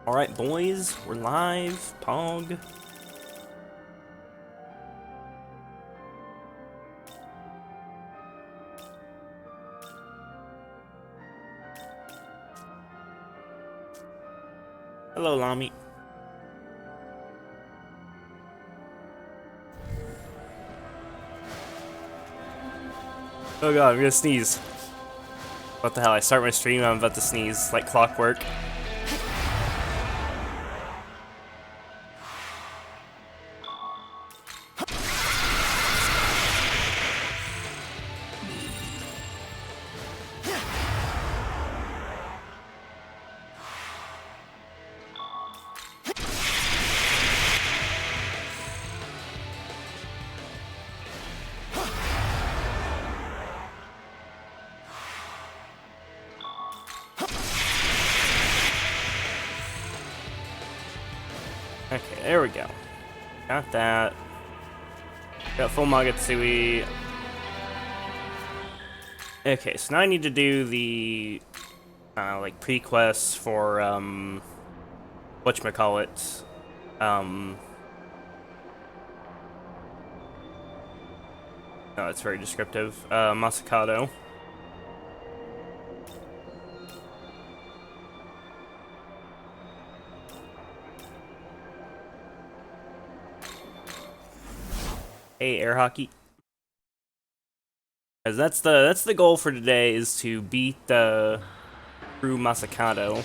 Alright, boys, we're live. Pog. Hello, Lami. Oh god, I'm gonna sneeze. What the hell, I start my stream, I'm about to sneeze like clockwork. Okay, there we go. Got that. Got full Magatsui. Okay, so now I need to do the like pre-quests for whatchamacallit. No, it's very descriptive. Masakado. Hey, air hockey. Because that's the goal for today, is to beat the True Masakado.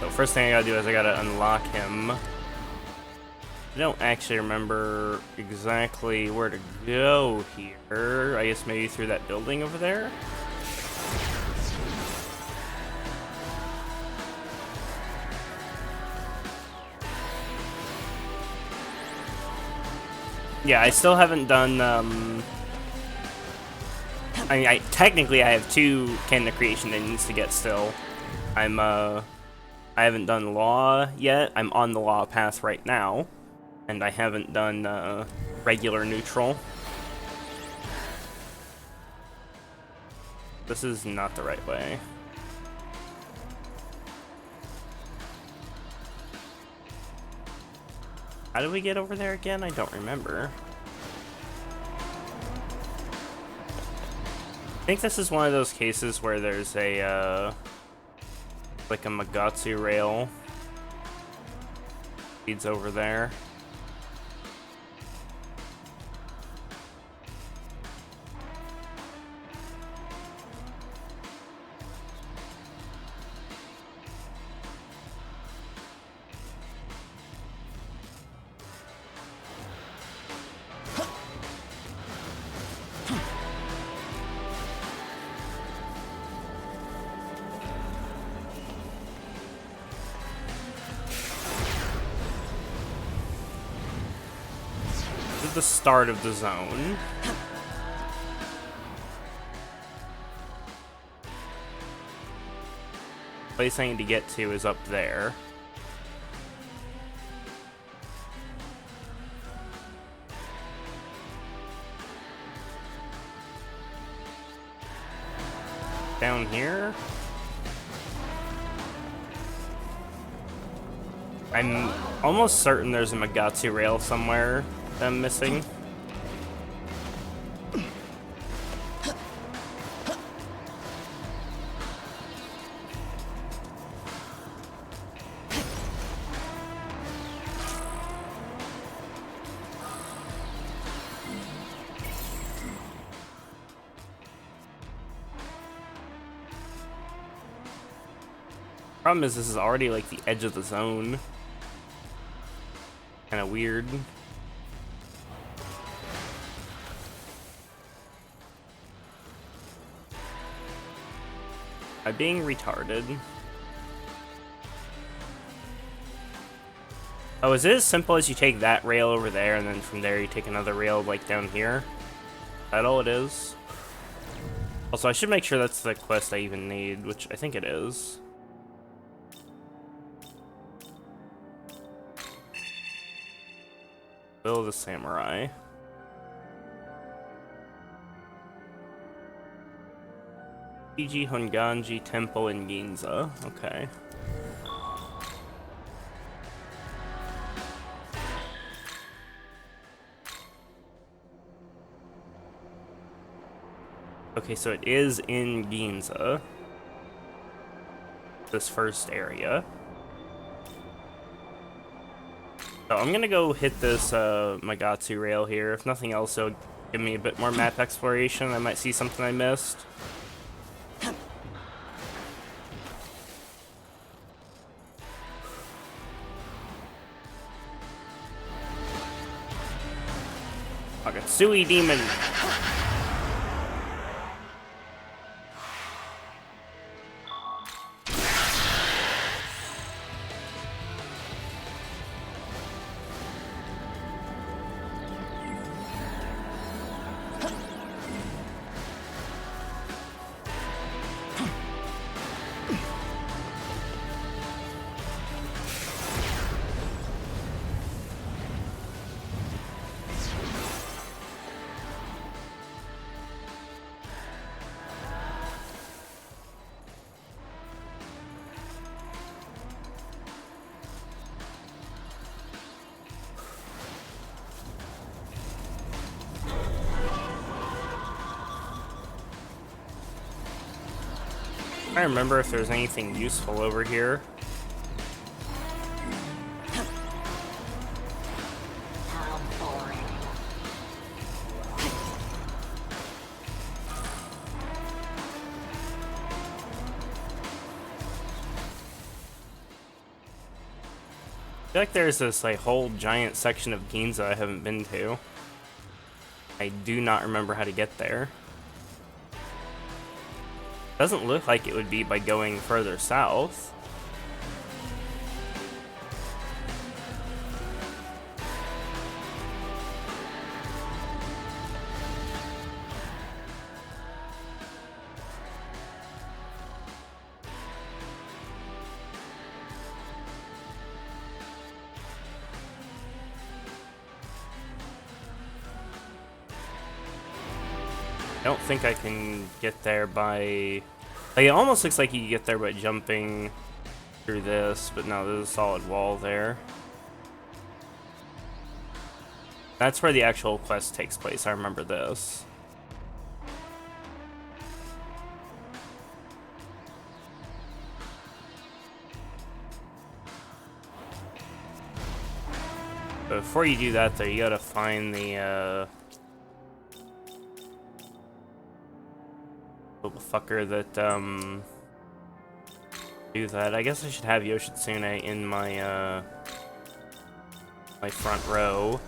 So first thing I gotta do is I gotta unlock him. I don't actually remember exactly where to go here. I guess maybe through that building over there? Yeah, I still haven't done, I mean, technically I have 2 Canon of Creation NGs to get still. I haven't done Law yet. I'm on the Law path right now. And I haven't done, regular neutral. This is not the right way. How do we get over there again? I don't remember. I think this is one of those cases where there's a, like a Magatsu rail leads over there. This is the start of the zone. The place I need to get to is up there. Down here? I'm almost certain there's a Magatsu rail somewhere that I'm missing. Problem is, this is already like the edge of the zone. Kind of weird. Am I being retarded? Oh, is it as simple as you take that rail over there and then from there you take another rail like down here? Is that all it is? Also, I should make sure that's the quest I even need, which I think it is. Will of the Samurai. Fiji Honganji Temple in Ginza. Okay. Okay, so it is in Ginza. This first area. So I'm gonna go hit this Magatsu rail here. If nothing else, it'll give me a bit more map exploration. I might see something I missed. Sui Demon! I remember if there's anything useful over here. I feel like there's this like whole giant section of Ginza I haven't been to. I do not remember how to get there. Doesn't look like it would be by going further south. I don't think I can get there by... Like, it almost looks like you can get there by jumping through this, but no, there's a solid wall there. That's where the actual quest takes place, I remember this. But before you do that, though, you gotta find the, little fucker that, do that. I guess I should have Yoshitsune in my, my front row.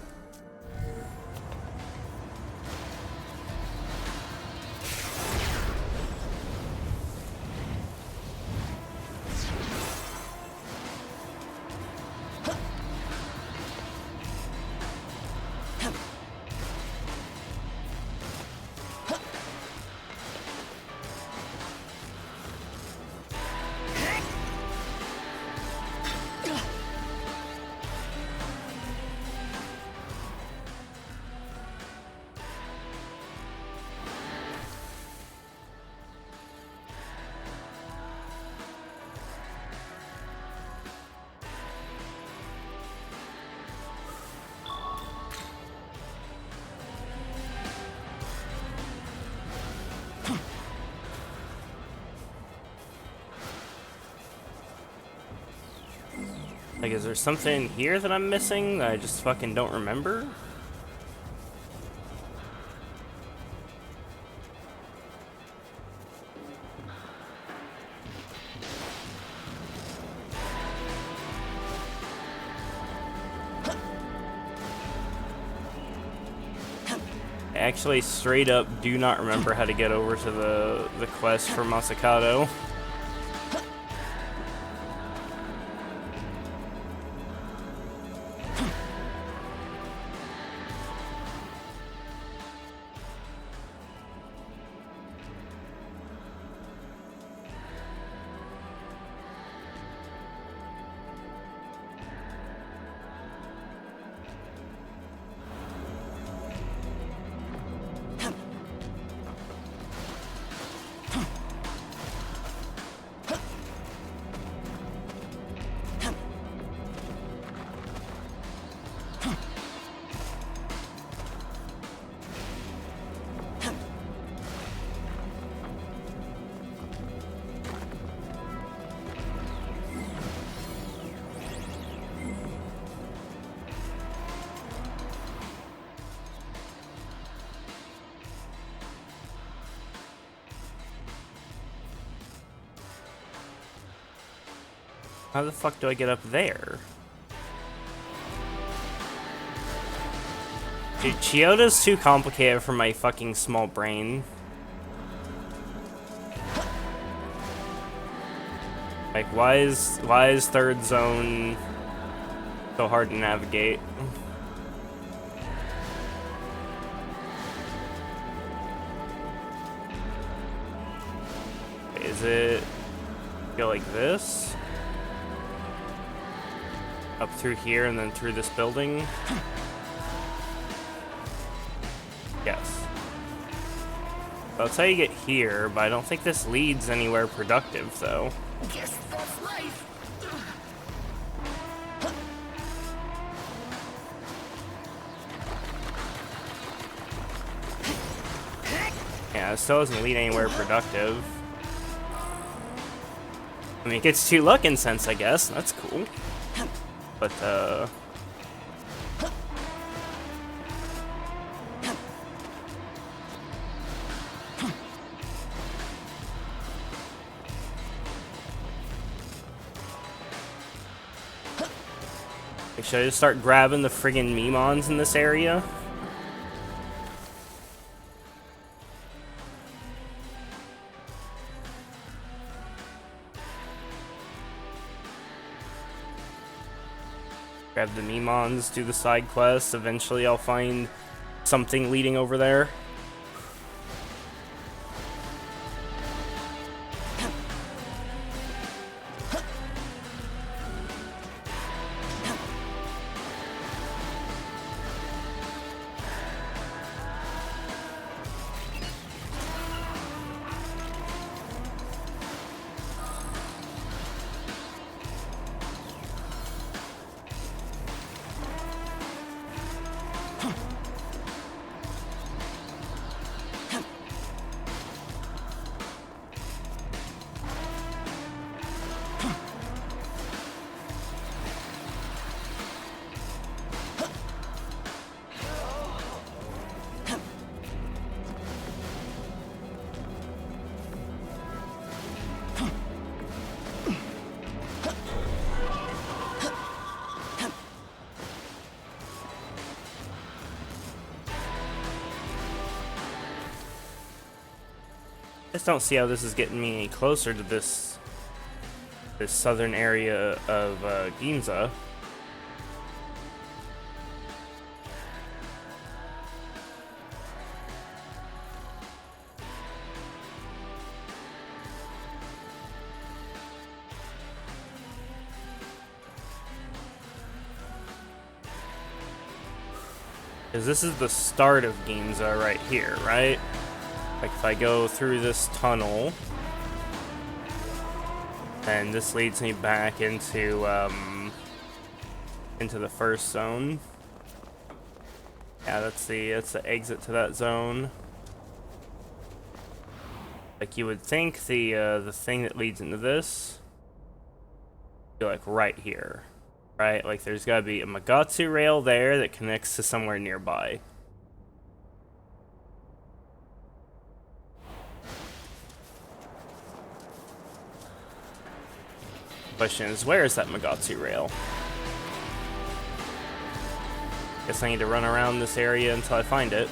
Like, is there something here that I'm missing that I just fucking don't remember? I actually straight up do not remember how to get over to the quest for Masakado. How the fuck do I get up there? Dude, Chioda's too complicated for my fucking small brain. Like, why is third zone so hard to navigate? Is it go like this? Up through here and then through this building? Yes. That's how you get here, but I don't think this leads anywhere productive, though. Guess that's life. Yeah, it still doesn't lead anywhere productive. I mean, it gets 2 luck incense, I guess. That's cool. But, should I just start grabbing the friggin' Memons in this area? Grab the Memons, do the side quests. Eventually I'll find something leading over there. I just don't see how this is getting me any closer to this southern area of Ginza. Because this is the start of Ginza right here, right? Like, if I go through this tunnel, then this leads me back into the first zone. Yeah, that's the exit to that zone. Like, you would think the thing that leads into this would be like right here, right? Like, there's gotta be a Magatsu rail there that connects to somewhere nearby. Question is, where is that Magatsu rail? Guess I need to run around this area until I find it.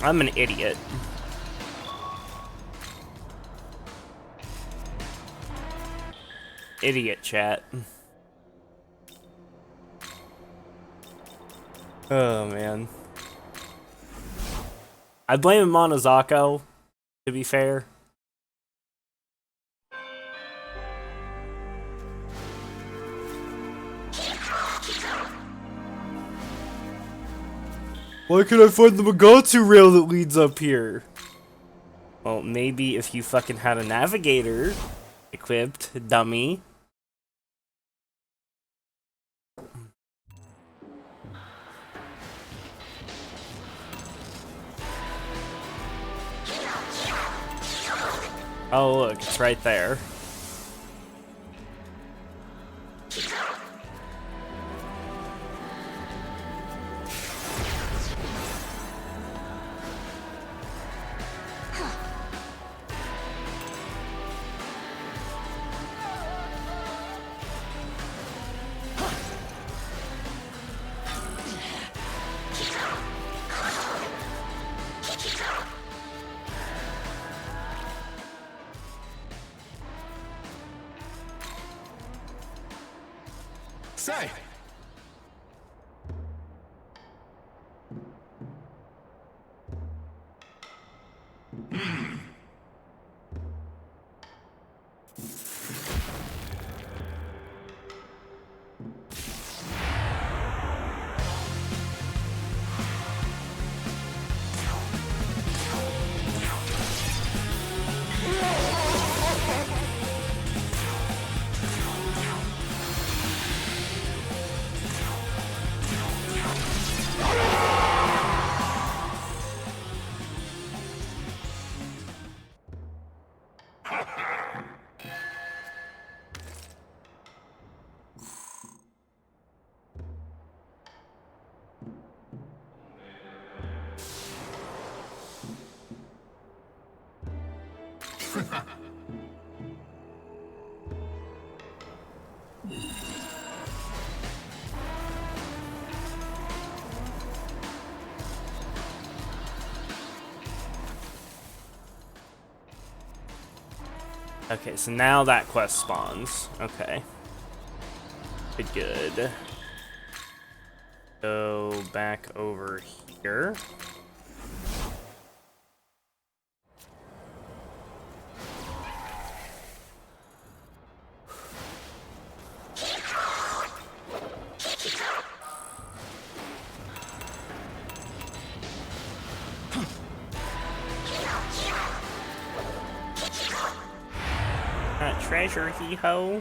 I'm an idiot. Idiot chat. Oh man. I blame Monozako, to be fair. Why can't I find the Magatsu rail that leads up here? Well, maybe if you fucking had a navigator equipped, dummy. Oh, look, it's right there. Say. Okay, so now that quest spawns. Okay. Good. Go back over here. Treasure, hee-ho.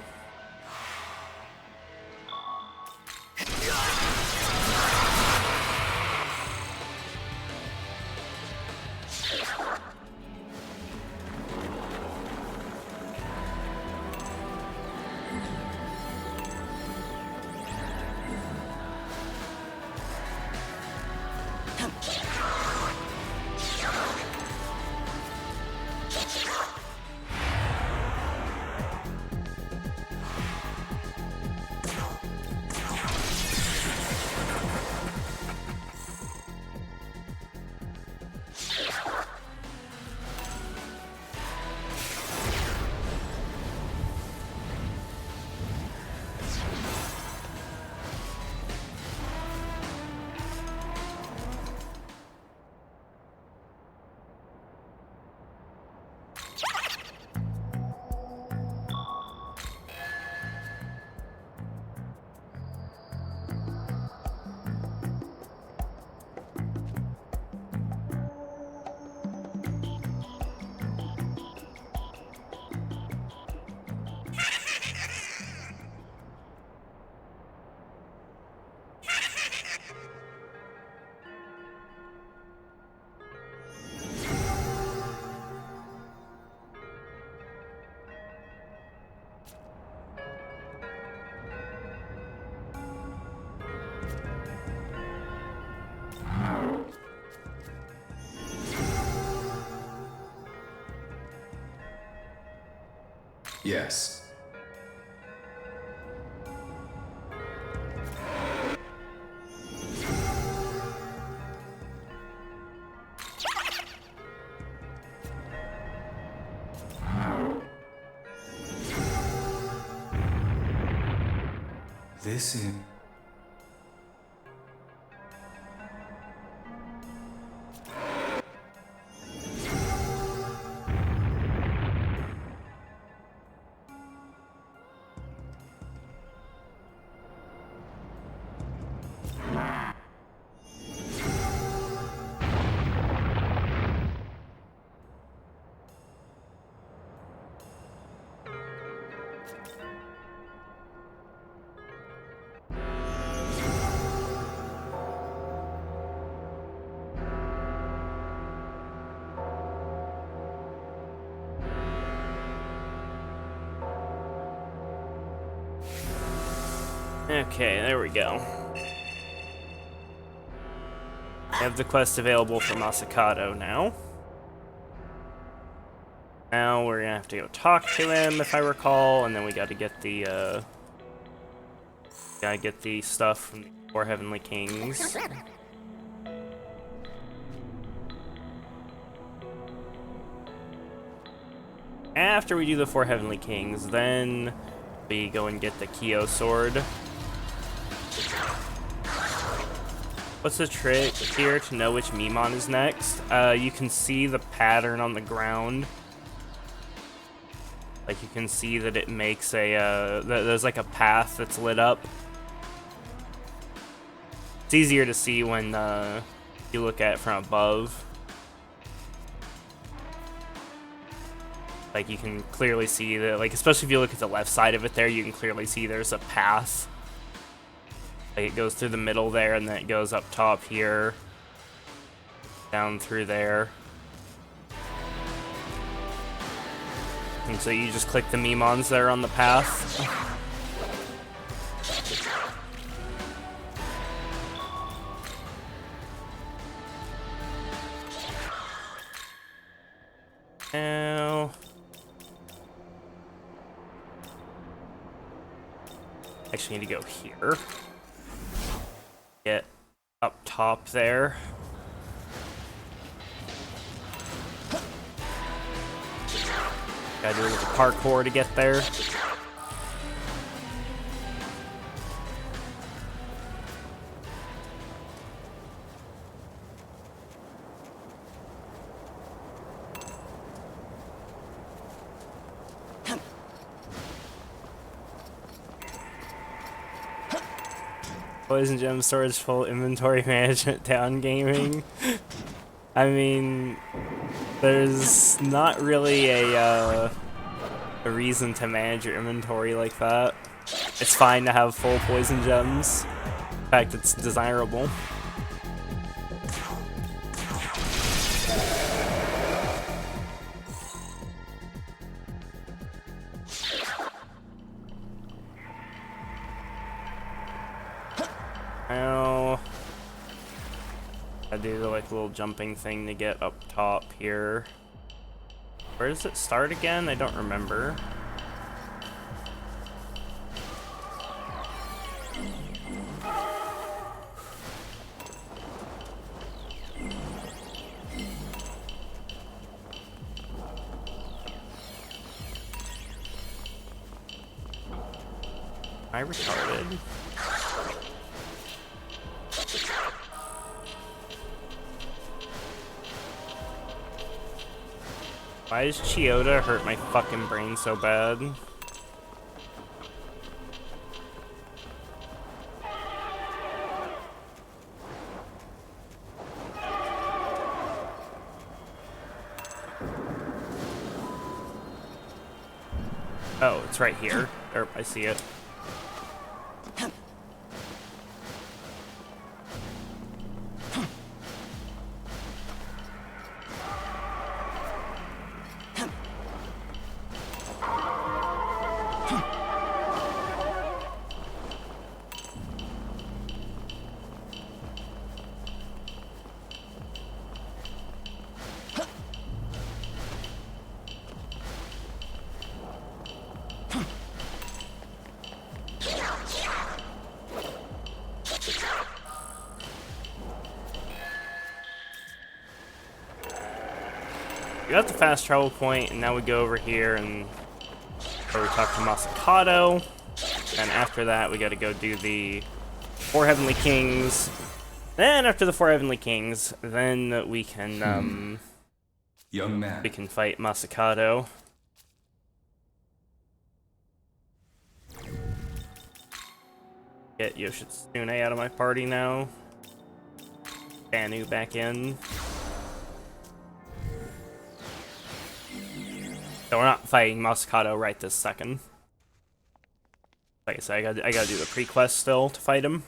Yes. Listen. Okay, there we go. I have the quest available for Masakato now. Now we're gonna have to go talk to him, if I recall, and then we gotta get the, stuff from the 4 Heavenly Kings. After we do the 4 Heavenly Kings, then we go and get the Kyo sword. What's the trick here to know which Mimon is next? You can see the pattern on the ground. Like, you can see that it makes a, there's like a path that's lit up. It's easier to see when you look at it from above. Like, you can clearly see that, like, especially if you look at the left side of it there, you can clearly see there's a path. Like, it goes through the middle there, and then it goes up top here. Down through there. And so you just click the Mimons that are on the path. Now... actually need to go here. Get up top there. Gotta do a little parkour to get there. Poison gem storage full, inventory management down, gaming. I mean, there's not really a reason to manage your inventory like that. It's fine to have full poison gems. In fact, it's desirable. Now, I do the like little jumping thing to get up top here. Where does it start again? I don't remember. Am I retarded? Why does Chiyoda hurt my fucking brain so bad? Oh, it's right here. Erp, I see it. We got the fast travel point, and now we go over here and where we talk to Masakato. And after that, we gotta go do the 4 Heavenly Kings. Then after the 4 Heavenly Kings, then we can Young man. we can fight Masakato. Get Yoshitsune out of my party now. Banu back in. So we're not fighting Masakato right this second. Like I said, I gotta do the pre-quest still to fight him.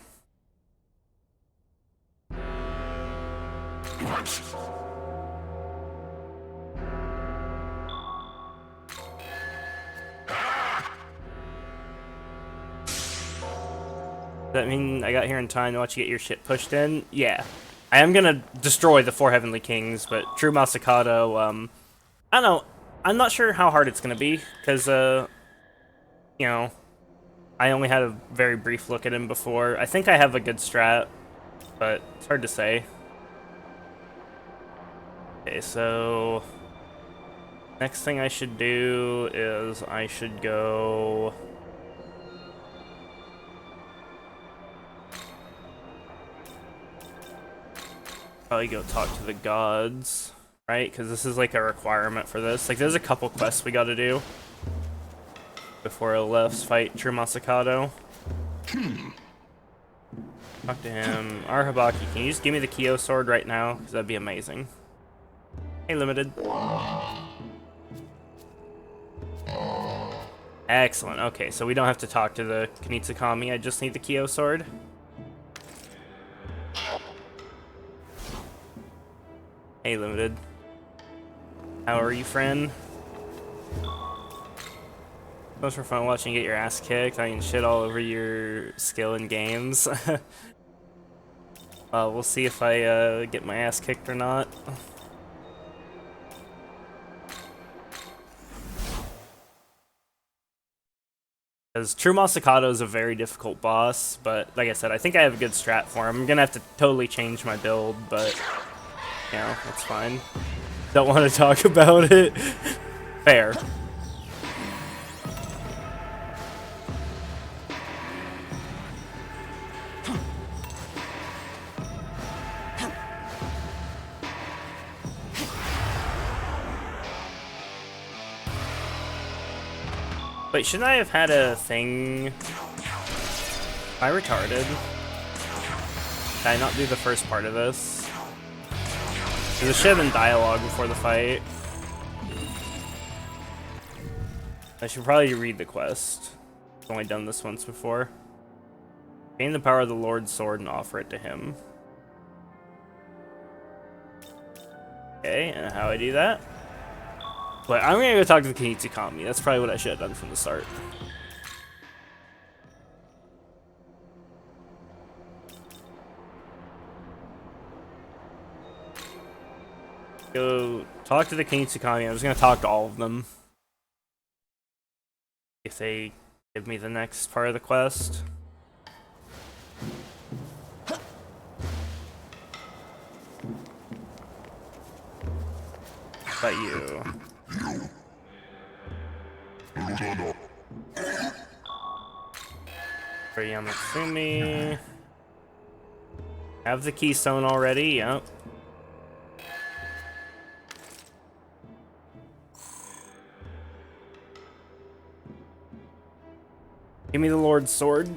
Does that mean I got here in time to watch you get your shit pushed in? Yeah. I am gonna destroy the 4 Heavenly Kings, but True Masakado, I don't know. I'm not sure how hard it's gonna be, because, you know, I only had a very brief look at him before. I think I have a good strat, but it's hard to say. Okay, so next thing I should do is I should go... probably go talk to the gods, right? Because this is like a requirement for this. Like, there's a couple quests we gotta do before Alepht's fight True Masakado. Talk to him. Arhabaki, can you just give me the Kyo sword right now? Because that'd be amazing. Hey, Limited. Excellent. Okay, so we don't have to talk to the Kunitsukami. I just need the Kyo sword. Hey, Limited. How are you, friend? Most for fun watching you get your ass kicked. I can shit all over your skill in games. We'll see if I get my ass kicked or not. Because True Masakado is a very difficult boss, but like I said, I think I have a good strat for him. I'm gonna have to totally change my build, but you know, that's fine. Don't want to talk about it. Fair. Wait, shouldn't I have had a thing? Am I retarded? Did I not do the first part of this? There should have been dialogue before the fight. I should probably read the quest. I've only done this once before. Gain the power of the Lord's sword and offer it to him. Okay, and how I do that? But I'm gonna go talk to the Kunitsukami. That's probably what I should have done from the start. Go talk to the Kunitsukami. I'm just gonna talk to all of them. If they give me the next part of the quest. How about you? For Yamatsumi. Have the keystone already, yep. Give me the Lord's sword.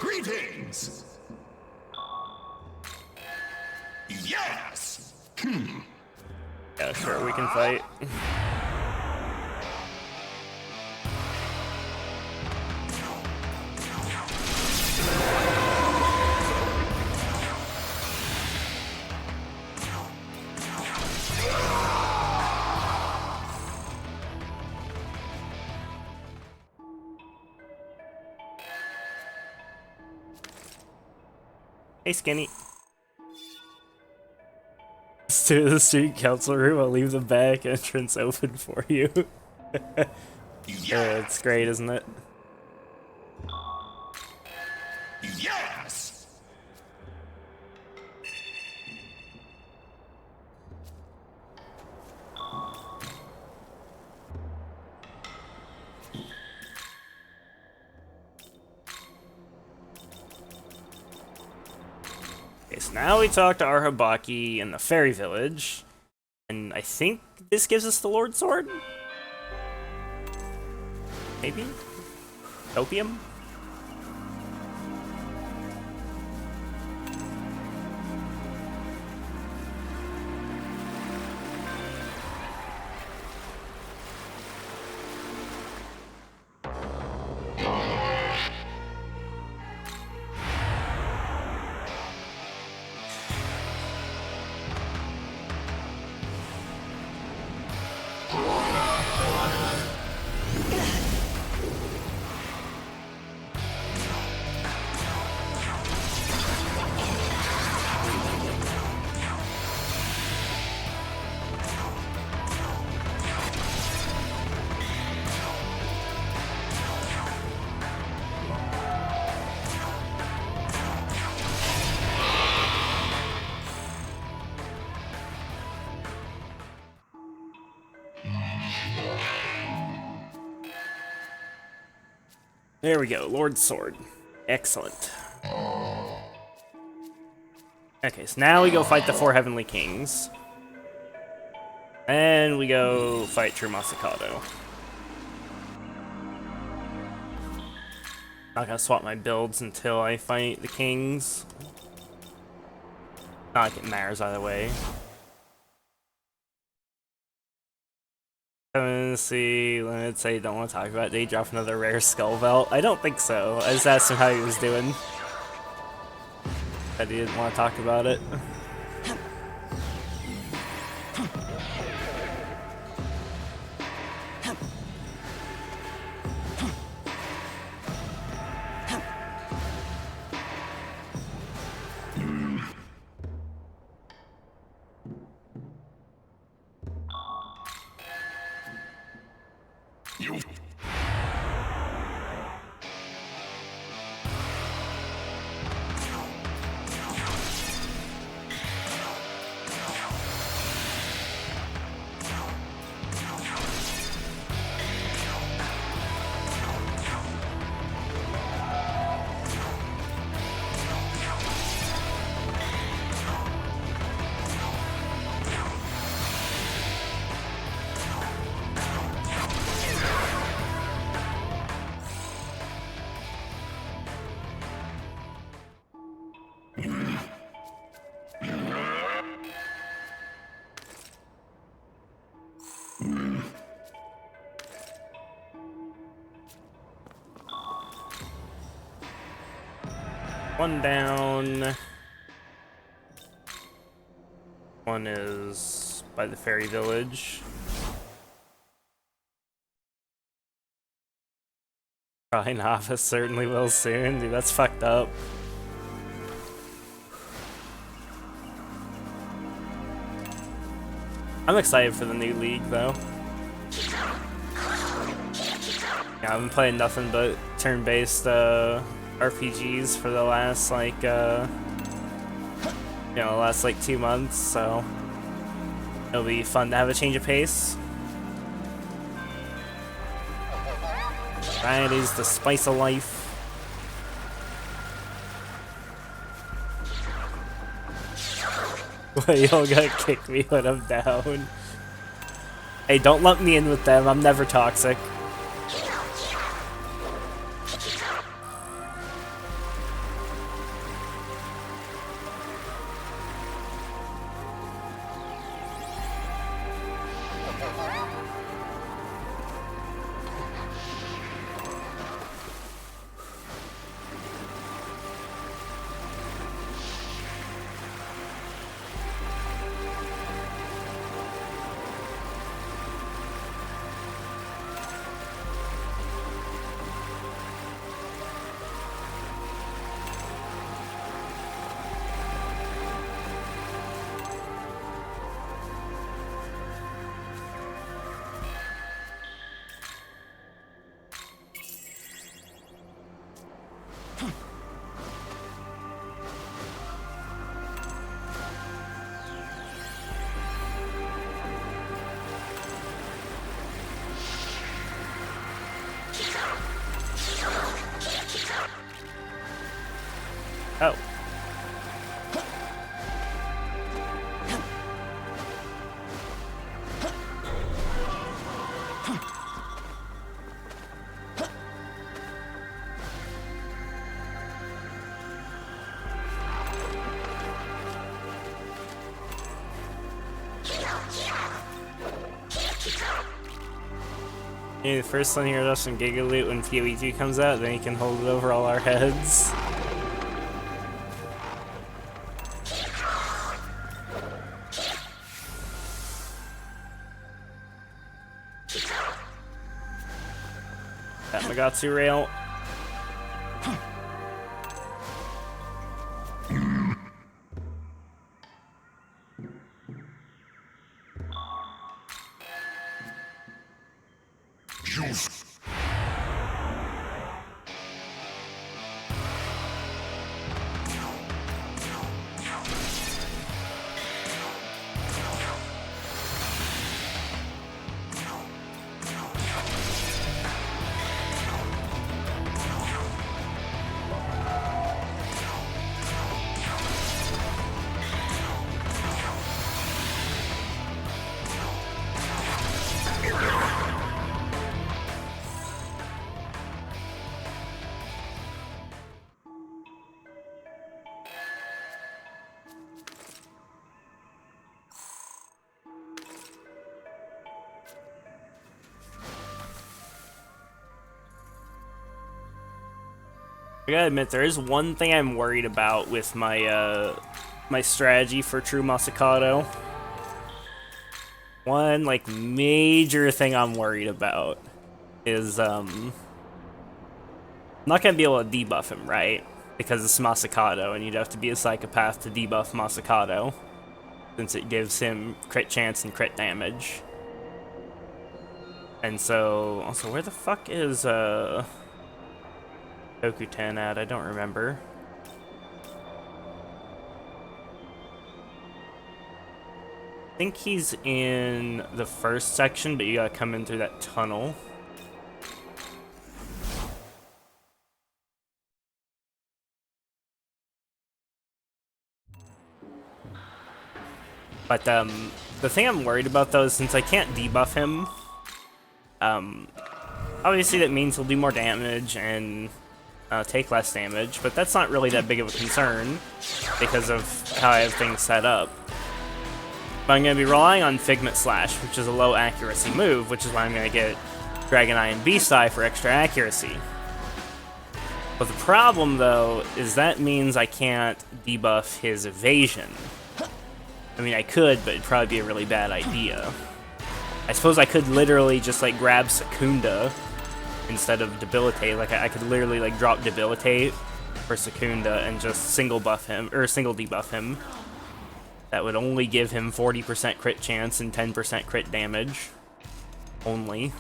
Greetings. Yes. Yeah, sure, we can fight. Hey, Skinny. To the student council room, I'll leave the back entrance open for you. Yeah, it's great, isn't it? Yes. Okay, so now we talk to Arhabaki in the fairy village, and I think this gives us the Lord Sword? Maybe? Opium? There we go, Lord Sword. Excellent. Okay, so now we go fight the 4 Heavenly Kings. And we go fight True Masakado. Not gonna swap my builds until I fight the Kings. Not like it matters either way. Let's see, let's say don't want to talk about it. Did he drop another rare skull belt? I don't think so. I just asked him how he was doing. But he didn't want to talk about it. One down. One is by the fairy village. Probably novice, certainly will soon. Dude, that's fucked up. I'm excited for the new league, though. Yeah, I've been playing nothing but turn-based RPGs for the last, like, last, like, 2 months, so it'll be fun to have a change of pace. Variety's the spice of life. Well, you're gonna kick me when I'm down. Hey, don't lump me in with them, I'm never toxic. Oh. Yeah, the first one here does some Giga Loot when PoE 2 comes out, then he can hold it over all our heads. That Magatsu rail. gotta admit, there is one thing I'm worried about with my my strategy for True Masakado. One, like, major thing I'm worried about is, I'm not gonna be able to debuff him, right? Because it's Masakado, and you'd have to be a psychopath to debuff Masakado, since it gives him crit chance and crit damage. And so, also, where the fuck is, Kokuten at? I don't remember. I think he's in the first section, but you gotta come in through that tunnel. But, the thing I'm worried about, though, is since I can't debuff him, obviously that means he'll do more damage and take less damage, but that's not really that big of a concern because of how I have things set up. But I'm going to be relying on Figment Slash, which is a low accuracy move, which is why I'm going to get Dragon Eye and Beast Eye for extra accuracy. But the problem, though, is that means I can't debuff his evasion. I mean, I could, but it'd probably be a really bad idea. I suppose I could literally just, like, grab Secunda instead of Debilitate. Like, I could literally, like, drop Debilitate for Secunda and just single buff him, or single debuff him. That would only give him 40% crit chance and 10% crit damage. Only.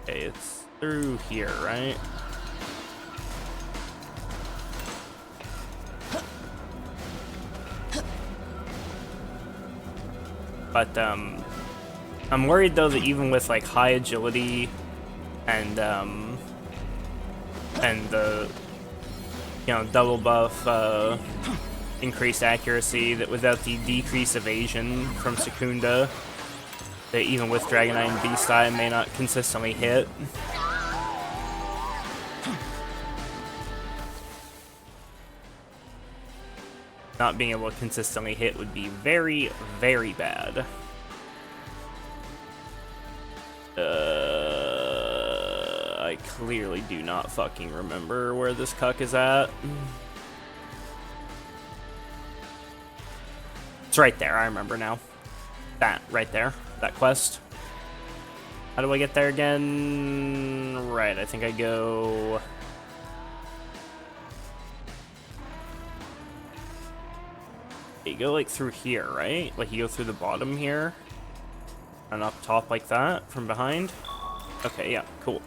Okay, it's through here, right? But, I'm worried, though, that even with, like, high agility and the, you know, double buff, increased accuracy, that without the decreased evasion from Secunda, that even with Dragon Eye and Beast Eye may not consistently hit. Not being able to consistently hit would be very, very bad. I clearly do not fucking remember where this cuck is at. It's right there, I remember now. That, right there. That quest. How do I get there again? Right, I think I go... You go, like, through here, right? Like, you go through the bottom here. And up top like that, from behind. Okay, yeah, cool.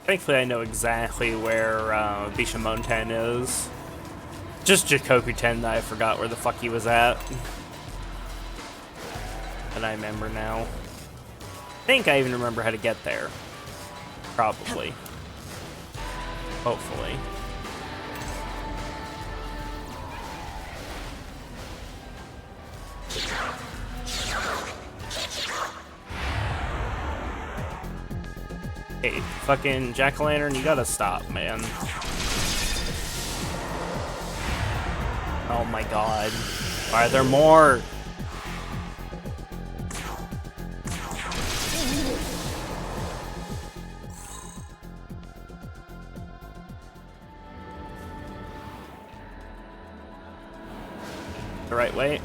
Thankfully, I know exactly where Bishamonten is. Just Jikokuten that I forgot where the fuck he was at. But I remember now. I think I even remember how to get there. Probably. Hopefully. Hey, fucking jack-o'-lantern, you gotta stop, man. Oh my god. Why are there more? The right way?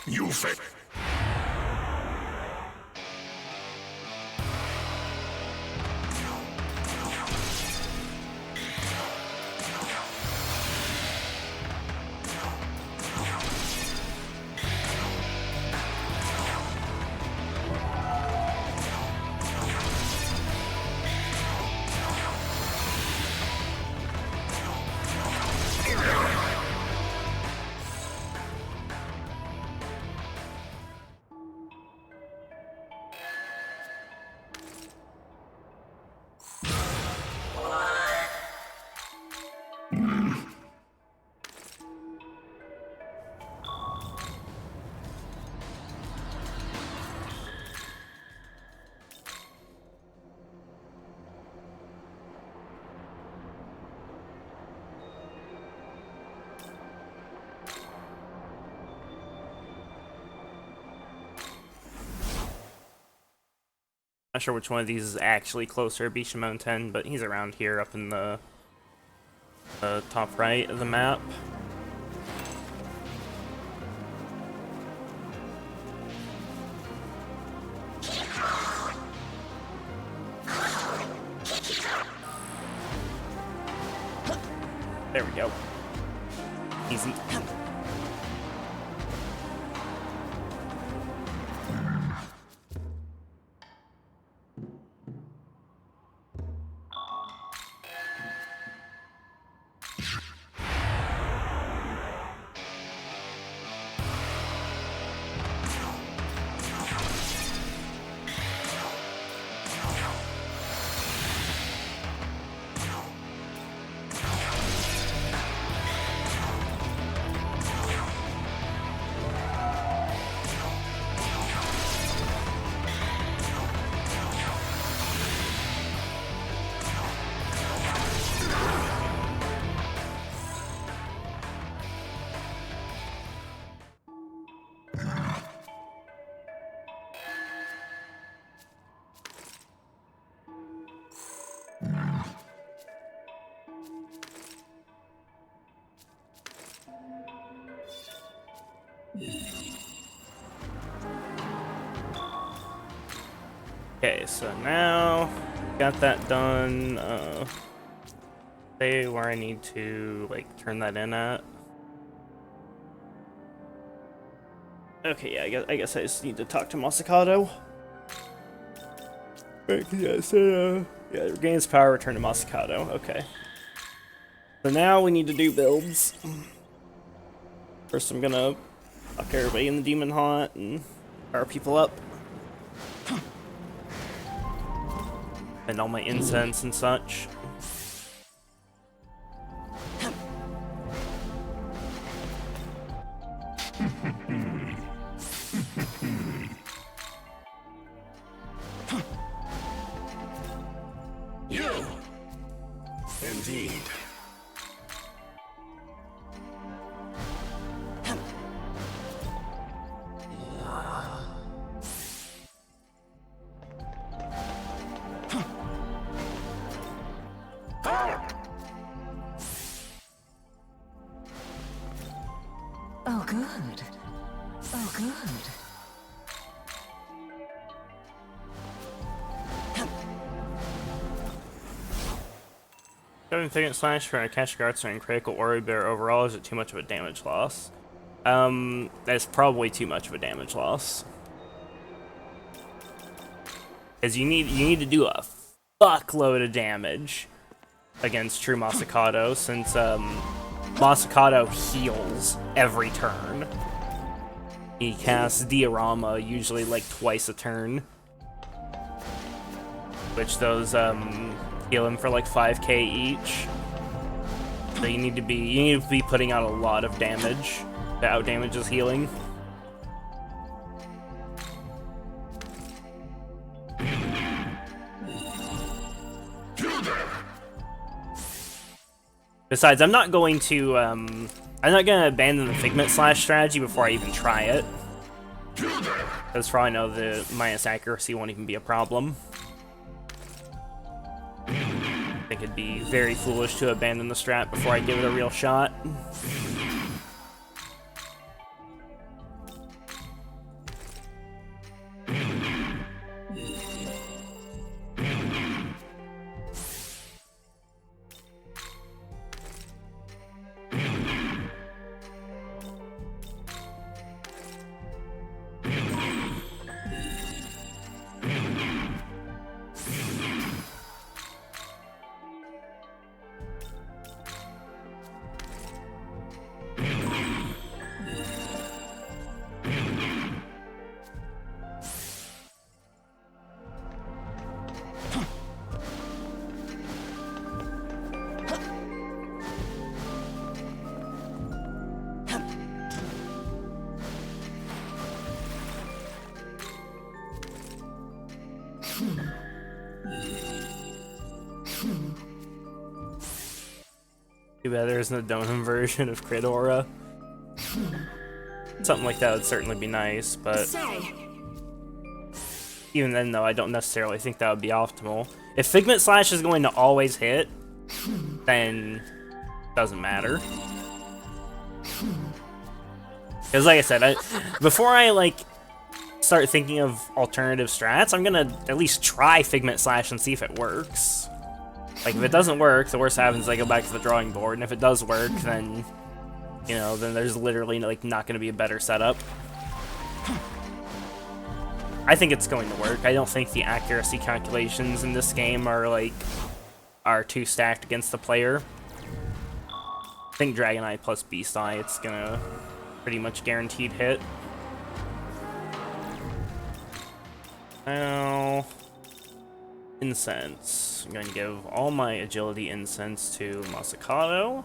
You fail. Not sure which one of these is actually closer to Bishamon 10, but he's around here up in the top right of the map. There we go. Easy. Okay, so now got that done. Say where I need to like turn that in at. Okay, yeah, I guess I just need to talk to Masakado. Right, yeah, so yeah, regains power, return to Masakado. Okay. So now we need to do builds. First, I'm gonna fuck everybody in the Demon Haunt and power people up. And all my incense and such. You. Indeed. Oh, good. Oh, good. Significant slash for a cash guards and critical Ori Bear overall. Is it too much of a damage loss? That's probably too much of a damage loss. Because you need to do a fuckload of damage against True Masakado, since Masakado heals every turn. He casts Diorama usually like twice a turn, which those heal him for like 5k each. So you need to be putting out a lot of damage to outdamage his healing. Besides, I'm not going to abandon the Figment Slash strategy before I even try it. Because for all I know, the minus accuracy won't even be a problem. I think it'd be very foolish to abandon the strat before I give it a real shot. Too bad there isn't a Donum version of Crit Aura. Something like that would certainly be nice, but even then though, I don't necessarily think that would be optimal. If Figment Slash is going to always hit, then it doesn't matter. Because like I said, before I like start thinking of alternative strats, I'm gonna at least try Figment Slash and see if it works. Like, if it doesn't work, the worst happens is I go back to the drawing board, and if it does work, then, you know, then there's literally, like, not gonna be a better setup. I think it's going to work. I don't think the accuracy calculations in this game are, like, are too stacked against the player. I think Dragon Eye plus Beast Eye, it's gonna pretty much guaranteed hit. Now, incense. I'm going to give all my agility incense to Masakado.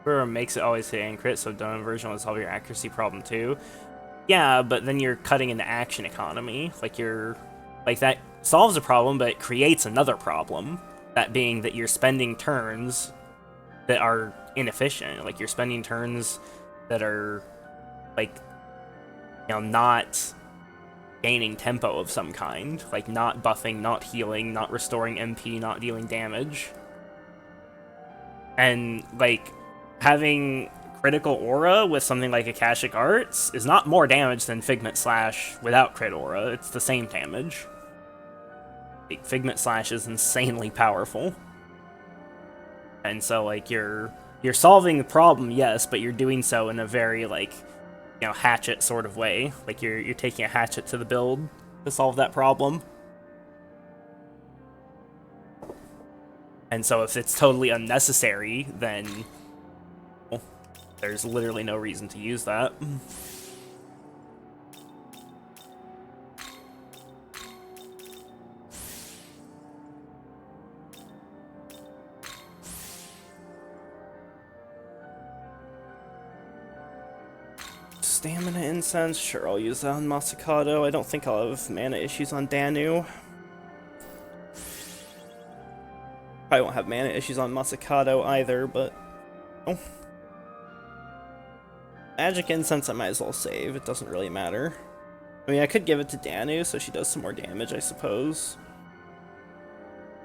Makes it always hit and crit, so Donut version will solve your accuracy problem too. Yeah, but then you're cutting into action economy. Like that solves a problem, but it creates another problem. That being that you're spending turns that are inefficient. Like you're spending turns that are like, you know, not gaining tempo of some kind. Like not buffing, not healing, not restoring MP, not dealing damage. And like having critical aura with something like Akashic Arts is not more damage than Figment Slash without crit aura. It's the same damage. Like, Figment Slash is insanely powerful. And so like you're solving the problem, yes, but you're doing so in a very like, you know, hatchet sort of way. Like you're taking a hatchet to the build to solve that problem. And so if it's totally unnecessary, then well, there's literally no reason to use that. Stamina Incense, sure, I'll use that on Masakado. I don't think I'll have mana issues on Danu. Probably won't have mana issues on Masakado either, but oh. Magic Incense I might as well save, it doesn't really matter. I mean, I could give it to Danu so she does some more damage, I suppose.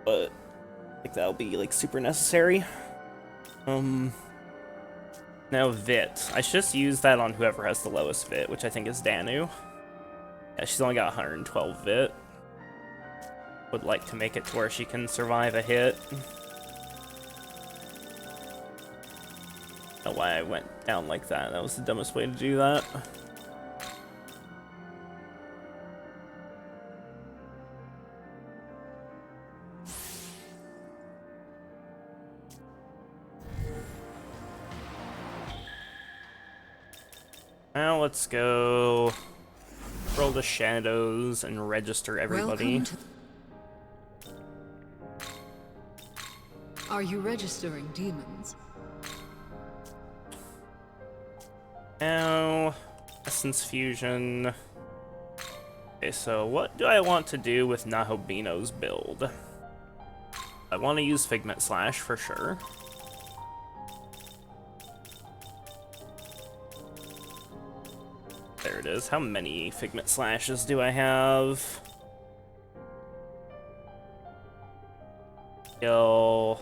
But I think that'll be like super necessary. Now Vit. I should just use that on whoever has the lowest Vit, which I think is Danu. Yeah, she's only got 112 Vit. Would like to make it to where she can survive a hit. I don't know why I went down like that. That was the dumbest way to do that. Now let's go roll the shadows and register everybody. Are you registering demons? Now, Essence Fusion. Okay, so what do I want to do with Nahobino's build? I want to use Figment Slash for sure. There it is. How many Figment Slashes do I have? Gil,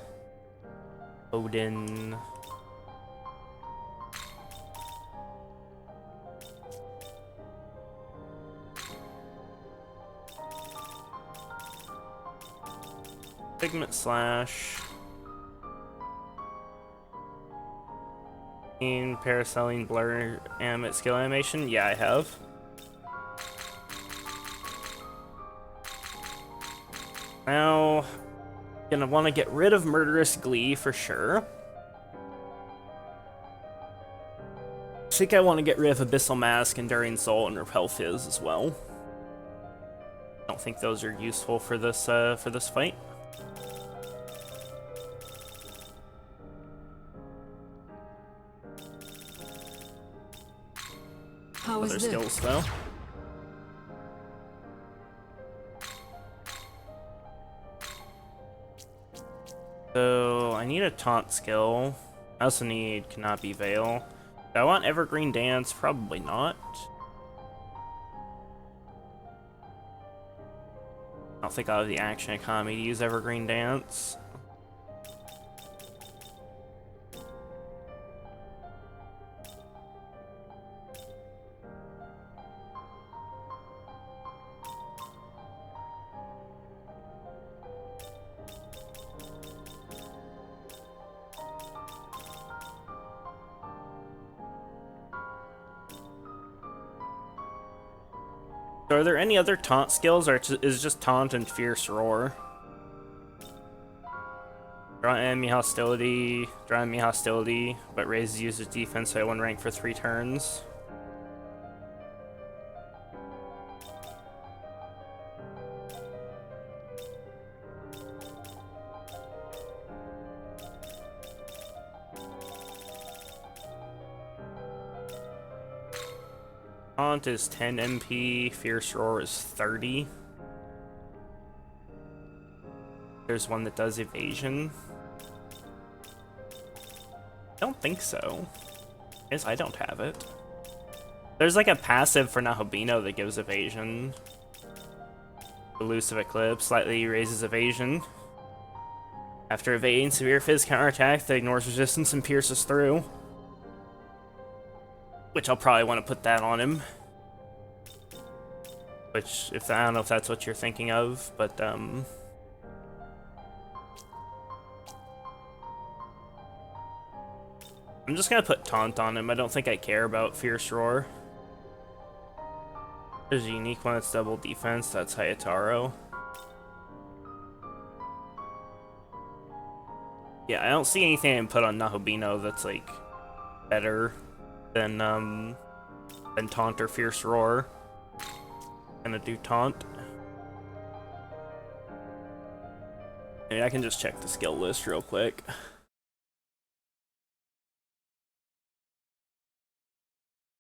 Odin. Figment Slash. Paraselling blur animate skill animation? Yeah, I have. Now, gonna want to get rid of Murderous Glee for sure. I think I want to get rid of Abyssal Mask, Enduring Soul, and Repel Fizz as well. I don't think those are useful for this fight. How is other this? skills though. So I need a taunt skill. I also need Cannot Be Veil. Do I want Evergreen Dance? Probably not. I don't think I'll have the action economy to use Evergreen Dance. So are there any other taunt skills, or is just taunt and fierce roar? Draw enemy hostility, but raises user's defense by 1 rank for 3 turns. Taunt is 10 MP, Fierce Roar is 30. There's one that does evasion. I don't think so. I guess I don't have it. There's like a passive for Nahobino that gives evasion. Elusive Eclipse slightly raises evasion. After evading severe fizz counterattack that ignores resistance and pierces through. Which I'll probably want to put that on him. Which, I don't know if that's what you're thinking of, but I'm just gonna put Taunt on him. I don't think I care about Fierce Roar. There's a unique one that's double defense, that's Hayataro. Yeah, I don't see anything I can put on Nahobino that's like better than Taunt or Fierce Roar. Gonna do Taunt. Maybe I can just check the skill list real quick.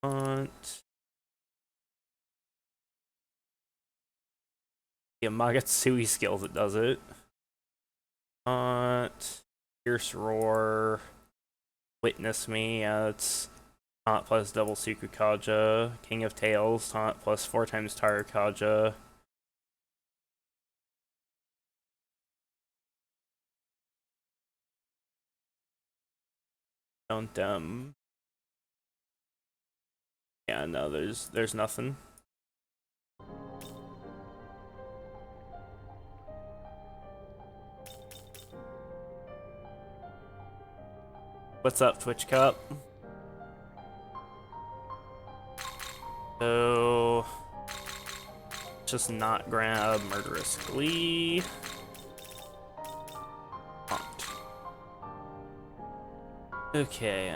Taunt. Yeah, Magatsui skill that does it. Taunt. Fierce Roar. Witness Me. It's Taunt plus double Sukukaja. King of Tails. Taunt plus 4 times Tarukaja. Don't yeah, no, there's nothing. What's up, Twitch Cup? So just not grab Murderous Glee. Taunt. Okay,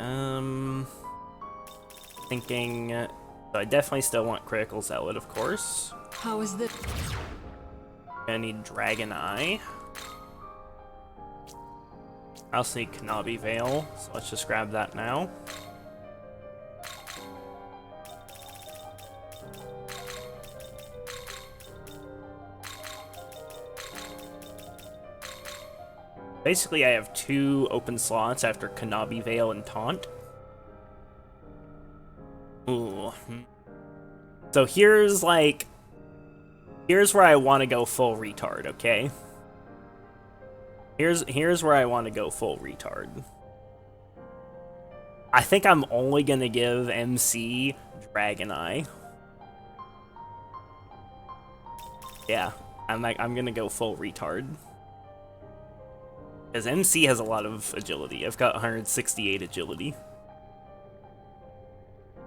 thinking I definitely still want Critical Zealot, of course. How is this? I need Dragon Eye. I also need Kanabi Veil, so let's just grab that now. Basically, I have 2 open slots after Kanabi Veil and Taunt. Ooh. So here's where I want to go full retard, okay? Here's where I want to go full retard. I think I'm only gonna give MC Dragon Eye. Yeah, I'm gonna go full retard. Because MC has a lot of agility. I've got 168 agility.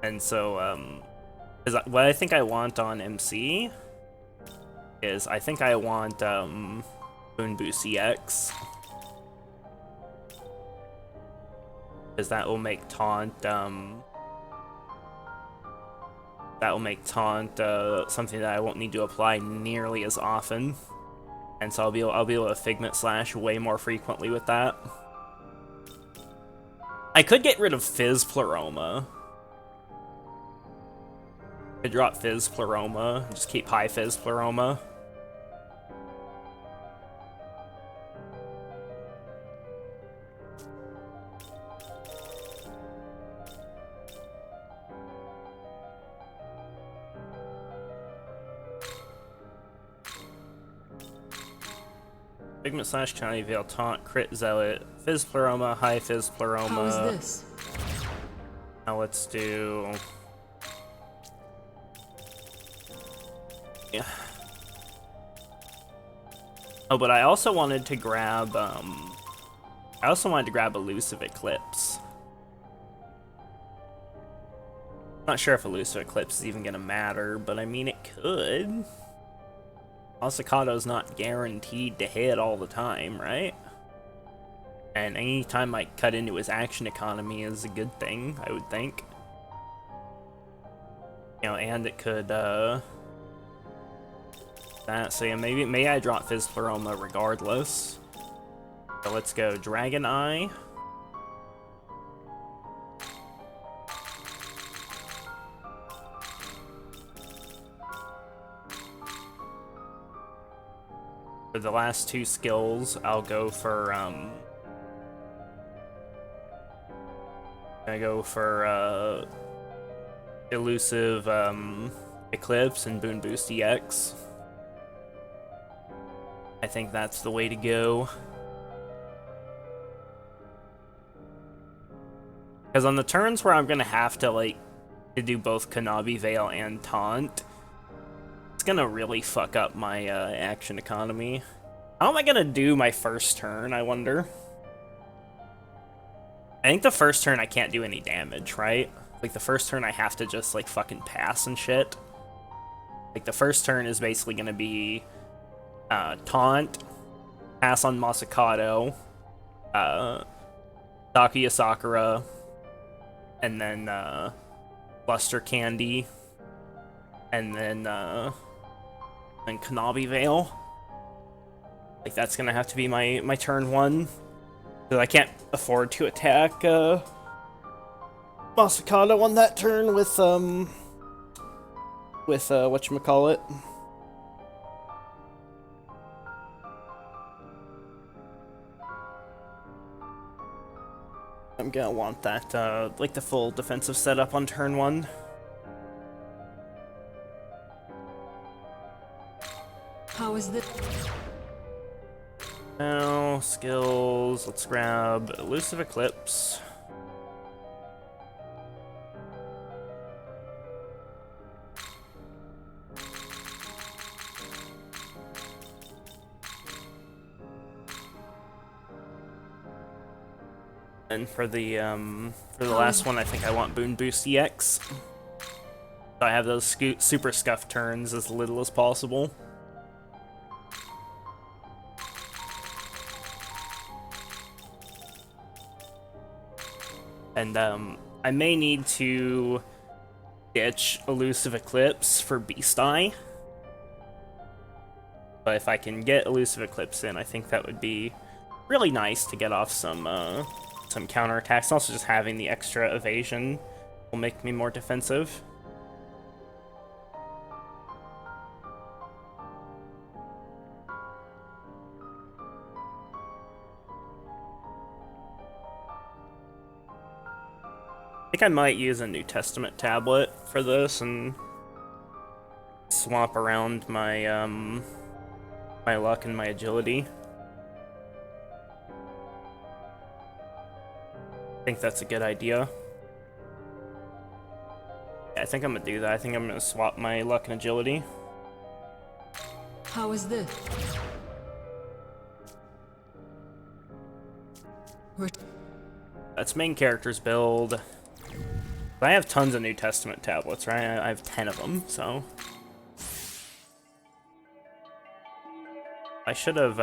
And so, what I think I want on MC is I think I want, Boonboo CX. Because that will make Taunt, something that I won't need to apply nearly as often. And so I'll be able to Figment Slash way more frequently with that. I could get rid of Fizz Pleroma. I drop Fizz Pleroma, just keep high Fizz Pleroma. Pigment slash Johnny Veil, Taunt, Crit Zealot, Fizz Pleroma, high Fizz Pleroma. How is this? Now let's do... Yeah. Oh, but I also wanted to grab, Elusive Eclipse. Not sure if Elusive Eclipse is even gonna matter, but I mean, it could. Masakato's not guaranteed to hit all the time, right? And anytime I cut into his action economy is a good thing, I would think. You know, and it could, that, so yeah, maybe I drop Fizz Pleroma regardless. So let's go Dragon Eye. For the last two skills, I'll go for, Elusive, Eclipse and Boon Boost EX. I think that's the way to go. Because on the turns where I'm gonna have to, like, to do both Kanabi Veil and Taunt, it's gonna really fuck up my action economy. How am I gonna do my first turn, I wonder? I think the first turn I can't do any damage, right? Like, the first turn I have to just, like, fucking pass and shit. Like, the first turn is basically gonna be Taunt, pass on Masakato, Takuya Sakura, and then Buster Candy, and then Kanabi Veil. Like, that's gonna have to be my turn one. Because I can't afford to attack Masakata on that turn with whatchamacallit. I'm gonna want that, like, the full defensive setup on turn one. How is this? Now, skills, let's grab Elusive Eclipse. And for the last one, I think I want Boon Boost EX. So I have those super scuff turns as little as possible. And I may need to ditch Elusive Eclipse for Beast Eye. But if I can get Elusive Eclipse in, I think that would be really nice to get off some counterattacks. Also, just having the extra evasion will make me more defensive. I think I might use a New Testament tablet for this and swap around my my luck and my agility. I think that's a good idea. Yeah, I think I'm gonna do that. I think I'm gonna swap my luck and agility. How is this? That's main character's build. I have tons of New Testament tablets, right? I have 10 of them, so... I should have,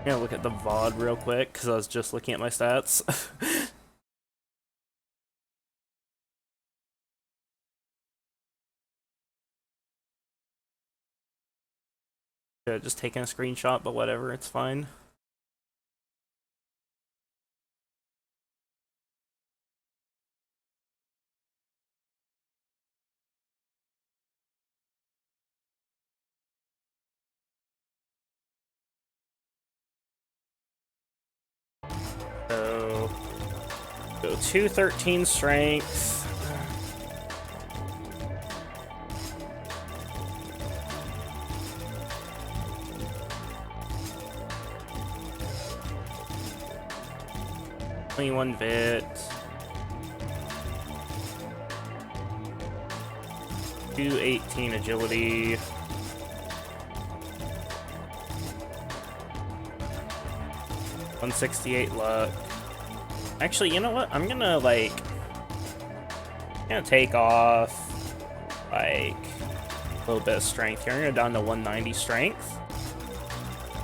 yeah, look at the VOD real quick, because I was just looking at my stats. Should have just taken a screenshot, but whatever, it's fine. So go 213 strength. One bit. 218 agility. 168 luck. Actually, you know what? I'm gonna take off like a little bit of strength here. I'm gonna go down to 190 strength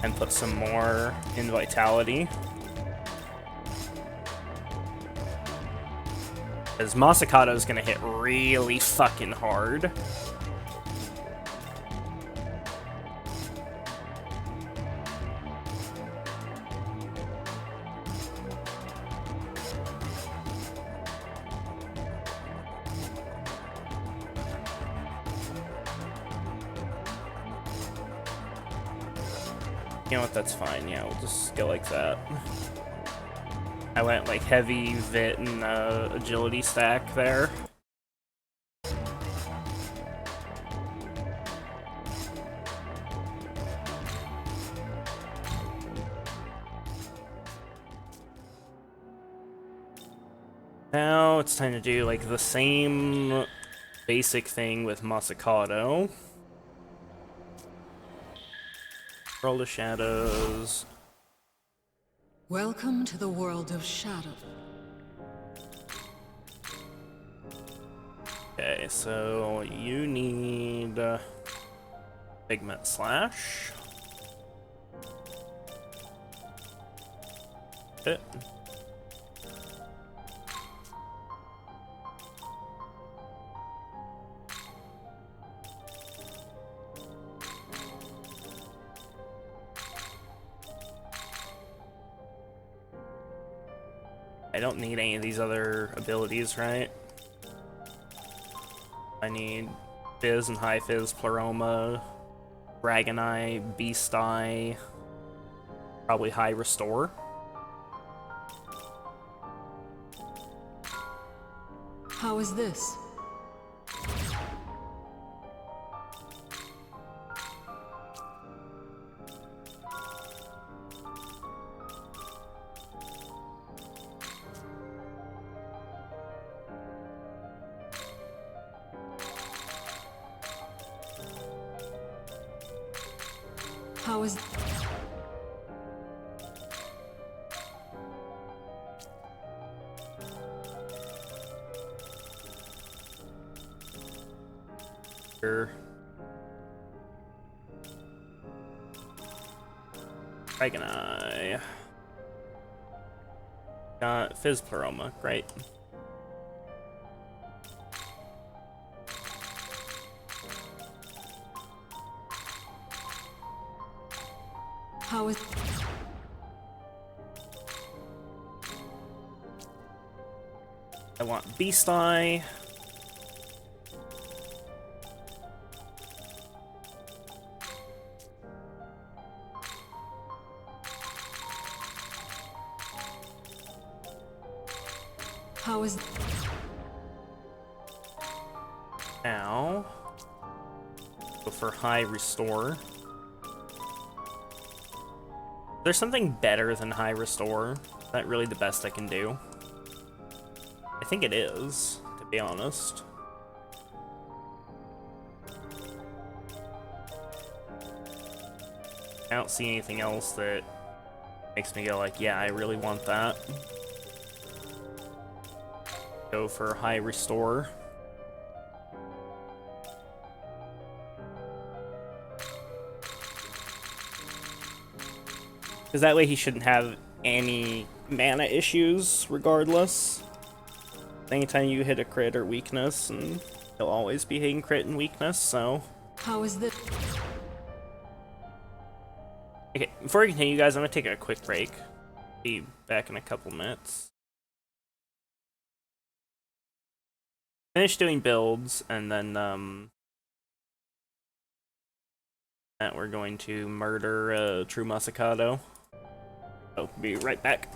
and put some more in vitality. Because Masakato is gonna hit really fucking hard. You know what, that's fine, yeah, we'll just go like that. I went like heavy vit and agility stack there. Now it's time to do like the same basic thing with Masakato. Roll the shadows. Welcome to the world of shadow. Okay, so you need pigment slash. It. I don't need any of these other abilities, right? I need Fizz and High Fizz, Pleroma, Dragon Eye, Beast Eye, probably High Restore. How is this? How is... Sure. Dragon Eye. Got Fizz Pleroma, great. How is... I want Beast Eye. How is... Now, go for High Restore. There's something better than High Restore. Is that really the best I can do? I think it is, to be honest. I don't see anything else that makes me go like, yeah, I really want that. Go for High Restore. Because that way he shouldn't have any mana issues, regardless. Anytime you hit a crit or weakness, and he'll always be hitting crit and weakness, so... How is this? Okay, before we continue, guys, I'm gonna take a quick break. Be back in a couple minutes. Finish doing builds, and then, that we're going to murder True Masakato. So, be right back.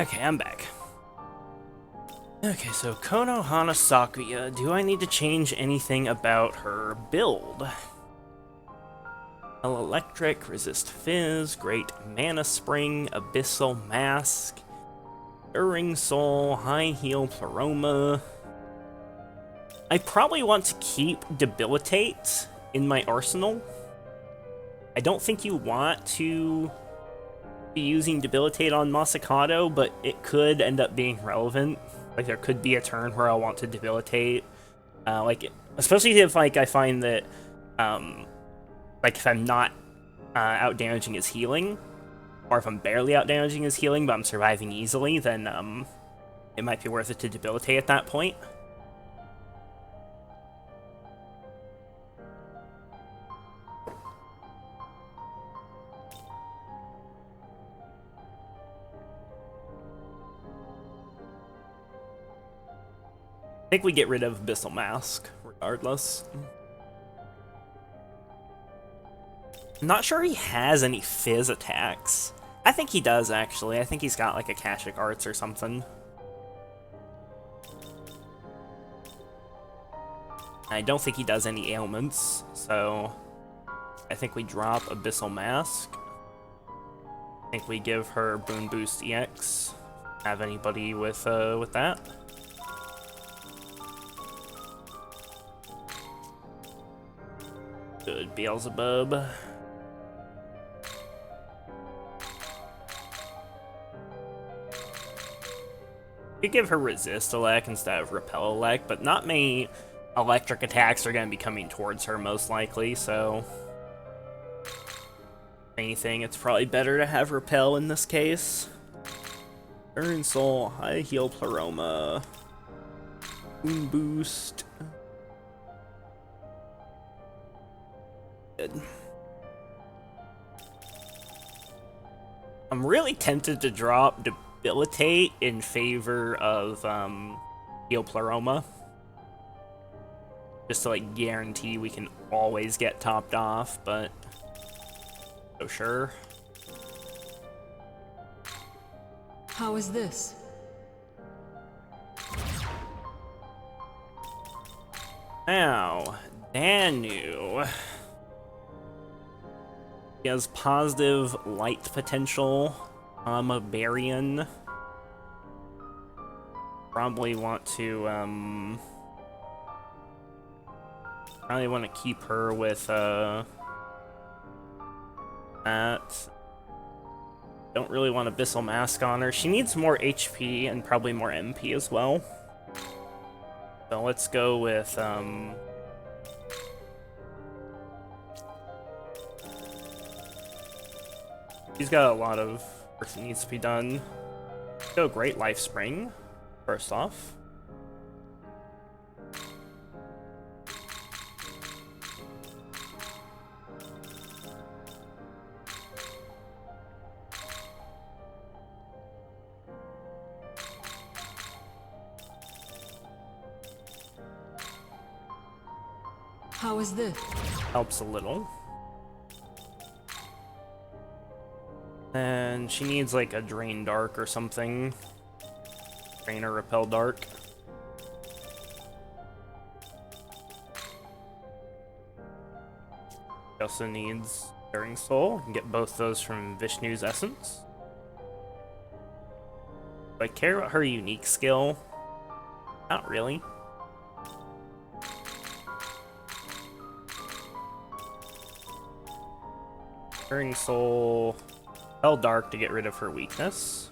Okay, I'm back. Okay, so Konohana Sakuya, do I need to change anything about her build? Electric, Resist Fizz, Great Mana Spring, Abyssal Mask, Stirring Soul, High Heal Pleroma. I probably want to keep Debilitate in my arsenal. I don't think you want to be using Debilitate on Masakado, but it could end up being relevant. Like, there could be a turn where I'll want to Debilitate. Especially if, like, I find that, like, if I'm not out-damaging his healing, or if I'm barely out-damaging his healing, but I'm surviving easily, then, it might be worth it to Debilitate at that point. I think we get rid of Abyssal Mask, regardless. I'm not sure he has any Fizz attacks. I think he does, actually. I think he's got, like, Akashic Arts or something. I don't think he does any ailments, so I think we drop Abyssal Mask. I think we give her Boon Boost EX. Have anybody with that? Good, Beelzebub. You could give her Resist Elect instead of Repel Elect, but not many electric attacks are going to be coming towards her, most likely, so if anything, it's probably better to have Repel in this case. Earn Soul, High Heal Pleroma, Boon Boost. Good. I'm really tempted to drop Debilitate in favor of Heal Pleroma. Just to, like, guarantee we can always get topped off, but so sure. How is this? Now, Danu. He has positive light potential. I'm a Barian. Probably want to, probably want to keep her with, that. Don't really want Abyssal Mask on her. She needs more HP and probably more MP as well. So let's go with, he's got a lot of work that needs to be done. Let's go Great Life Spring, first off. How is this? Helps a little. And she needs, like, a Drain Dark or something. Drain or Repel Dark. She also needs Stirring Soul. You can get both those from Vishnu's Essence. Do I care about her unique skill? Not really. Stirring Soul, Repel Dark to get rid of her weakness.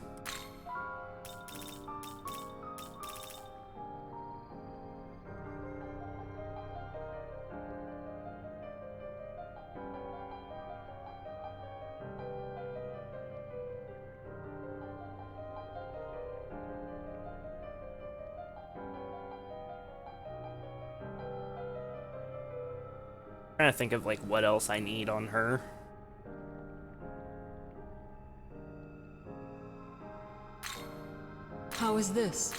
Trying to think of, like, what else I need on her. How is this?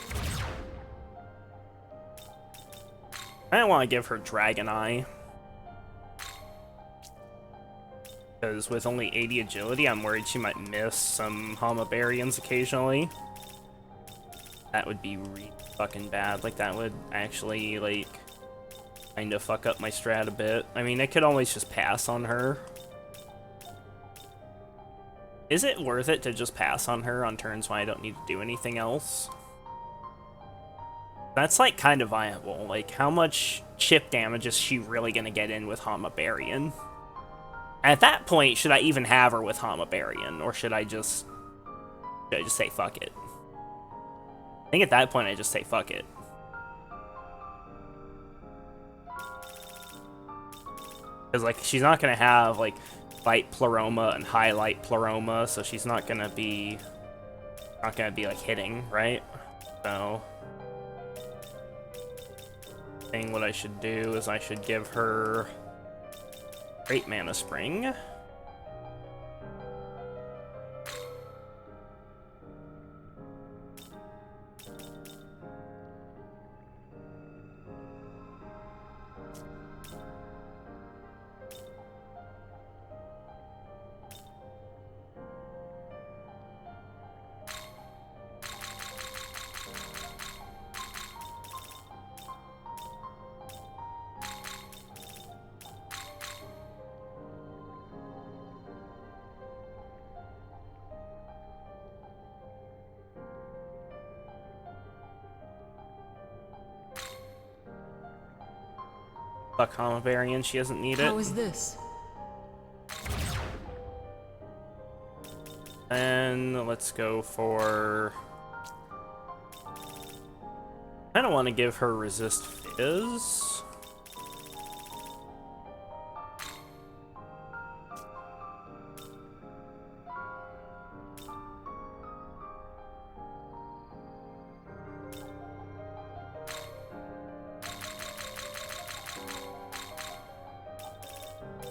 I don't want to give her Dragon Eye. Because with only 80 agility, I'm worried she might miss some Hamabarians occasionally. that would be really fucking bad. Like, that would actually, like, kind of fuck up my strat a bit. I mean, I could always just pass on her. Is it worth it to just pass on her on turns when I don't need to do anything else? That's, like, kind of viable. Like, how much chip damage is she really gonna get in with Hamabarian? At that point, should I even have her with Hamabarian, or should I just say fuck it? I think at that point I just say fuck it. Because, like, she's not gonna have, like, light Pleroma and highlight Pleroma, so she's not gonna be like hitting, right? So I think what I should do is I should give her Great Mana Spring. Fuck Hamabarian, she doesn't need it. How is this? And let's go for... I don't want to give her Resist Fizz.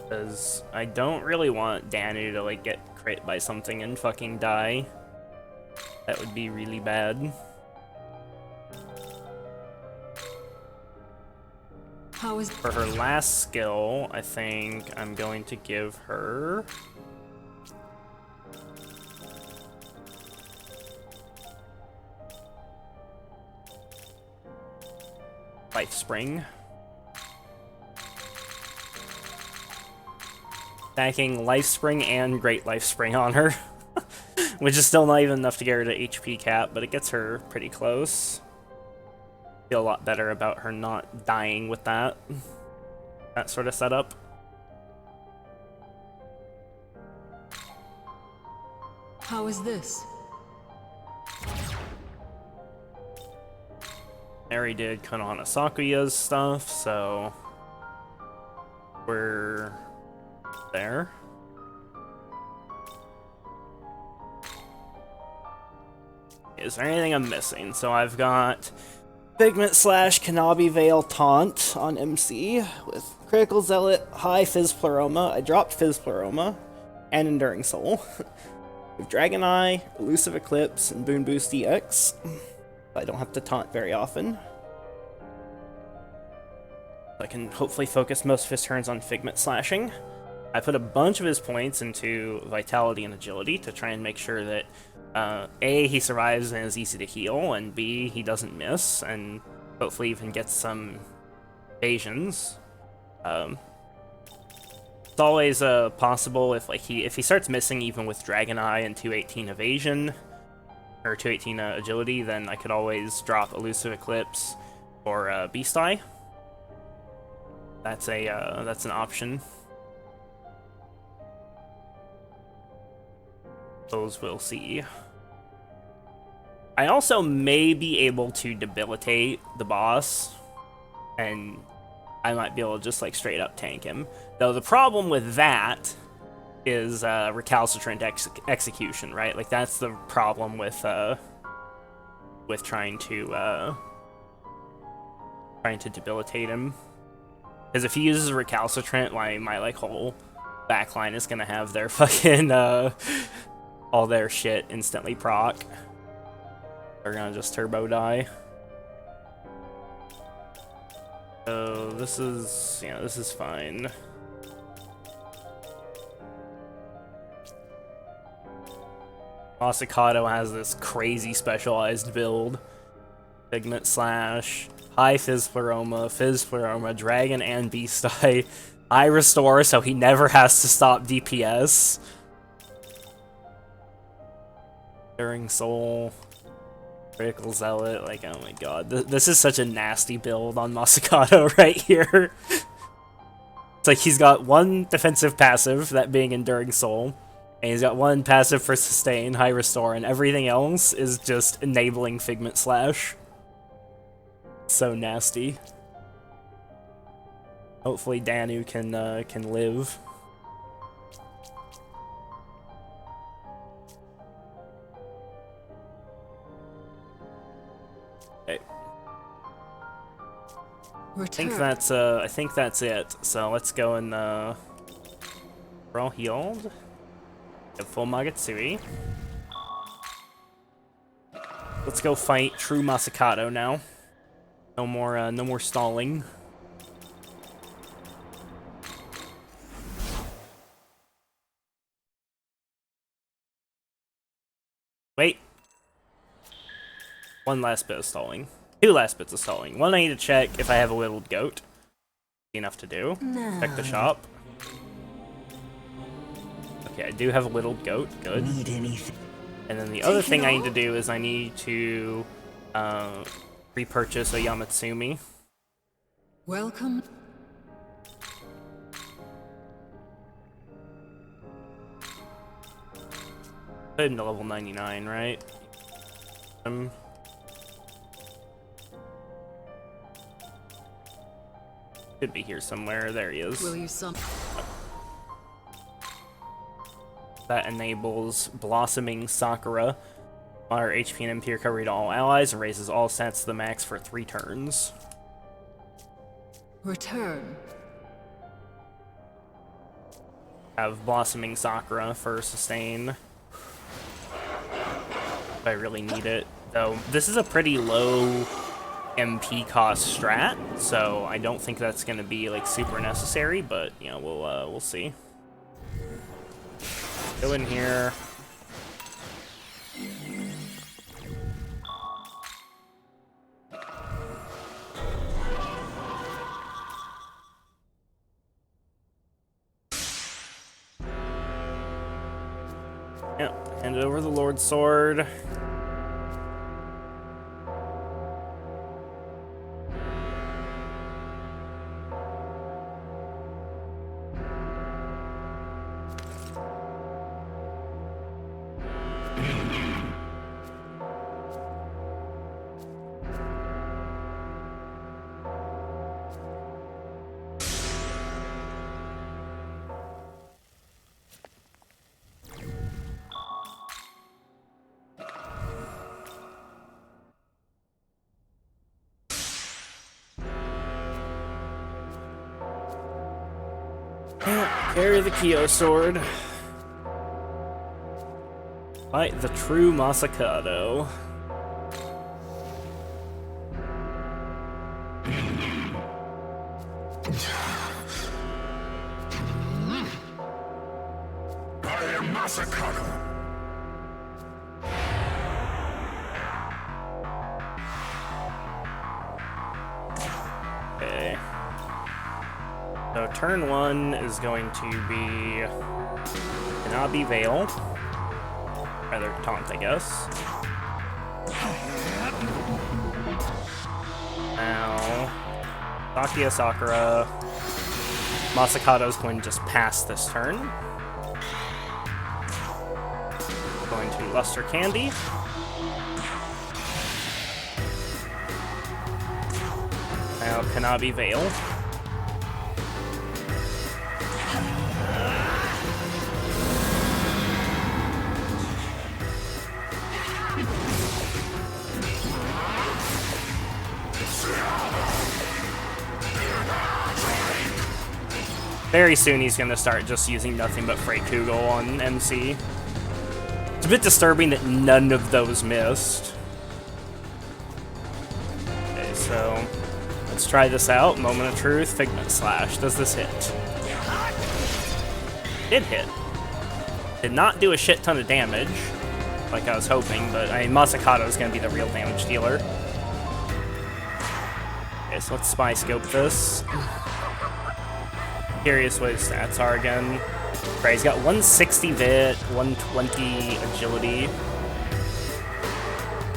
Because I don't really want Danu to, like, get crit by something and fucking die. That would be really bad. How is... For her last skill, I think I'm going to give her... Life Spring. Stacking Life Spring and Great Life Spring on her. Which is still not even enough to get her to HP cap, but it gets her pretty close. Feel a lot better about her not dying with that sort of setup. How is this? I already did Konohana Sakuya's stuff, so we're there. Is there anything I'm missing? So I've got Figment / Kanabi Veil Taunt on MC with Critical Zealot, High Fizz Pleroma. I dropped Fizz Pleroma and Enduring Soul. With Dragon Eye, Elusive Eclipse, and Boon Boost EX. I don't have to taunt very often. I can hopefully focus most of his turns on Figment Slashing. I put a bunch of his points into Vitality and Agility to try and make sure that A, he survives and is easy to heal, and B, he doesn't miss, and hopefully even gets some evasions. It's always possible if he starts missing even with Dragon Eye and 218 evasion, or 218 agility, then I could always drop Elusive Eclipse or Beast Eye. That's an option. Those we'll see. I also may be able to debilitate the boss, and I might be able to just, like, straight up tank him. Though the problem with that is recalcitrant execution, right? Like, that's the problem with trying to debilitate him. Because if he uses recalcitrant, my like whole backline is gonna have their fucking all their shit instantly proc. They're gonna just turbo die. So this is fine. Masakato has this crazy specialized build Figment Slash, High Fizz-Pleroma, Dragon and Beast Eye, High Restore so he never has to stop DPS. Enduring Soul, Critical Zealot, like, oh my god. This is such a nasty build on Masakato right here. It's like he's got one defensive passive, that being Enduring Soul, and he's got one passive for Sustain, High Restore, and everything else is just enabling Figment Slash. So nasty. Hopefully Danu can live. Okay. I think that's it. So let's go and we're all healed. We have full Magatsuki. Let's go fight True Masakato now. No more stalling. Wait. One last bit of stalling. Two last bits of stalling. One, I need to check if I have a whittled goat. Enough to do. No. Check the shop. Okay, I do have a whittled goat. Good. Need anything? And then the other thing I need to do is I need to repurchase a Yamatsumi. Welcome. Put him to level 99, right? Could be here somewhere. There he is. Will you some? That enables Blossoming Sakura. Our HP and MP recovery to all allies and raises all stats to the max for 3 turns. Return. Have Blossoming Sakura for sustain. If I really need it. Though, this is a pretty low MP cost strat, so I don't think that's going to be like super necessary, but you know, we'll see. Go in here. Yep, hand it over the Lord's Sword. Carry the Kyo sword. Fight the true Masakato. I am Masakato. Okay. So turn 1 is going to be Hanabi Veil. Rather taunt, I guess. Now Sakia Sakura. Masakato's going to just pass this turn. Going to Luster Candy. Now Hanabi Veil. Very soon he's going to start just using nothing but Freight Kugel on MC. It's a bit disturbing that none of those missed. Okay, so let's try this out. Moment of Truth, Figment Slash. Does this hit? Did hit. Did not do a shit ton of damage, like I was hoping, but I mean, Masakato is going to be the real damage dealer. Okay, so let's spy scope this. Curious what his stats are again. Right, he's got 160 vit, 120 agility.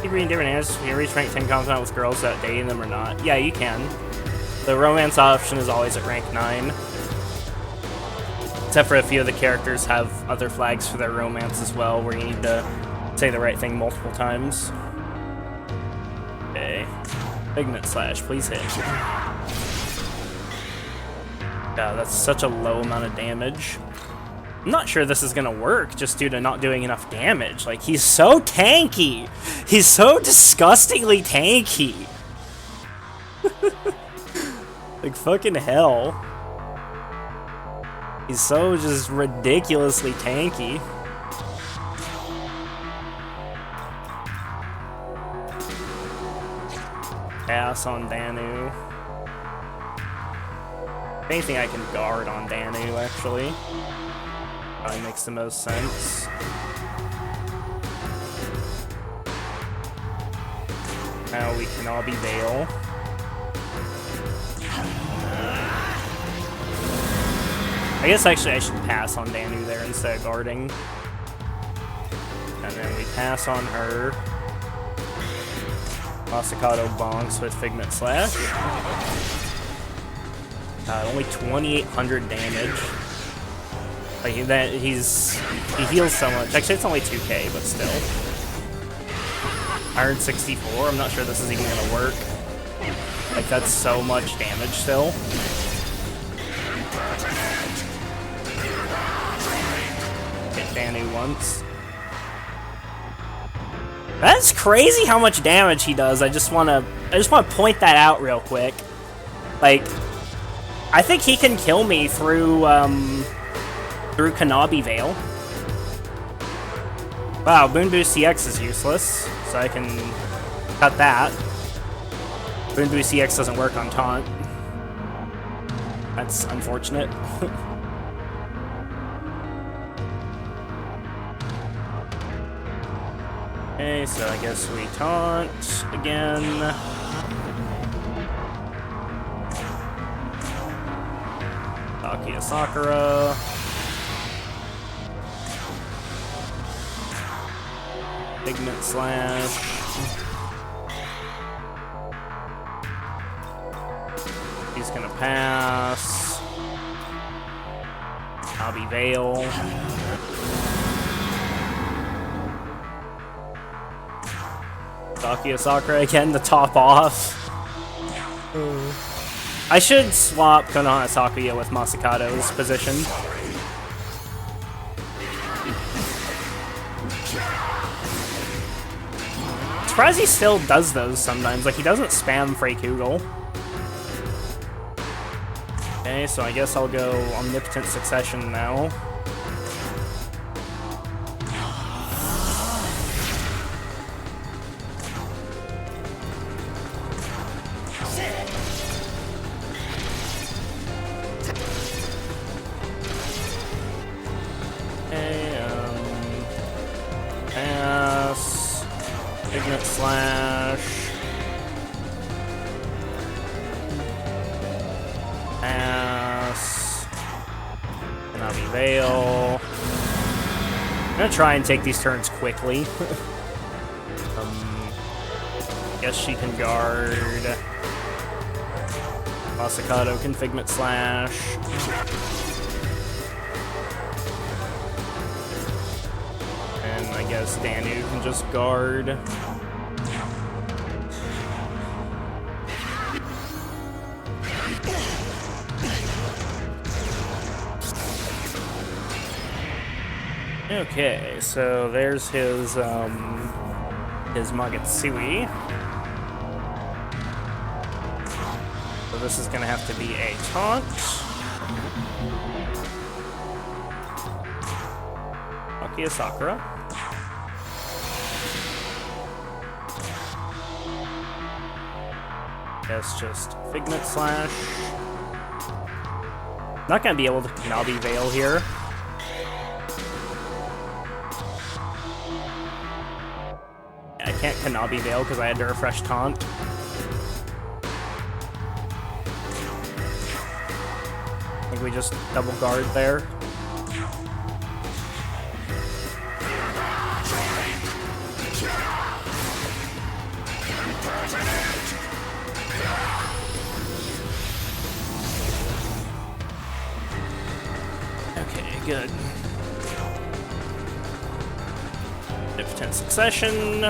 You read different answers. Can you reach rank 10 confidant with girls without dating them or not? Yeah, you can. The romance option is always at rank 9. Except for a few of the characters have other flags for their romance as well, where you need to say the right thing multiple times. Okay. Ignorant slash, please hit. God, that's such a low amount of damage. I'm not sure this is gonna work just due to not doing enough damage. Like, he's so tanky! He's so disgustingly tanky! Like, fucking hell. He's so just ridiculously tanky. Pass on Danu. If anything, I can guard on Danu, actually. Probably makes the most sense. Now we can all be Veil. I guess actually I should pass on Danu there instead of guarding. And then we pass on her. Masakato bonks with Figment Slash. Only 2,800 damage. Like he heals so much. Actually, it's only 2k, but still. Iron 64. I'm not sure this is even gonna work. Like, that's so much damage still. Hit Danu once. That's crazy how much damage he does. I just wanna point that out real quick. Like, I think he can kill me through Kanabi Veil. Wow, Boon Boost CX is useless, so I can cut that. Boon Boost CX doesn't work on Taunt. That's unfortunate. Okay, so I guess we taunt again. Takia Sakura. Pigment Slash. He's gonna pass. Nabi Veil. Takia Sakura again to top off. I should swap Konoha Sakuya with Masakato's position. I'm surprised he still does those sometimes. Like, he doesn't spam Freykugel. Okay, so I guess I'll go Omnipotent Succession now. Try and take these turns quickly. Guess she can guard. Masakato can Figment Slash. And I guess Danu can just guard. Okay, so there's his Magatsuki. So this is gonna have to be a taunt. Takia Sakura. Guess just Figment Slash. Not gonna be able to Nabi Veil here. I can't Kanabi Veil because I had to refresh Taunt. think we just double guard there. Okay, good. 10 succession.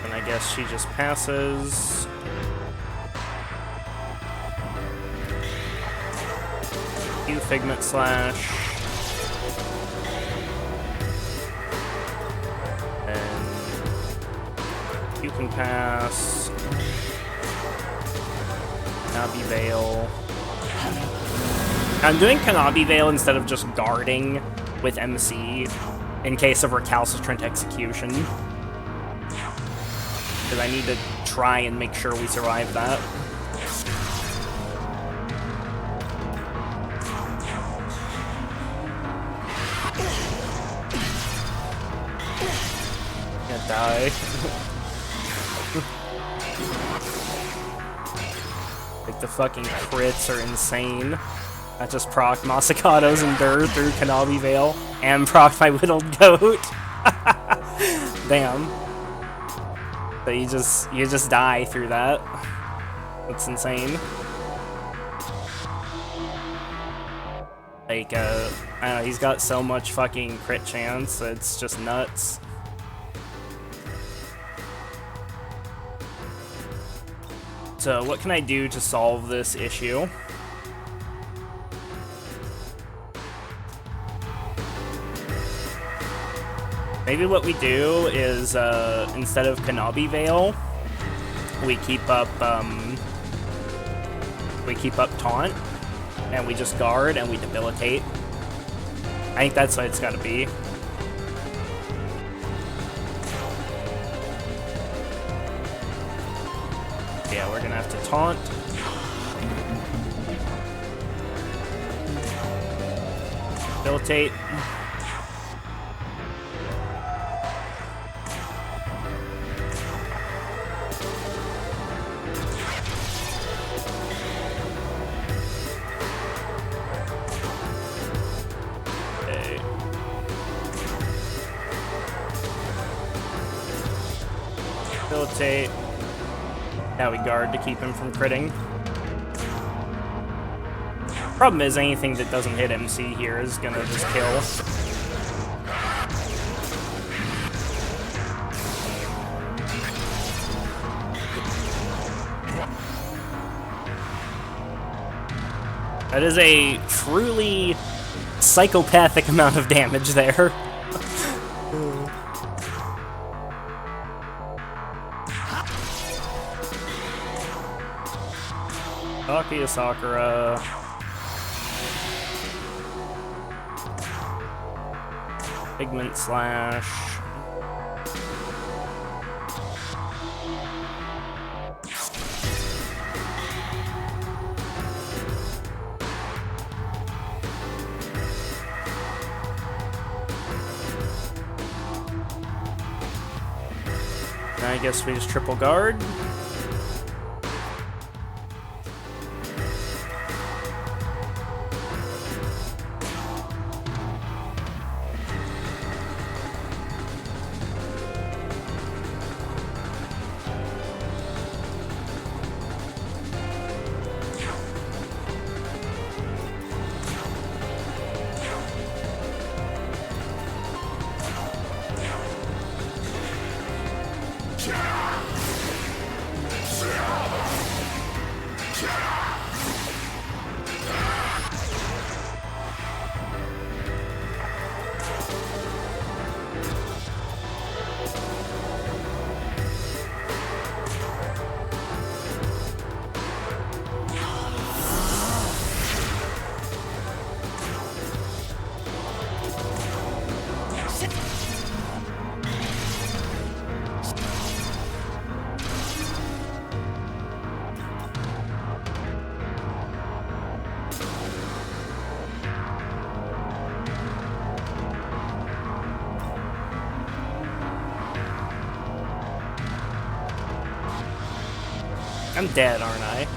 And I guess she just passes. Figment slash. And you can pass. Kanabi Veil. I'm doing Kanabi Veil instead of just guarding with MC in case of recalcitrant execution. Because I need to try and make sure we survive that. Die. Like, the fucking crits are insane. I just procced Masakato's Endure through Kanabi Veil and procced my Whittled Goat. Damn. But you just die through that. That's insane. Like, I don't know, he's got so much fucking crit chance, it's just nuts. So what can I do to solve this issue? Maybe what we do is, instead of Kanabi Veil, we keep up Taunt, and we just guard, and we debilitate. I think that's what it's gotta be. Yeah, we're gonna have to taunt. Debilitate. Okay. Debilitate. Now we guard to keep him from critting. Problem is, anything that doesn't hit MC here is gonna just kill. That is a truly psychopathic amount of damage there. Takia Sakura. Pigment slash. I guess we just triple guard. I'm dead, aren't I?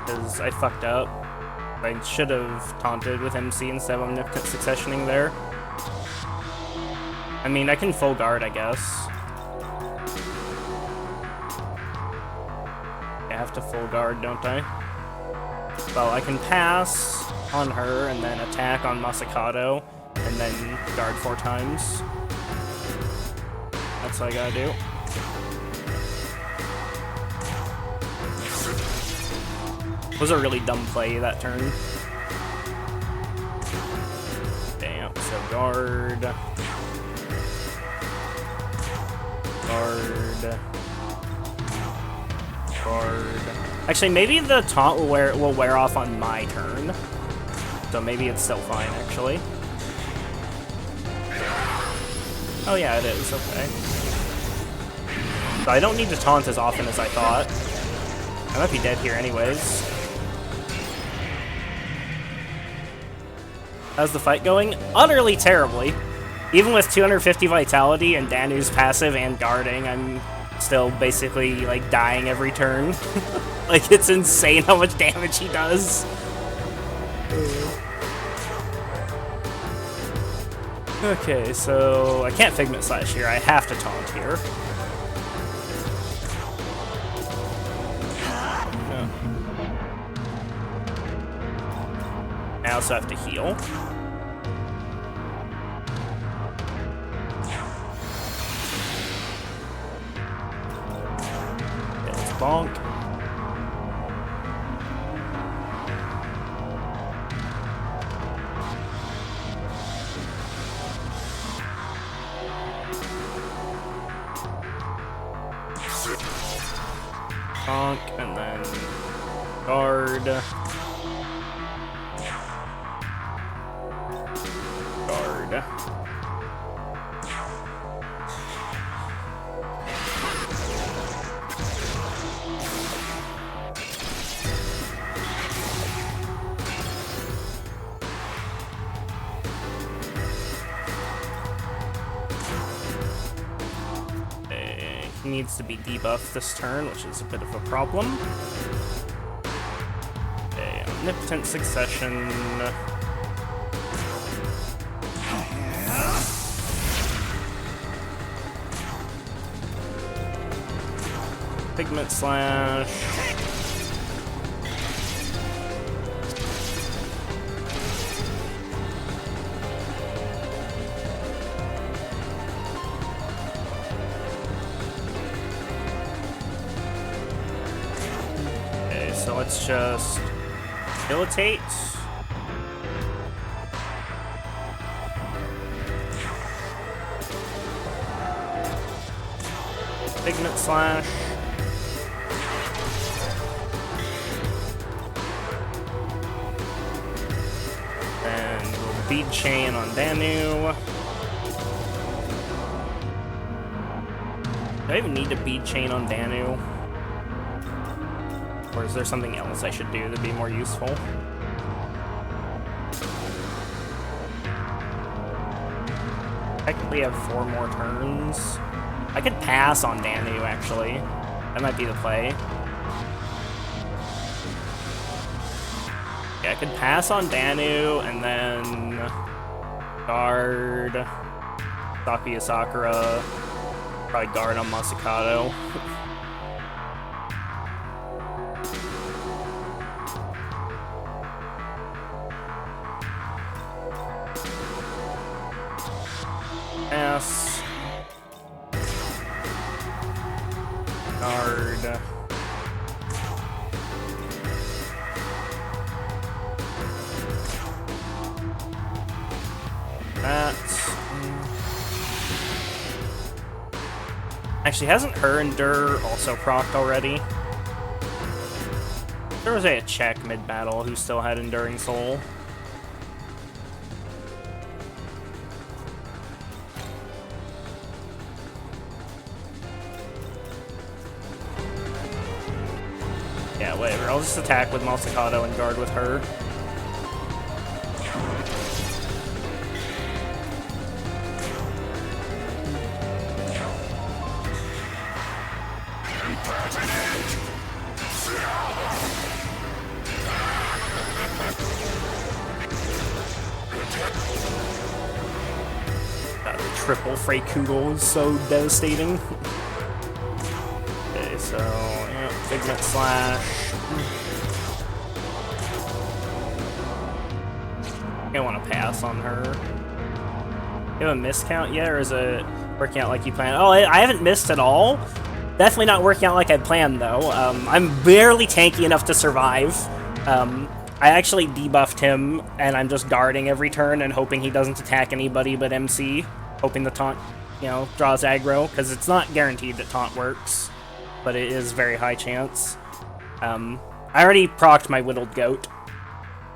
Because I fucked up. I should have taunted with MC instead of Omnipotent Successioning there. I mean, I can full guard, I guess. I have to full guard, don't I? Well, I can pass on her and then attack on Masakado and then guard 4 times. That's what I gotta do. Was a really dumb play that turn. Damn, so guard. Guard. Guard. Actually, maybe the taunt will wear off on my turn. So maybe it's still fine, actually. Oh yeah, it is, okay. So I don't need to taunt as often as I thought. I might be dead here anyways. How's the fight going? Utterly terribly. Even with 250 vitality and Danu's passive and guarding, I'm still basically like dying every turn. Like, it's insane how much damage he does. Okay, so I can't Figment Slash here. I have to taunt here. I also have to heal. Okay, let's bonk. Bonk, and then guard. Guard. He needs to be debuffed this turn, which is a bit of a problem. Okay, Omnipotent Succession. Pigment Slash. Okay, so let's just Debilitate. Pigment Slash. And we'll Bead Chain on Danu. Do I even need to Bead Chain on Danu? Or is there something else I should do to be more useful? Technically I have 4 more turns. I could pass on Danu, actually. That might be the play. Yeah, I could pass on Danu and then guard Sakuya Sakura. Probably guard on Masakado. Pass. Guard. That. Actually, hasn't her Endure also procced already? There was a check mid-battle who still had Enduring Soul. Yeah, whatever. I'll just attack with Masakado and guard with her. God, the triple Frey Kugel is so devastating. Okay, so, yeah, Figment Slash. I want to pass on her. You have a miscount yet, or is it working out like you planned? Oh, I haven't missed at all. Definitely not working out like I planned, though. I'm barely tanky enough to survive. I actually debuffed him, and I'm just guarding every turn and hoping he doesn't attack anybody but MC. Hoping the taunt, you know, draws aggro, because it's not guaranteed that taunt works, but it is very high chance. I already procced my Whittled Goat,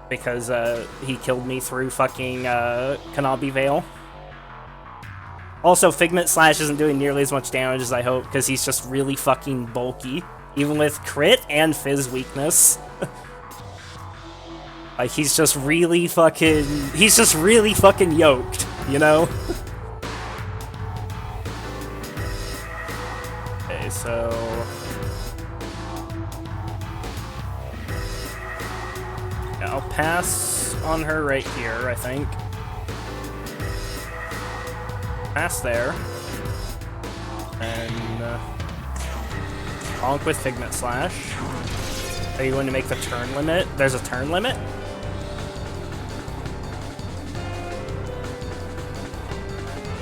because he killed me through fucking Kanabi Veil. Also, Figment Slash isn't doing nearly as much damage as I hope, because he's just really fucking bulky, even with crit and Fizz weakness. Like, he's just really fucking yoked, you know? Okay, so... yeah, I'll pass on her right here, I think. Pass there. And bonk with Figment Slash. Are you going to make the turn limit? There's a turn limit?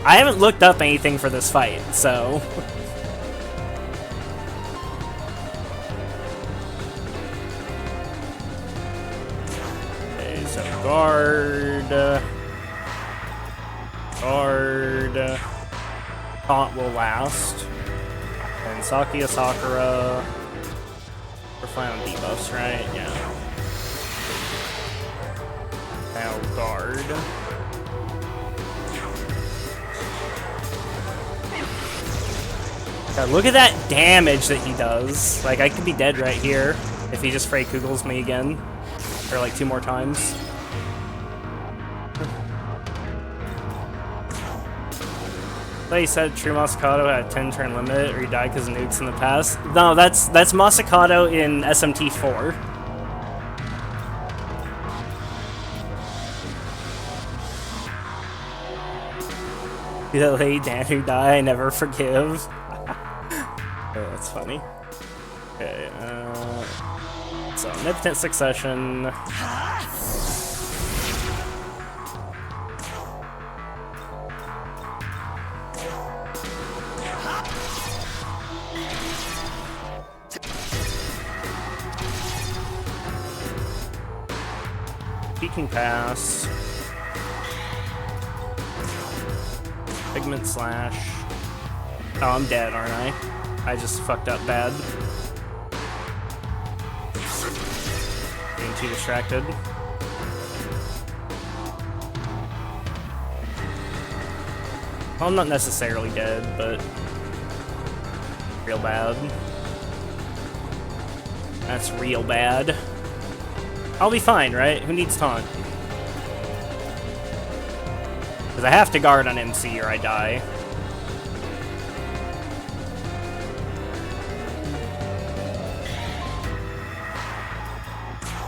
I haven't looked up anything for this fight, so... okay, so guard... guard... taunt will last. And Sakuya Sakura... we're fine on debuffs, right? Yeah. Now guard... God, look at that damage that he does. Like, I could be dead right here if he just Frey Kugels me again. Or like 2 more times. They said True Masakato had a 10-turn limit, or he died because of nukes in the past. No, that's Masakato in SMT4. The lady Dan who die, I never forgive. Oh, that's funny. Okay, so Omnipotent Succession. He can pass. Pigment Slash. Oh, I'm dead, aren't I? I just fucked up bad. Being too distracted. Well, I'm not necessarily dead, but real bad. That's real bad. I'll be fine, right? Who needs taunt? Because I have to guard on MC or I die.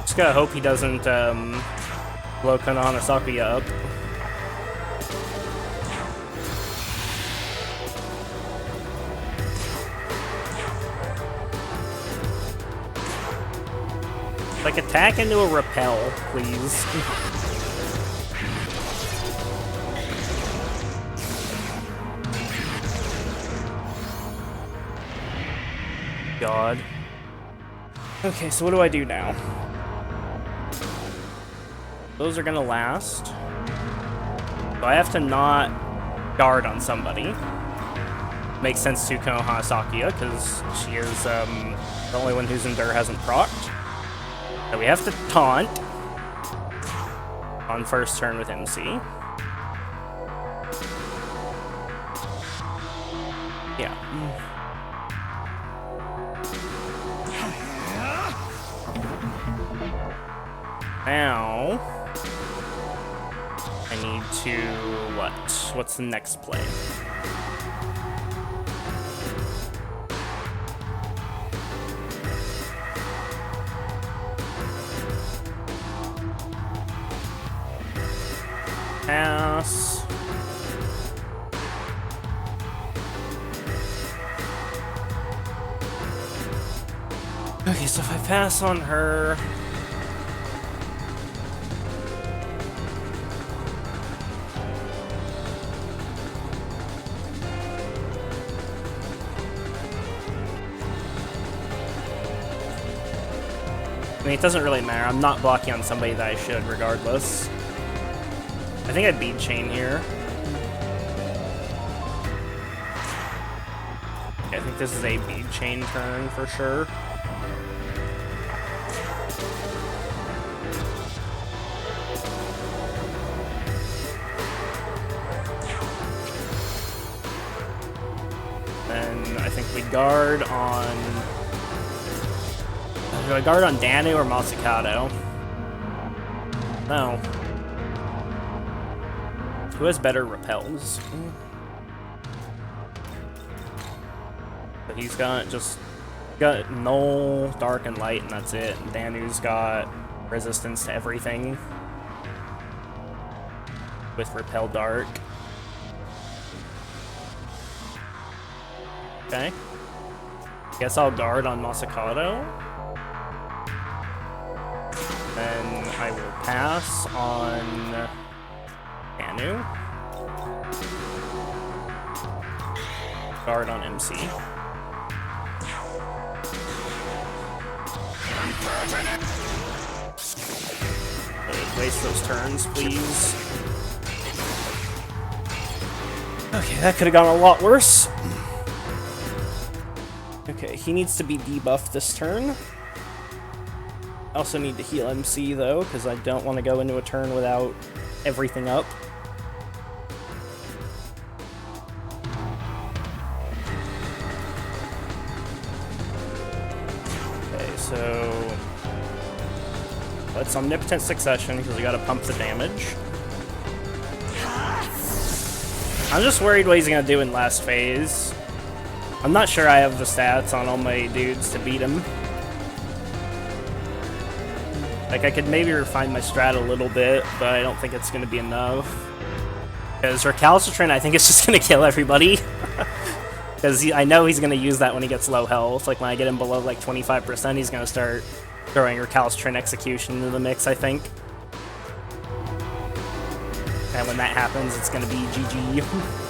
Just gotta hope he doesn't blow Konohana Sakuya up. Like, attack into a repel, please. God. Okay, so what do I do now? Those are gonna last. So I have to not guard on somebody. Makes sense to Konohana Sakuya, because she is the only one whose Endure hasn't procced. So we have to taunt on first turn with MC. Yeah. Now, I need to, what? What's the next play? Pass. Okay, so if I pass on her... I mean, it doesn't really matter. I'm not blocking on somebody that I should, regardless. I think I'd bead chain here. Okay, I think this is a bead chain turn for sure. Then I think we guard on... Do I guard on Danu or Masakado? No. Who has better repels? But he's got got null, dark, and light, and that's it. And Danu's got resistance to everything with repel dark. Okay. Guess I'll guard on Masakado. Then I will pass on Danu. Guard on MC. Okay, waste those turns, please. Okay, that could have gone a lot worse. Okay, he needs to be debuffed this turn. I also need to heal MC though, because I don't want to go into a turn without everything up. Okay, so let's Omnipotent Succession because we gotta pump the damage. I'm just worried what he's gonna do in last phase. I'm not sure I have the stats on all my dudes to beat him. Like, I could maybe refine my strat a little bit, but I don't think it's going to be enough. Because Recalcitrant, I think it's just going to kill everybody. Because I know he's going to use that when he gets low health. Like, when I get him below, like, 25%, he's going to start throwing Recalcitrant Execution into the mix, I think. And when that happens, it's going to be GG.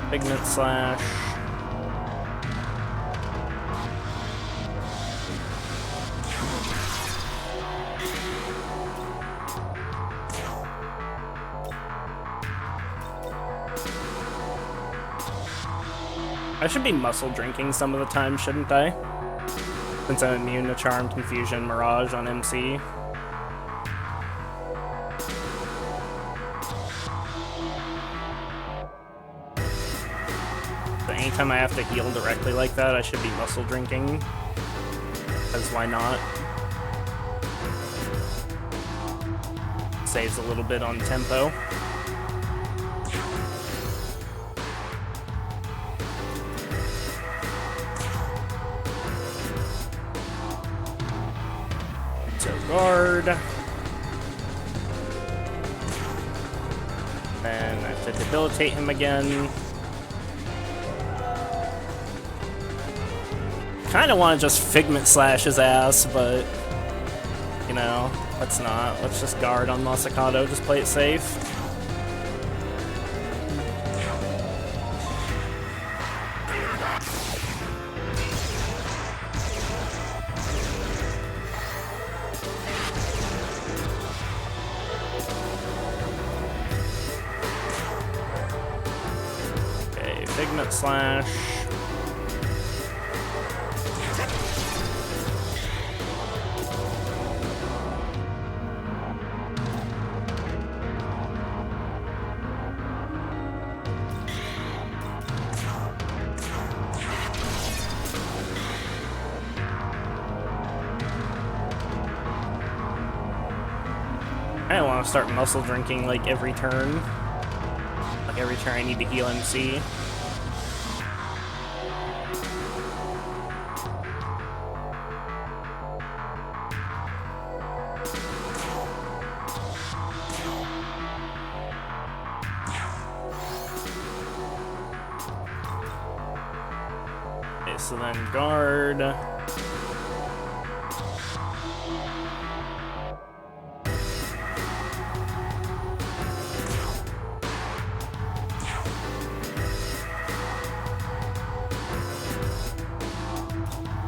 Pigment Slash. I should be muscle drinking some of the time, shouldn't I? Since I'm immune to Charm, Confusion, Mirage on MC. Anytime I have to heal directly like that, I should be muscle drinking. Because why not? Saves a little bit on tempo. So guard. Then I have to debilitate him again. Kind of want to just Figment Slash his ass, but, you know, let's not. Let's just guard on Masakado, just play it safe. Okay, Figment Slash. I don't want to start muscle drinking like every turn. Like every turn I need to heal MC. Okay, so then guard.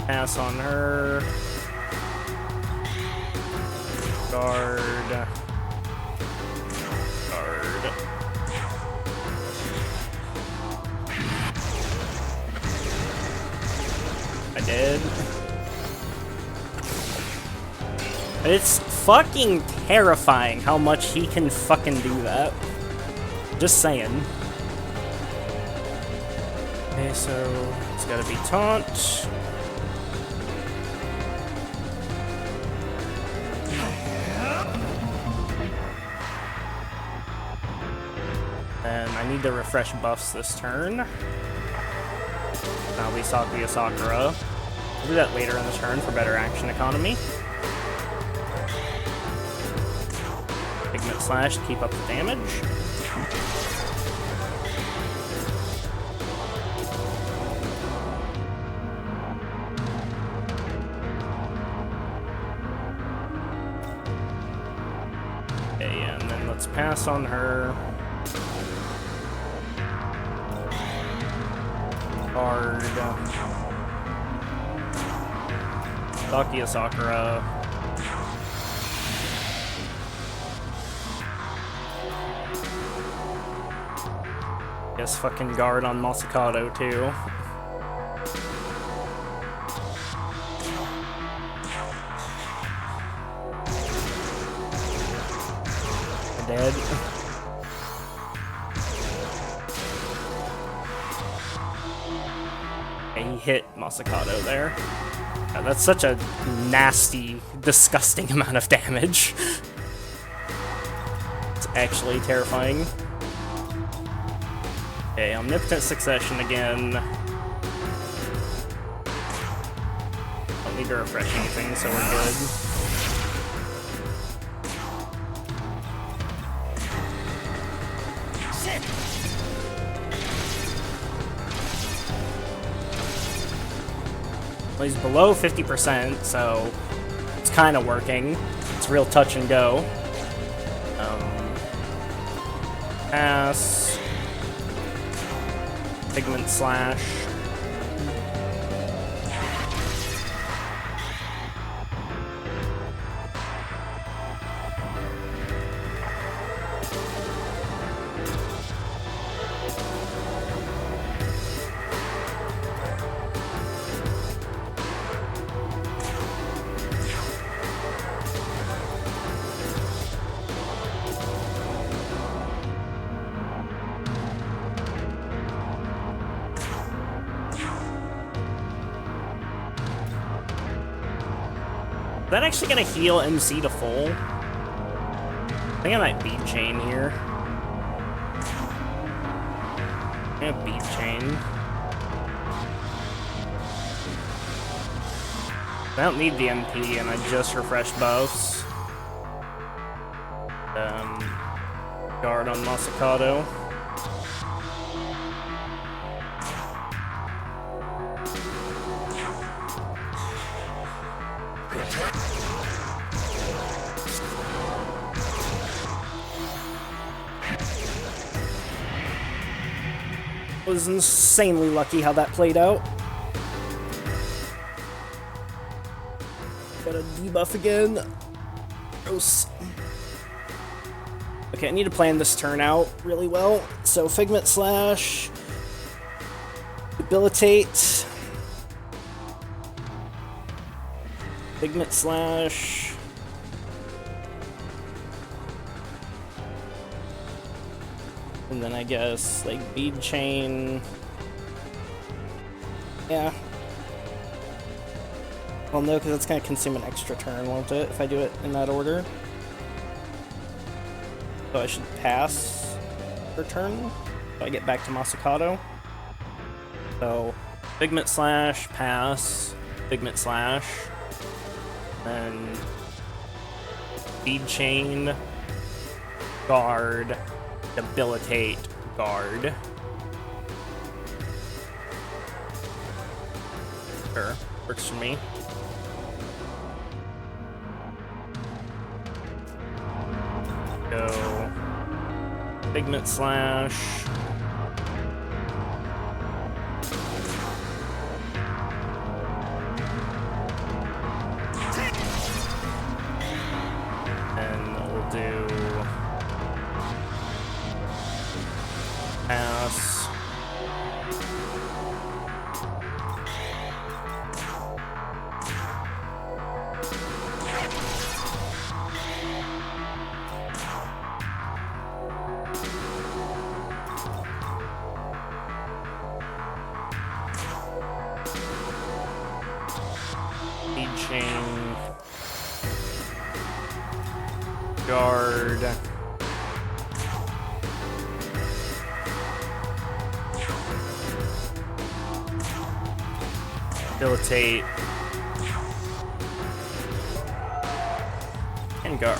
Pass on her. Guard. Guard. I did. It's fucking terrifying how much he can fucking do that. Just saying. Okay, so it's gotta be taunt. And I need to refresh buffs this turn. Now we Sakuya Sakura. I'll do that later in the turn for better action economy. Pigment Slash to keep up the damage. Okay, and then let's pass on her. Guard. Sakuya Sakura. Guess fucking guard on Masakado too. Dead. Okay, he hit Masakado there. That's such a nasty, disgusting amount of damage. It's actually terrifying. Okay, Omnipotent Succession again. Don't need to refresh anything, so we're good. Well, he's below 50%, so it's kind of working. It's real touch and go. Pass. Pigment Slash. Is that actually gonna heal MC to full? I think I might beat chain here. I'm gonna beat chain. I don't need the MP and I just refreshed buffs. Guard on Masakado. Was insanely lucky how that played out. Got a debuff again. Gross. Okay, I need to plan this turn out really well. So Pigment Slash, Debilitate, Pigment Slash. And then I guess, like, Bead Chain. Yeah. Well, no, because it's going to consume an extra turn, won't it, if I do it in that order? So I should pass per turn, so I get back to Masakado. So, Pigment Slash, pass, Pigment Slash, then Bead Chain, Guard, Debilitate, Guard. Sure, works for me. Go Pigment Slash. And we'll do Pass. Chain, guard, debilitate, and guard.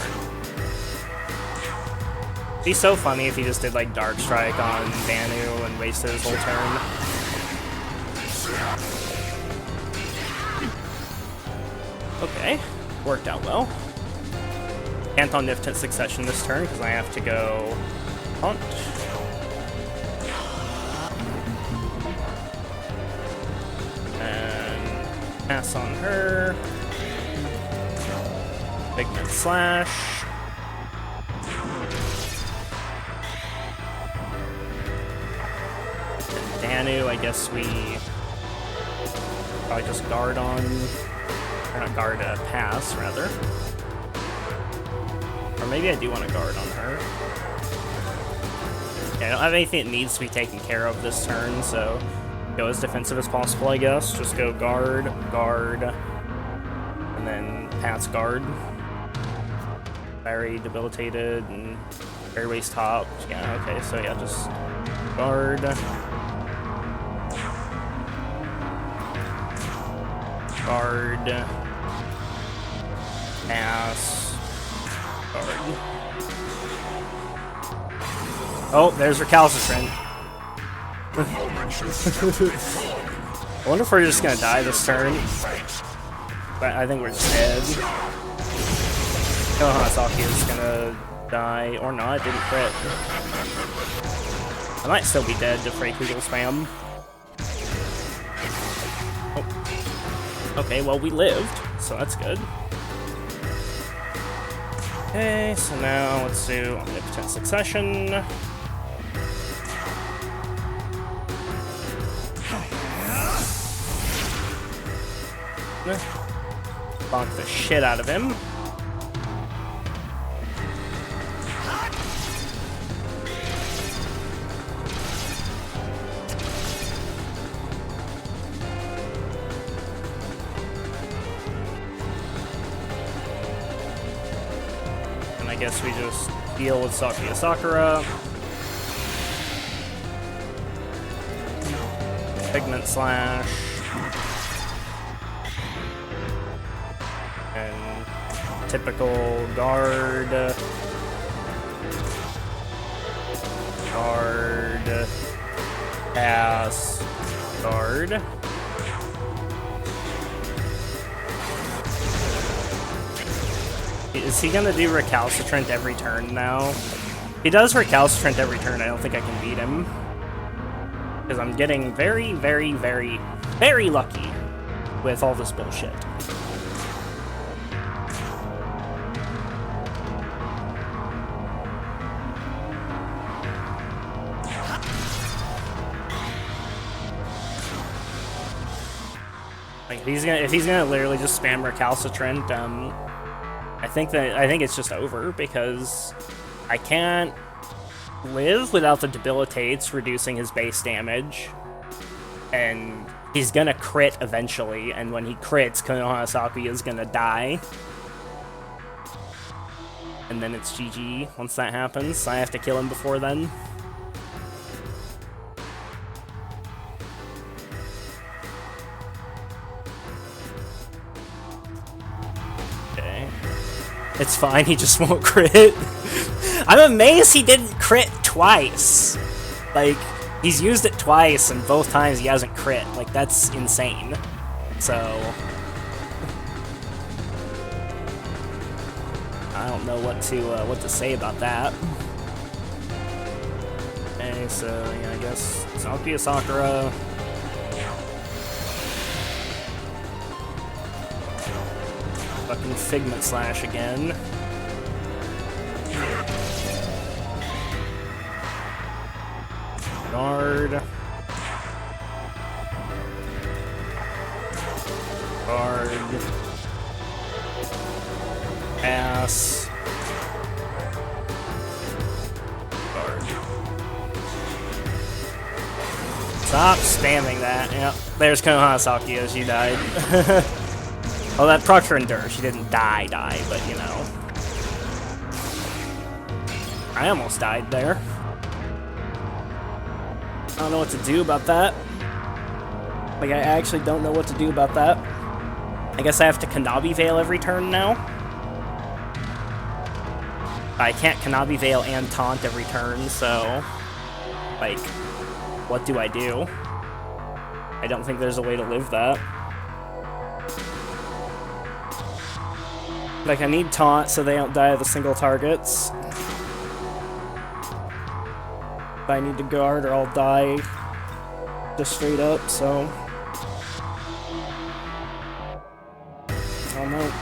It'd be so funny if he just did like Dark Strike on Vanu and wasted his whole turn. Okay, worked out well. Can't Omnipotent Succession this turn because I have to go hunt. And pass on her. Pigment Slash. And Danu, I guess we probably just guard on. Or not guard, pass, rather. Or maybe I do want to guard on her. Yeah, I don't have anything that needs to be taken care of this turn, so go as defensive as possible, I guess. Just go guard, guard, and then pass guard. Very debilitated, and very waste top. Yeah, okay, so yeah, just guard. Guard, pass, guard. Oh, there's Recalcitrant. I wonder if we're just gonna die this turn. But I think we're just dead. Oh, Hanasaki is gonna die, or not, it didn't crit. I might still be dead to Freykugel spam. Okay, well, we lived, so that's good. Okay, so now let's do Omnipotent Succession. Bonk the shit out of him. I guess we just deal with Sakuya Sakura. Pigment Slash. And typical guard. Guard. Pass. Guard. Is he gonna do Recalcitrant every turn now? If he does Recalcitrant every turn, I don't think I can beat him. Because I'm getting very, very, very, very lucky with all this bullshit. Like if he's gonna literally just spam Recalcitrant, I think it's just over because I can't live without the debilitates reducing his base damage, and he's gonna crit eventually, and when he crits, Konoha Sakuya is gonna die, and then it's GG once that happens. I have to kill him before then. It's fine, he just won't crit. I'm amazed he didn't crit twice. Like, he's used it twice, and both times he hasn't crit. Like, that's insane. So I don't know what to say about that. Okay, so yeah, I guess Sakuya Sakura. Fucking Figment Slash again. Guard. Guard. Pass. Guard. Stop spamming that. Yep. There's Konohana Sakuya. She died. Well, that proc for Endure. She didn't die, but you know. I almost died there. I don't know what to do about that. Like, I actually don't know what to do about that. I guess I have to Kanabi Veil every turn now. I can't Kanabi Veil and Taunt every turn, so... like, what do I do? I don't think there's a way to live that. Like, I need Taunt so they don't die of the single targets. But I need to guard or I'll die just straight up, so... I don't know.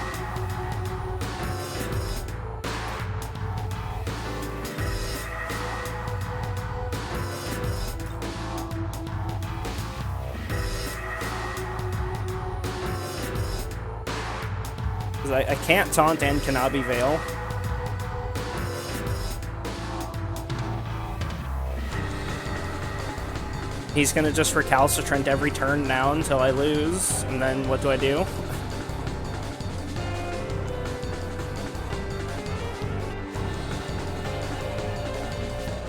Because I can't Taunt and Kanabi Veil. He's gonna just recalcitrant every turn now until I lose, and then what do I do?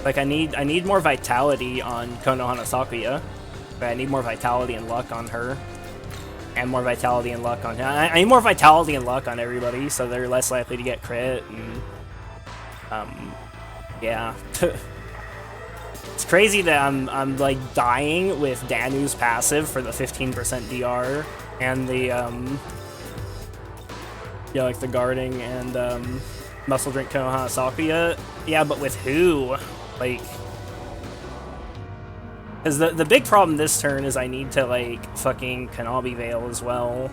Like, I need more vitality on Konohana Sakuya, but I need more vitality and luck on her. And more vitality and luck on him. I need more vitality and luck on everybody, so they're less likely to get crit, and... yeah. It's crazy that I'm like dying with Danu's passive for the 15% DR and the yeah, like the guarding and Muscle Drink Konohana Sakuya. Yeah, but with who? Like, because the big problem this turn is I need to like fucking Kanabi Veil as well.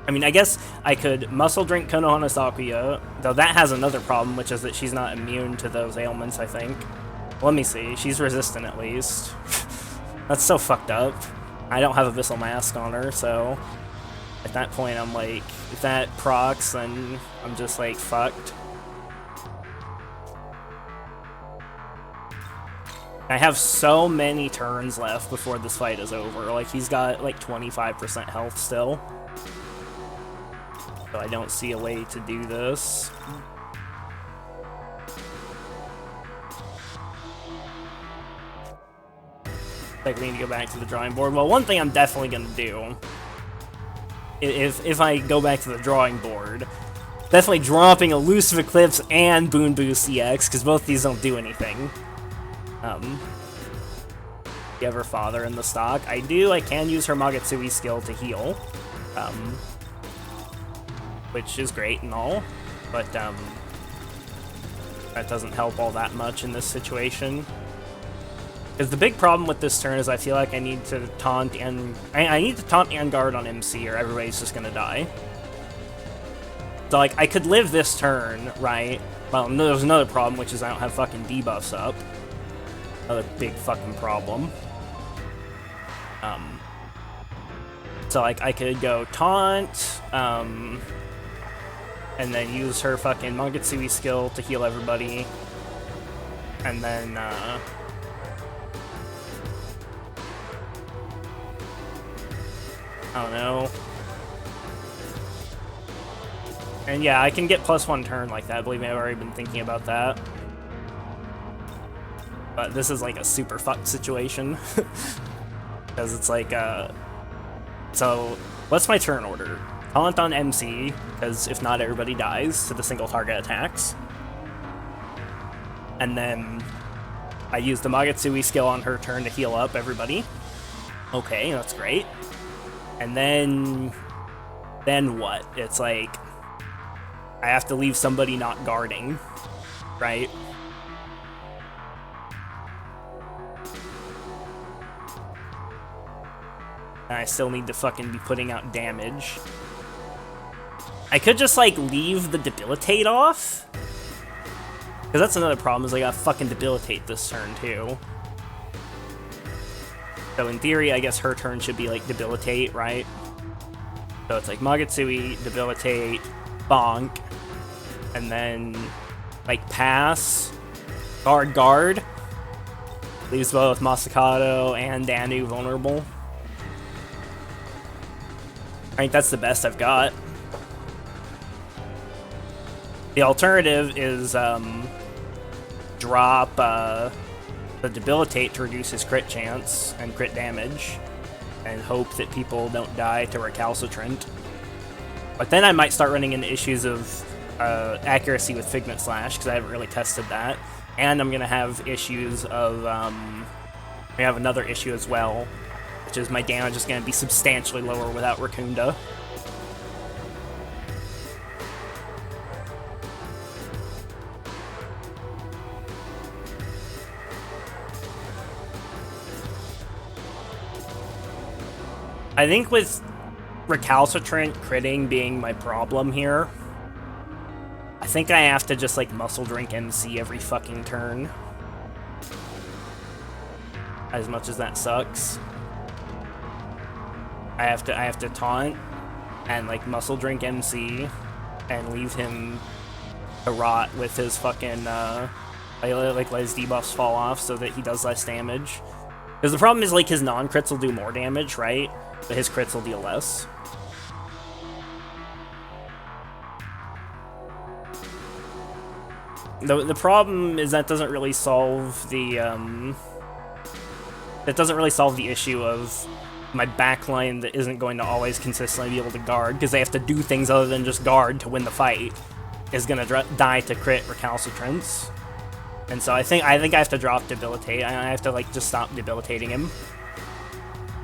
I mean, I guess I could Muscle Drink Konohana Sakuya, though that has another problem, which is that she's not immune to those ailments, I think. Let me see. She's resistant at least. That's so fucked up. I don't have Abyssal Mask on her, so at that point I'm like, if that procs, then I'm just like fucked. I have so many turns left before this fight is over. Like, he's got like 25% health still. So I don't see a way to do this. Like, we need to go back to the drawing board. Well, one thing I'm definitely gonna do, if I go back to the drawing board, definitely dropping Elusive Eclipse and Boon Boost EX, because both these don't do anything. Give her Father in the stock. I can use her Magatsuki skill to heal, which is great and all, but that doesn't help all that much in this situation. Because the big problem with this turn is I feel like I need to taunt and... I need to taunt and guard on MC or everybody's just gonna die. So, like, I could live this turn, right? Well, no, there's another problem, which is I don't have fucking debuffs up. Another big fucking problem. So, like, I could go taunt, and then use her fucking Mangatsui skill to heal everybody. And then, I don't know. And yeah, I can get +1 turn like that. Believe me, I've already been thinking about that. But this is like a super fucked situation. Because it's like, so, what's my turn order? Taunt on MC, because if not, everybody dies to the single target attacks. And then I use the Magatsuki skill on her turn to heal up everybody. Okay, that's great. And then what? It's like, I have to leave somebody not guarding, right? And I still need to fucking be putting out damage. I could just, like, leave the debilitate off. Because that's another problem, is I gotta fucking debilitate this turn, too. So in theory, I guess her turn should be, like, debilitate, right? So it's like Magatsuki, debilitate, bonk, and then, like, pass, guard. Leaves both Masakado and Danu vulnerable. I think that's the best I've got. The alternative is drop the debilitate to reduce his crit chance and crit damage, and hope that people don't die to recalcitrant. But then I might start running into issues of accuracy with Figment Slash, because I haven't really tested that. And I'm going to have issues of... we have another issue as well, which is my damage is going to be substantially lower without Raccoonda. I think with recalcitrant critting being my problem here, I think I have to just, like, muscle drink MC every fucking turn. As much as that sucks. I have to taunt and, like, muscle drink MC and leave him to rot with his fucking like let his debuffs fall off so that he does less damage. Because the problem is, like, his non-crits will do more damage, right? But his crits will deal less. The problem is that doesn't really solve the issue of my backline that isn't going to always consistently be able to guard, because they have to do things other than just guard to win the fight, is gonna die to crit recalcitrance. And so I think I have to drop debilitate. I have to, like, just stop debilitating him.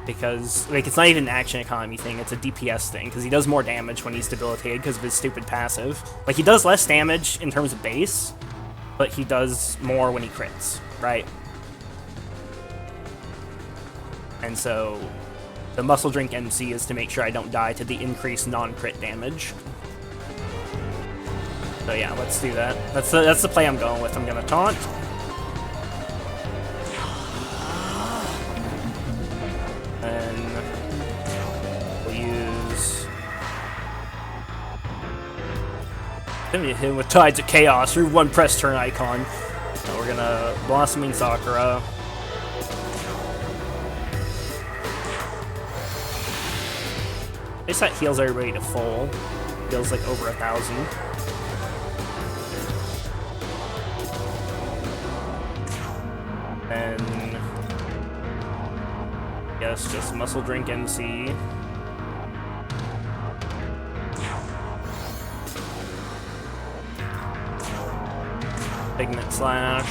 Because, like, it's not even an action economy thing, it's a DPS thing, because he does more damage when he's debilitated because of his stupid passive. Like, he does less damage in terms of base, but he does more when he crits, right? And so, the muscle drink MC is to make sure I don't die to the increased non-crit damage. So yeah, let's do that. That's the play I'm going with. I'm gonna taunt. And we'll use... Then we hit him with Tides of Chaos through one press turn icon. So we're gonna Blossoming Sakura. At least that heals everybody to full. Heals like over 1,000. And yes, just muscle drink MC. Pigment Slash.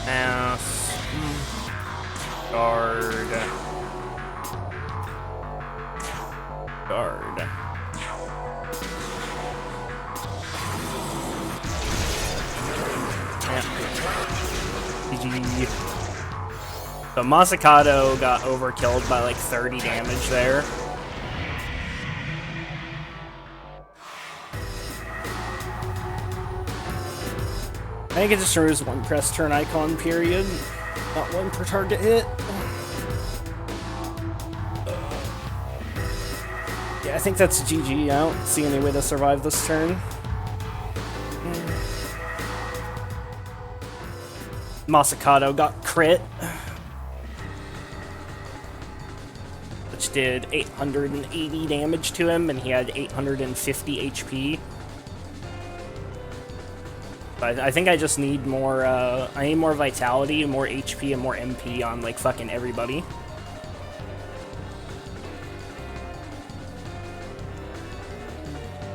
Mass. Guard. Guard. GG. So Masakado got overkilled by like 30 damage there. I think it just shows one press turn icon period, not one per target hit. Yeah, I think that's GG. I don't see any way to survive this turn. Masakado got crit, which did 880 damage to him, and he had 850 HP. But I think I just need more, I need more vitality, more HP, and more MP on, like, fucking everybody.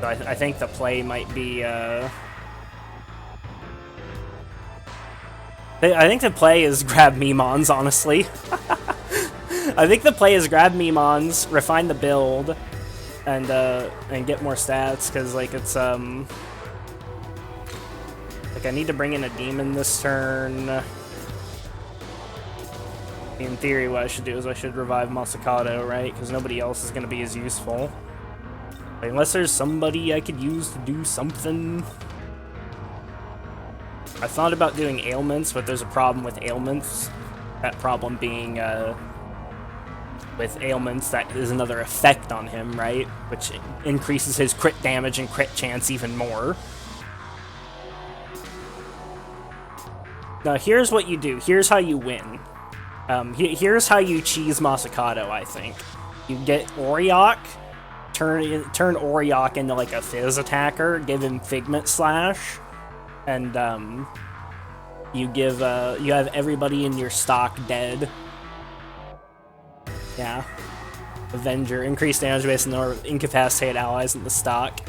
So I think the play might be, I think the play is grab Mimons, honestly. I think the play is grab Mimons, refine the build, and get more stats, because, like, it's, like, I need to bring in a demon this turn. In theory, what I should do is I should revive Masakado, right? Because nobody else is going to be as useful. Like, unless there's somebody I could use to do something. I thought about doing ailments, but there's a problem with ailments. That problem being, with ailments, that is another effect on him, right? Which increases his crit damage and crit chance even more. Now, here's what you do. Here's how you win. Here's how you cheese Masakado, I think. You get Auriok, turn Auriok into, like, a Fizz attacker, give him Figment Slash, and, you have everybody in your stock dead. Yeah. Avenger, increase damage based on incapacitate allies in the stock.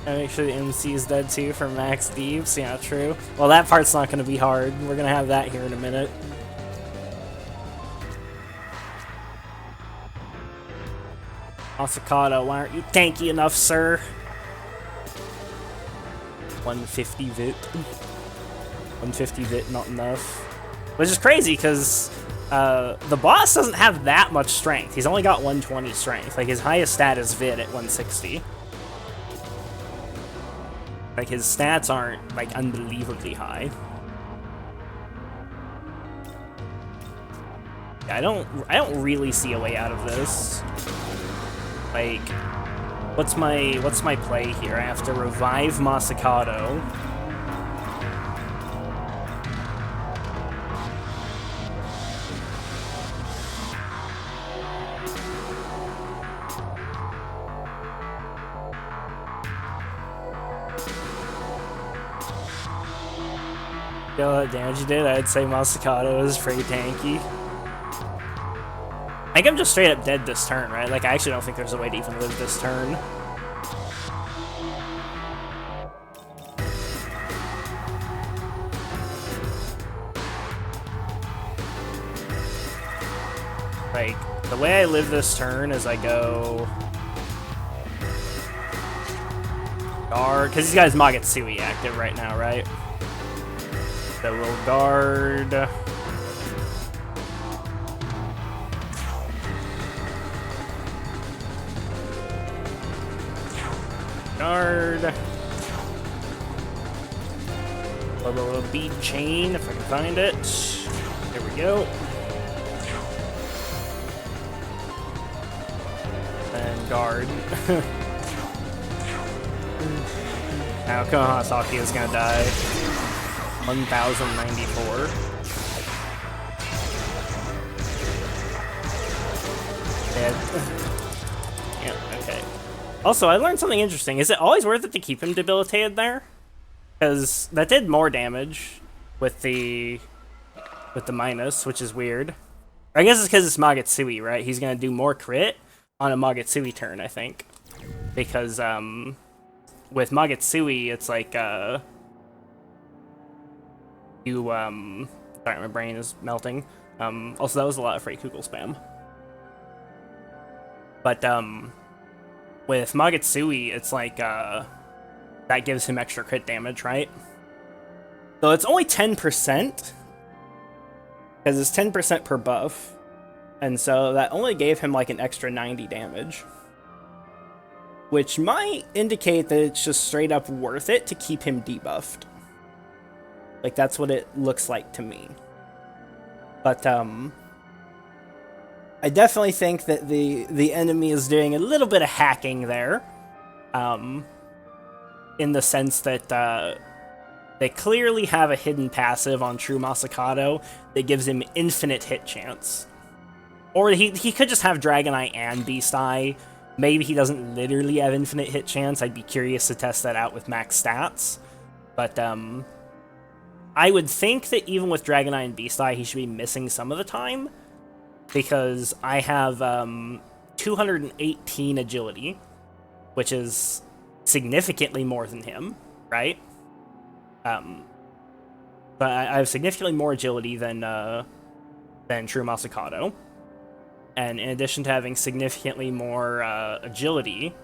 And make sure the MC is dead too for max Deeps. Yeah, true. Well, that part's not going to be hard. We're going to have that here in a minute. Masakado, why aren't you tanky enough, sir? 150 vit. 150 vit, not enough. Which is crazy, because the boss doesn't have that much strength. He's only got 120 strength. Like, his highest stat is Vit at 160. Like, his stats aren't, like, unbelievably high. Yeah, I don't really see a way out of this. Like, what's my play here? I have to revive Masakado. You know what damage you did? I'd say Masakado is pretty tanky. I think I'm just straight up dead this turn, right? Like, I actually don't think there's a way to even live this turn. Like, the way I live this turn is I go... Guard, because these guys Magetsui active right now, right? So we'll guard. Guard. A little bead chain if I can find it. There we go. And guard. Now Konohasaki is gonna die. 1094. Dead. Yeah, okay. Also, I learned something interesting. Is it always worth it to keep him debilitated there? Because that did more damage with the minus, which is weird. I guess it's because it's Magetsui, right? He's gonna do more crit on a Magetsui turn, I think. Because with Magetsui, it's like sorry, my brain is melting. Also, that was a lot of Frey Kugel spam. But, with Magetsui, it's like, that gives him extra crit damage, right? So it's only 10%, because it's 10% per buff, and so that only gave him, like, an extra 90 damage. Which might indicate that it's just straight up worth it to keep him debuffed. Like, that's what it looks like to me. But, I definitely think that the enemy is doing a little bit of hacking there. In the sense that, they clearly have a hidden passive on True Masakado that gives him infinite hit chance. Or he could just have Dragonite and Beast Eye. Maybe he doesn't literally have infinite hit chance. I'd be curious to test that out with max stats. But I would think that even with Dragonite and Beast Eye, he should be missing some of the time. Because I have 218 agility, which is significantly more than him, right? But I have significantly more agility than True Masakado. And in addition to having significantly more agility,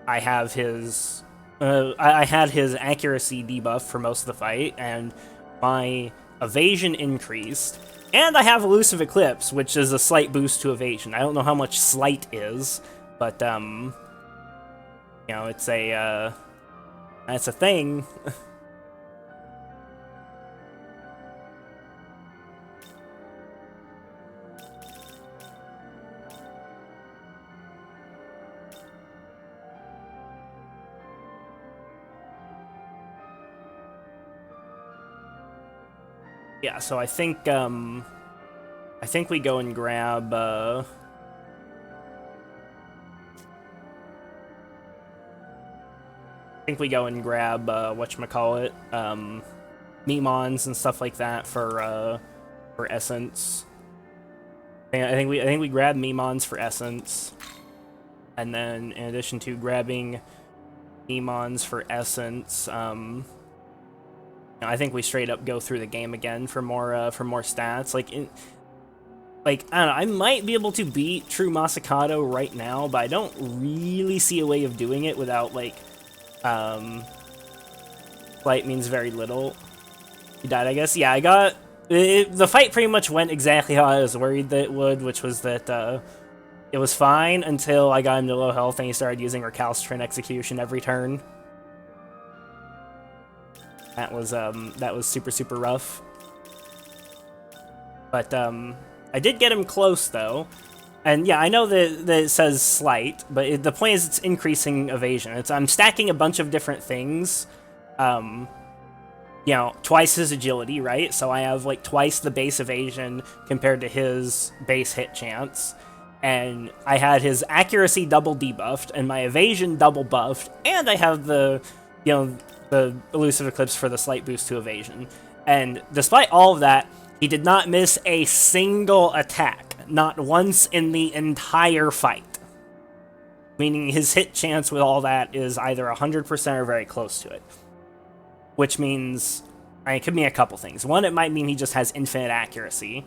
I have his I had his accuracy debuff for most of the fight, and my evasion increased. And I have Elusive Eclipse, which is a slight boost to evasion. I don't know how much slight is, but you know, it's a thing. Yeah, so I think we go and grab whatchamacallit, Memons and stuff like that for Essence. I think we grab Memons for Essence. And then in addition to grabbing Memons for Essence, I think we straight up go through the game again for more stats. Like I don't know, I might be able to beat True Masakado right now, but I don't really see a way of doing it without like Flight means very little. He died, I guess. Yeah, I got the fight pretty much went exactly how I was worried that it would, which was that it was fine until I got him to low health and he started using Recalcitrant Execution every turn. That was super rough. But I did get him close though, and yeah, I know that it says slight, but the point is it's increasing evasion. I'm stacking a bunch of different things. You know, twice his agility, right? So I have like twice the base evasion compared to his base hit chance, and I had his accuracy double debuffed and my evasion double buffed, and I have the Elusive Eclipse for the slight boost to evasion. And despite all of that, he did not miss a single attack, not once in the entire fight. Meaning his hit chance with all that is either 100% or very close to it. Which means, it could mean a couple things. One, it might mean he just has infinite accuracy,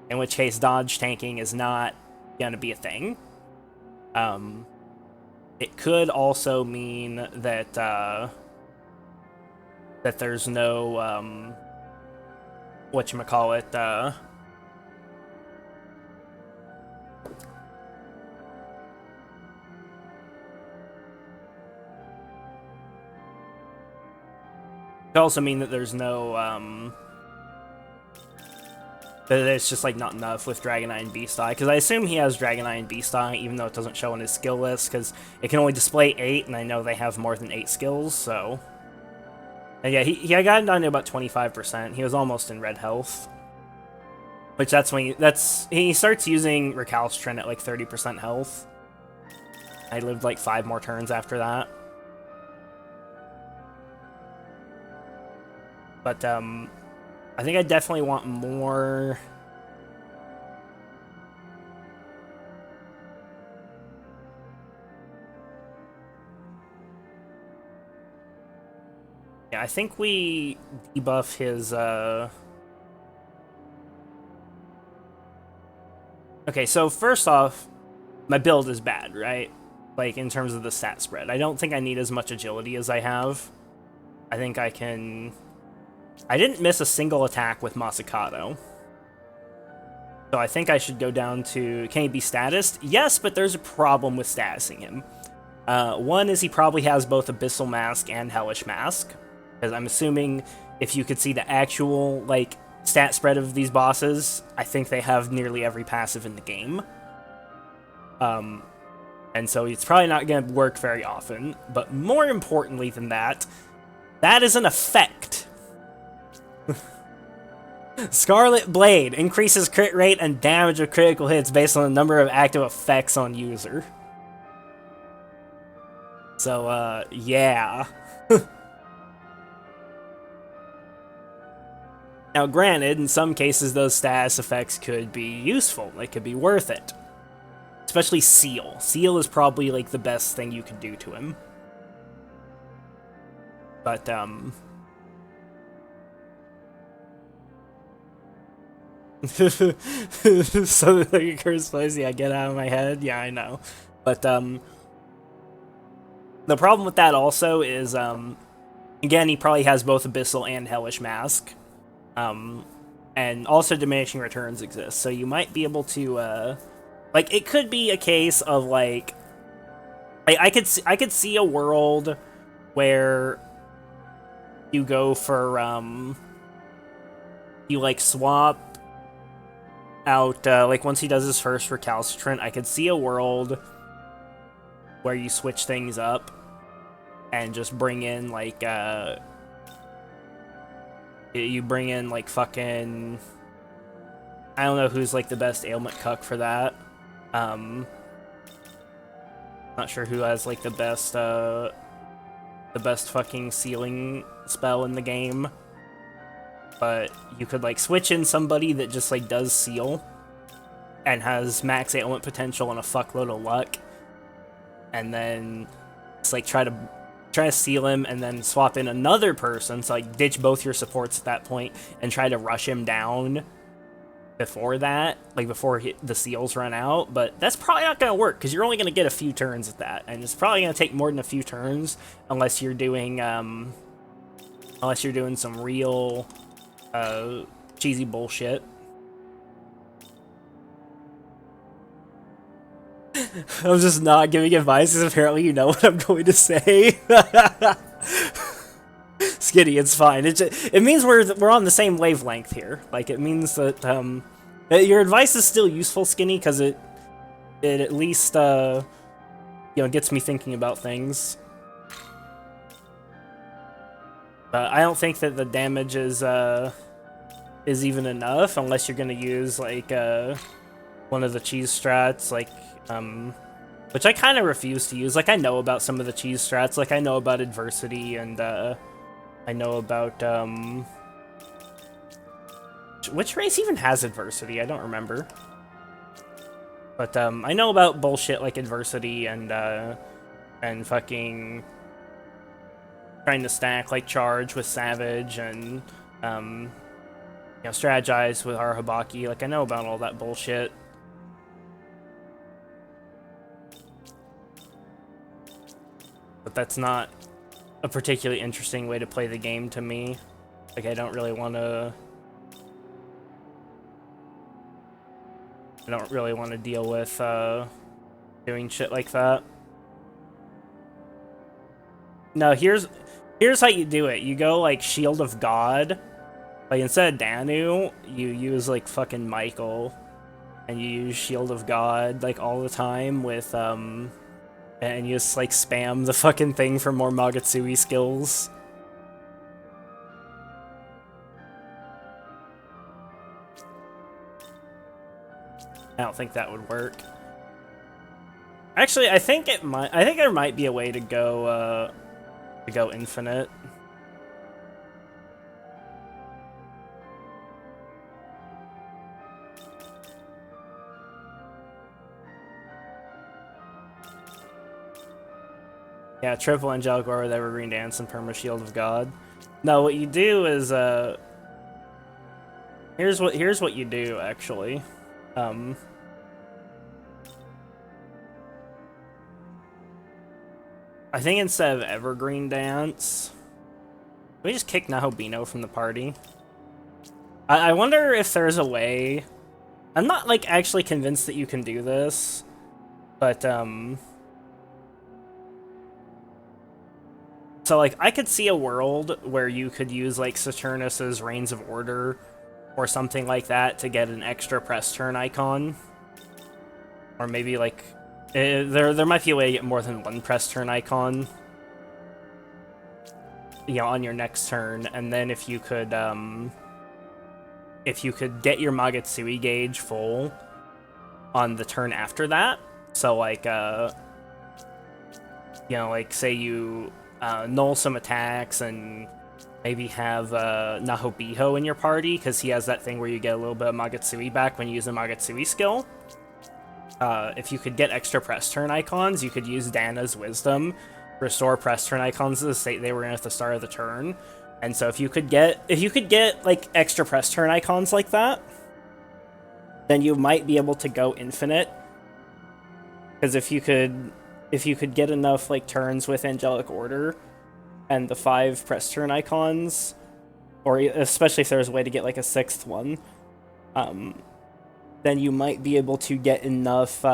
in which case dodge tanking is not going to be a thing. It could also mean that that there's no, whatchamacallit, it could also mean that there's no, that it's just, like, not enough with Dragonite and Beast Eye, because I assume he has Dragonite and Beast Eye, even though it doesn't show on his skill list, because it can only display 8, and I know they have more than 8 skills, so... And yeah, I got him down to about 25%. He was almost in red health. Which that's when he starts using Recalcitrant at like 30% health. I lived like 5 more turns after that. But I think I definitely want more. Yeah, I think we debuff his, Okay, so first off, my build is bad, right? Like, in terms of the stat spread. I don't think I need as much agility as I have. I think I can... I didn't miss a single attack with Masakado. So I think I should go down to... Can he be statused? Yes, but there's a problem with statusing him. One is he probably has both Abyssal Mask and Hellish Mask. Because I'm assuming if you could see the actual, like, stat spread of these bosses, I think they have nearly every passive in the game. And so it's probably not going to work very often. But more importantly than that, that is an effect. Scarlet Blade increases crit rate and damage of critical hits based on the number of active effects on user. So, yeah. Now, granted, in some cases, those status effects could be useful. They could be worth it. Especially Seal. Seal is probably, like, the best thing you could do to him. But, so the curse plays, yeah, get out of my head. Yeah, I know. But, the problem with that also is, again, he probably has both Abyssal and Hellish Mask. And also diminishing returns exist, so you might be able to, like, it could be a case of, like, I could see a world where you go for, you, like, swap out, like, once he does his first recalcitrant, I could see a world where you switch things up and just bring in, like, you bring in, like, fucking... I don't know who's, like, the best ailment cuck for that. Not sure who has, like, the best fucking sealing spell in the game. But you could, like, switch in somebody that just, like, does seal and has max ailment potential and a fuckload of luck. And then just, like, try to seal him and then swap in another person, so like ditch both your supports at that point and try to rush him down before that, like before the seals run out. But that's probably not going to work because you're only going to get a few turns at that, and it's probably going to take more than a few turns unless you're doing some real cheesy bullshit. I'm just not giving advice because apparently you know what I'm going to say. Skinny, it's fine. It means we're on the same wavelength here. Like, it means that your advice is still useful, Skinny, because it at least gets me thinking about things. But I don't think that the damage is even enough unless you're gonna use like one of the cheese strats, like which I kind of refuse to use. Like, I know about some of the cheese strats, like I know about adversity, and I know about which race even has adversity? I don't remember. But I know about bullshit like adversity and fucking trying to stack like charge with Savage and strategize with our Habaki. Like, I know about all that bullshit. But that's not a particularly interesting way to play the game to me. Like, I don't really want to deal with doing shit like that. No, here's how you do it. You go like Shield of God. Like, instead of Danu, you use like fucking Michael, and you use Shield of God like all the time with and you just like spam the fucking thing for more Magatsuki skills. I don't think that would work. Actually, I think it might. I think there might be a way to go infinite. Yeah, triple Angelic Aura with Evergreen Dance and Perma Shield of God. No, what you do is here's what you do actually. I think instead of Evergreen Dance, we just kick Nahobino from the party. I wonder if there's a way. I'm not like actually convinced that you can do this, but so like I could see a world where you could use like Saturnus's Reigns of Order or something like that to get an extra press turn icon, or maybe like there might be a way to get more than one press turn icon. on your next turn, and then if you could get your Magatsuki gauge full on the turn after that, so like like say you null some attacks and maybe have Nahobiho in your party, because he has that thing where you get a little bit of Magatsuki back when you use the Magatsuki skill. If you could get extra press turn icons, you could use Dana's Wisdom, restore press turn icons to the state they were in at the start of the turn. And so if you could get like extra press turn icons like that, then you might be able to go infinite. Because if you could get enough like turns with Angelic Order and the 5 press turn icons, or especially if there's a way to get like a 6th one, then you might be able to get enough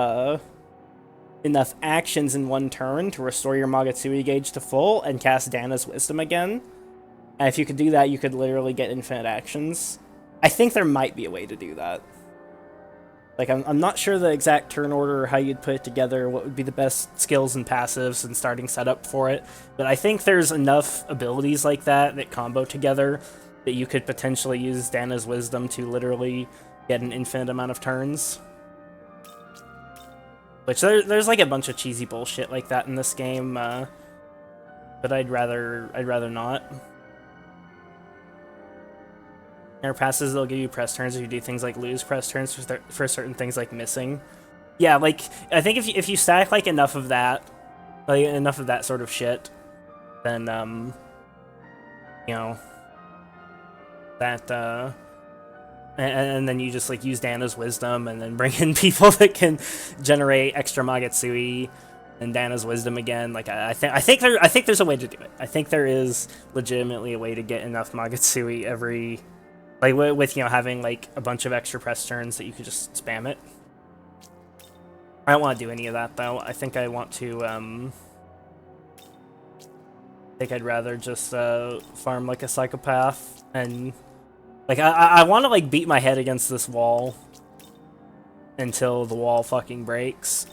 actions in one turn to restore your Magatsuki gauge to full and cast Dana's Wisdom again. And if you could do that, you could literally get infinite actions. I think there might be a way to do that. Like, I'm not sure the exact turn order or how you'd put it together, what would be the best skills and passives and starting setup for it, but I think there's enough abilities like that combo together that you could potentially use Dana's Wisdom to literally get an infinite amount of turns. Which there's like a bunch of cheesy bullshit like that in this game, but I'd rather not. Air passes, they'll give you press turns if you do things like lose press turns for certain things like missing. Yeah, like, I think if you stack like enough of that sort of shit, then that and then you just like use Dana's Wisdom and then bring in people that can generate extra Magatsuki and Dana's Wisdom again. Like, I think there's a way to do it. I think there is legitimately a way to get enough Magatsuki every, like, with having like a bunch of extra press turns that you could just spam it. I don't want to do any of that though. I think I want to I think I'd rather just farm like a psychopath, and like I want to like beat my head against this wall until the wall fucking breaks.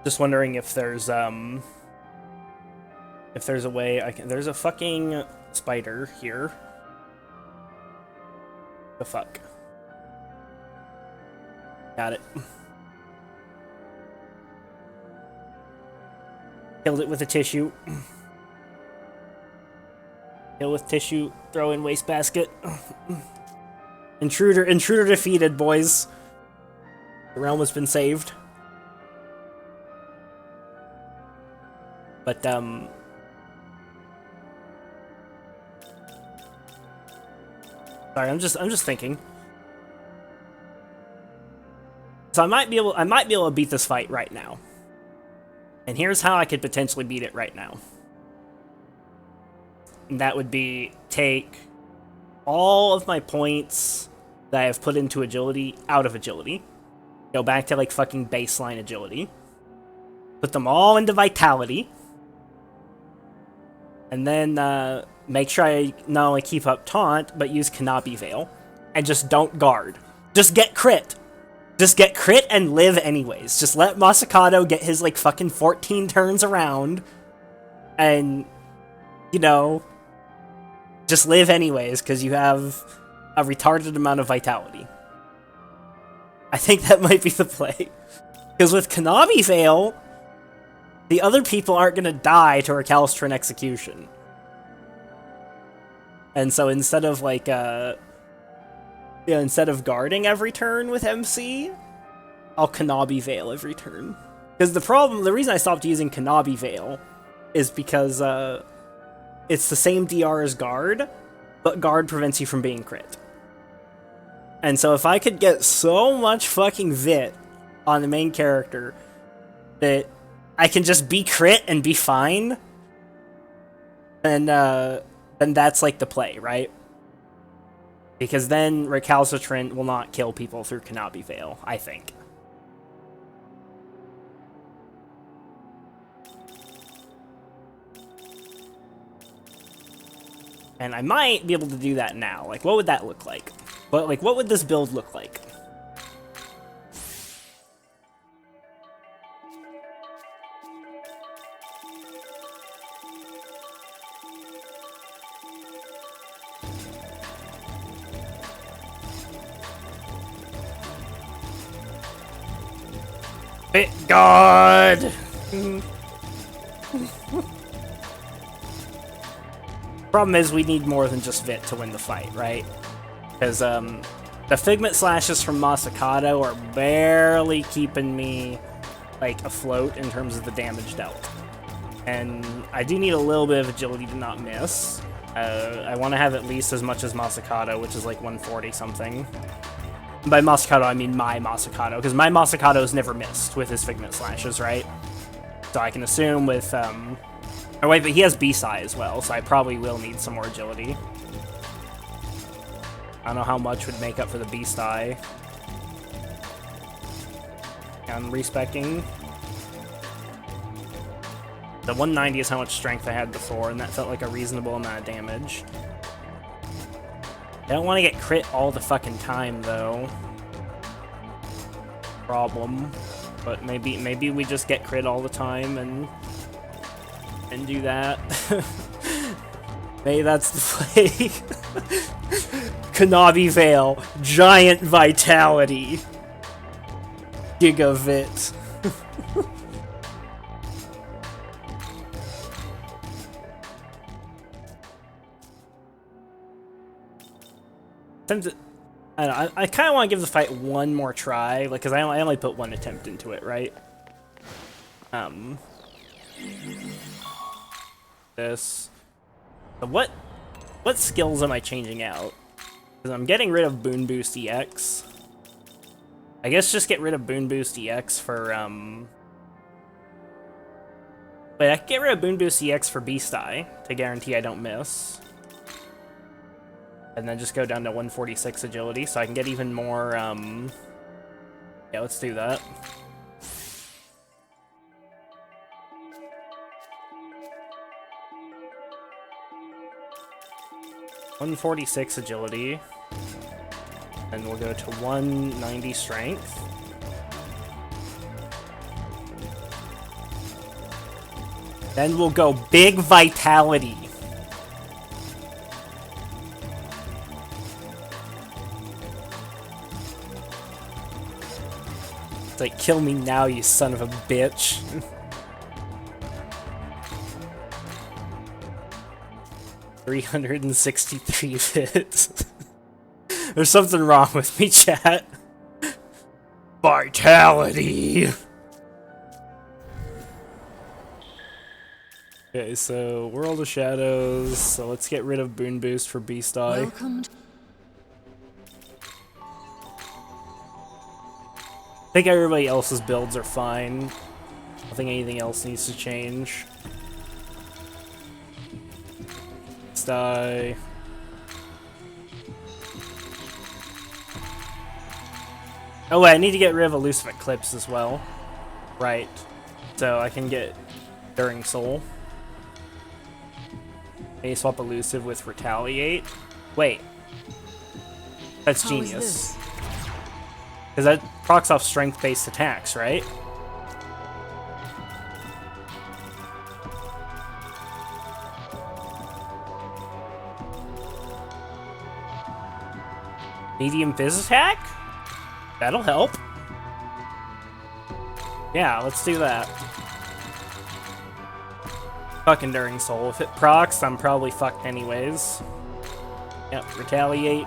Just wondering if there's a way I can. There's a fucking spider here. The fuck. Got it. Killed it with a tissue. Kill with tissue. Throw in wastebasket. Intruder defeated, boys. The realm has been saved. But sorry, I'm just thinking. So I might be able to beat this fight right now. And here's how I could potentially beat it right now. And that would be take all of my points that I have put into agility out of agility. Go back to like fucking baseline agility. Put them all into vitality. And then make sure I not only keep up taunt, but use Kanabi Veil. And just don't guard. Just get crit. Just get crit and live anyways. Just let Masakado get his like fucking 14 turns around. And, just live anyways, because you have a retarded amount of vitality. I think that might be the play. Because with Kanabi Veil, the other people aren't going to die to Recalcitrant Execution. And so instead of like, instead of guarding every turn with MC, I'll Kanabi Veil every turn. Because the reason I stopped using Kanabi Veil is because it's the same DR as guard, but guard prevents you from being crit. And so if I could get so much fucking vit on the main character that I can just be crit and be fine, then that's like the play, right? Because then Recalcitrant will not kill people through Kanabi Veil, I think. And I might be able to do that now. Like, what would that look like? But, like, what would this build look like? God! Problem is, we need more than just Vit to win the fight, right? Because, the Figment Slashes from Masakado are barely keeping me, like, afloat in terms of the damage dealt. And I do need a little bit of agility to not miss. I want to have at least as much as Masakado, which is like 140 something. By Masakado, I mean my Masakado, because my Masakado's never missed with his Figment Slashes, right? So I can assume with, oh wait, but he has B-Sai as well, so I probably will need some more agility. I don't know how much would make up for the B-Sai. I'm respecking. The 190 is how much strength I had before, and that felt like a reasonable amount of damage. I don't want to get crit all the fucking time, though. Problem. But maybe we just get crit all the time and do that. Maybe that's the play. Kanabi Veil. Giant Vitality. Gigavit. I kind of want to give the fight one more try, like, because I only put one attempt into it, right? This. So what skills am I changing out? Because I'm getting rid of Boon Boost EX. I guess just get rid of Boon Boost EX for, Wait, I can get rid of Boon Boost EX for Beast-Eye to guarantee I don't miss. And then just go down to 146 agility, so I can get even more, yeah, let's do that. $146 agility. And we'll go to 190 strength. Then we'll go big vitality. It's like, kill me now, you son of a bitch. $363 hits. There's something wrong with me, chat. Vitality! Okay, so World of Shadows. So let's get rid of Boon Boost for Beast-Eye. Welcome. I think everybody else's builds are fine. I don't think anything else needs to change. Beast-Eye. Oh wait, I need to get rid of Elusive Eclipse as well. Right. So I can get During Soul. Maybe swap Elusive with Retaliate. Wait. That's How is genius. this? Because that procs off strength-based attacks, right? Medium Fizz attack? That'll help. Yeah, let's do that. Fucking Enduring Soul. If it procs, I'm probably fucked anyways. Yep, Retaliate.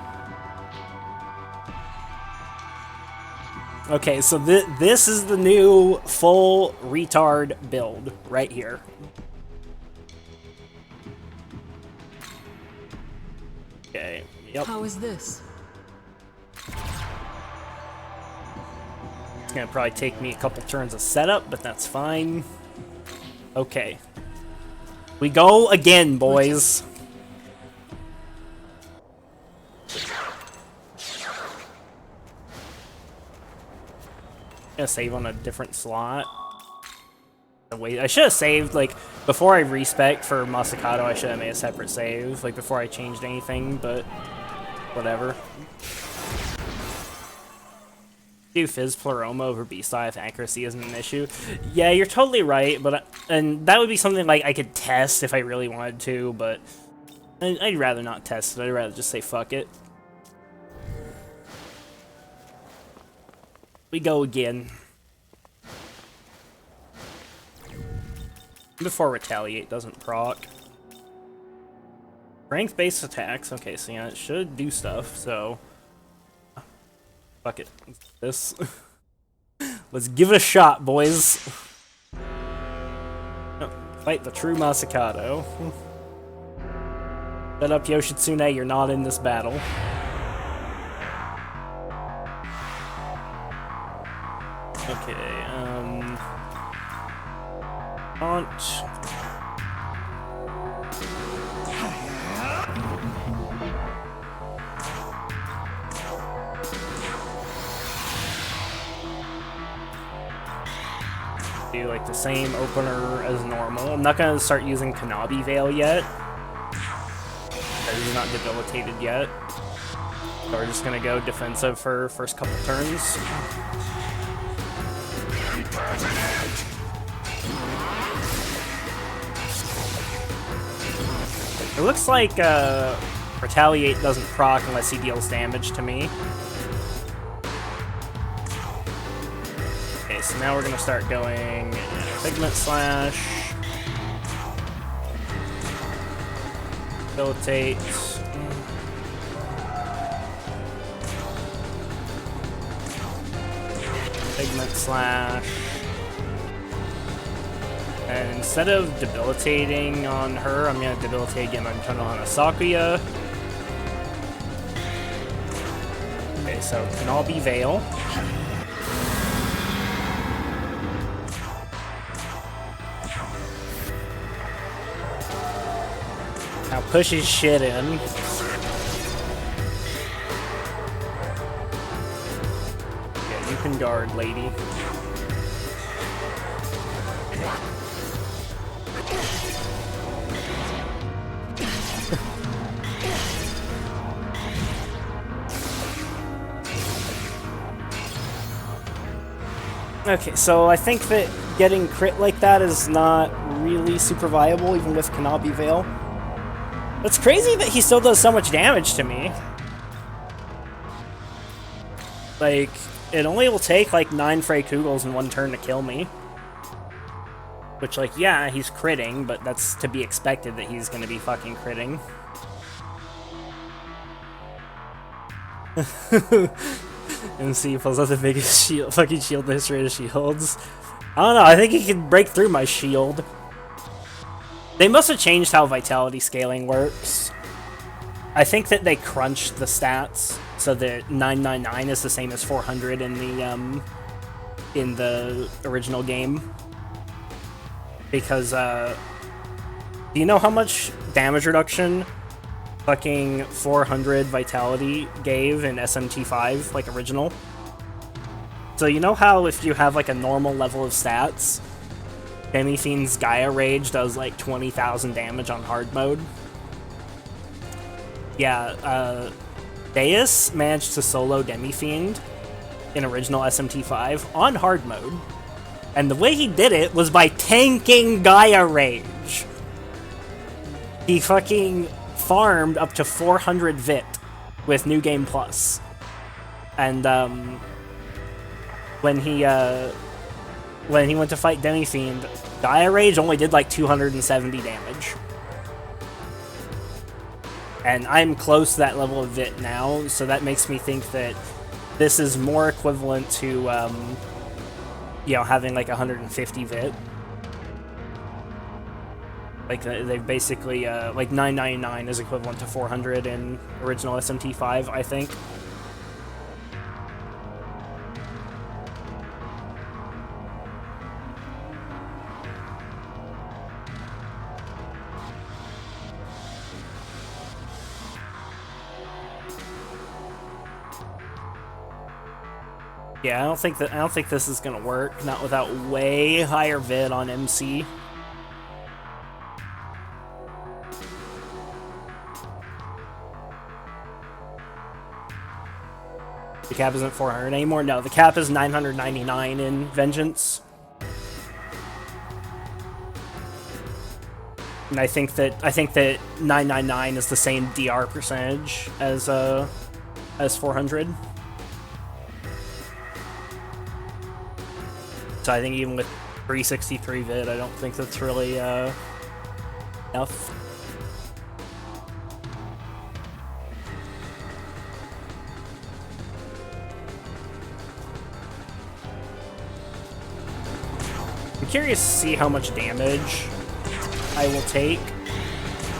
Okay, so this is the new full retard build right here. Okay, yep. How is this? It's gonna probably take me a couple turns of setup, but that's fine. Okay. We go again, boys. Gonna save on a different slot. Wait, I should have saved, like, before I respec for Masakato, I should have made a separate save, like, before I changed anything, but whatever. Do Fizz Pleroma over Beasteye if accuracy isn't an issue. Yeah, you're totally right, but and that would be something like I could test if I really wanted to, but I'd rather not test it. I'd rather just say fuck it. We go again. Before Retaliate doesn't proc. Strength-based attacks. Okay, so yeah, it should do stuff, so... Fuck it. This. Let's give it a shot, boys. Oh, fight the true Masakato. Shut up, Yoshitsune, you're not in this battle. Okay, Launch. Do like the same opener as normal. I'm not gonna start using Kanabi Veil yet, because he's not debilitated yet. So we're just gonna go defensive for first couple turns. It looks like Retaliate doesn't proc unless he deals damage to me. Okay, so now we're gonna start going Pigment Slash, Debilitate, Pigment Slash, and instead of debilitating on her, I'm gonna debilitate again on Konohana Sakuya. Okay, so Kanabi Veil. Now push his shit in. Yeah, you can guard, lady. Okay, so I think that getting crit like that is not really super viable, even with Kanabi Veil. It's crazy that he still does so much damage to me. Like, it only will take like 9 Frey Kugels in one turn to kill me. Which, like, yeah, he's critting, but that's to be expected that he's gonna be fucking critting. MC pulls out the biggest shield, fucking shield in the history of shields. I don't know, I think he can break through my shield. They must have changed how vitality scaling works. I think that they crunched the stats so that 999 is the same as 400 in the original game. Because do you know how much damage reduction fucking 400 vitality gave in SMT5, like original? So you know how if you have like a normal level of stats, Demi-fiend's Gaia Rage does like 20,000 damage on hard mode? Yeah, Deus managed to solo Demi-fiend in original SMT5 on hard mode. And the way he did it was by tanking Gaia Rage. He fucking farmed up to 400 Vit with New Game Plus. And when he went to fight Demi-fiend, Gaia Rage only did like 270 damage. And I'm close to that level of Vit now, so that makes me think that this is more equivalent to, you know, having like 150 Vit. Like, they basically, like 999 is equivalent to 400 in original SMT5, I think. Yeah, I don't think this is gonna work. Not without way higher vid on MC. The cap isn't 400 anymore. No, the cap is 999 in Vengeance. And I think that 999 is the same DR percentage as 400. So I think even with 363 vid, I don't think that's really enough. I'm curious to see how much damage I will take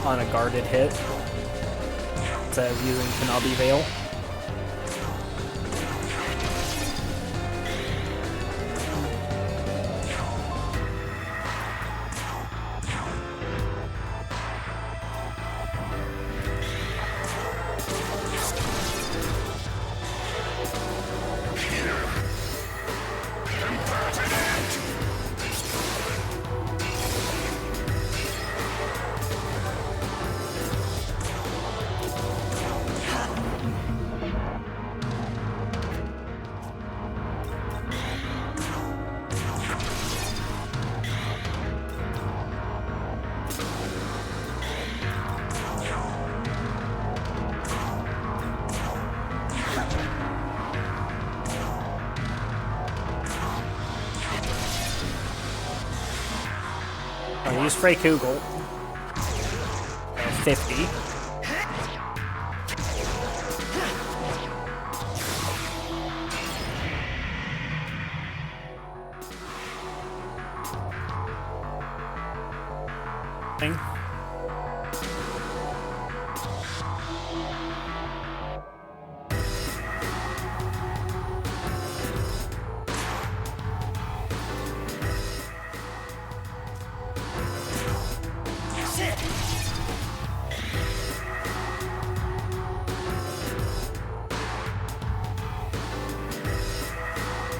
on a guarded hit instead of using Kanabi Veil. I'll use Frey Kugel. 50. Thing.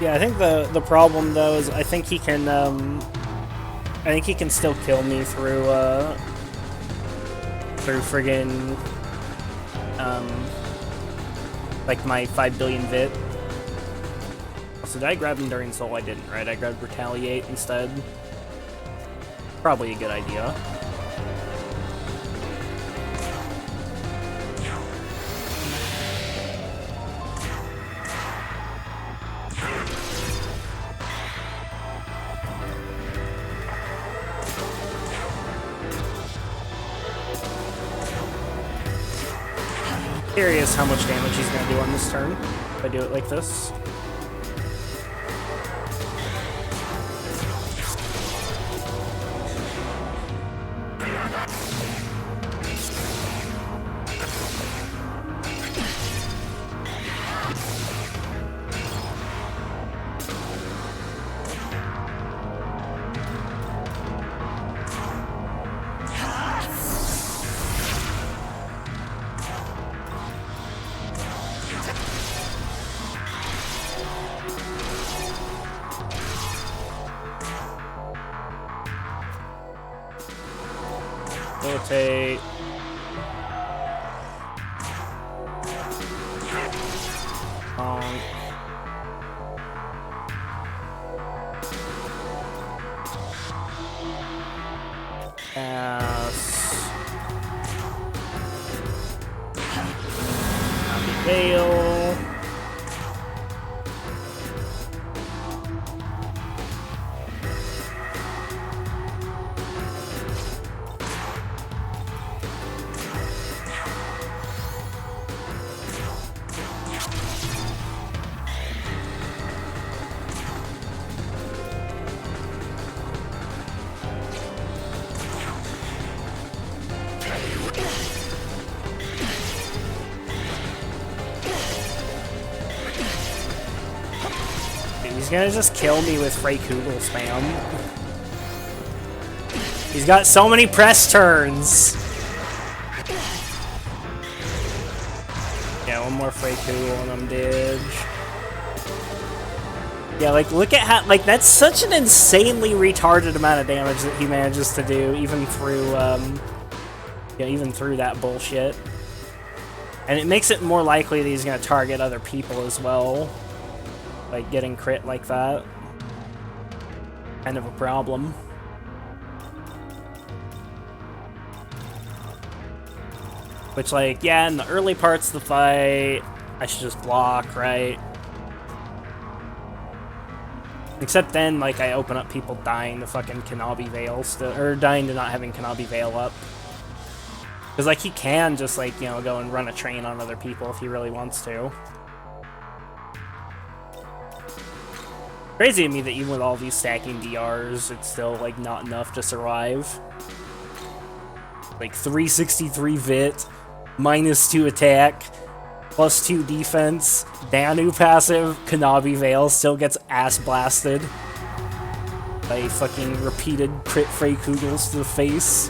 Yeah, I think the problem though is I think he can still kill me through friggin' like my 5 billion vit. So did I grab Enduring Soul? I didn't, right? I grabbed Retaliate instead. Probably a good idea. Curious how much damage he's gonna do on this turn if I do it like this. Rotate. Pass. Veil. He's gonna just kill me with Frey Kugel spam. He's got so many press turns. Yeah, one more Frey Kugel and I'm dead. Yeah, like, look at how, like, that's such an insanely retarded amount of damage that he manages to do, even through, yeah, even through that bullshit. And it makes it more likely that he's gonna target other people as well. Like, getting crit like that. Kind of a problem. Which, like, yeah, in the early parts of the fight, I should just block, right? Except then, like, I open up people dying to fucking Kanabi Veil still, or dying to not having Kanabi Veil up. Because, like, he can just, like, you know, go and run a train on other people if he really wants to. Crazy to me that even with all these stacking DRs, it's still, like, not enough to survive. Like, 363 Vit, -2 attack, +2 defense, Danu passive, Kanabi Veil still gets ass blasted by fucking repeated crit Frey Kugels to the face.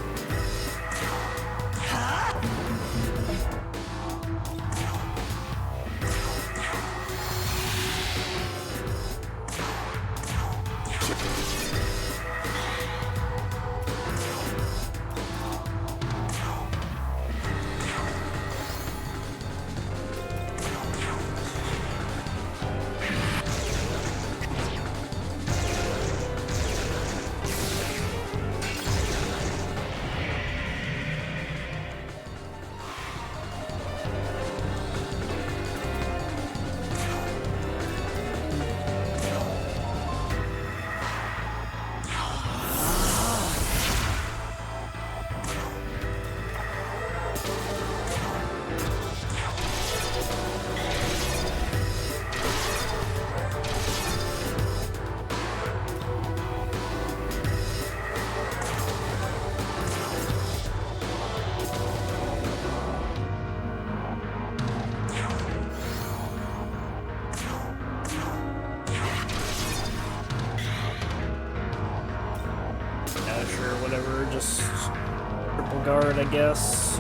I guess.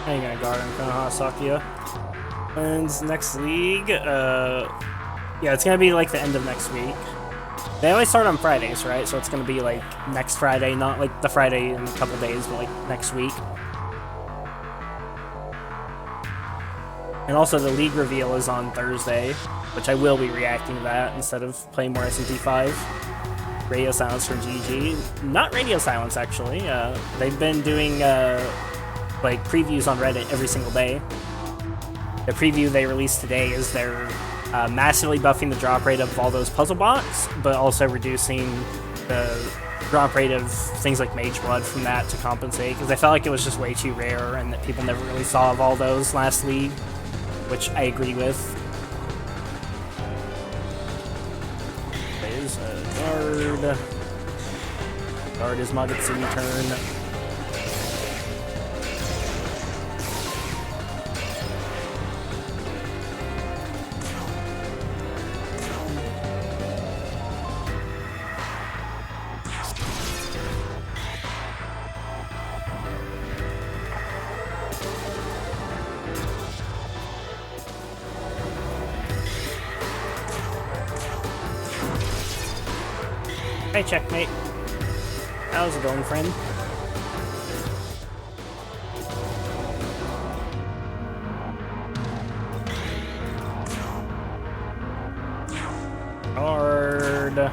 I ain't gonna guard him, Konoha Sakuya. Wins next league. Yeah, it's gonna be like the end of next week. They always start on Fridays, right? So it's gonna be like next Friday, not like the Friday in a couple days, but like next week. And also the league reveal is on Thursday, which I will be reacting to that instead of playing more SMT 5. Radio Silence from GG. Not Radio Silence, actually. They've been doing like previews on Reddit every single day. The preview they released today is they're massively buffing the drop rate of all those puzzle bots, but also reducing the drop rate of things like Mage Blood from that to compensate, because I felt like it was just way too rare and that people never really saw of all those last league. Which I agree with. There's a guard. Guard is Magatsu's turn. Hey, checkmate. How's it going, friend? Hard.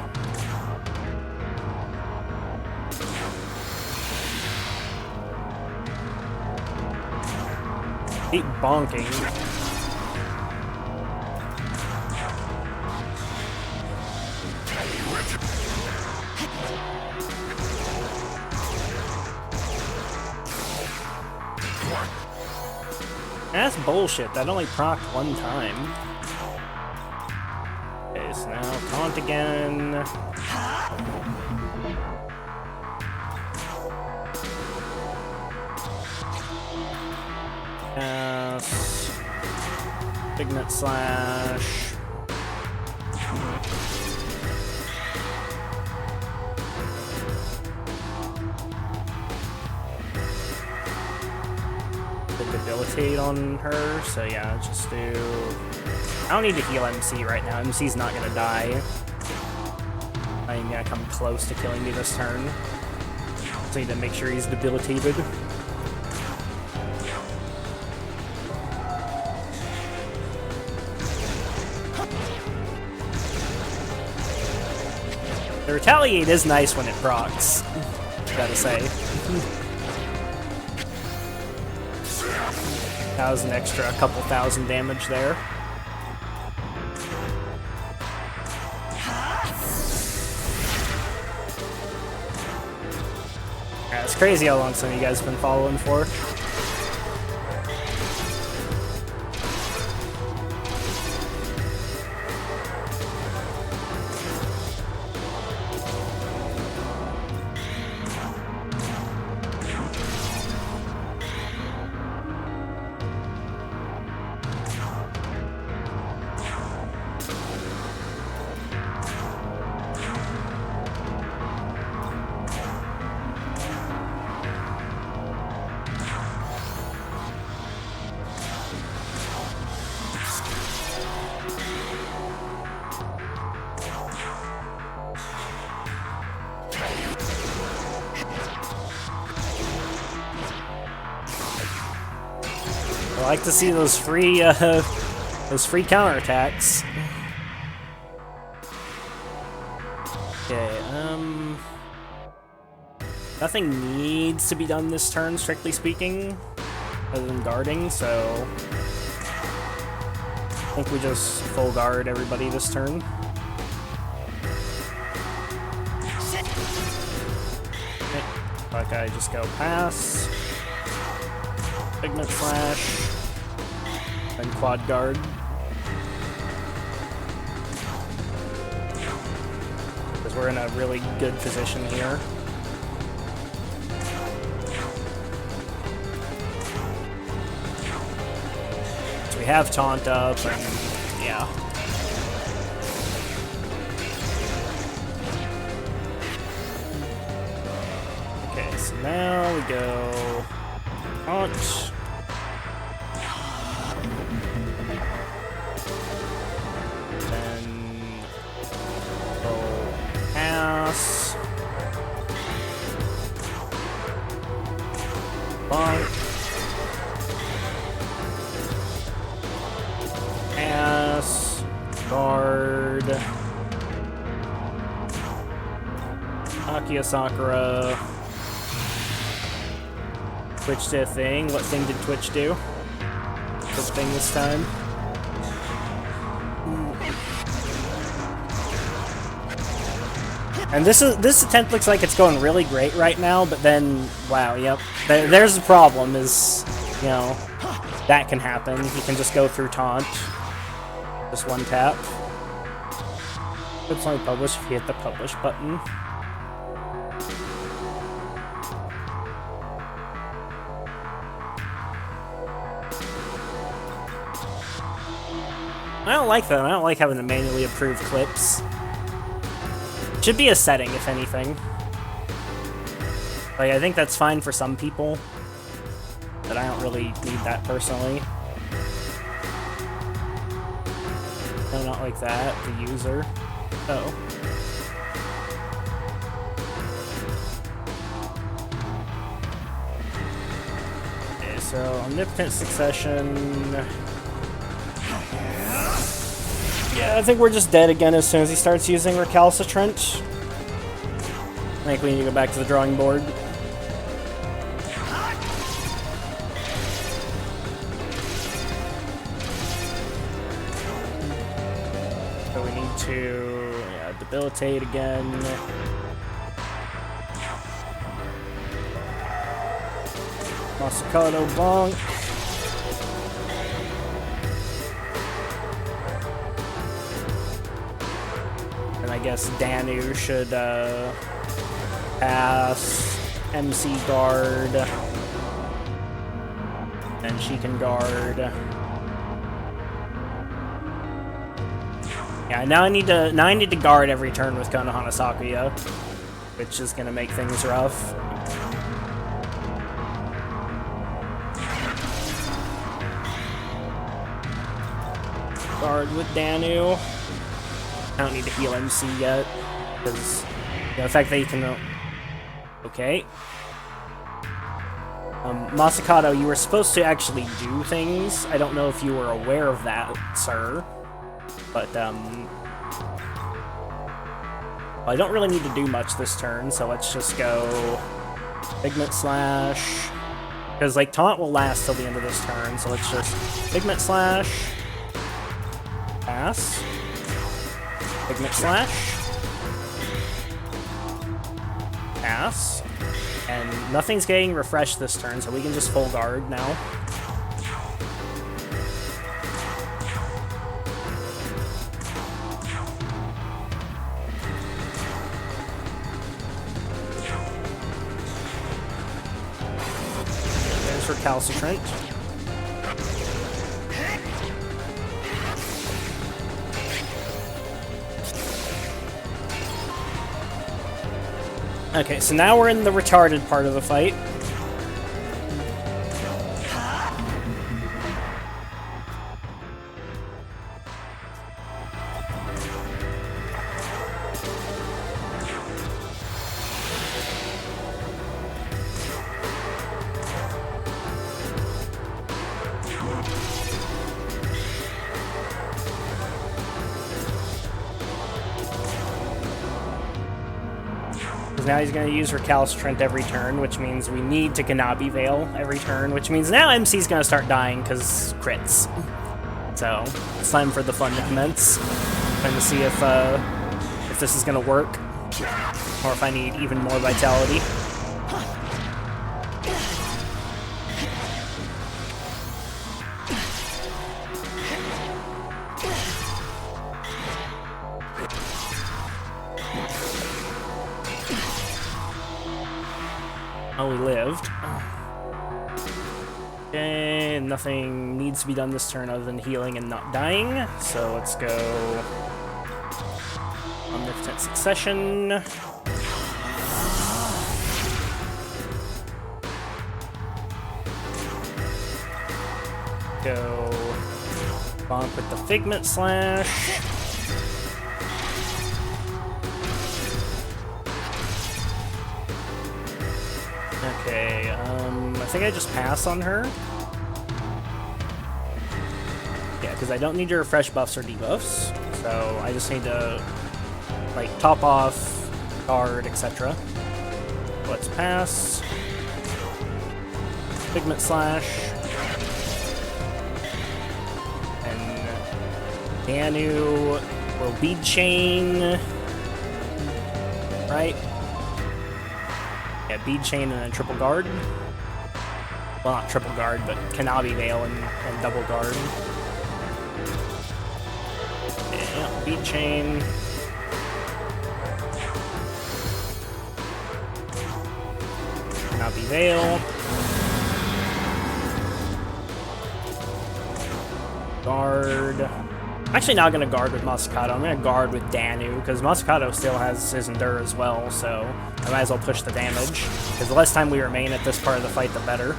Keep bonking. That's bullshit. That only procced one time. Okay, so now taunt again. Yes. Signet Slash. debilitate on her, so yeah, just do... I don't need to heal MC right now. MC's not gonna die. I ain't gonna come close to killing me this turn. So I need to make sure he's debilitated. The retaliate is nice when it procs, gotta say. That was an extra couple thousand damage there. Yeah, it's crazy how long some of you guys have been following for. I like to see those free counterattacks. Okay, nothing needs to be done this turn, strictly speaking, other than guarding, so I think we just full guard everybody this turn. Okay, like I just go pass, pigment slash. And quad guard. Because we're in a really good position here. So we have taunt up and yeah. Okay, so now we go taunt. Bonk. Ass. Guard. Akia Sakura. Twitch did a thing. What thing did Twitch do? Good thing this time. And this attempt looks like it's going really great right now, but then, wow, yep. There's the problem is, you know, that can happen. You can just go through taunt. Just one tap. It's only publish if you hit the publish button. I don't like that. I don't like having to manually approve clips. Should be a setting, if anything. Like, I think that's fine for some people, but I don't really need that personally. No, not like that. The user. Oh. Okay, so Omnipotent Succession. Yeah, I think we're just dead again as soon as he starts using Recalcitrant. I think we need to go back to the drawing board. So we need to debilitate again. Masakado bonk. I guess Danu should pass MC guard, and she can guard. Yeah, now I need to guard every turn with Konohana Sakuya, which is gonna make things rough. Guard with Danu. I don't need to heal MC yet, because the fact that he can... Okay. Masakato, you were supposed to actually do things. I don't know if you were aware of that, sir. But, well, I don't really need to do much this turn, so let's just go Pigment Slash. Because, like, Taunt will last till the end of this turn, so let's just Pigment Slash. Pass. Pigment Slash. Pass. And nothing's getting refreshed this turn, so we can just full guard now. There's Recalcitrant. Okay, so now we're in the retarded part of the fight. Now he's going to use Recalcitrant every turn, which means we need to Kanabi Veil every turn, which means now MC's going to start dying because crits. So, it's time for the fun to commence. Trying to see if this is going to work, or if I need even more vitality. Oh, we lived. Okay, nothing needs to be done this turn other than healing and not dying. So let's go Omnipotent Succession. Go bonk with the Figment Slash. Okay, I think I just pass on her. Yeah, because I don't need to refresh buffs or debuffs, so I just need to, like, top off, guard, etc. Let's pass. Pigment Slash. And Danu will Bead Chain. Right? Yeah, Bead Chain and then Triple Guard. Well, not Triple Guard, but Kanabi Veil and Double Guard. Yeah, Bead Chain. Kanabi Veil. Guard. I'm actually not going to guard with Masakato. I'm going to guard with Danu, because Masakato still has his Endure as well, so I might as well push the damage. Because the less time we remain at this part of the fight, the better.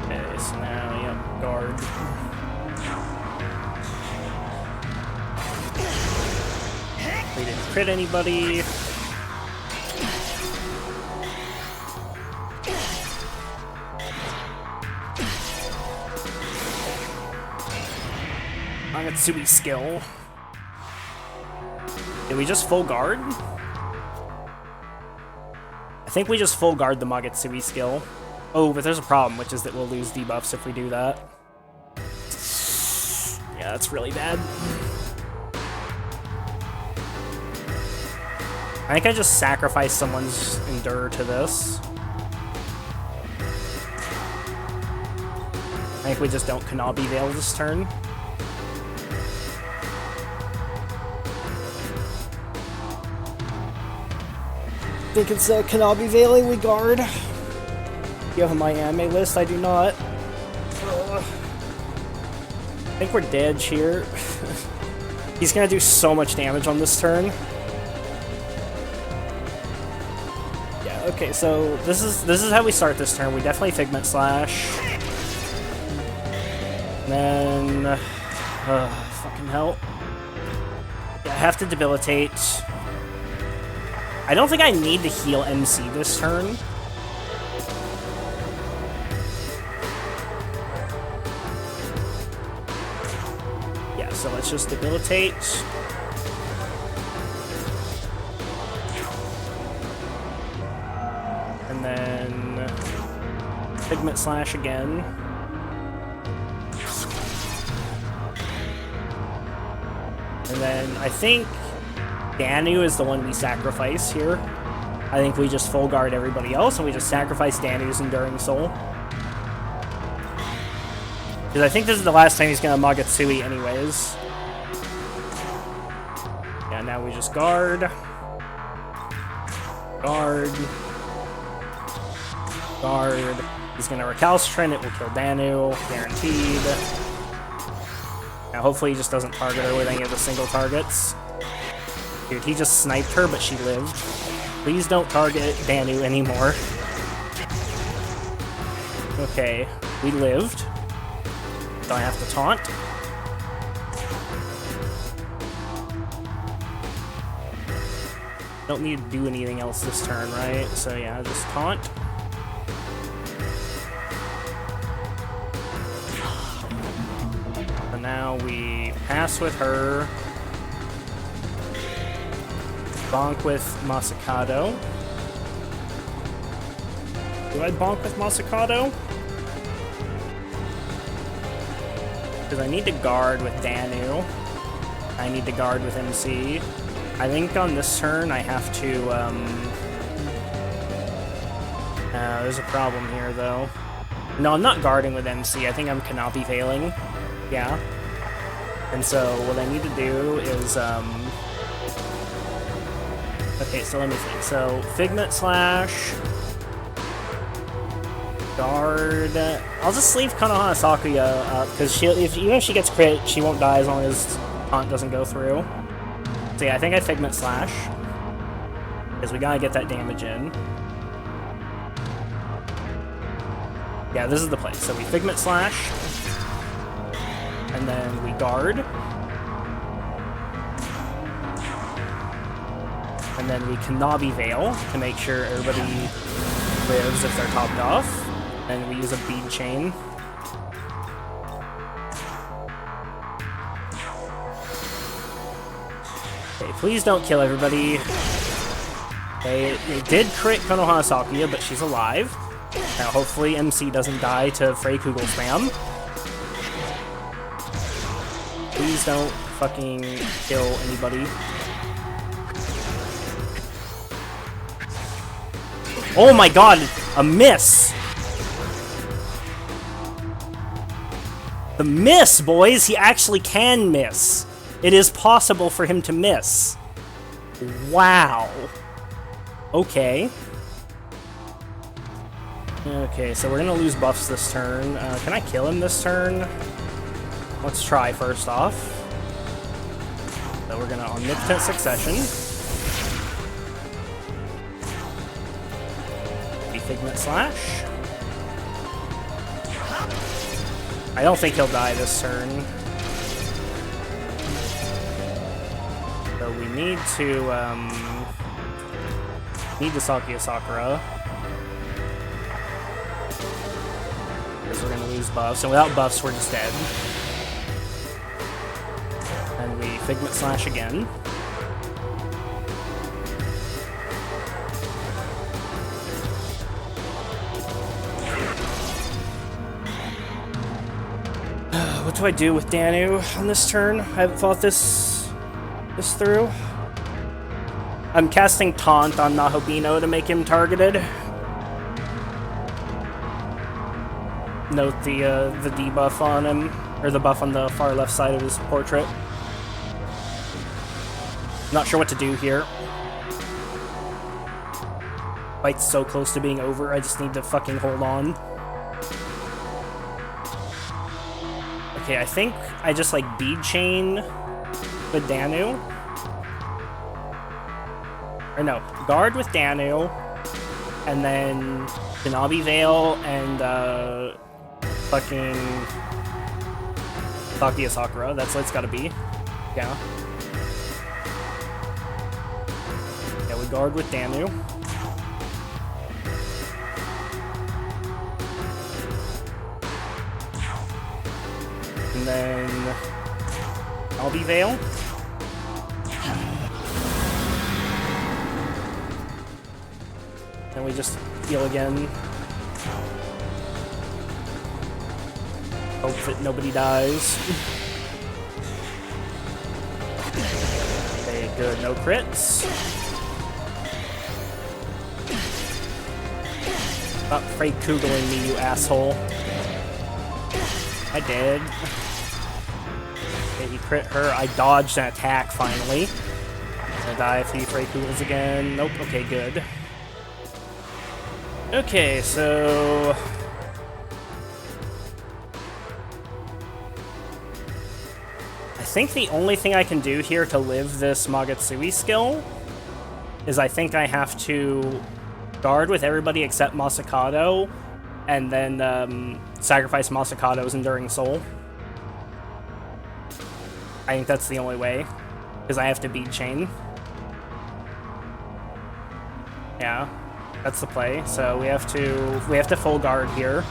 Okay, so now, yep, guard. We didn't crit anybody. Magatsubi skill. Did we just full guard? I think we just full guard the Magatsubi skill. Oh, but there's a problem, which is that we'll lose debuffs if we do that. Yeah, that's really bad. I think I just sacrificed someone's Endure to this. I think we just don't Kanabi Veil this turn. I think it's Kanabi Veiling we guard. You have a my anime list, I do not. I think we're dead here. He's gonna do so much damage on this turn. Yeah, okay, so this is how we start this turn. We definitely Figment Slash. And then... fucking hell. Yeah, I have to debilitate. I don't think I need to heal MC this turn. Yeah, so let's just debilitate. And then Pigment Slash again. And then I think Danu is the one we sacrifice here. I think we just full guard everybody else and we just sacrifice Danu's Enduring Soul. Because I think this is the last time he's going to Magatsuhi anyways. Yeah, now we just guard. Guard. Guard. He's going to Recalcitrant. It will kill Danu. Guaranteed. Now hopefully he just doesn't target her with any of the single targets. Dude, he just sniped her, but she lived. Please don't target Danu anymore. Okay, we lived. Do I have to taunt? Don't need to do anything else this turn, right? So yeah, just taunt. So now we pass with her. Bonk with Masakado. Do I bonk with Masakado? Because I need to guard with Danu. I need to guard with MC. I think on this turn I have to, there's a problem here, though. No, I'm not guarding with MC. I think I'm Kanapi failing. Yeah. And so what I need to do is, okay, so let me think. So, Figment Slash, Guard. I'll just leave Konohana Sakuya up, because even if she gets crit, she won't die as long as taunt doesn't go through. So yeah, I think I Figment Slash, because we gotta get that damage in. Yeah, this is the play. So we Figment Slash, and then we Guard. And then we Kanabi Veil to make sure everybody lives if they're topped off. And we use a Bead Chain. Okay, please don't kill everybody. Okay, it did crit Konohana Sakuya, but she's alive. Now hopefully MC doesn't die to Frey Kugel spam. Please don't fucking kill anybody. Oh my god, a miss! The miss, boys! He actually can miss. It is possible for him to miss. Wow. Okay. Okay, so we're gonna lose buffs this turn. Can I kill him this turn? Let's try first off. So we're gonna Omnipotent Succession. Figment Slash. I don't think he'll die this turn. So we need to, Sakuya Sakura. Because we're gonna lose buffs, and without buffs we're just dead. And we Figment Slash again. What do I do with Danu on this turn? I haven't thought this through. I'm casting Taunt on Nahobino to make him targeted. Note the debuff on him, or the buff on the far left side of his portrait. Not sure what to do here. Fight's so close to being over, I just need to fucking hold on. Okay, I think I just like Bead Chain with Danu. Or no, Guard with Danu, and then Kanabi Veil and fucking Sakia Sakura, that's what it's gotta be. Yeah. Yeah, we guard with Danu. And then I'll be Veil. And we just heal again. Hope that nobody dies. Okay, good. No crits. Stop Freight Kugeling me, you asshole. I did. Okay, he crit her. I dodged an attack, finally. Gonna die if he Freight Kugels again. Nope. Okay, good. Okay, so... I think the only thing I can do here to live this Magatsuki skill is I think I have to guard with everybody except Masakado, and then sacrifice Masakado's Enduring Soul. I think that's the only way, because I have to beat Chain. Yeah, that's the play. So we have to full guard here.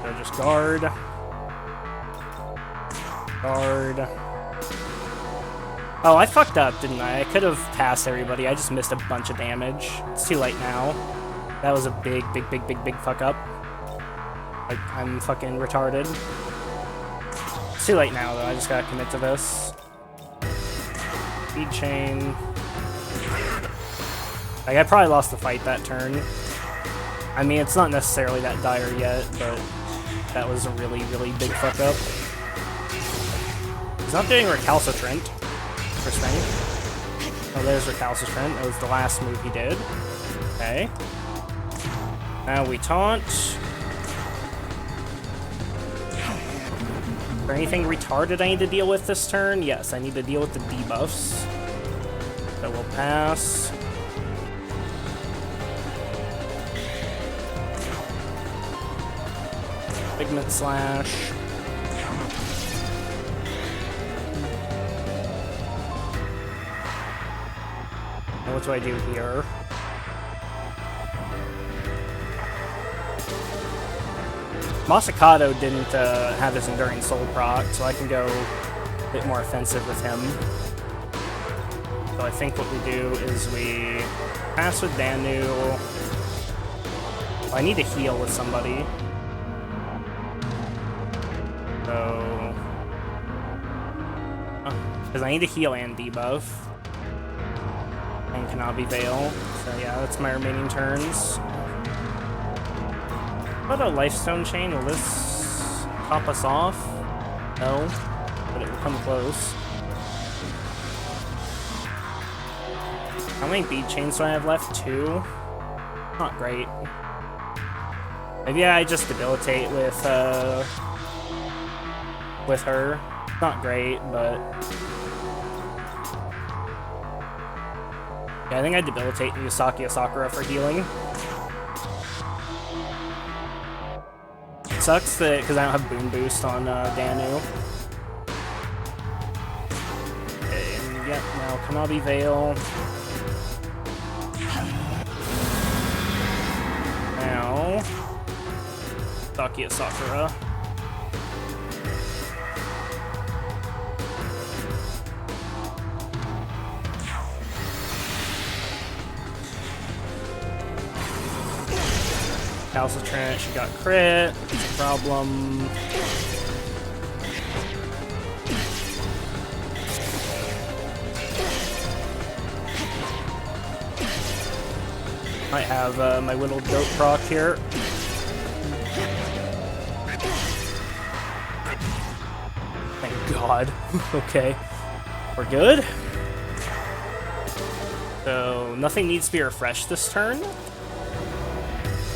So just guard. Guard. Oh, I fucked up, didn't I? I could have passed everybody. I just missed a bunch of damage. It's too late now. That was a big fuck up. Like, I'm fucking retarded. It's too late now, though. I just gotta commit to this. Speed chain. Like, I probably lost the fight that turn. I mean, it's not necessarily that dire yet, but that was a really big fuck up. He's not doing Recalcitrant. Interesting. Oh, there's Recalcitrant. That was the last move he did. Okay. Now we taunt. Is there anything retarded I need to deal with this turn? Yes, I need to deal with the debuffs. So we'll pass. Pigment Slash. And what do I do here? Masakado didn't have his Enduring Soul proc, so I can go a bit more offensive with him. So I think what we do is we pass with Danu. Well, I need to heal with somebody. So... because I need to heal and debuff. And Kanabi Veil. So yeah, that's my remaining turns. What about a Lifestone Chain? Will this top us off? No, but it will come close. How many bead chains do I have left? 2? Not great. Maybe I just debilitate with her. Not great, but... yeah, I think I debilitate and use Sakia Sakura for healing. It sucks that because I don't have Boon Boost on Danu. Okay, and yep, now Kanabi Veil. Now Sakia Sakura. Recalcitrant, she got crit, it's a problem. Might have my little goat proc here. Thank God. Okay. We're good. So, nothing needs to be refreshed this turn.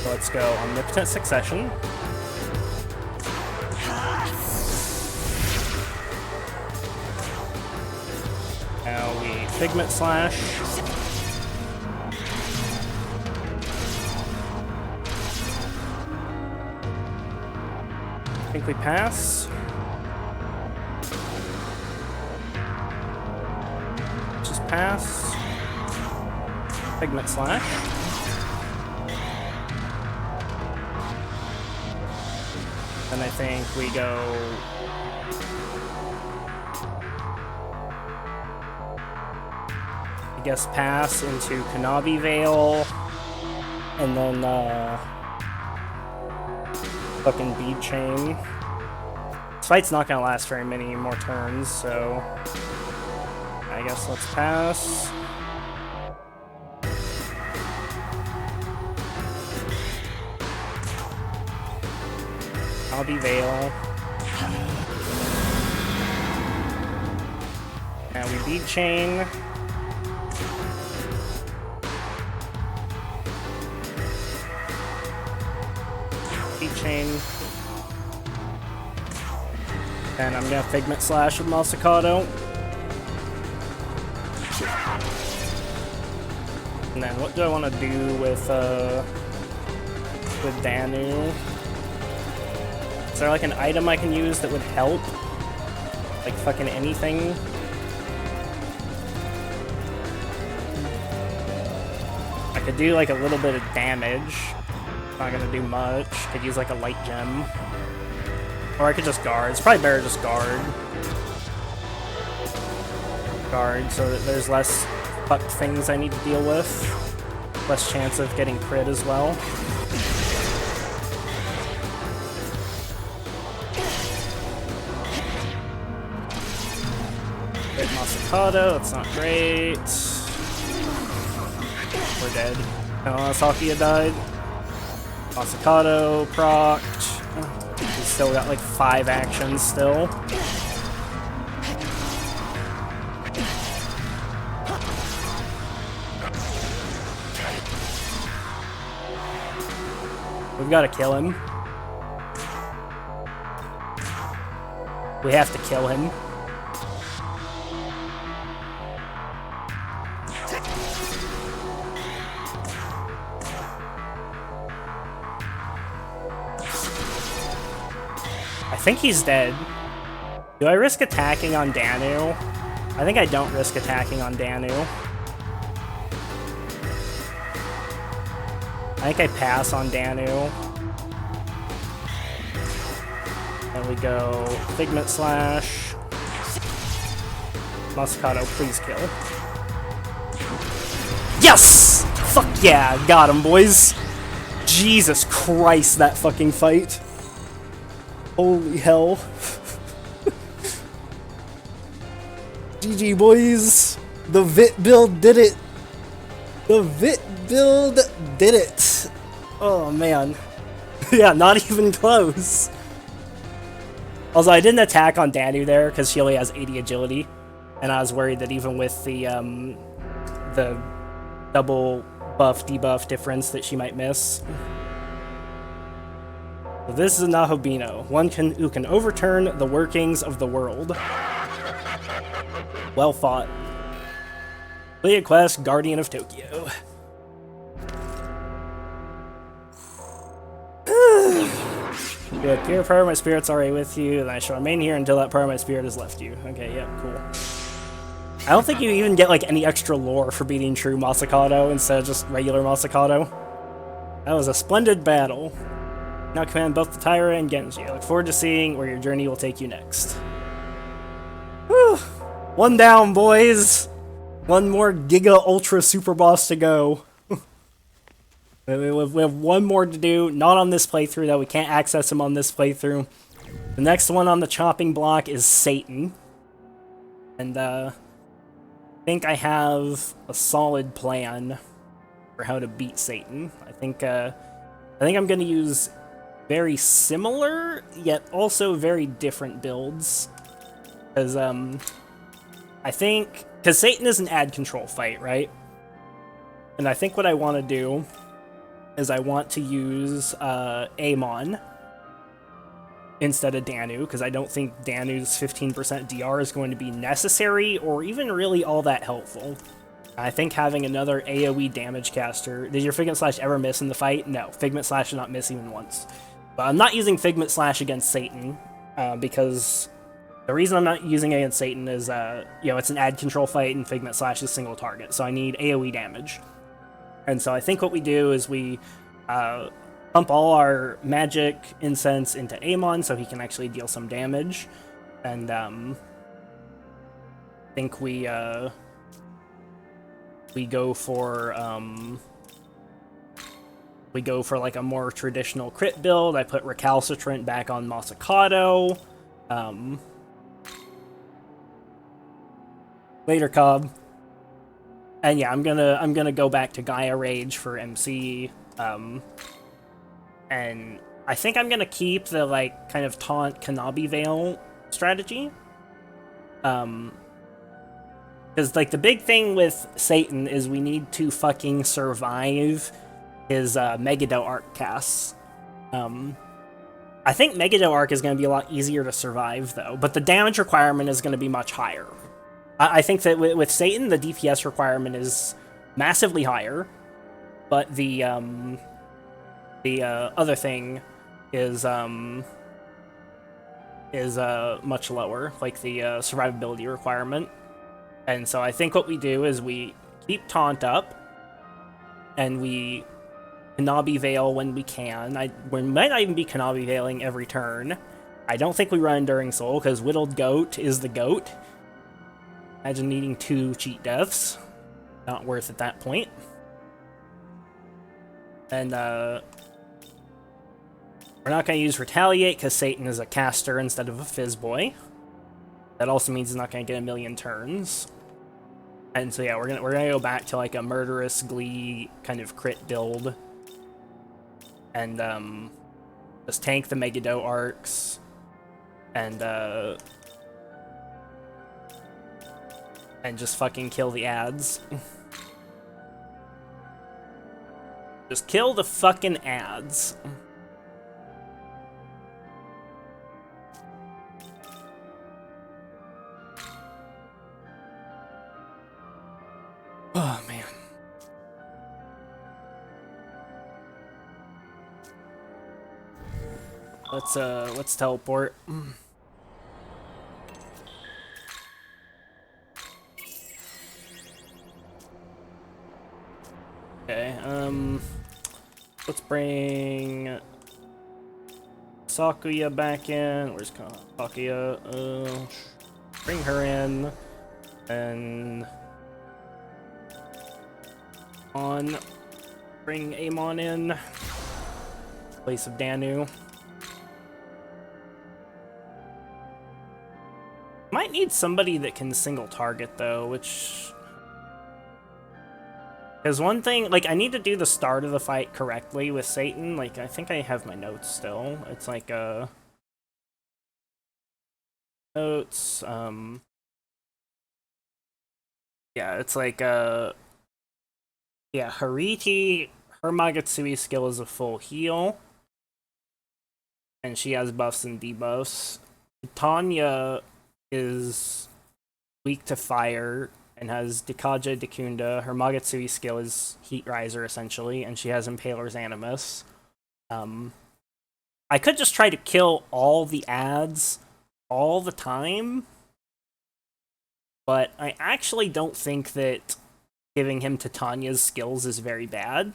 So let's go Omnipotent Succession. Now we Pigment Slash. think we pass. Just pass. Pigment Slash. Then I think we go... I guess pass into Kanabi Veil. And then, fucking Bead Chain. This fight's not gonna last very many more turns, so... I guess let's pass. Kanabi Veil. Now we Bead Chain. Chain. And I'm gonna Figment Slash with Masakado. And then what do I want to do with Danu? Is there like an item I can use that would help? Like fucking anything? I could do like a little bit of damage. Not gonna do much. Could use like a light gem. Or I could just guard. It's probably better just guard. Guard so that there's less fucked things I need to deal with. Less chance of getting crit as well. Hit Masakado, that's not great. We're dead. Oh, Sakia died. Masakado, procced. He's still got like 5 actions still. We've got to kill him. We have to kill him. I think he's dead. Do I risk attacking on Danu? I think I don't risk attacking on Danu. I think I pass on Danu. And we go Figment Slash. Masakado, please kill. Yes! Fuck yeah, got him, boys. Jesus Christ, that fucking fight. Holy hell. GG, boys. The Vit build did it. The Vit build did it. Oh, man. Yeah, not even close. Also, I didn't attack on Danu there because she only has 80 agility. And I was worried that even with the double buff, debuff difference that she might miss. So this is Nahobino, one who can overturn the workings of the world. Well fought. Complete quest, Guardian of Tokyo. Good. Pure part of my spirit's already with you, and I shall remain here until that part of my spirit has left you. Okay, yeah, cool. I don't think you even get like any extra lore for beating true Masakado instead of just regular Masakado. That was a splendid battle. Now command both the Taira and Genji. I look forward to seeing where your journey will take you next. Whew. One down, boys! One more Giga Ultra Super Boss to go. We have one more to do, not on this playthrough though, we can't access him on this playthrough. The next one on the chopping block is Satan. And I think I have a solid plan for how to beat Satan. I think I'm gonna use very similar, yet also very different builds. Because, because Satan is an ad control fight, right? And I think what I want to do is I want to use Amon instead of Danu, because I don't think Danu's 15% DR is going to be necessary or even really all that helpful. I think having another AoE damage caster... Did your Figment Slash ever miss in the fight? No, Figment Slash did not miss even once. But I'm not using Figment Slash against Satan, because the reason I'm not using it against Satan is, you know, it's an ad control fight and Figment Slash is single target, so I need AoE damage. And so I think what we do is we pump all our magic incense into Amon so he can actually deal some damage. And I think we go for like a more traditional crit build. I put Recalcitrant back on Masakato. Later, Cobb. And yeah, I'm gonna go back to Gaia Rage for MC. And I think I'm gonna keep the like kind of taunt Kanabi Veil strategy. Because like the big thing with Satan is we need to fucking survive his Megiddo arc casts. I think Megiddo arc is going to be a lot easier to survive though, but the damage requirement is going to be much higher. I think that with Satan, the DPS requirement is massively higher, but the other thing is much lower, like the survivability requirement. And so I think what we do is we keep Taunt up, and we Kanabi Veil when we can. We might not even be Kanabi Veiling every turn. I don't think we run Enduring Soul, because Whittled Goat is the GOAT. Imagine needing 2 cheat deaths. Not worth at that point. And we're not going to use Retaliate, because Satan is a caster instead of a Fizz Boy. That also means he's not going to get a million turns. And so yeah, we're gonna go back to like a Murderous Glee kind of crit build. And just tank the Megiddo arcs. And just fucking kill the ads. Just kill the fucking ads. Oh, man. Let's teleport. Okay, let's bring Sakuya back in. Where's Sakuya? Bring her in, and bring Amon in, place of Danu. Might need somebody that can single target though, which... Because one thing, like, I need to do the start of the fight correctly with Satan. Like, I think I have my notes still. It's like, notes, yeah, it's like, yeah, Hariti, her Magatsui skill is a full heal. And she has buffs and debuffs. Tanya is weak to fire and has Dikaja Dekunda. Her Magatsui skill is Heat Riser, essentially, and she has Impaler's Animus. I could just try to kill all the ads all the time, but I actually don't think that giving him to Tanya's skills is very bad.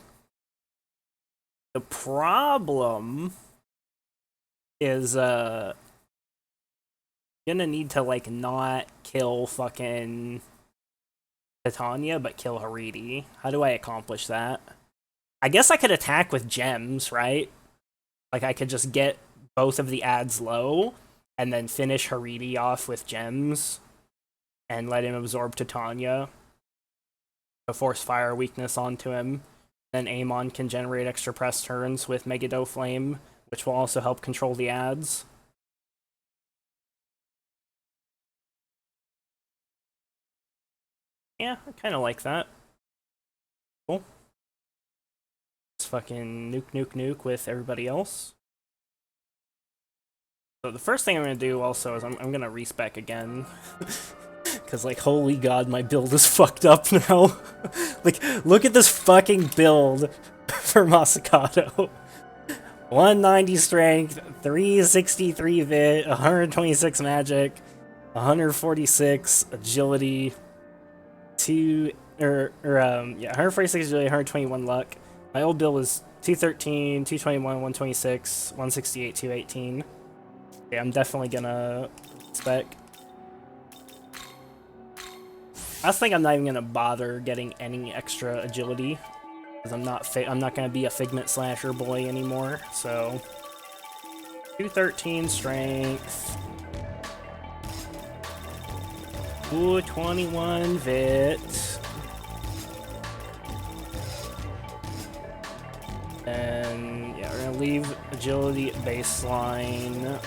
The problem is, gonna need to, like, not kill fucking Titania, but kill Hariti. How do I accomplish that? I guess I could attack with gems, right? Like, I could just get both of the ads low, and then finish Hariti off with gems, and let him absorb Titania. To force fire weakness onto him. Then Amon can generate extra press turns with Megiddo Flame, which will also help control the ads. Yeah, I kind of like that. Cool. Let's fucking nuke with everybody else. So the first thing I'm going to do also is I'm going to respec again. Because, like, holy god, my build is fucked up now. Like, look at this fucking build for Masakato. 190 strength, 363 vit, 126 magic, 146 agility, 146 agility, 121 luck. My old build was 213, 221, 126, 168, 218. Okay, I'm definitely gonna spec. I was thinking I'm not even gonna bother getting any extra agility because I'm not gonna be a Figment Slasher boy anymore. So 213 strength, 221 vit, and yeah, we're gonna leave agility at baseline.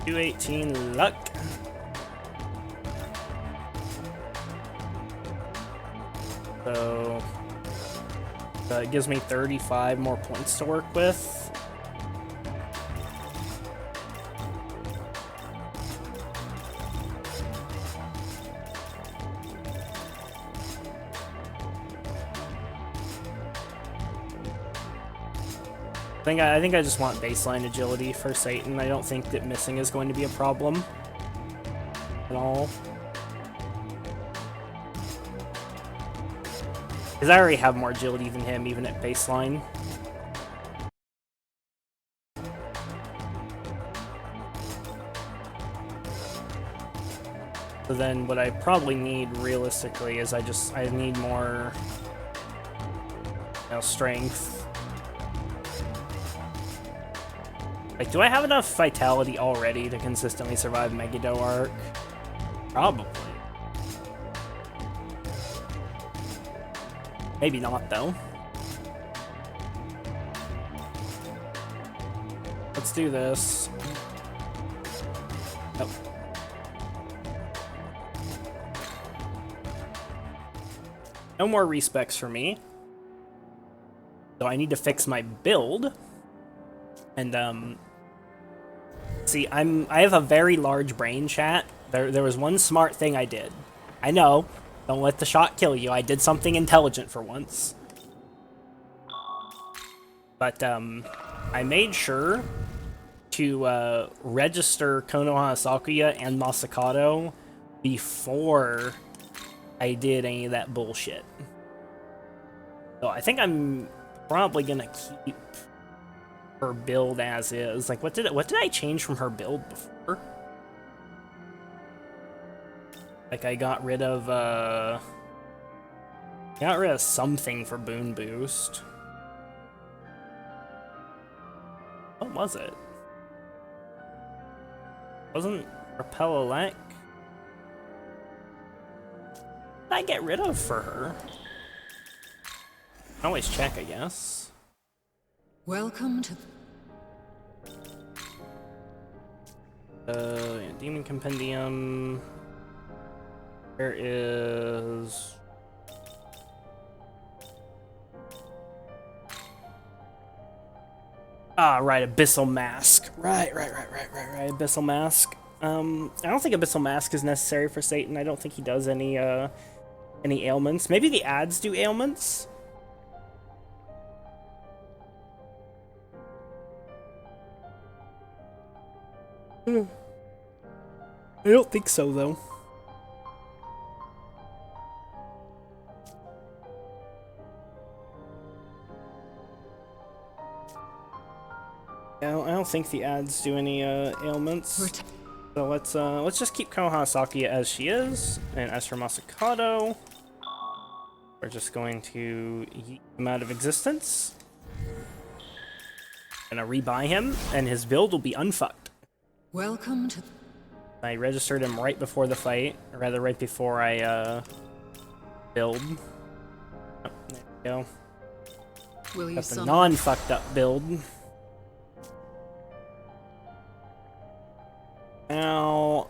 $218 luck. So it gives me 35 more points to work with. I think I just want baseline agility for Satan. I don't think that missing is going to be a problem at all. Because I already have more agility than him, even at baseline. So then what I probably need realistically is I need more, strength. Like, do I have enough vitality already to consistently survive Megiddo arc? Probably. Maybe not, though. Let's do this. Nope. No more respecs for me. So I need to fix my build. And, see, I have a very large brain, chat. There was one smart thing I did. I know, don't let the shot kill you. I did something intelligent for once. But, I made sure to, register Konoha Sakuya and Masakado before I did any of that bullshit. So I think I'm probably gonna keep her build as is. Like, what did I change from her build before? Like, I got rid of something for Boon Boost. What was it? Wasn't Repel Elect? What did I get rid of for her? I can always check, I guess. Welcome to... Yeah, Demon Compendium. There is... Ah, right, Abyssal Mask. Right, Abyssal Mask. I don't think Abyssal Mask is necessary for Satan. I don't think he does any ailments. Maybe the ads do ailments? I don't think so, though. Yeah, I don't think the ads do any ailments. So let's just keep Konoha Sakuya as she is, and as for Masakado, we're just going to yeet him out of existence. Gonna rebuy him, and his build will be unfucked. Welcome to... I registered him right before the fight, or rather right before I build. Oh, there we go. Will you Got the summon... non-fucked up build. Now,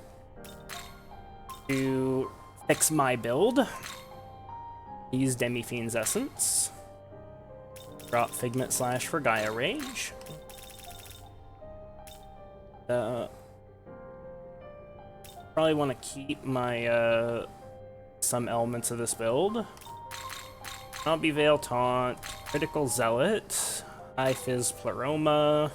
to fix my build, use Demi-fiend's essence. Drop Figment Slash for Gaia Rage. Probably want to keep my some elements of this build. Zombie Veil Taunt, Critical Zealot, High Fizz Pleroma,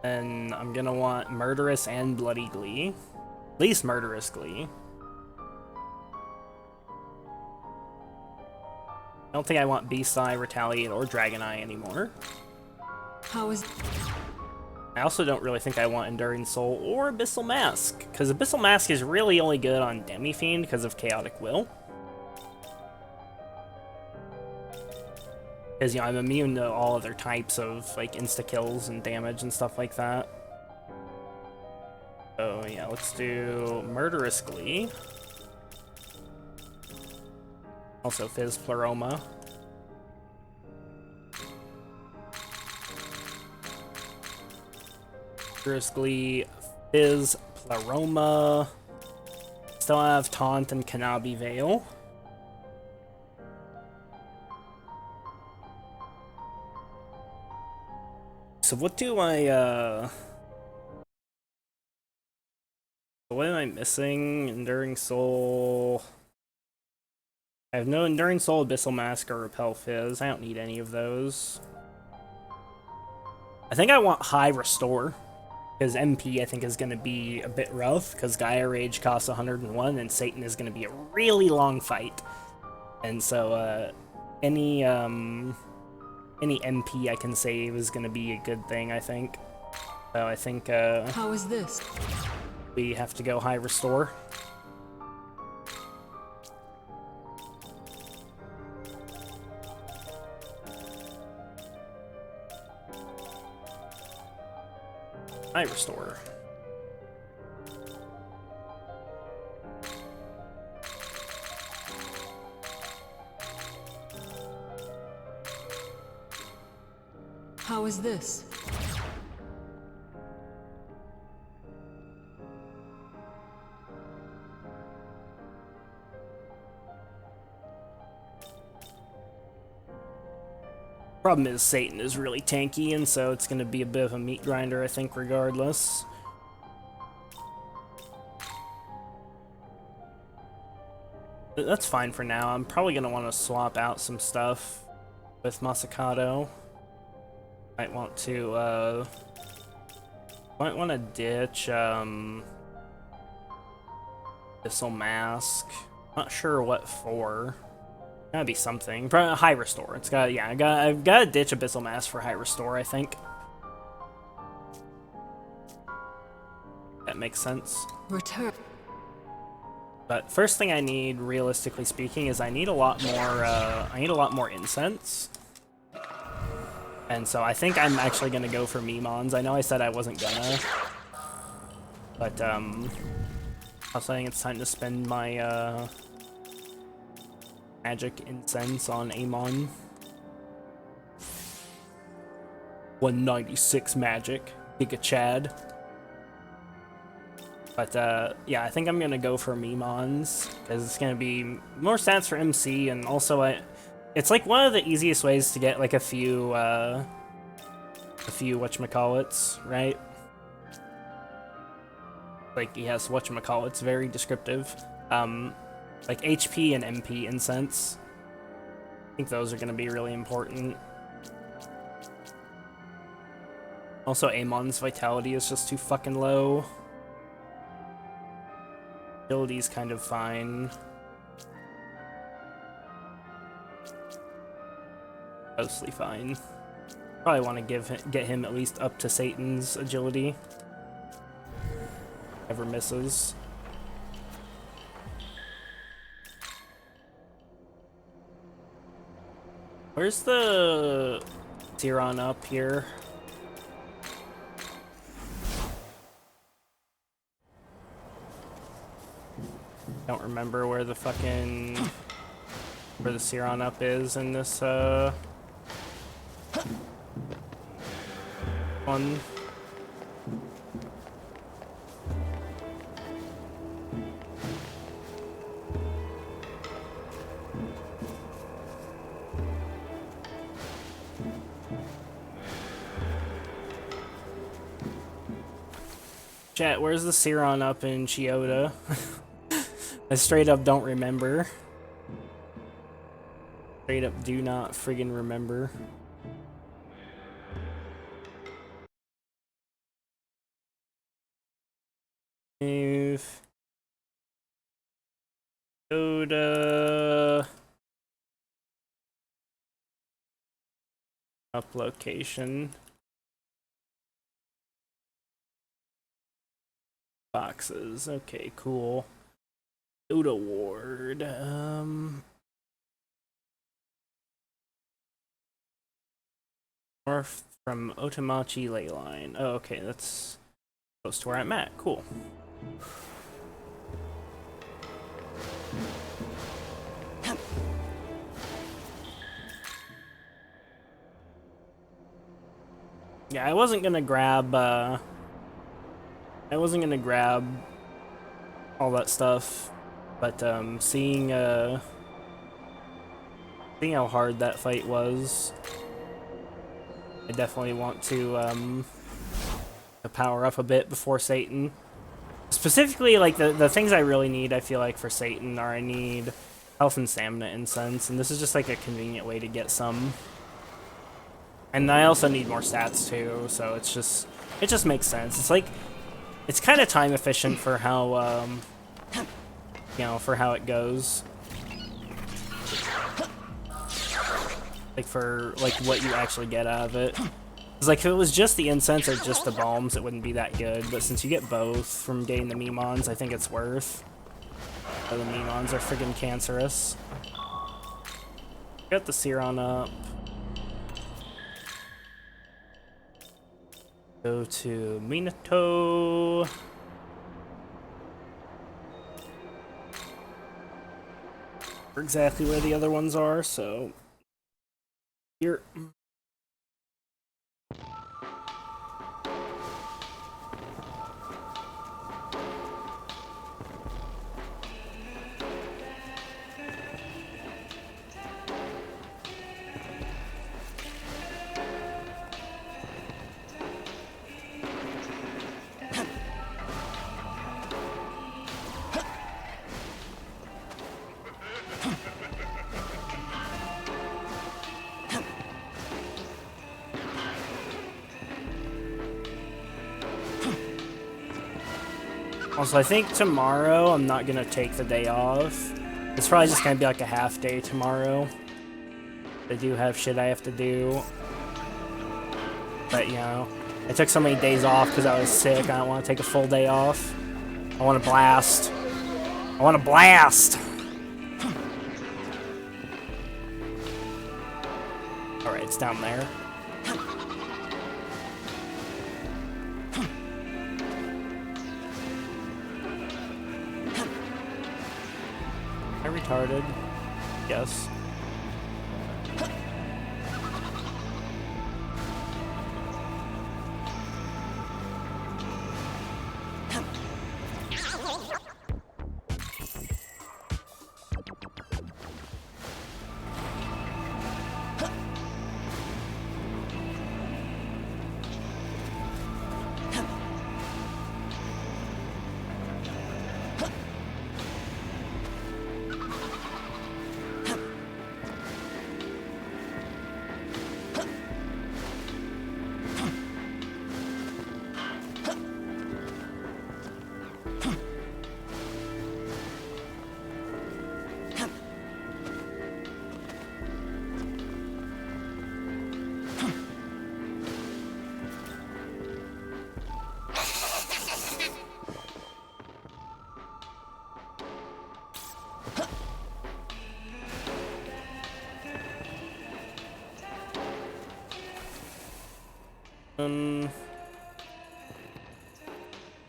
and I'm gonna want Murderous and Bloody Glee. At least Murderous Glee. I don't think I want Beast Eye, Retaliate, or Dragon Eye anymore. How is... I also don't really think I want Enduring Soul or Abyssal Mask, because Abyssal Mask is really only good on Demi-fiend because of Chaotic Will. Because, you know, I'm immune to all other types of, like, insta-kills and damage and stuff like that. So, yeah, let's do Murderous Glee. Also Fizz Pleroma. Murderous Glee, Fizz Pleroma. Still have Taunt and Kanabi Veil. So what do I, what am I missing? Enduring Soul. I have no Enduring Soul, Abyssal Mask, or Repel Fizz. I don't need any of those. I think I want High Restore, because MP I think is going to be a bit rough, because Gaia Rage costs 101, and Satan is going to be a really long fight. And so, any MP I can save is going to be a good thing, I think. So I think, How is this? we have to go High Restore. High Restore. How is this? Problem is, Satan is really tanky, and so it's going to be a bit of a meat grinder, I think, regardless. But that's fine for now. I'm probably going to want to swap out some stuff with Masakado. Might want to, might want to ditch, Abyssal Mask. Not sure what for. Gotta be something. Probably High Restore. It's got, yeah, I've got to ditch Abyssal Mask for High Restore, I think. That makes sense. Return. But first thing I need, realistically speaking, is I need a lot more incense. And so I think I'm actually gonna go for Mimons. I know I said I wasn't gonna. But, I was saying it's time to spend my, magic incense on Amon. 196 magic. Giga Chad. But, yeah, I think I'm gonna go for Mimons, because it's gonna be more stats for MC, and also it's like one of the easiest ways to get like a few whatchamacallits, right? Like, yes, whatchamacallits, very descriptive. Like HP and MP incense. I think those are going to be really important. Also, Amon's vitality is just too fucking low. Ability's kind of fine. Mostly fine. Probably want to get him at least up to Satan's agility. Never misses. Where's the Tiron up here? Don't remember where the fucking where the Siron up is in this one. Chat, where's the Siron up in Chiyoda? I straight up don't remember. Straight up do not friggin' remember. Move. Go to up location. Boxes. Okay, cool. Dota Ward. Morph from Otamachi Leyline. Oh, okay, that's close to where I'm at. Cool. Yeah, I wasn't gonna grab all that stuff, but seeing how hard that fight was, I definitely want to power up a bit before Satan. Specifically, like the things I really need, I feel like for Satan are I need health and stamina incense, and this is just like a convenient way to get some. And I also need more stats too, so it just makes sense. It's like it's kind of time efficient for how for how it goes. Like for like what you actually get out of it. It's like if it was just the incense or just the bombs, it wouldn't be that good. But since you get both from getting the Mimons, I think it's worth. The Mimons are friggin' cancerous. Got the Siron up. Go to Minato. Exactly where the other ones are, so here. Also, I think tomorrow I'm not gonna take the day off. It's probably just gonna be like a half day tomorrow. I do have shit I have to do. But, you know, I took so many days off because I was sick. I don't want to take a full day off. I want to blast. I want to blast! Alright, it's down there. Am I retarded? Yes.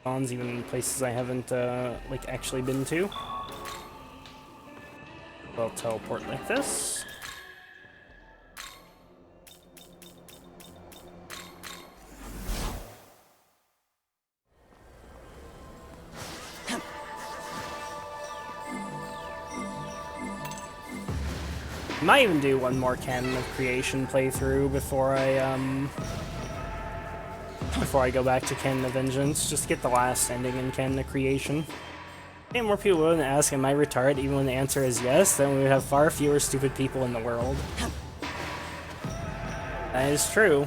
Bonds, even in places I haven't, like, actually been to. I'll teleport like this. Might even do one more Canon of Creation playthrough before I go back to Canon of Vengeance, just to get the last ending in Canon of Creation. If more people willing to ask, am I retarded, even when the answer is yes, then we would have far fewer stupid people in the world. That is true.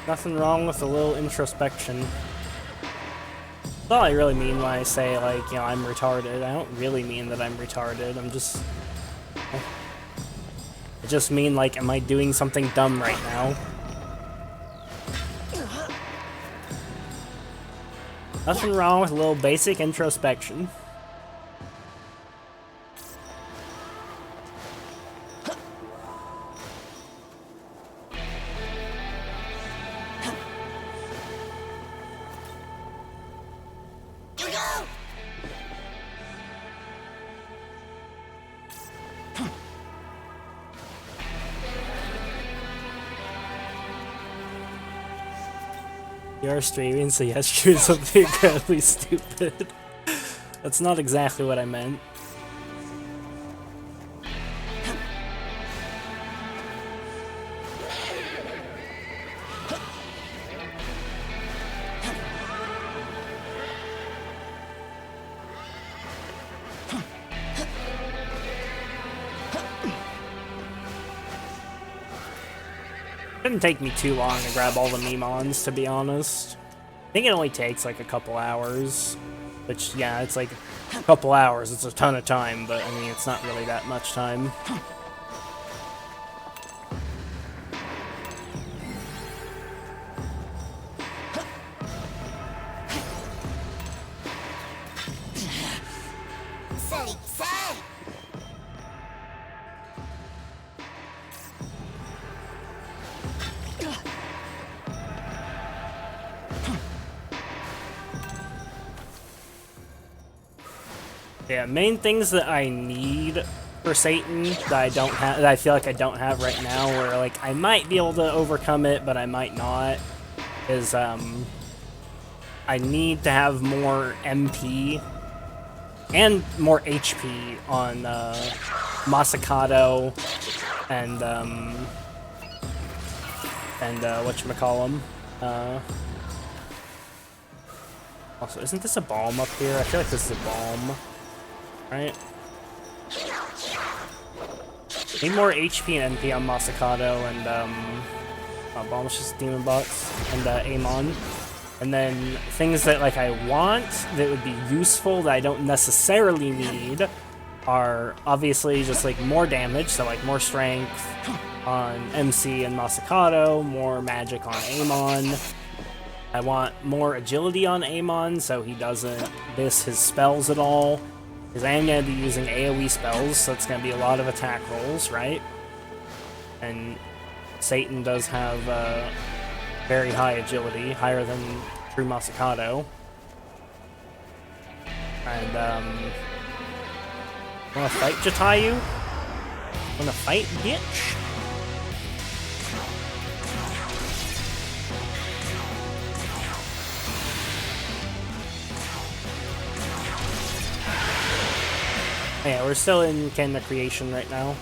Nothing wrong with a little introspection. That's all I really mean when I say, like, you know, I'm retarded. I don't really mean that I'm retarded. I'm just... I just mean, like, am I doing something dumb right now? Nothing wrong with a little basic introspection. You're streaming, so yes, you're something incredibly stupid. That's not exactly what I meant. Didn't take me too long to grab all the Memons, to be honest. I think it only takes like a couple hours, which, yeah, it's like a couple hours, it's a ton of time, but I mean, it's not really that much time. Yeah, main things that I need for Satan that I don't have, that I feel like I don't have right now, or like I might be able to overcome it, but I might not, is I need to have more MP and more HP on Masakado and whatchamacallem. Also, isn't this a bomb up here? I feel like this is a bomb. Right? Need more HP and NP on Masakado and bombs, just demon bots and Amon. And then things that like I want that would be useful that I don't necessarily need are obviously just like more damage, so like more strength on MC and Masakado, more magic on Amon. I want more agility on Amon so he doesn't miss his spells at all. Because I am going to be using AoE spells, so it's going to be a lot of attack rolls, right? And Satan does have very high agility, higher than true Masakado. And, wanna fight, Jatayu? Wanna fight, bitch? Yeah, we're still in Canon of Creation right now.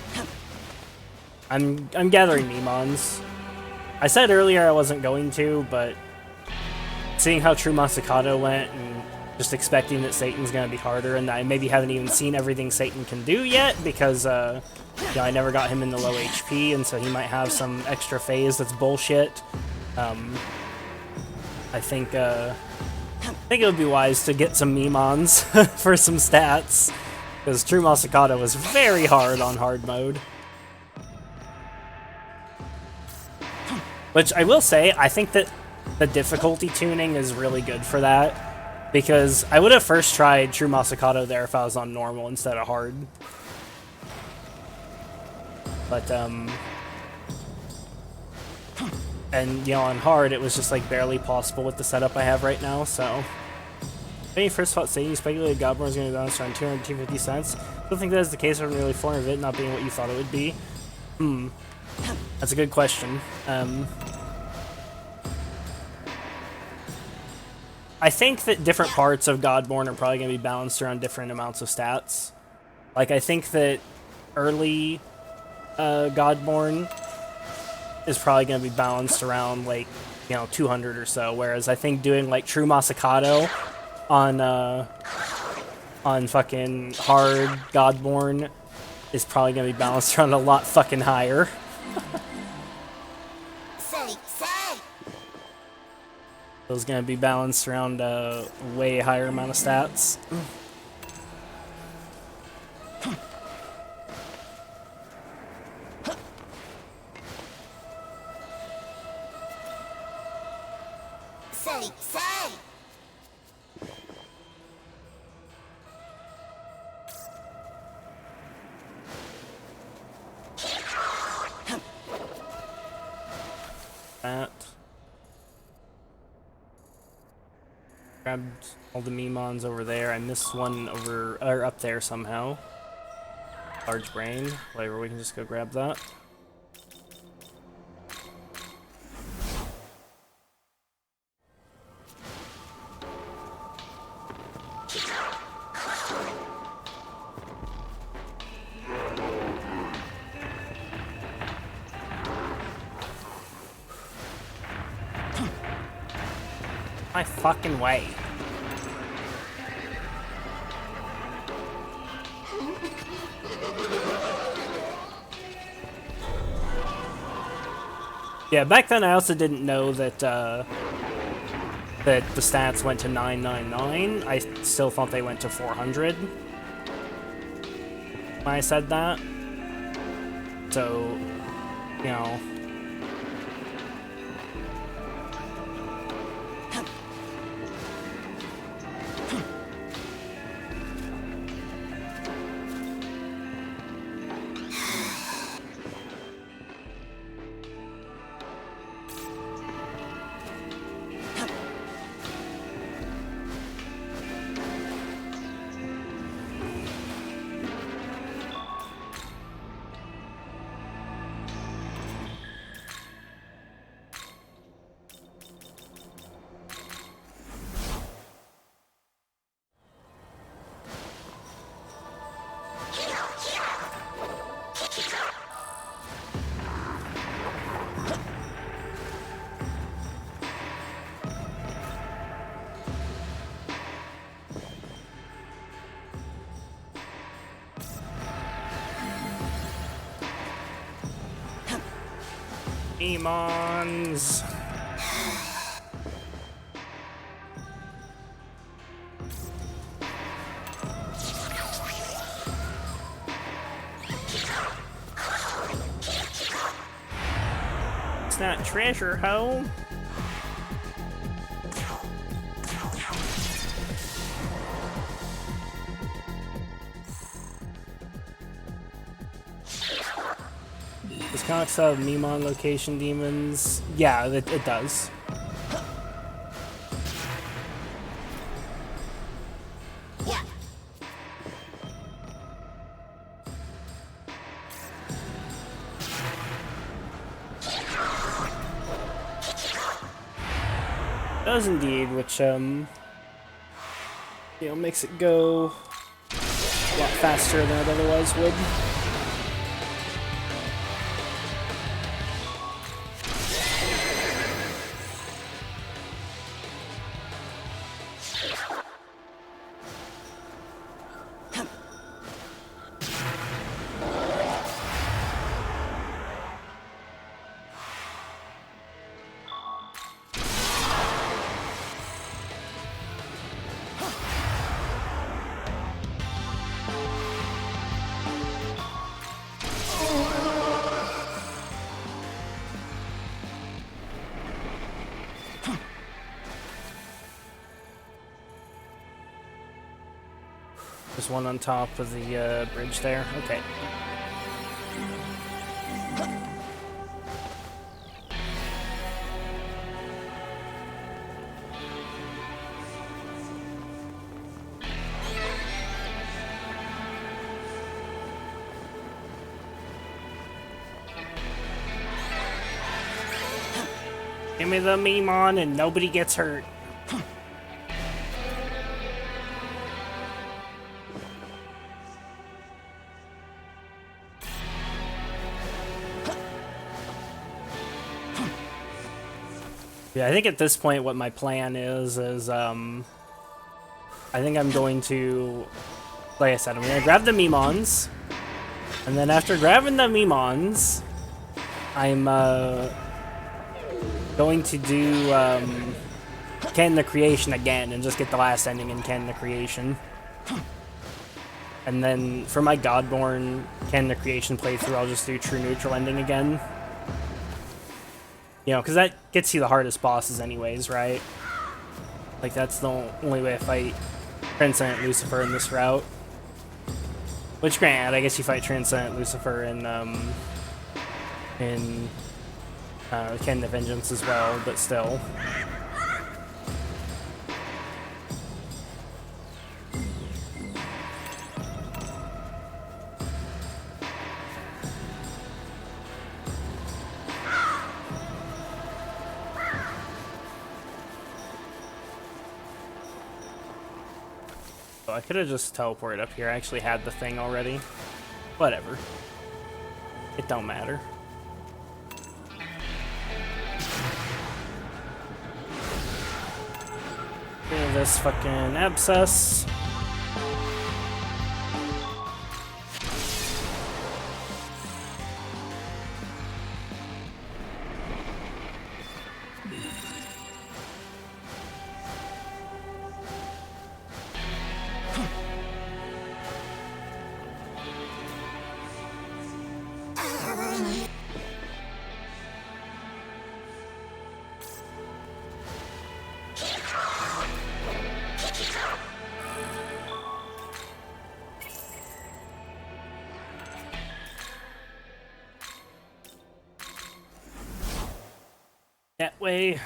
I'm gathering Memons. I said earlier I wasn't going to, but seeing how True Masakado went and just expecting that Satan's gonna be harder, and I maybe haven't even seen everything Satan can do yet because you know, I never got him in the low HP, and so he might have some extra phase that's bullshit. I think it would be wise to get some Memons for some stats. Because True Masakado was very hard on hard mode. Which I will say, I think that the difficulty tuning is really good for that. Because I would have first tried True Masakado there if I was on normal instead of hard. But, and, you know, on hard, it was just, like, barely possible with the setup I have right now, so... When you first fought Satan, you speculated Godborn was going to bounce around 250 cents. I don't think that is the case from really form of it not being what you thought it would be. That's a good question. I think that different parts of Godborn are probably going to be balanced around different amounts of stats. Like, I think that early Godborn is probably going to be balanced around, like, 200 or so, whereas I think doing, like, True Masakado on fucking hard Godborn is probably going to be balanced around a lot fucking higher. So it's going to be balanced around a way higher amount of stats. That. Grabbed all the Mimons over there. I missed one over or up there somehow. Large brain. Whatever, we can just go grab that. My fucking way. Yeah, back then I also didn't know that that the stats went to 999. I still thought they went to 400 when I said that. So, you know. Demons. It's not treasure, ho. Does comics have Mimon location demons? Yeah, it does. Yeah. Does indeed, which makes it go a lot faster than it otherwise would. There's one on top of the bridge there. Okay. Give me the Mimon and nobody gets hurt. Yeah, I think at this point what my plan is I think I'm going to, like I said, I'm going to grab the Mimons, and then after grabbing the Mimons, I'm going to do Canon of Creation again and just get the last ending in Canon of Creation. And then for my Godborn Canon of Creation playthrough, I'll just do True Neutral ending again. You know, because that gets you the hardest bosses anyways, right? Like, that's the only way to fight Transcendent Lucifer in this route. Which, granted, I guess you fight Transcendent Lucifer in Canon of Vengeance as well, but still. I could have just teleported up here. I actually had the thing already. Whatever. It don't matter. Okay, this fucking abscess. That way.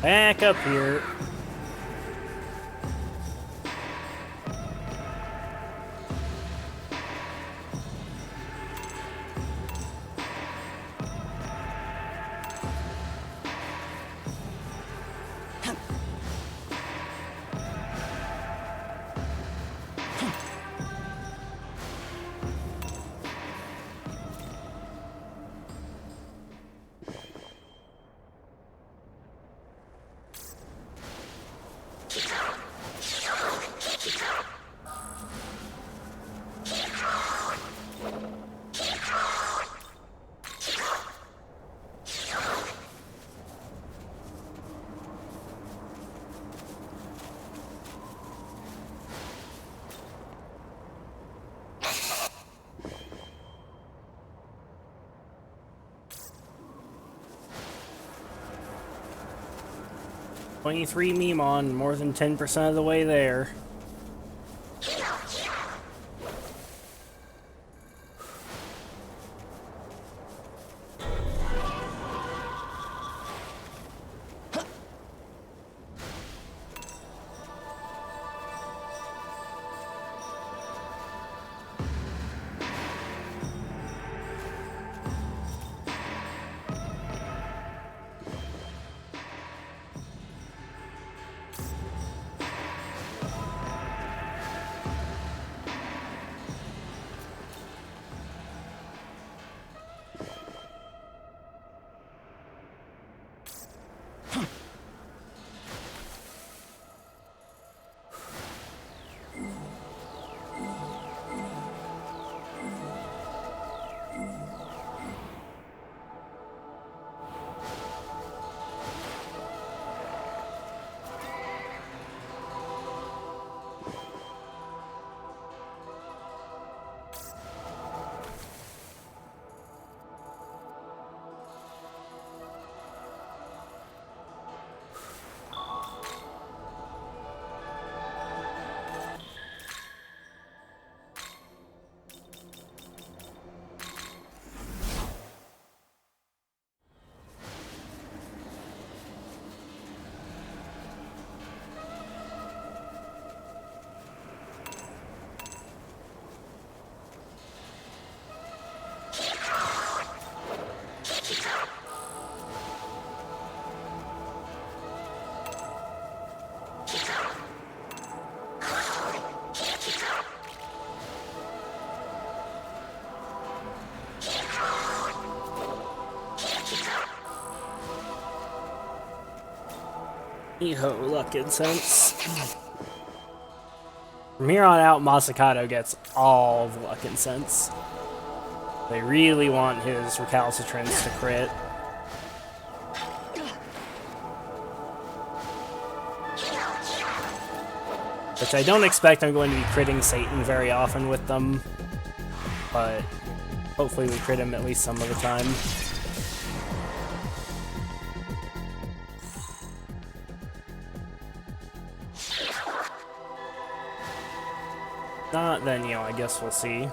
Back up here. $23 Memon, more than 10% of the way there. Eho, luck incense. From here on out, Masakado gets all of luck incense. They really want his recalcitrance to crit. Which I don't expect I'm going to be critting Satan very often with them. But hopefully we crit him at least some of the time. Not, then, you know, I guess we'll see.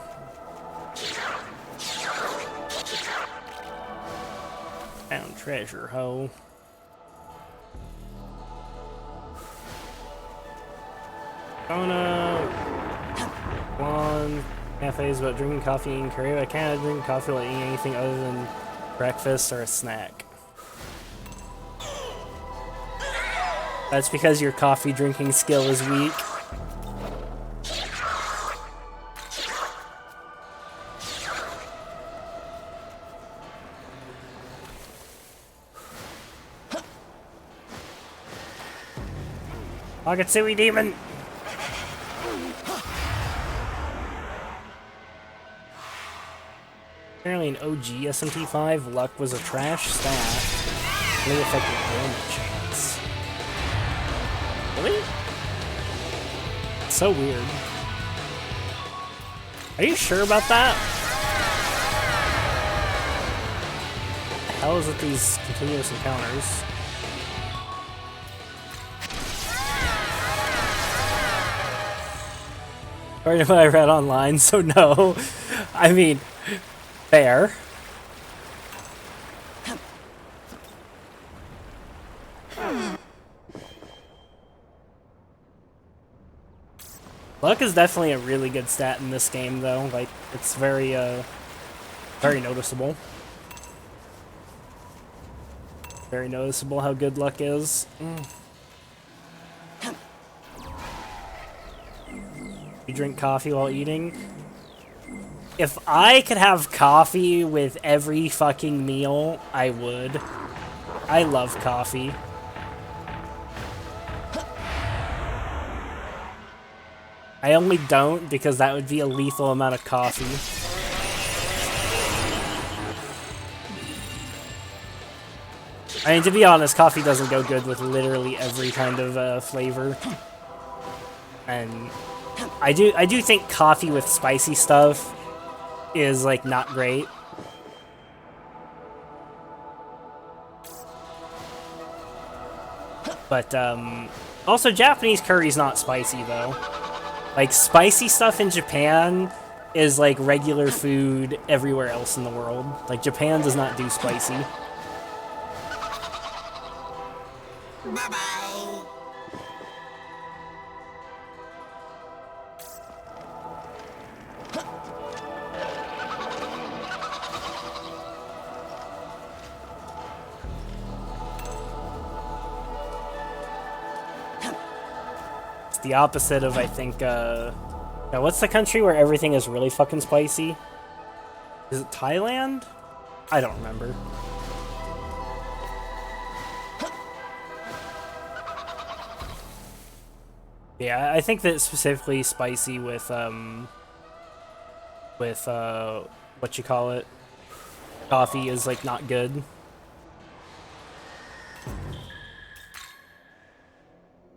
Found treasure, ho. Kona. One. Cafes about drinking coffee and curry. I can't drink coffee while eating anything other than breakfast or a snack. That's because your coffee drinking skill is weak. Agatsui demon! Apparently an OG SMT5, luck was a trash stat. Really effective damage chance. Really? So weird. Are you sure about that? What the hell is with these continuous encounters? According to what I read online, so no. I mean, fair. Luck is definitely a really good stat in this game, though. Like, it's very, very noticeable. Very noticeable how good luck is. You drink coffee while eating? If I could have coffee with every fucking meal, I would. I love coffee. I only don't because that would be a lethal amount of coffee. I mean, to be honest, coffee doesn't go good with literally every kind of flavor. And I do think coffee with spicy stuff is, like, not great. But, also Japanese curry's not spicy, though. Like, spicy stuff in Japan is, like, regular food everywhere else in the world. Like, Japan does not do spicy. Bye-bye. The opposite of, I think, now what's the country where everything is really fucking spicy? Is it Thailand? I don't remember. Yeah, I think that specifically spicy with, what you call it? Coffee is, like, not good.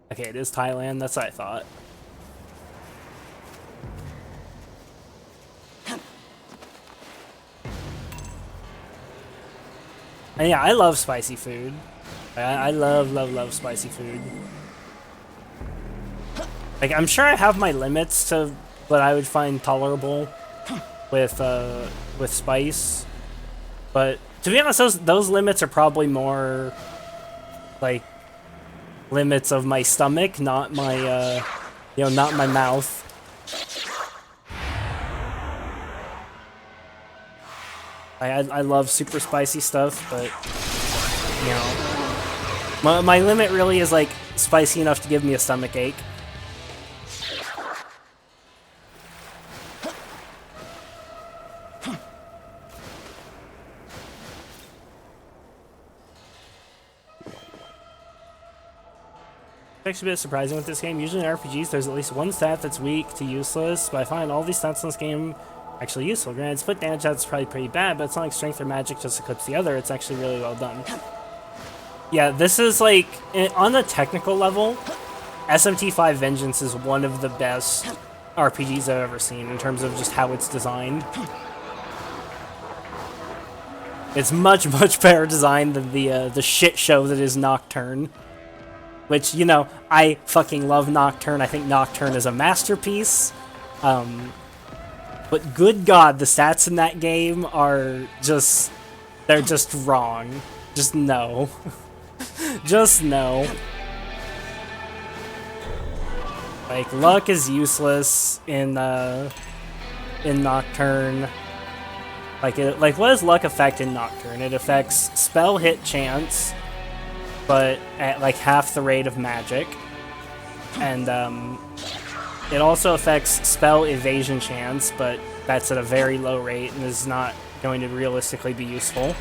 Okay, it is Thailand, that's what I thought. And yeah, I love spicy food. I love spicy food. Like, I'm sure I have my limits to what I would find tolerable with spice. But to be honest, those limits are probably more like limits of my stomach, not my not my mouth. I love super spicy stuff, but you know, my limit really is like spicy enough to give me a stomach ache. actually a bit surprising with this game. Usually in RPGs, there's at least one stat that's weak to useless, but I find all these stats in this game actually useful. Granted, split damage that's probably pretty bad, but it's not like strength or magic just eclipse the other. It's actually really well done. Yeah, this is like, on the technical level, SMT5 Vengeance is one of the best RPGs I've ever seen in terms of just how it's designed. It's much, much better designed than the shit show that is Nocturne. Which, you know, I fucking love Nocturne. I think Nocturne is a masterpiece. But good God, the stats in that game are just... they're just wrong. Just no. Just no. Like, luck is useless in Nocturne. Like, what does luck affect in Nocturne? It affects spell hit chance, but at like half the rate of magic. And it also affects spell evasion chance, but that's at a very low rate and is not going to realistically be useful.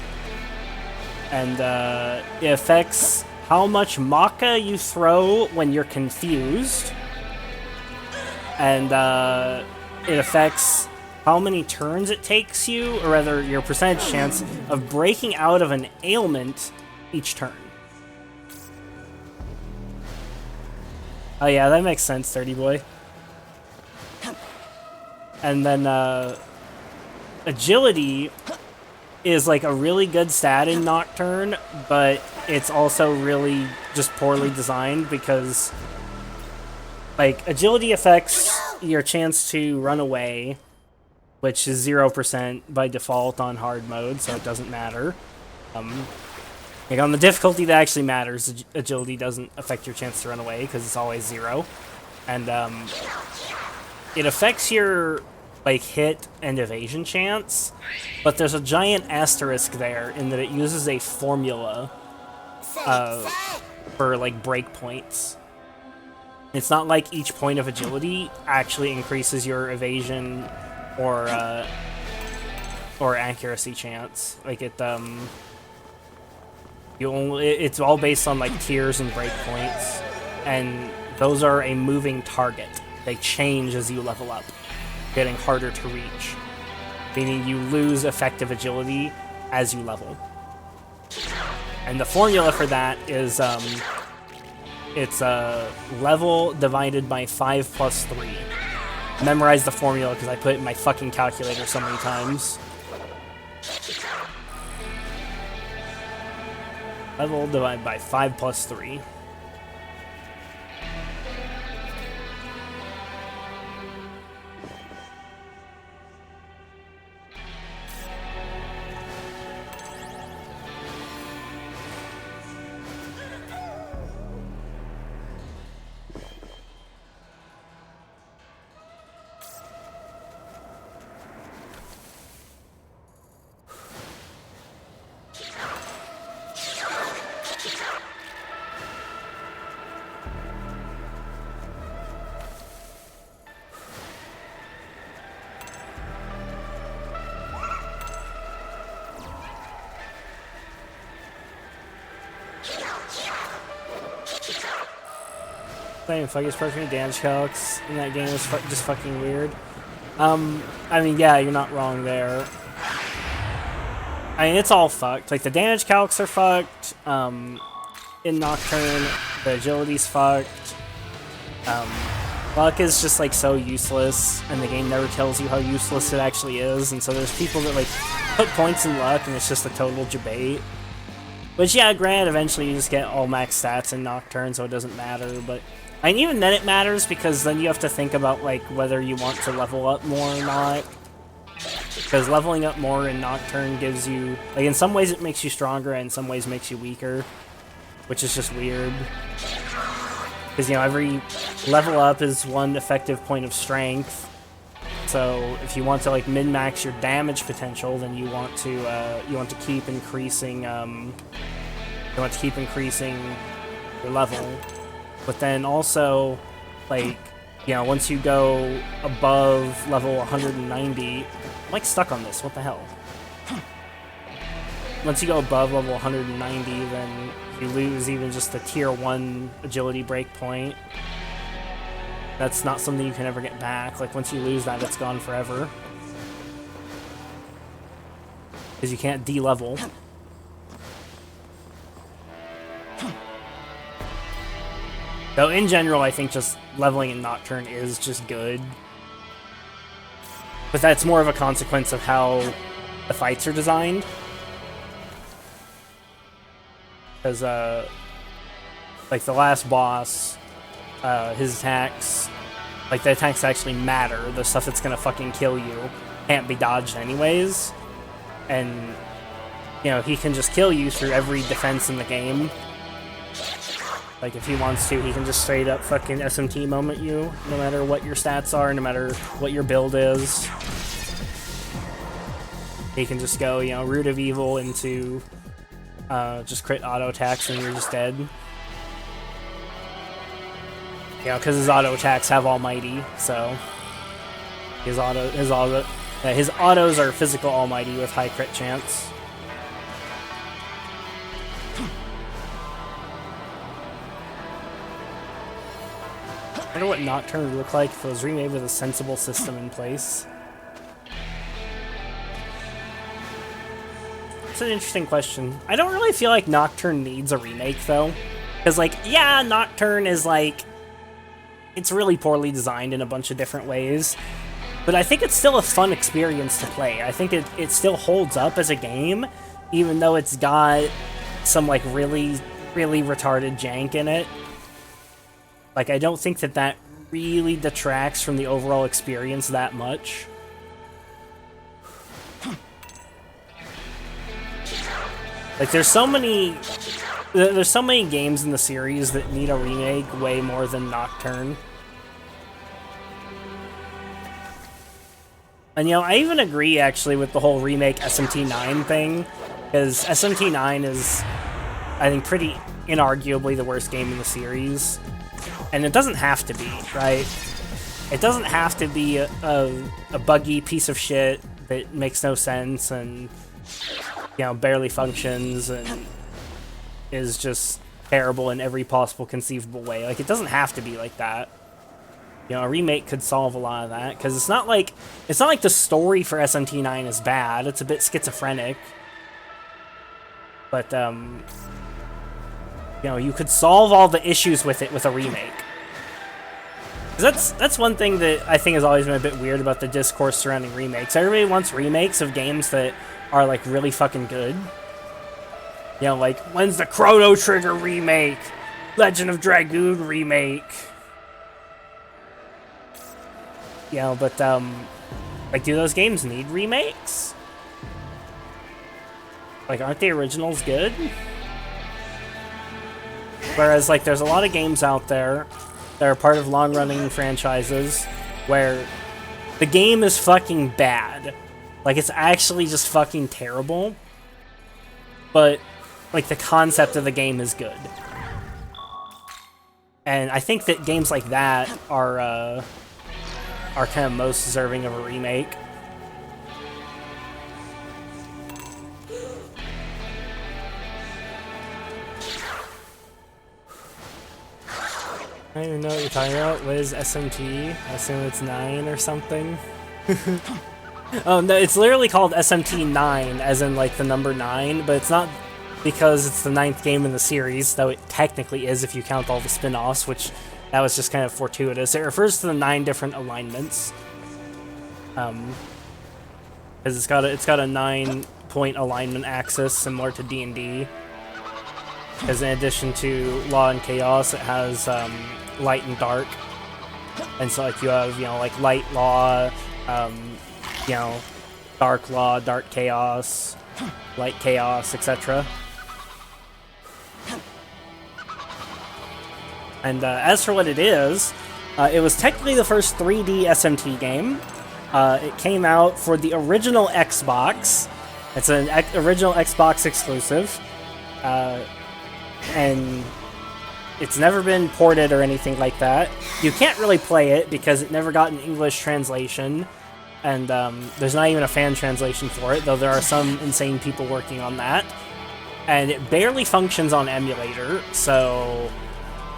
And it affects how much Maka you throw when you're confused. And it affects how many turns it takes you, or rather your percentage chance of breaking out of an ailment each turn. Oh yeah, that makes sense, Dirty Boy. And then agility is like a really good stat in Nocturne, but it's also really just poorly designed because like agility affects your chance to run away, which is 0% by default on hard mode, so it doesn't matter. Like on the difficulty that actually matters, agility doesn't affect your chance to run away because it's always 0. And it affects your like hit and evasion chance, but there's a giant asterisk there in that it uses a formula for like breakpoints. It's not like each point of agility actually increases your evasion or accuracy chance. Like it it's all based on like tiers and breakpoints, and those are a moving target. They change as you level up, getting harder to reach, meaning you lose effective agility as you level. And the formula for that is it's level divided by 5 plus 3. Memorize the formula because I put it in my fucking calculator so many times. Level divided by 5 plus 3. Playing Fuggies perfect damage calcs in that game was just fucking weird. I mean, yeah, you're not wrong there. I mean, it's all fucked. Like, the damage calcs are fucked. In Nocturne, the agility's fucked. Luck is just, like, so useless, and the game never tells you how useless it actually is, and so there's people that, like, put points in luck, and it's just a total debate. Which, yeah, granted, eventually you just get all max stats in Nocturne, so it doesn't matter, but... I mean, even then it matters, because then you have to think about, like, whether you want to level up more or not. Because leveling up more in Nocturne gives you... Like, in some ways it makes you stronger, and in some ways makes you weaker. Which is just weird. Because, you know, every level up is one effective point of strength. So, if you want to, like, min-max your damage potential, then you want to keep increasing, your level. But then also, like, you know, once you go above level 190... I'm, like, stuck on this. What the hell? once you go above level 190, then you lose even just the tier 1 agility break point. That's not something you can ever get back. Like, once you lose that, it's gone forever. Because you can't de-level. Though, in general, I think just leveling in Nocturne is just good. But that's more of a consequence of how the fights are designed. Because, like, the last boss, his attacks, like, the attacks actually matter. The stuff that's gonna fucking kill you can't be dodged anyways. And, you know, he can just kill you through every defense in the game. Like, if he wants to, he can just straight up fucking SMT moment you, no matter what your stats are, no matter what your build is. He can just go, you know, Root of Evil into just crit auto attacks and you're just dead. You know, because his auto attacks have Almighty, so his autos are physical Almighty with high crit chance. I wonder what Nocturne would look like if it was remade with a sensible system in place. It's an interesting question. I don't really feel like Nocturne needs a remake, though. Because, like, yeah, Nocturne is, like, it's really poorly designed in a bunch of different ways. But I think it's still a fun experience to play. I think it still holds up as a game, even though it's got some, like, really, really retarded jank in it. Like, I don't think that really detracts from the overall experience that much. Like, there's so many games in the series that need a remake way more than Nocturne. And, you know, I even agree, actually, with the whole remake SMT9 thing, because SMT9 is, I think, pretty inarguably the worst game in the series. And it doesn't have to be, right? It doesn't have to be a buggy piece of shit that makes no sense and, you know, barely functions and is just terrible in every possible conceivable way. Like, it doesn't have to be like that. You know, a remake could solve a lot of that, because it's not like the story for SMT9 is bad. It's a bit schizophrenic. But, you know, you could solve all the issues with it with a remake. 'Cause that's one thing that I think has always been a bit weird about the discourse surrounding remakes. Everybody wants remakes of games that are, like, really fucking good. You know, like, when's the Chrono Trigger remake? Legend of Dragoon remake? You know, but, like, do those games need remakes? Like, aren't the originals good? Whereas, like, there's a lot of games out there that are part of long-running franchises where the game is fucking bad. Like, it's actually just fucking terrible. But, like, the concept of the game is good. And I think that games like that are kind of most deserving of a remake. I don't even know what you're talking about. What is SMT? I assume it's 9 or something. Oh, no, it's literally called SMT9, as in, like, the number 9, but it's not because it's the 9th game in the series, though it technically is if you count all the spin-offs, which that was just kind of fortuitous. It refers to the 9 different alignments. Because it's got a 9-point alignment axis, similar to D&D. Because in addition to Law and Chaos, it has, Light and Dark. And so, like, you have, you know, like, Light Law, you know, Dark Law, Dark Chaos, Light Chaos, etc. And as for what it is, it was technically the first 3D SMT game. It came out for the original Xbox. It's an original Xbox exclusive. And it's never been ported or anything like that. You can't really play it because it never got an English translation. and there's not even a fan translation for it, though there are some insane people working on that. And it barely functions on emulator, so,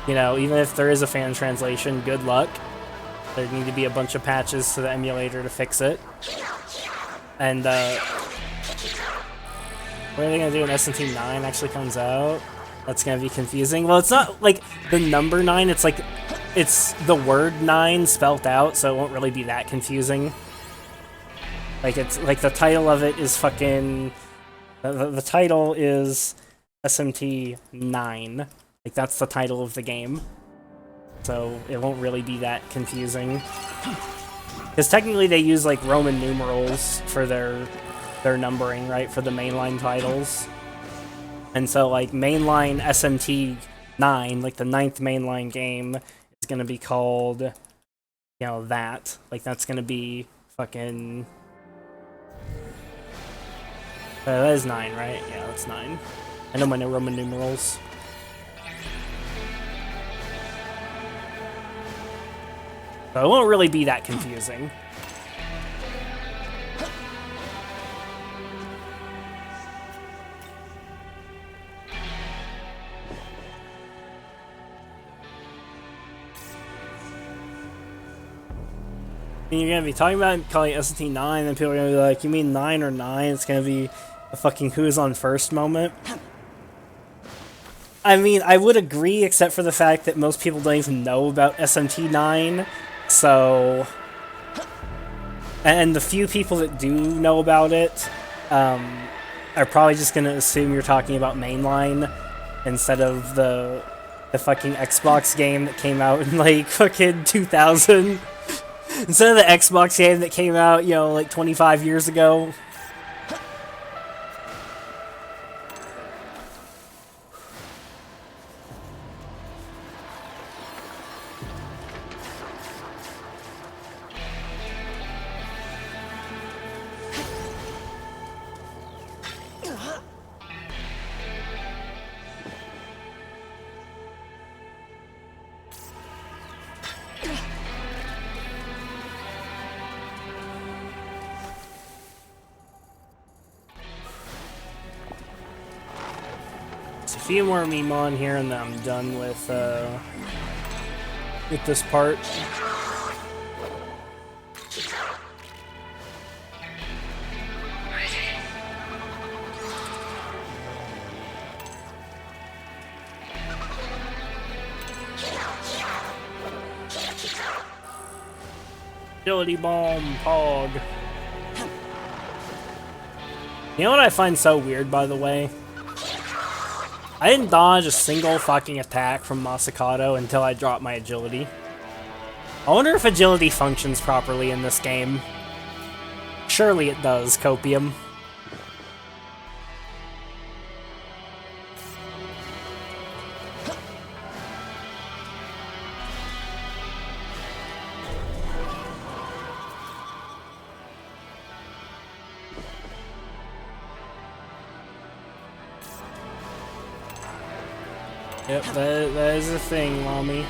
you know, even if there is a fan translation, good luck. There need to be a bunch of patches to the emulator to fix it. And, what are they gonna do when SMT 9 actually comes out? That's gonna be confusing. Well, it's not, like, the number 9, it's like, it's the word 9 spelt out, so it won't really be that confusing. Like, it's, like, the title of it is fucking... The title is SMT 9. Like, that's the title of the game. So, it won't really be that confusing. Because technically they use, like, Roman numerals for their numbering, right? For the mainline titles. And so, like, mainline SMT 9, like the 9th mainline game, is gonna be called, you know, that. Like, that's gonna be fucking... that is 9, right? Yeah, that's 9. I know my Roman numerals. So it won't really be that confusing. And you're gonna be talking about calling it SMT 9, and people are gonna be like, you mean 9 or 9? It's gonna be a fucking who's on first moment. I mean, I would agree, except for the fact that most people don't even know about SMT 9, so... And the few people that do know about it, are probably just gonna assume you're talking about mainline, instead of the fucking Xbox game that came out in, like, fucking 2000. Instead of the Xbox game that came out, you know, like 25 years ago. A few more meme on here, and then I'm done with this part. Agility bomb, pog. You know what I find so weird, by the way? I didn't dodge a single fucking attack from Masakato until I dropped my agility. I wonder if agility functions properly in this game. Surely it does, Copium. Yep, that is a thing, mommy.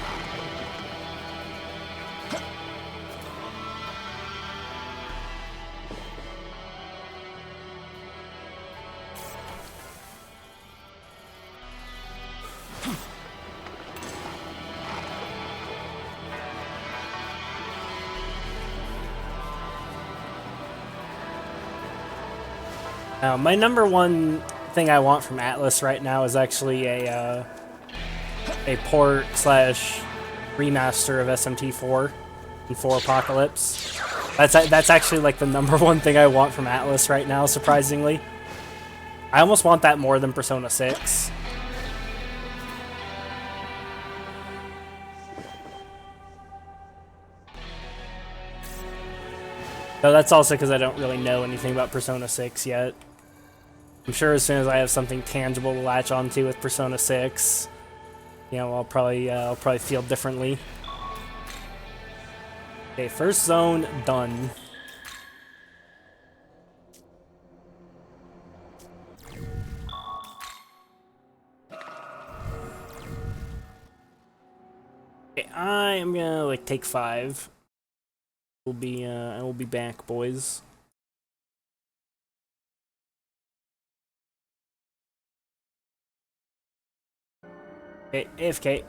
Now, my number one thing I want from Atlas right now is actually a port / remaster of SMT4 and 4 Apocalypse. That's actually like the number one thing I want from Atlas right now, surprisingly. I almost want that more than Persona 6. Though that's also because I don't really know anything about Persona 6 yet. I'm sure as soon as I have something tangible to latch onto with Persona 6, you know, I'll probably feel differently. Okay, first zone done. Okay, I am gonna like take 5. I will be back, boys. Okay, AFK.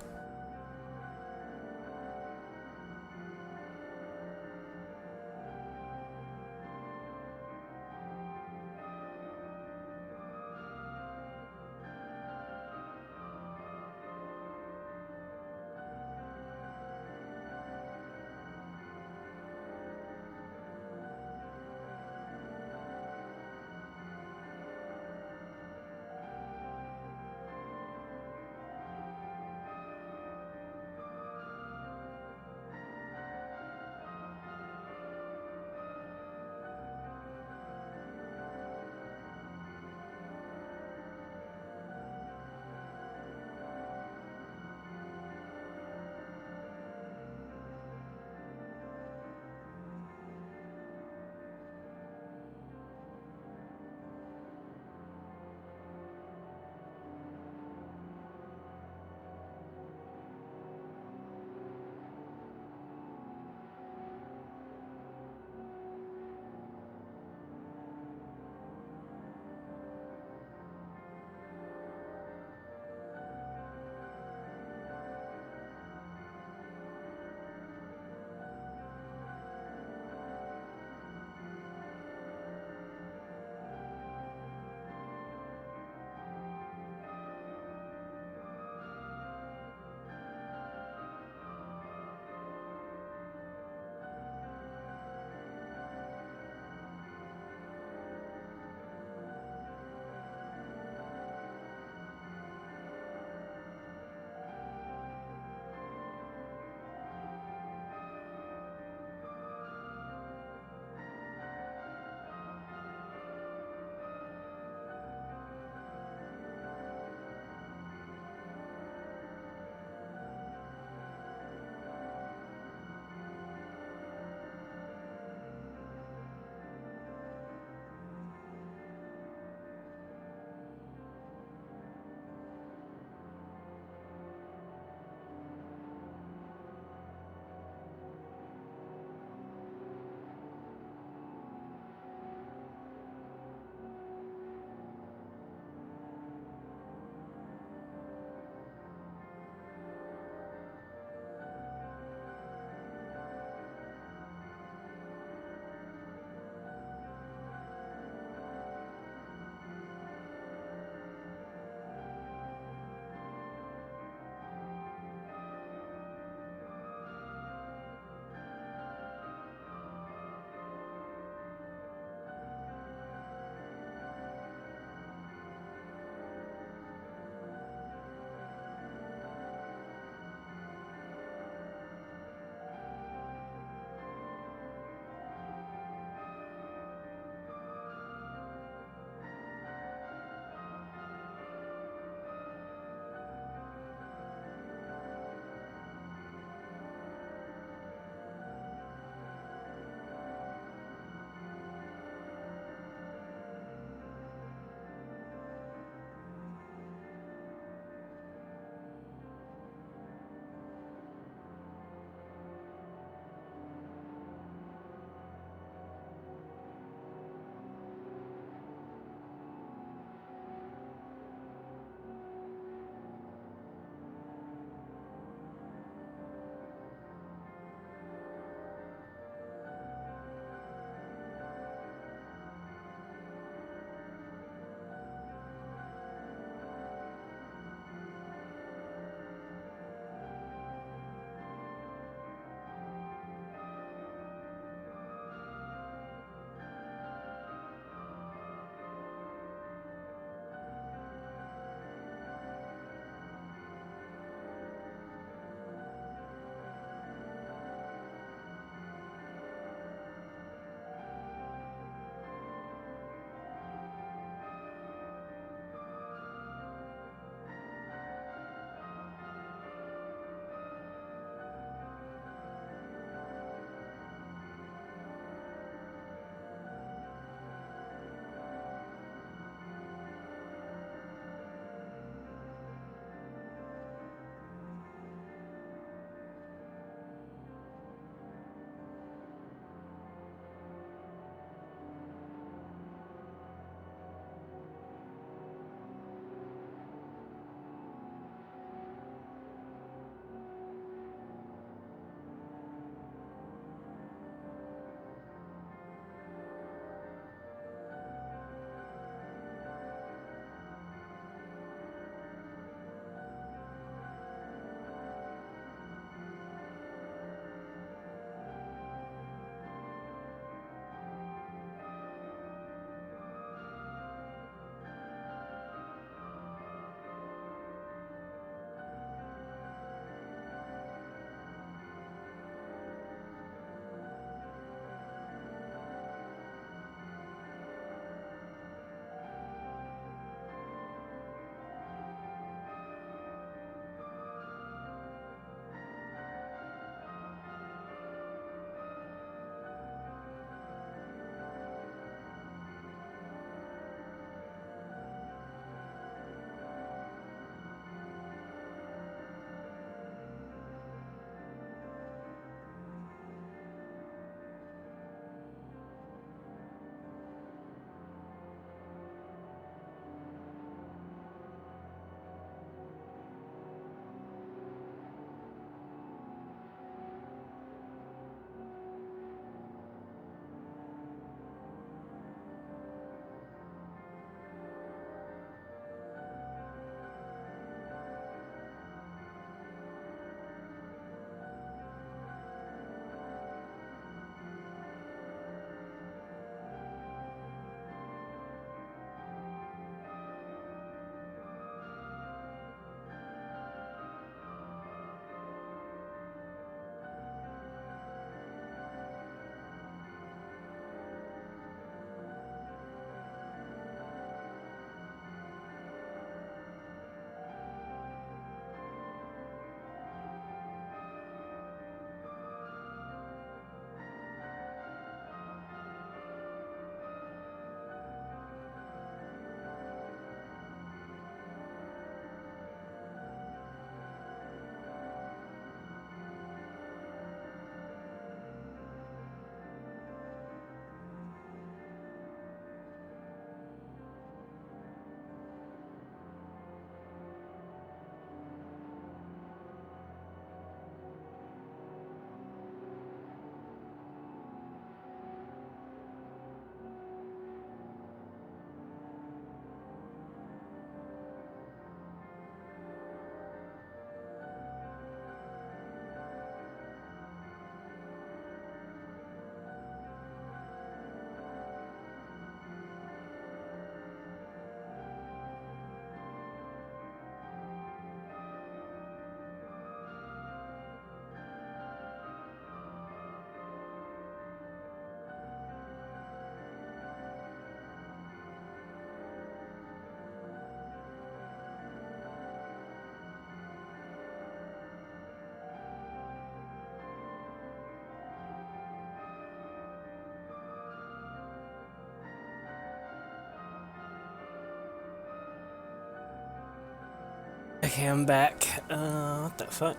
Okay, I'm back. What the fuck?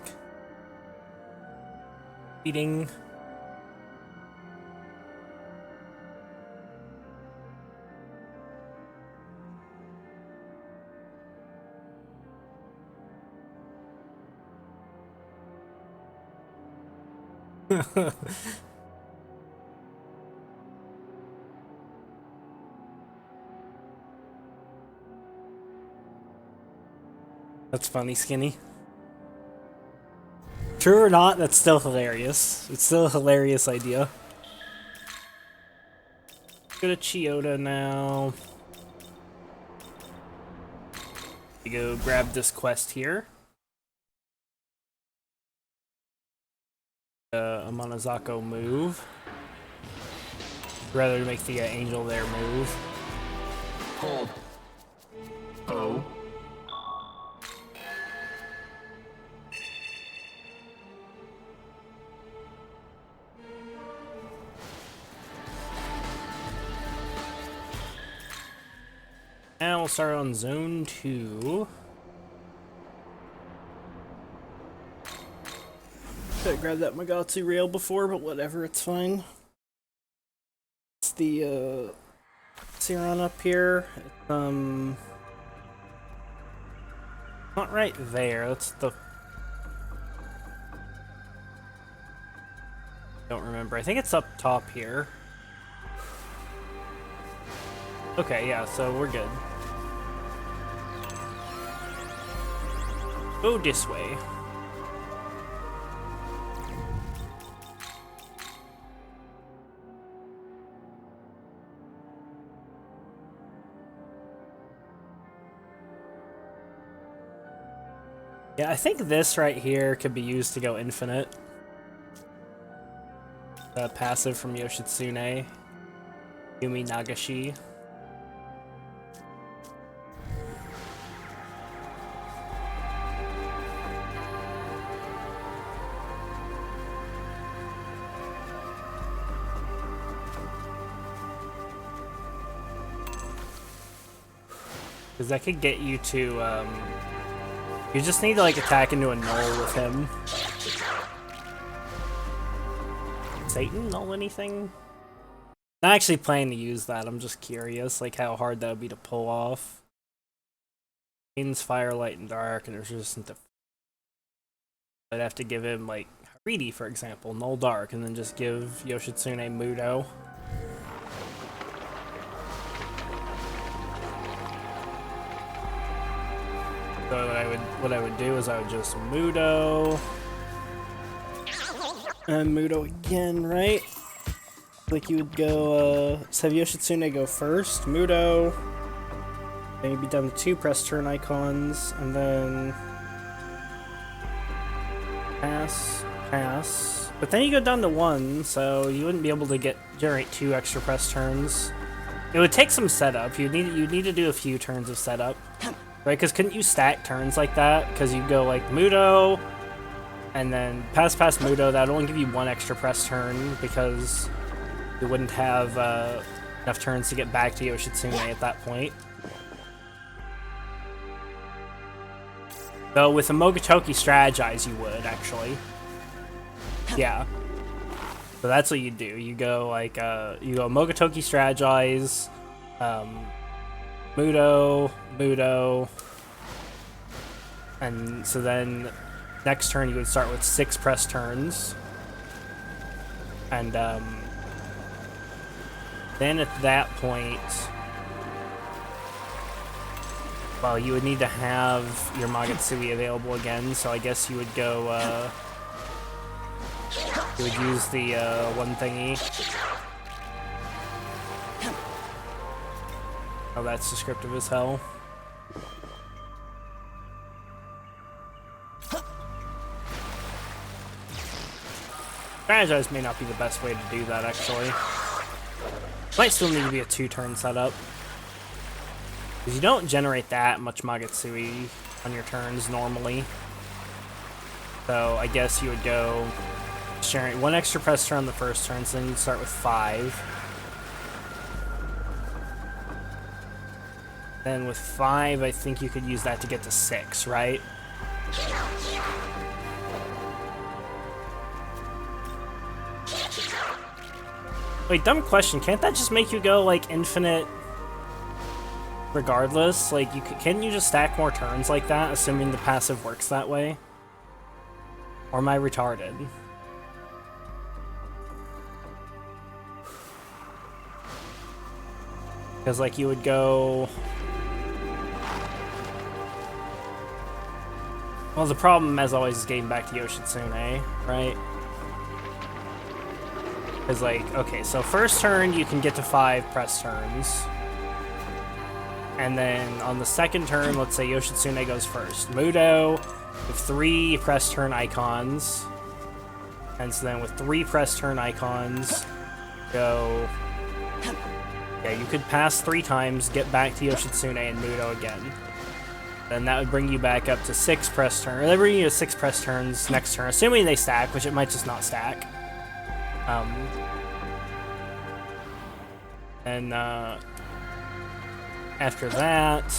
Eating. That's funny, Skinny. True or not, that's still hilarious. It's still a hilarious idea. Go to Chiyoda now. We go grab this quest here. A Monozako move. Rather make the angel there move. Hold. Oh. And we'll start on zone 2. Should have grabbed that Magatsu rail before, but whatever, it's fine. It's the Siron up here. It's, not right there. That's the. Don't remember. I think it's up top here. Okay, yeah, so we're good. Go this way. Yeah, I think this right here could be used to go infinite. The passive from Yoshitsune. Yumi Nagashi. Because that could get you to, you just need to, like, attack into a null with him. Satan null anything? Not actually planning to use that, I'm just curious, like, how hard that would be to pull off. Means fire, light, and dark, and there's resistant to... I'd have to give him, like, Haridi, for example, null dark, and then just give Yoshitsune Mudo. So what I would do is I would just Mudo and Mudo again, right? Like you would go have Yoshitsune go first, Mudo, then you'd be down to 2 press turn icons, and then pass, pass. But then you go down to 1, so you wouldn't be able to generate 2 extra press turns. It would take some setup. You'd need to do a few turns of setup. Right, because couldn't you stack turns like that? Because you'd go like Mudo, and then pass Mudo, that would only give you 1 extra press turn, because you wouldn't have enough turns to get back to Yoshitsune at that point. Though with a Mogatoki Strategize, you would, actually. Yeah. So that's what you do. You go like, you go Mogatoki Strategize, Mudo, and so then next turn you would start with 6 press turns, and then at that point, well, you would need to have your Magatsuki available again, so I guess you would go, you would use the one thingy. Oh, that's descriptive as hell. Strategize may not be the best way to do that, actually. Might still need to be a 2-turn setup. Because you don't generate that much Magatsuki on your turns normally. So I guess you would go generate 1 extra press turn on the first turn, so then you'd start with 5. Then with 5, I think you could use that to get to 6, right? Wait, dumb question. Can't that just make you go, like, infinite regardless? Like, can't you just stack more turns like that, assuming the passive works that way? Or am I retarded? Because, like, you would go... Well, the problem, as always, is getting back to Yoshitsune, right? Because, like, okay, so first turn, you can get to 5 press turns. And then on the second turn, let's say Yoshitsune goes first. Mudo with 3 press turn icons. And so then with 3 press turn icons, go... Yeah, you could pass 3 times, get back to Yoshitsune and Mudo again. Then that would bring you back up to 6 press turns. Or they bring you to 6 press turns next turn, assuming they stack, which it might just not stack. And after that,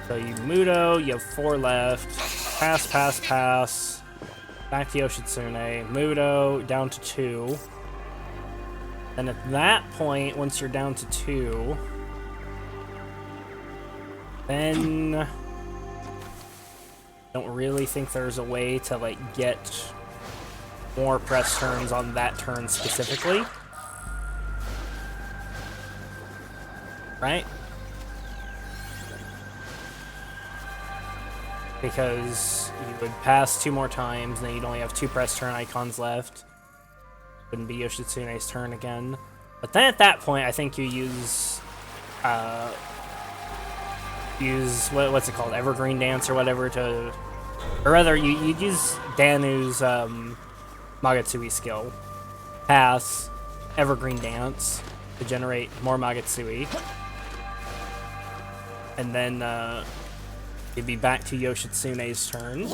so you Mudo, you have 4 left. Pass, pass, pass. Back to Yoshitsune. Mudo, down to 2. And at that point, once you're down to 2, then don't really think there's a way to, like, get more press turns on that turn specifically. Right? Because you would pass 2 more times, and then you'd only have 2 press turn icons left. Wouldn't be Yoshitsune's turn again. But then at that point, I think you use what's it called, Evergreen Dance or whatever to, or rather, you'd use Danu's Magatsuki skill, pass Evergreen Dance to generate more Magatsuki, and then you'd be back to Yoshitsune's turn,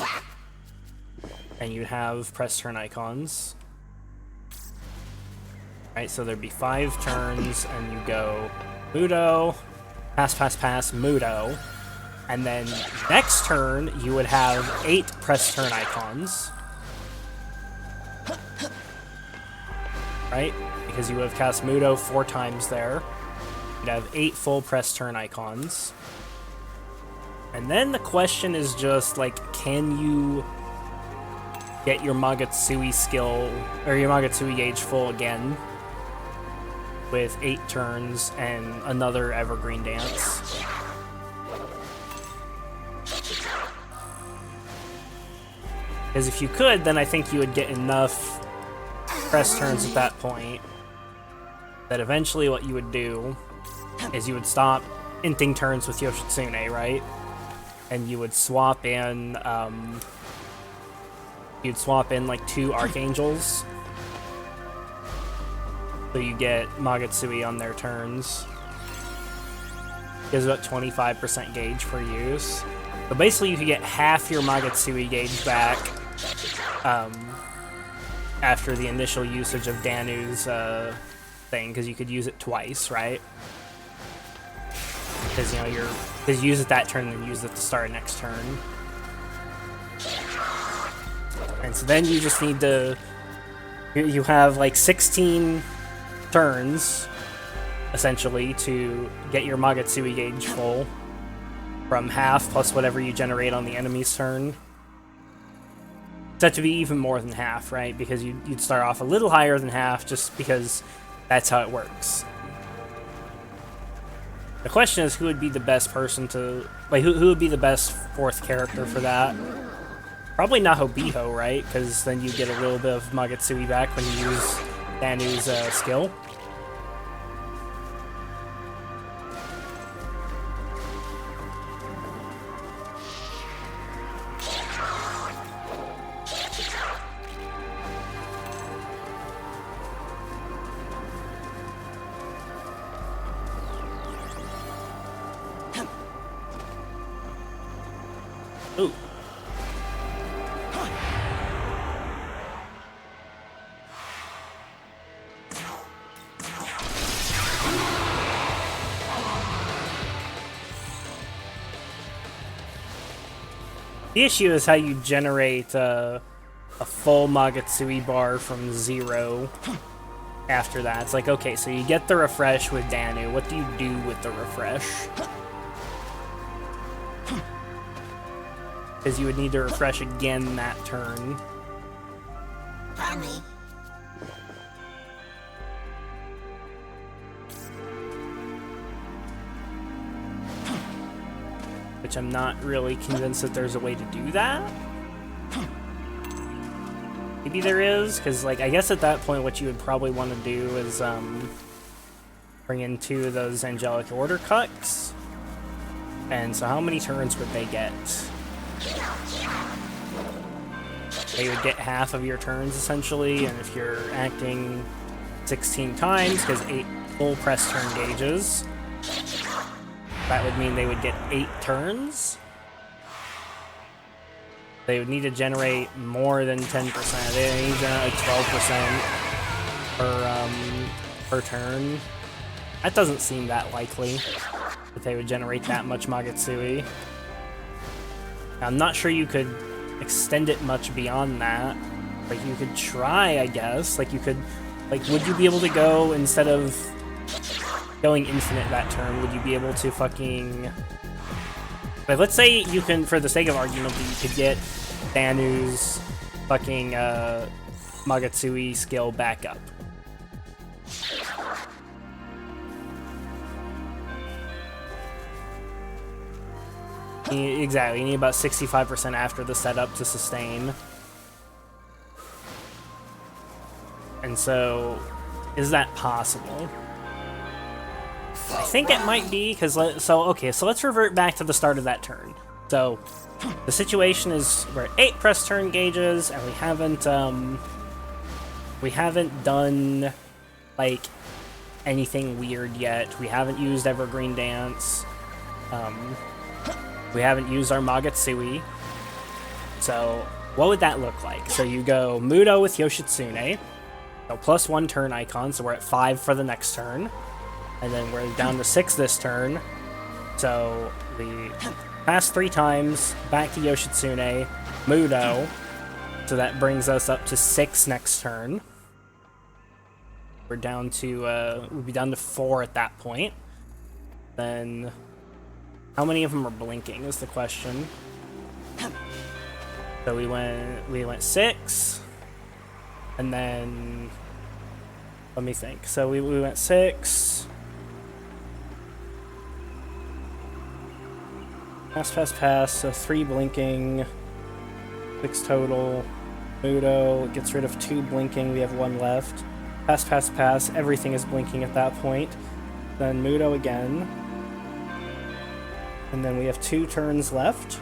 and you'd have press turn icons. Right, so there'd be 5 turns, and you go Mudo, pass, pass, pass, Mudo, and then next turn you would have 8 press turn icons. Right? Because you would have cast Mudo 4 times there. You'd have 8 full press turn icons. And then the question is just, like, can you get your Magatsuki skill, or your Magatsuki gauge full again with 8 turns and another Evergreen Dance? Because if you could, then I think you would get enough press turns at that point that eventually what you would do is you would stop inting turns with Yoshitsune, right? And you would swap in, like 2 Archangels. So you get Magatsuki on their turns. Gives about 25% gauge per use. So basically you could get half your Magatsuki gauge back after the initial usage of Danu's thing, because you could use it twice, right? Because, you know, because you use it that turn and then use it to start next turn. And so then you just need to... You have like 16 turns, essentially, to get your Magatsuki gauge full from half plus whatever you generate on the enemy's turn. That to be even more than half, right? Because you'd start off a little higher than half just because that's how it works. The question is, who would be the best person to... Like, who would be the best 4th character for that? Probably Nahobiho, right? Because then you get a little bit of Magatsuki back when you use Danu's skill. Ooh. The issue is how you generate a full Magatsuki bar from 0 after that. It's like, okay, so you get the refresh with Danu. What do you do with the refresh? Because you would need to refresh again that turn. Pardon me. Which I'm not really convinced that there's a way to do that. Maybe there is, because, like, I guess at that point what you would probably want to do is bring in 2 of those Angelic Order cucks. And so how many turns would they get? They would get half of your turns, essentially, and if you're acting 16 times, because 8 full press turn gauges, that would mean they would get 8 turns. They would need to generate more than 10%. They need to generate like 12% per turn. That doesn't seem that likely that they would generate that much Magatsuki. I'm not sure you could extend it much beyond that. Like, you could try, I guess. Like, you could... Like, would you be able to go, instead of going infinite that turn, would you be able to fucking... Like, let's say you can, for the sake of argument, that you could get Danu's fucking Magatsuki skill back up. Exactly, you need about 65% after the setup to sustain. And so, is that possible? I think it might be, because, okay, so let's revert back to the start of that turn. So, the situation is we're at 8 press turn gauges, and we haven't done, like, anything weird yet. We haven't used Evergreen Dance. We haven't used our Magatsuki. So, what would that look like? So you go Mudo with Yoshitsune, so +1 turn icon, so we're at 5 for the next turn. And then we're down to 6 this turn. So we pass 3 times, back to Yoshitsune, Mudo. So that brings us up to 6 next turn. We're down to, we'll be down to 4 at that point. Then, how many of them are blinking is the question. So we went 6. And then, let me think. So we went 6. Pass, so 3 blinking, 6 total. Mudo gets rid of 2 blinking, we have 1 left. Pass, everything is blinking at that point. Then Mudo again. And then we have 2 turns left.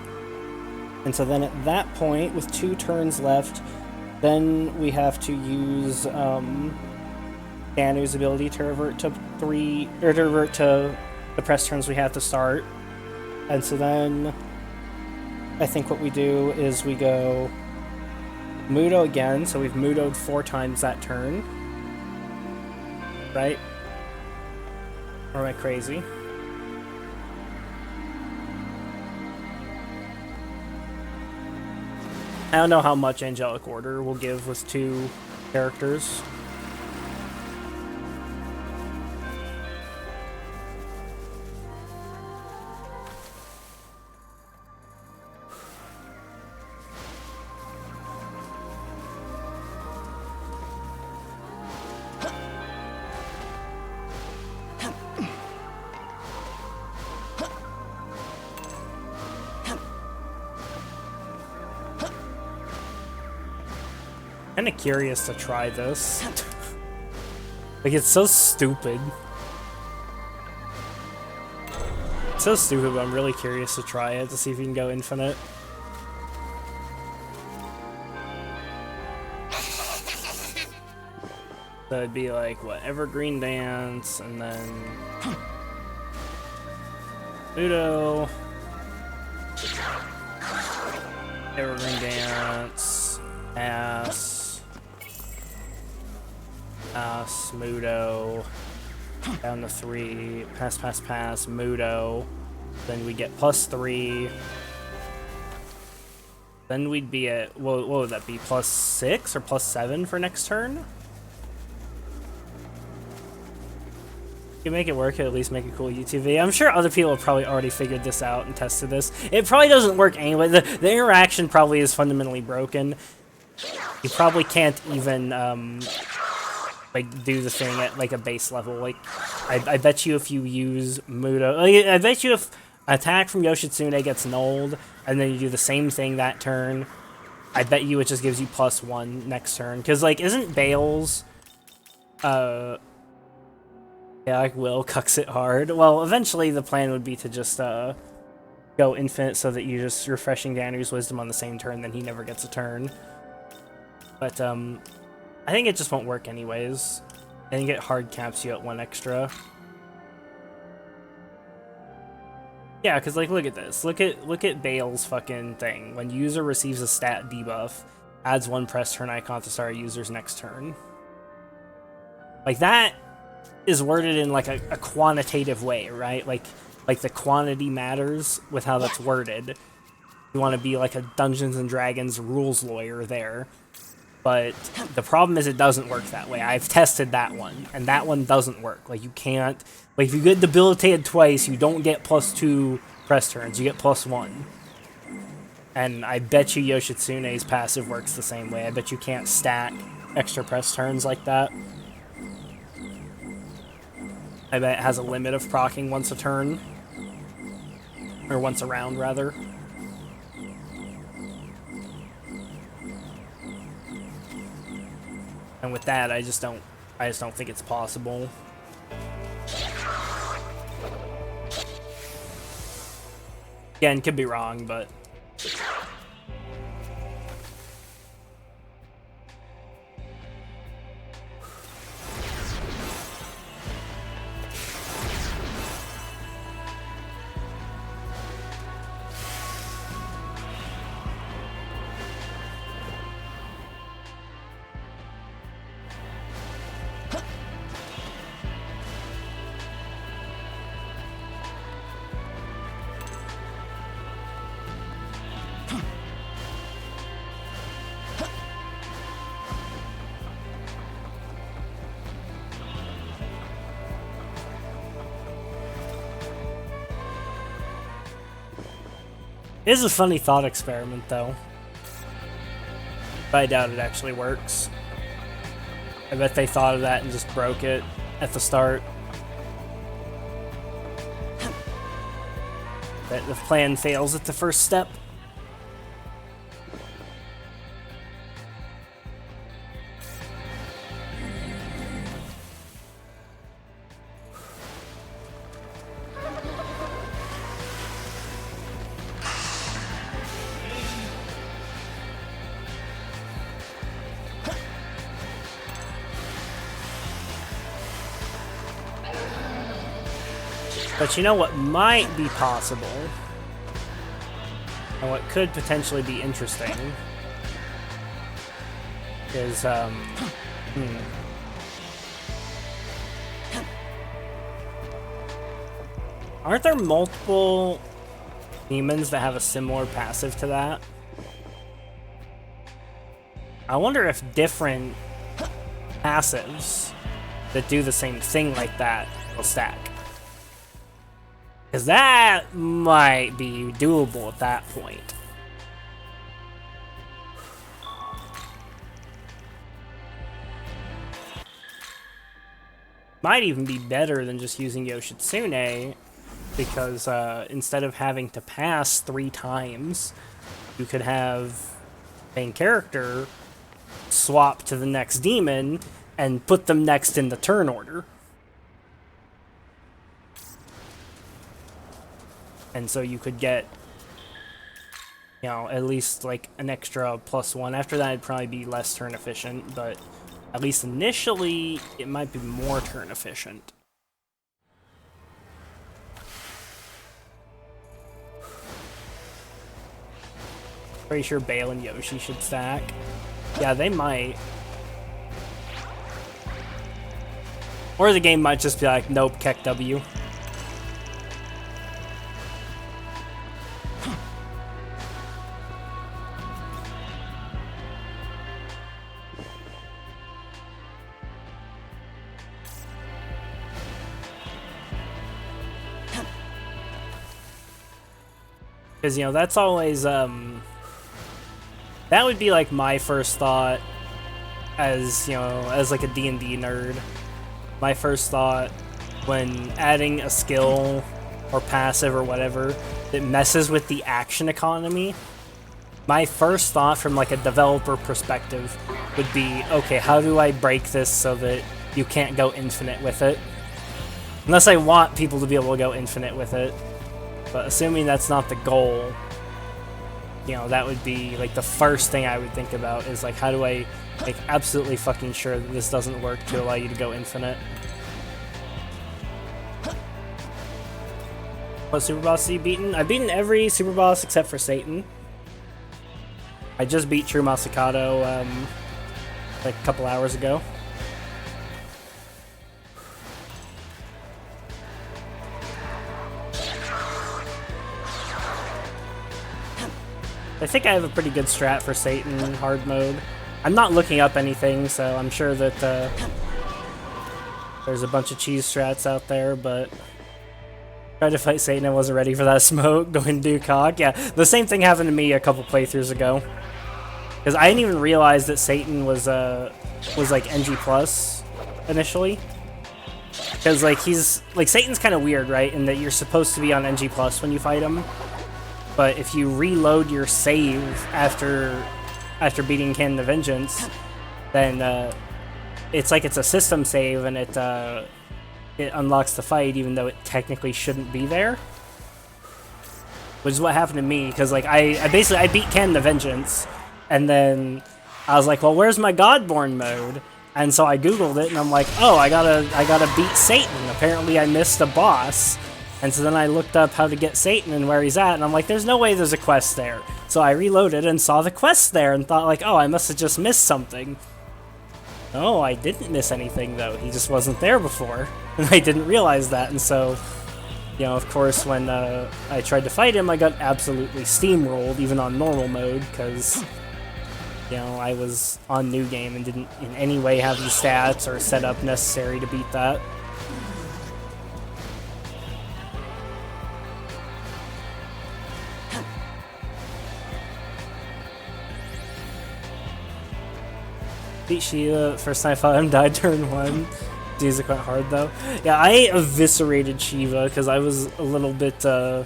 And so then at that point, with 2 turns left, then we have to use Danu's ability to revert to 3, or to revert to the press turns we have to start. And so then, I think what we do is we go Mudo again, so we've Mudo'd 4 times that turn. Right? Or am I crazy? I don't know how much Angelic Order will give with 2 characters. Kinda curious to try this. Like, it's so stupid. It's so stupid, but I'm really curious to try it, to see if you can go infinite. So it'd be like, what, Evergreen Dance, and then Mudo, Evergreen Dance, Pass, Mudo, down to 3, pass, Mudo, then we get +3, Then we'd be at, what would that be, +6 or +7 for next turn? You can make it work, at least make a cool YouTube video. I'm sure other people have probably already figured this out and tested this. It probably doesn't work anyway. The interaction probably is fundamentally broken. You probably can't even, like, do the thing at, like, a base level. Like, I bet you if you use Mudo... Like, I bet you if attack from Yoshitsune gets nulled, and then you do the same thing that turn, I bet you it just gives you +1 next turn. Because, like, isn't Bale's... Yeah, like Will cucks it hard. Well, eventually the plan would be to just go infinite so that you're just refreshing Danu's wisdom on the same turn, then he never gets a turn. But I think it just won't work anyways. I think it hard caps you at 1 extra. Yeah, because like look at this. Look at Bale's fucking thing. When user receives a stat debuff, adds 1 press turn icon to start a user's next turn. Like that is worded in like a quantitative way, right? Like the quantity matters with how that's worded. You want to be like a Dungeons and Dragons rules lawyer there. But the problem is it doesn't work that way. I've tested that one, and that one doesn't work. Like you can't, like if you get debilitated twice, you don't get +2 press turns, you get +1. And I bet you Yoshitsune's passive works the same way. I bet you can't stack extra press turns like that. I bet it has a limit of proccing once a turn. Or once a round, rather. And with that, I just don't think it's possible. Again, could be wrong, but... It is a funny thought experiment, though. But I doubt it actually works. I bet they thought of that and just broke it at the start. That the plan fails at the first step. But you know what might be possible, and what could potentially be interesting, is, aren't there multiple demons that have a similar passive to that? I wonder if different passives that do the same thing like that will stack. Because that might be doable at that point. Might even be better than just using Yoshitsune, because instead of having to pass 3 times, you could have main character swap to the next demon and put them next in the turn order. And so you could get, you know, at least like an extra +1. After that, it'd probably be less turn efficient, but at least initially, it might be more turn efficient. Pretty sure Bale and Yoshi should stack. Yeah, they might. Or the game might just be like, nope, Keck W. Because, you know, that's always, that would be, like, my first thought as, you know, as, like, a D&D nerd. My first thought when adding a skill or passive or whatever that messes with the action economy, my first thought from, like, a developer perspective would be, okay, how do I break this so that you can't go infinite with it? Unless I want people to be able to go infinite with it. But assuming that's not the goal, you know, that would be, like, the first thing I would think about is, like, how do I make absolutely fucking sure that this doesn't work to allow you to go infinite? What super boss have you beaten? I've beaten every super boss except for Satan. I just beat True Masakato, like, a couple hours ago. I think I have a pretty good strat for Satan hard mode. I'm not looking up anything, so I'm sure that there's a bunch of cheese strats out there, but tried to fight Satan, I wasn't ready for that smoke, going Dukok. Yeah, the same thing happened to me a couple playthroughs ago. Because I didn't even realize that Satan was like NG Plus initially. Because like Satan's kind of weird, right? In that you're supposed to be on NG Plus when you fight him. But if you reload your save after beating Canon of Vengeance, then it's like it's a system save and it unlocks the fight even though it technically shouldn't be there. Which is what happened to me, because like I beat Canon of Vengeance, and then I was like, well, where's my Godborn mode? And so I googled it and I'm like, oh, I gotta beat Satan. Apparently I missed a boss. And so then I looked up how to get Satan and where he's at, and I'm like, there's no way there's a quest there. So I reloaded and saw the quest there and thought like, oh, I must have just missed something. No, I didn't miss anything though. He just wasn't there before. And I didn't realize that, and so, you know, of course, when I tried to fight him, I got absolutely steamrolled, even on normal mode, because, you know, I was on New Game and didn't in any way have the stats or setup necessary to beat that. Beat Shiva, first time I fought him, died turn 1. These are quite hard though. Yeah, I eviscerated Shiva because I was a little bit, I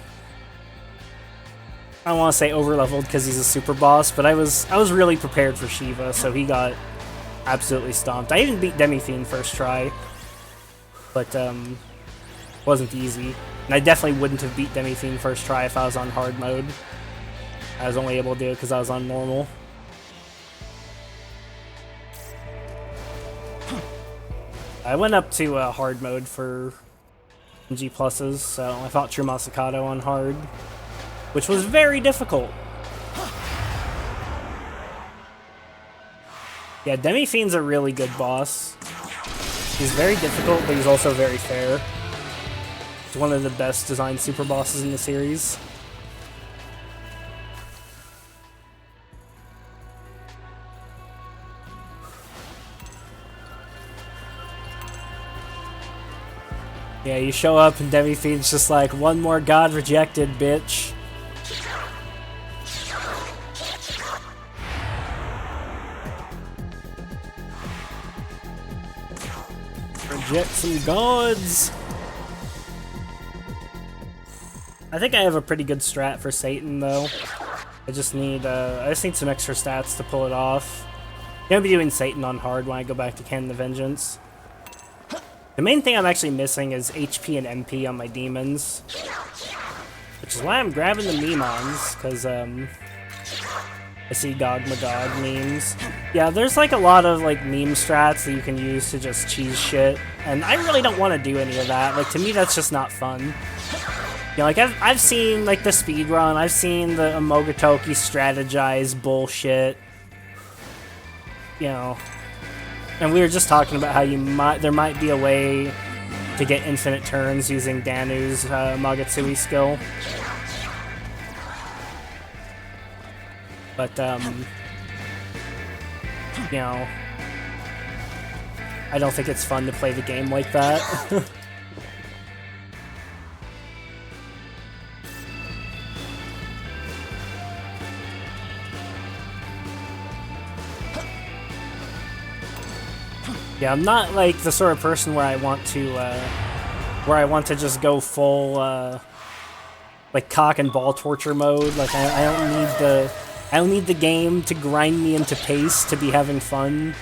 don't want to say over-leveled because he's a super boss, but I was really prepared for Shiva, so he got absolutely stomped. I even beat Demi-fiend first try, but wasn't easy. And I definitely wouldn't have beat Demi-fiend first try if I was on hard mode. I was only able to do it because I was on normal. I went up to hard mode for G pluses, so I fought True Masakato on hard, which was very difficult. Yeah, Demi-fiend's a really good boss. He's very difficult, but he's also very fair. He's one of the best designed super bosses in the series. Yeah, you show up and Demi-fiend's just like, one more god rejected, bitch. Reject some gods. I think I have a pretty good strat for Satan though. I just need some extra stats to pull it off. I'm gonna be doing Satan on hard when I go back to Canon of Vengeance. The main thing I'm actually missing is HP and MP on my demons. Which is why I'm grabbing the Memons, because I see Gog Magog memes. Yeah, there's like a lot of like meme strats that you can use to just cheese shit, and I really don't want to do any of that. Like, to me that's just not fun. You know, like I've seen like the speedrun, I've seen the Amogotoki strategize bullshit. You know. And we were just talking about how there might be a way to get infinite turns using Danu's Magotsui skill. But, you know, I don't think it's fun to play the game like that. Yeah, I'm not like the sort of person where I want to just go full like cock and ball torture mode. Like I don't need the game to grind me into pace to be having fun.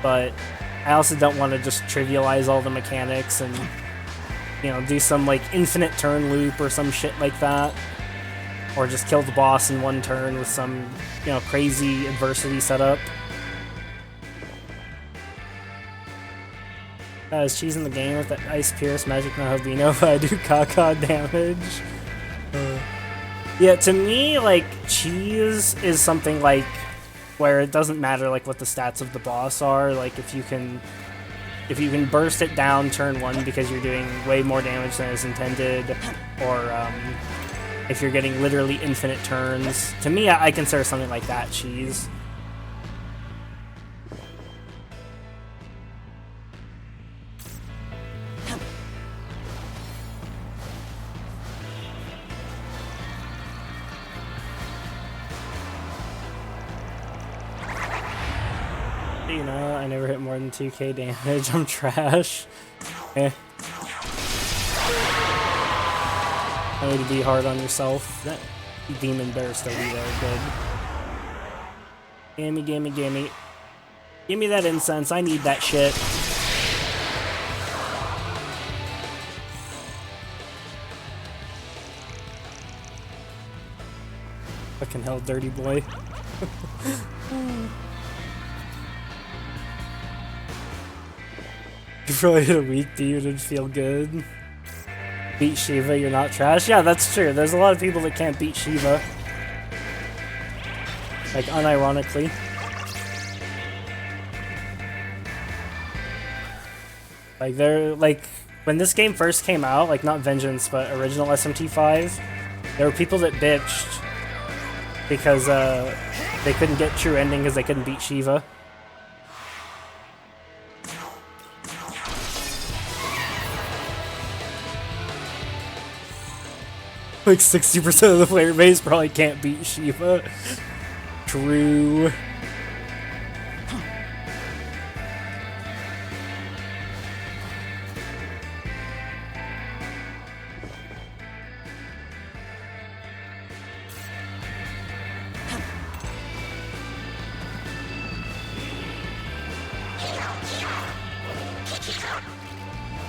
But I also don't want to just trivialize all the mechanics and, you know, do some like infinite turn loop or some shit like that. Or just kill the boss in one turn with some, you know, crazy adversity setup. Is cheese in the game with that Ice Pierce Magic Nahabino if I do caca damage? Yeah, to me, like, cheese is something like where it doesn't matter like what the stats of the boss are. Like if you can burst it down turn 1 because you're doing way more damage than is intended, or if you're getting literally infinite turns. To me, I consider something like that cheese. You know, I never hit more than 2k damage. I'm trash. Eh. No need to be hard on yourself. That demon better still be there. Good. Gimme, gimme, gimme. Give me that incense. I need that shit. Fucking hell, dirty boy. You probably hit a weak dude and feel good. Beat Shiva, you're not trash. Yeah, that's true. There's a lot of people that can't beat Shiva. Like, unironically. Like, when this game first came out, like, not Vengeance, but original SMT5, there were people that bitched because, they couldn't get true ending because they couldn't beat Shiva. Like 60% of the player base probably can't beat Shiva. True.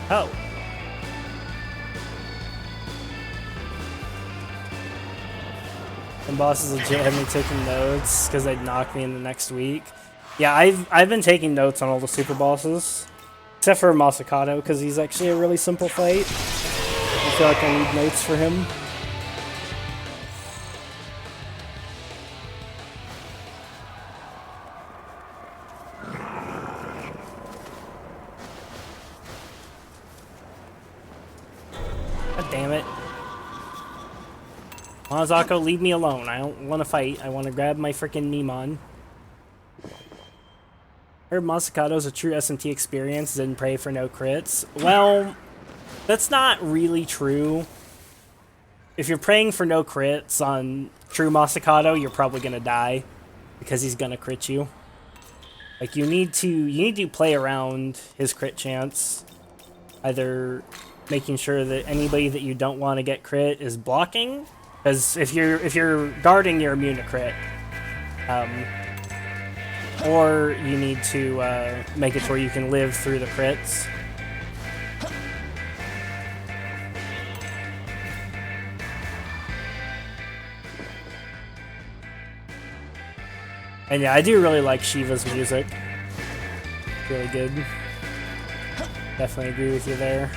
Oh. And bosses legit had me taking notes because they'd knock me in the next week. Yeah, I've been taking notes on all the super bosses, except for Masakato because he's actually a really simple fight. I feel like I need notes for him. God damn it. Mazako, leave me alone. I don't want to fight. I want to grab my freaking Nemon. Heard Masakato's a true SMT experience, didn't pray for no crits. Well, that's not really true. If you're praying for no crits on true Masakato, you're probably gonna die because he's gonna crit you. Like you need to play around his crit chance, either making sure that anybody that you don't want to get crit is blocking. Because if you're guarding, you're immune to crit. Or you need to make it where you can live through the crits. And yeah, I do really like Shiva's music. Really good. Definitely agree with you there.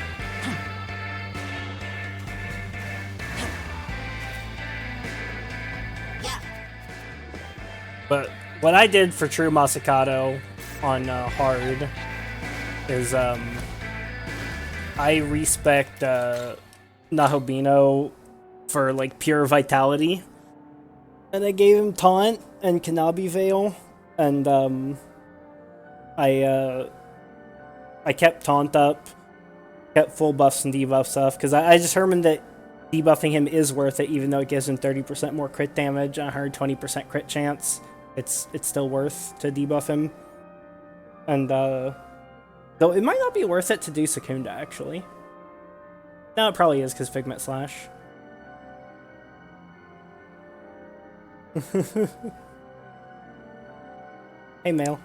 But what I did for True Masakato on hard is I respect Nahobino for like pure vitality, and I gave him Taunt and Kanabi Veil, and I kept Taunt up, kept full buffs and debuffs stuff because I determined that debuffing him is worth it, even though it gives him 30% more crit damage and 120% crit chance. It's still worth to debuff him. And, though it might not be worth it to do Secunda, actually. No, it probably is, because Figment Slash. Hey, Mail.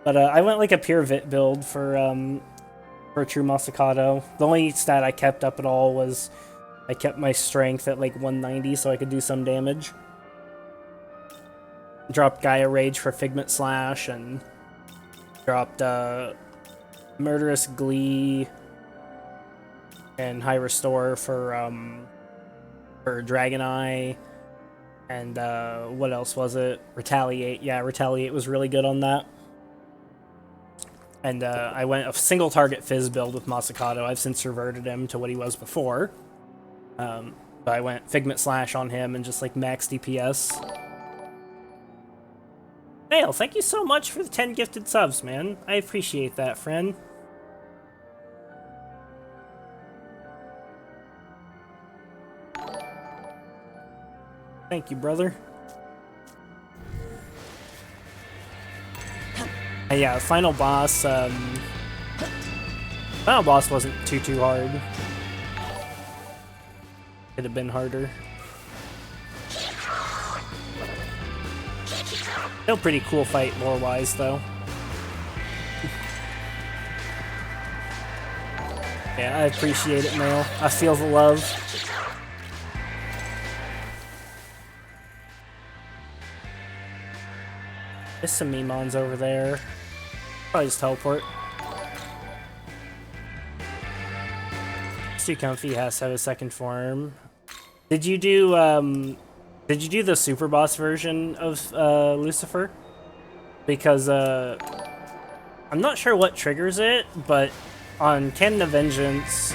But, I went, like, a pure Vit build for True Masakado. The only stat I kept up at all was I kept my strength at, like, 190 so I could do some damage. Dropped Gaia Rage for Figment Slash, and dropped, Murderous Glee and High Restore for Dragon Eye. And, what else was it? Retaliate. Yeah, Retaliate was really good on that. And, I went a single target Fizz build with Masakado. I've since reverted him to what he was before. But I went Figment Slash on him and just, like, max DPS. Mail, thank you so much for the 10 gifted subs, man. I appreciate that, friend. Thank you, brother. And yeah, final boss, final boss wasn't too hard. Could have been harder. Still pretty cool fight lore-wise, though. Yeah, I appreciate it, Mail. I feel the love. There's some Mimons over there. Probably just teleport. It's too comfy, has to have a second form. Did you do the super boss version of Lucifer? Because I'm not sure what triggers it, but on Canon of Vengeance,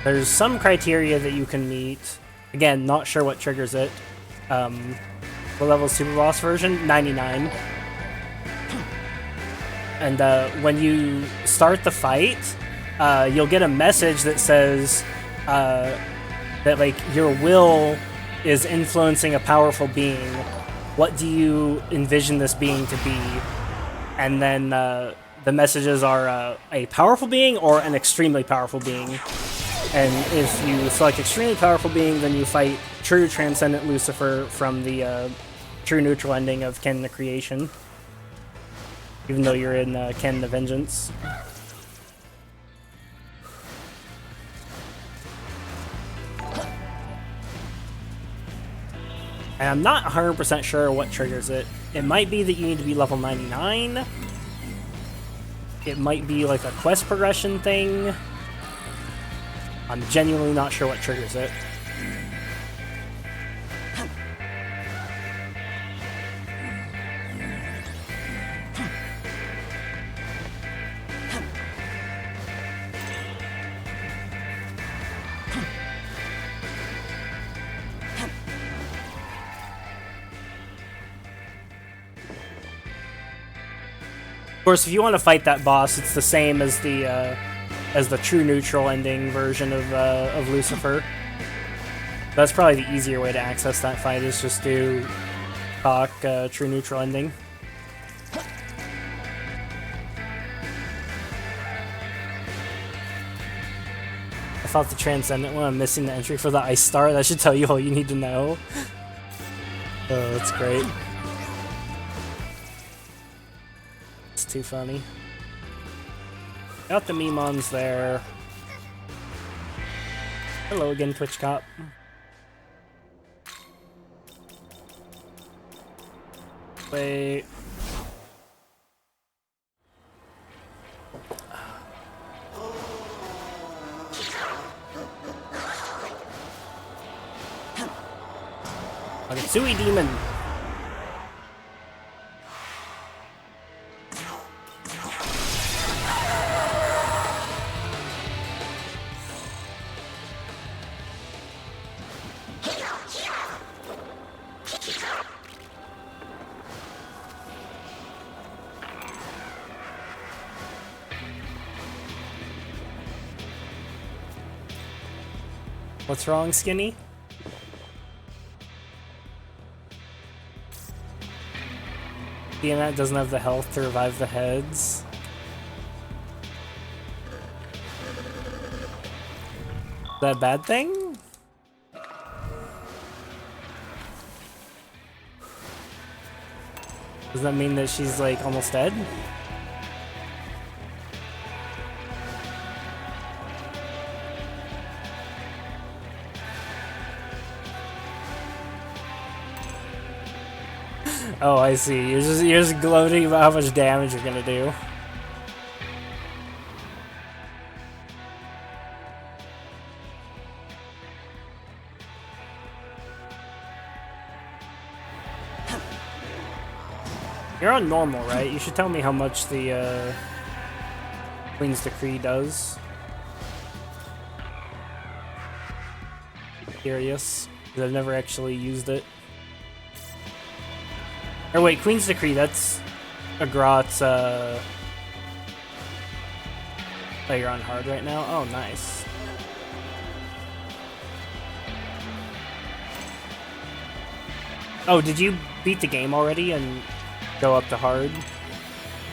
there's some criteria that you can meet. Again, not sure what triggers it. What level is super boss version? 99. And when you start the fight, you'll get a message that says that, like, your will is influencing a powerful being. What do you envision this being to be? And then the messages are a powerful being or an extremely powerful being. And if you select extremely powerful being, then you fight true Transcendent Lucifer from the true neutral ending of Canon of Creation. Even though you're in Canon of Vengeance. And I'm not 100% sure what triggers it. It might be that you need to be level 99. It might be like a quest progression thing. I'm genuinely not sure what triggers it. Of course, if you want to fight that boss, it's the same as the true neutral ending version of Lucifer. That's probably the easier way to access that fight, is just do talk true neutral ending. I thought the Transcendent one. I'm missing the entry for the Ice Star. That should tell you all you need to know. Oh, that's great. Too funny. Got the Mimons there. Hello again, Twitch Cop. Wait. Sui Demon. What's wrong, Skinny? Tiamat doesn't have the health to revive the heads. that a bad thing? Does that mean that she's like almost dead? Oh, I see. You're just gloating about how much damage you're gonna do. You're on normal, right? You should tell me how much the Queen's Decree does. Curious, because I've never actually used it. Or wait, Queen's Decree, that's Agrot's, oh, you're on hard right now? Oh, nice. Oh, did you beat the game already and go up to hard?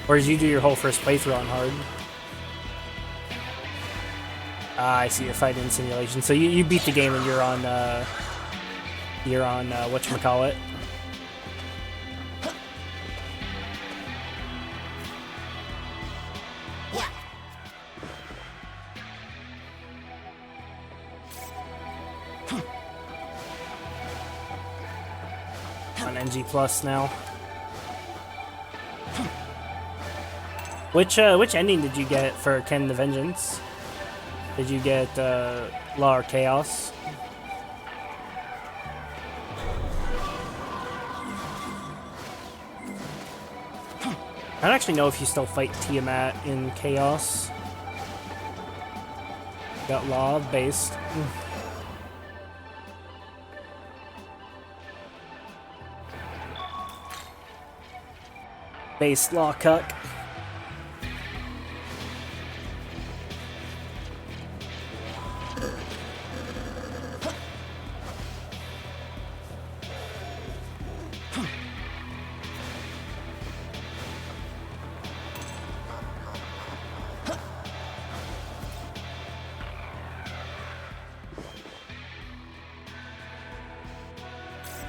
Or did you do your whole first playthrough on hard? Ah, I see, you're fighting in simulation. So you beat the game and you're on whatchamacallit? On NG Plus now. Which ending did you get for Canon of Vengeance? Did you get Law or Chaos? I don't actually know if you still fight Tiamat in Chaos. Got Law based. Base Law Cuck.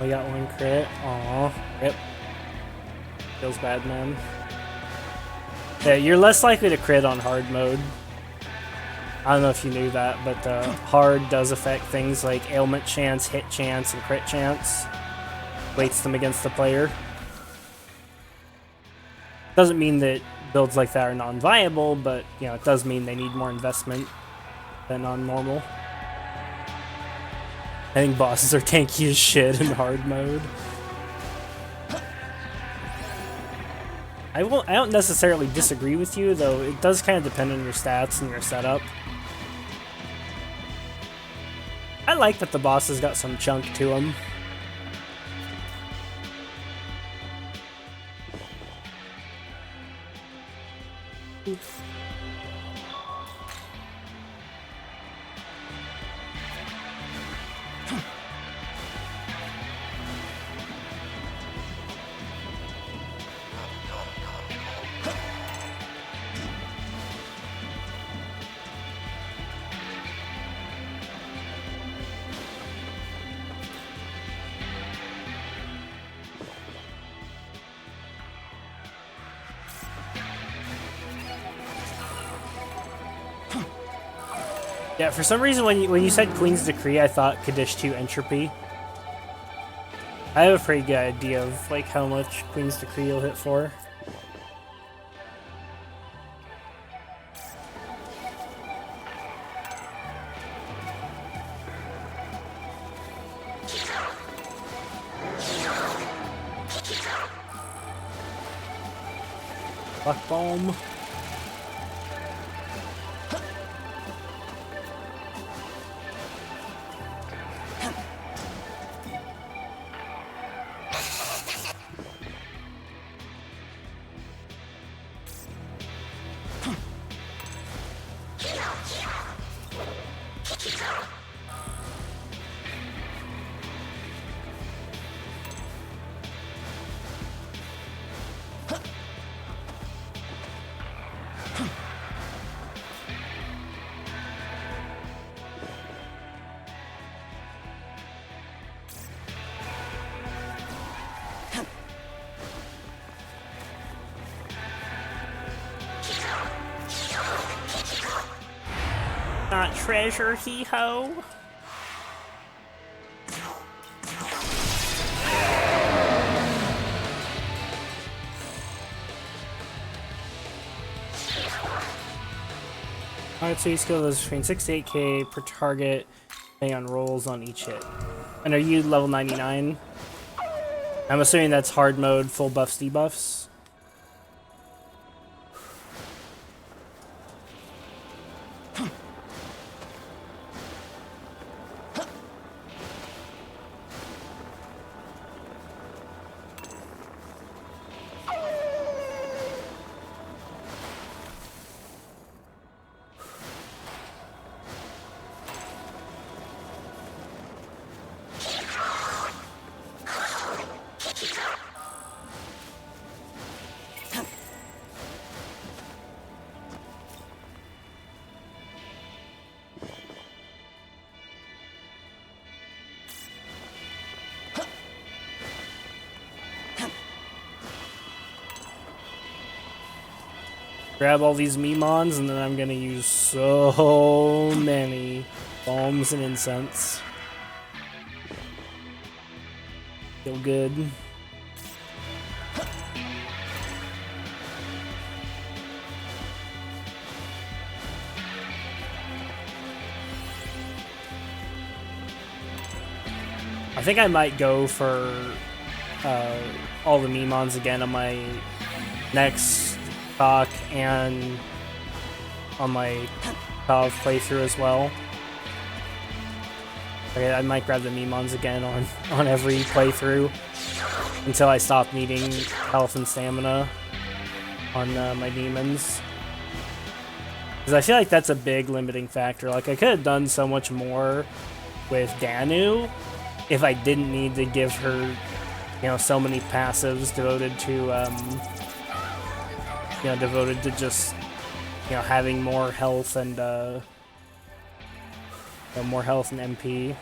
We got one crit. Aw, rip. Feels bad, man. Yeah, you're less likely to crit on hard mode. I don't know if you knew that, but hard does affect things like ailment chance, hit chance, and crit chance. Weights them against the player. Doesn't mean that builds like that are non-viable, but you know, it does mean they need more investment than on normal. I think bosses are tanky as shit in hard mode. I don't necessarily disagree with you, though it does kind of depend on your stats and your setup. I like that the bosses got some chunk to them. Yeah, for some reason when you said Queen's Decree, I thought Kaddish 2 Entropy. I have a pretty good idea of like how much Queen's Decree you'll hit for. Fuck bomb. Not treasure, hee-ho. Alright, so you skill does between 6 to 8k per target, depending on rolls on each hit. And are you level 99? I'm assuming that's hard mode, full buffs, debuffs. Grab all these Memons, and then I'm gonna use so many bombs and incense. Feel good. I think I might go for all the Memons again on my next talk and on my COV playthrough as well. Okay, I might grab the Memons again on every playthrough until I stop needing health and stamina on my demons. Because I feel like that's a big limiting factor. Like, I could have done so much more with Danu if I didn't need to give her, you know, so many passives devoted to devoted to just, you know, having more health and, more health and MP.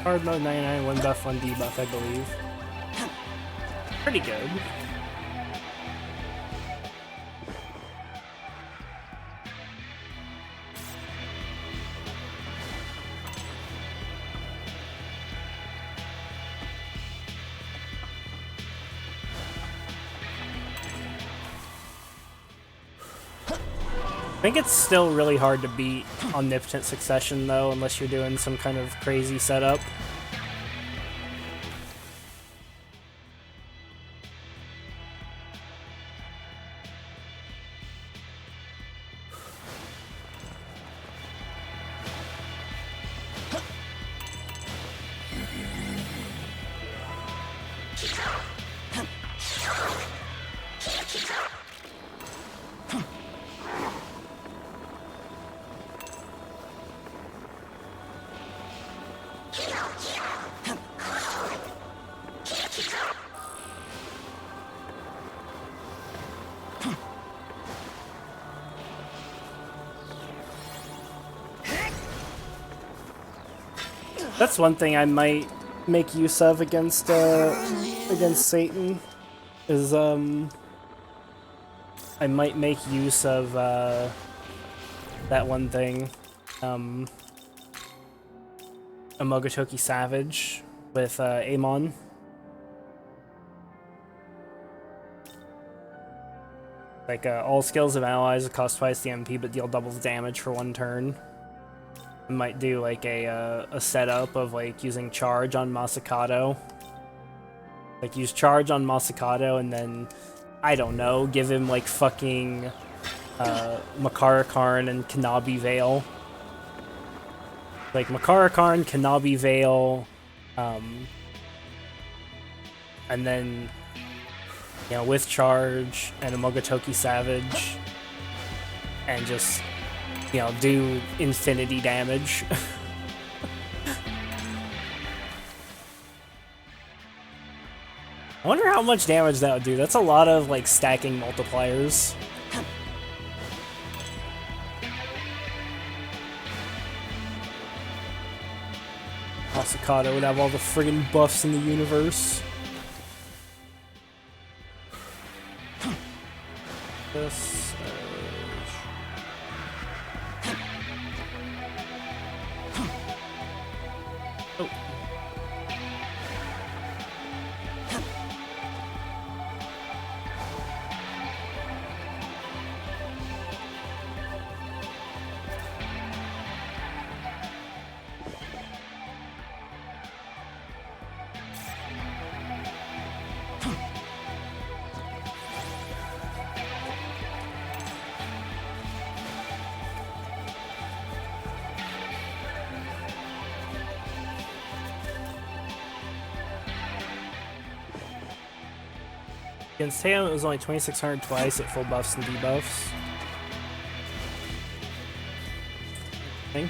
Hard mode 99, 1 buff, 1 debuff, I believe. Pretty good. I think it's still really hard to beat Omnipotent Succession, though, unless you're doing some kind of crazy setup. That's one thing I might make use of against Satan, is I might make use of that one thing, Amogotoki Savage with Amon. Like, all skills of allies cost twice the MP but deal double the damage for 1 turn. I might do like a setup of like using charge on Masakato. Like, use charge on Masakato and then, I don't know, give him like fucking Makarakarn and Kanabi Veil. Like, Makarakarn, Kanabi Veil, and then, you know, with charge and a Mogotoki Savage, and just, you know, do infinity damage. I wonder how much damage that would do. That's a lot of, like, stacking multipliers. Masakado would have all the friggin' buffs in the universe. This. Oh. Against him, it was only 2600 twice at full buffs and debuffs. Okay.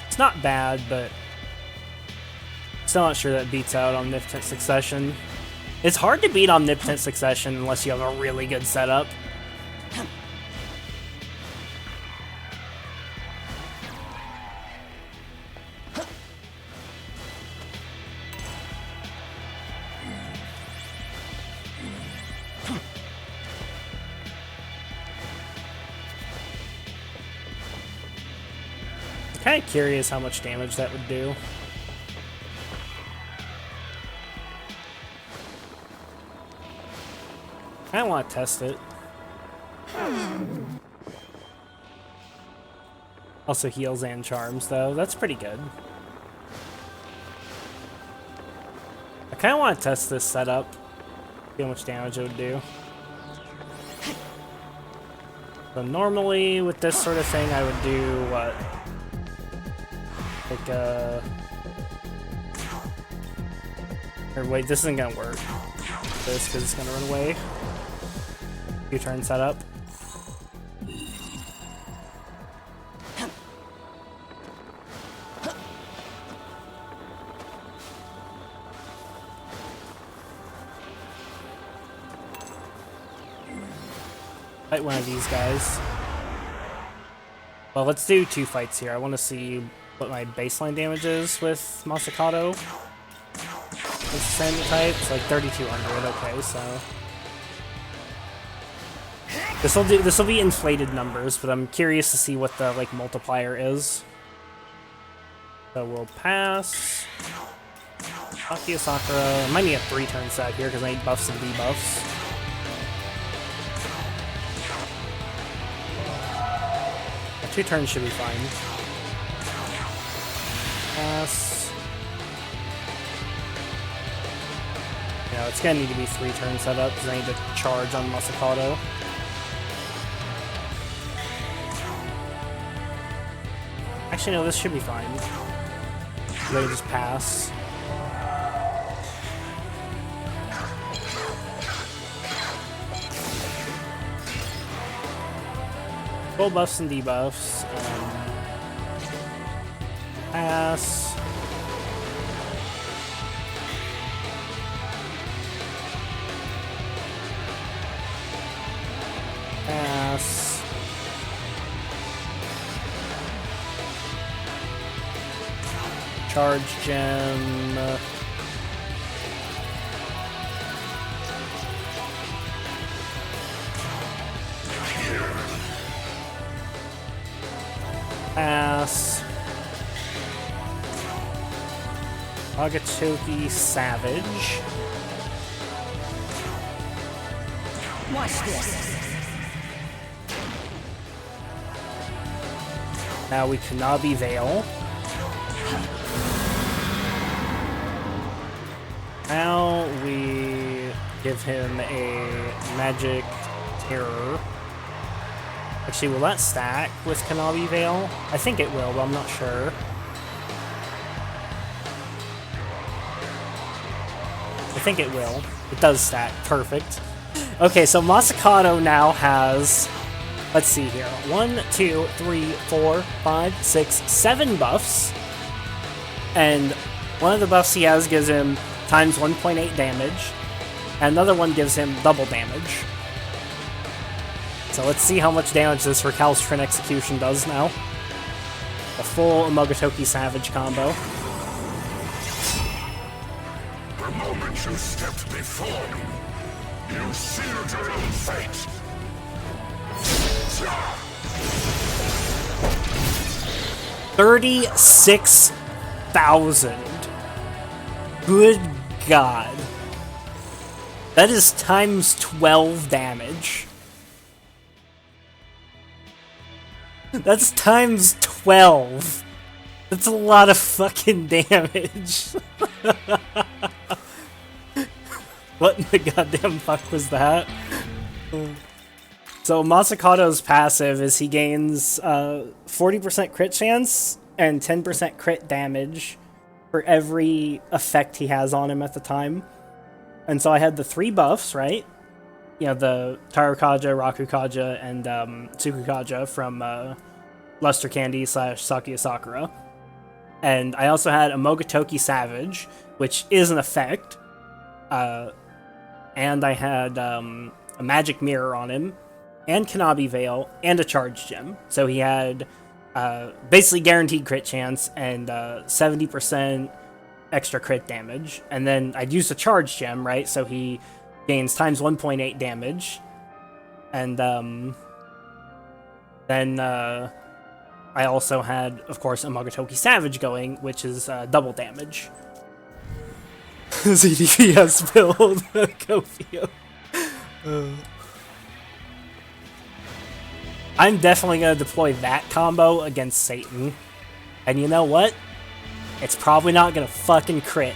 It's not bad, but still not sure that beats out Omnipotent Succession. It's hard to beat Omnipotent Succession unless you have a really good setup. Kind of curious how much damage that would do. I don't want to test it. Also heals and charms, though. That's pretty good. I kind of want to test this setup. See how much damage it would do. So normally, with this sort of thing, I would do what? Like, or wait, this isn't gonna work. This, because it's gonna run away. 2 turn setup. Fight one of these guys. Well, let's do 2 fights here. I want to see what my baseline damage is with Masakado. It's the same type, it's like 3200, okay, so. This'll be inflated numbers, but I'm curious to see what the like multiplier is. So we'll pass. Aki Sakura. I might need a 3-turn set here because I need buffs and debuffs. A 2 turns should be fine. Pass. Yeah, it's gonna need to be 3 turn setup because I need to charge on Masakado. Actually, no, this should be fine. Let me just pass. Full buffs and debuffs. Pass. Pass. Charge gem. Pass. Agatoki Savage. Watch this. Now we Kanabi Veil. Now we give him a Magic Terror. Actually, will that stack with Kanabi Veil? I think it will, but I'm not sure. I think it will. It does stack. Perfect. Okay, so Masakado now has... Let's see here. 1, 2, 3, 4, 5, 6, 7 buffs. And one of the buffs he has gives him times 1.8 damage. And another one gives him double damage. So let's see how much damage this Recalcitrant Execution does now. The full Amogotoki Savage combo. The moment you stepped before me, you sealed your own fate. 36,000. Good God. That is times 12 damage. That's times 12. That's a lot of fucking damage. What in the goddamn fuck was that? So Masakato's passive is he gains 40% crit chance and 10% crit damage for every effect he has on him at the time. And so I had the 3 buffs, right? You know, the Tarukaja, Rakukaja, and Tsukukaja from Luster Candy / Sakuya Sakura. And I also had a Mogotoki Savage, which is an effect. And I had a Magic Mirror on him, and Kanabi Veil, and a Charge Gem. So he had basically guaranteed crit chance and 70% extra crit damage. And then I'd use the Charge Gem, right? So he gains times 1.8 damage. And then I also had, of course, a Mogotoki Savage going, which is double damage. ZDPS build, Kofio. I'm definitely going to deploy that combo against Satan. And you know what? It's probably not going to fucking crit.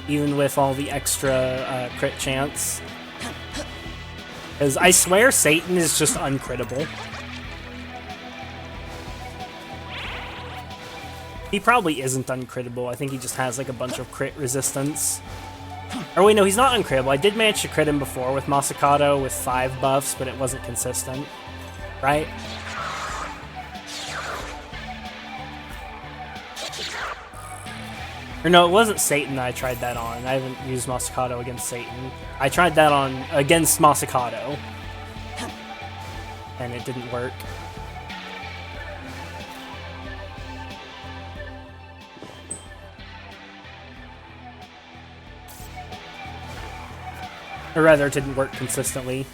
Even with all the extra crit chance. Because I swear Satan is just uncrittable. He probably isn't uncrittable. I think he just has like a bunch of crit resistance. Or wait, no, he's not uncrittable. I did manage to crit him before with Masakato with 5 buffs, but it wasn't consistent. Right? Or no, it wasn't Satan that I tried that on. I haven't used Masakato against Satan. I tried that on against Masakato. And it didn't work. Or rather, it didn't work consistently.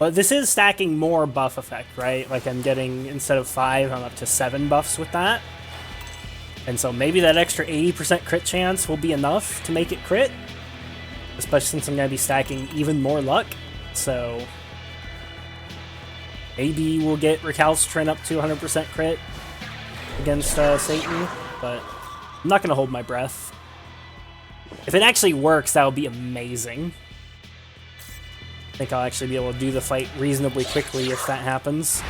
But this is stacking more buff effect, right? Like I'm getting, instead of 5, I'm up to 7 buffs with that. And so maybe that extra 80% crit chance will be enough to make it crit. Especially since I'm going to be stacking even more luck. So maybe we'll get Recalcitrant up to 100% crit against Satan. But I'm not going to hold my breath. If it actually works, that would be amazing. I think I'll actually be able to do the fight reasonably quickly if that happens.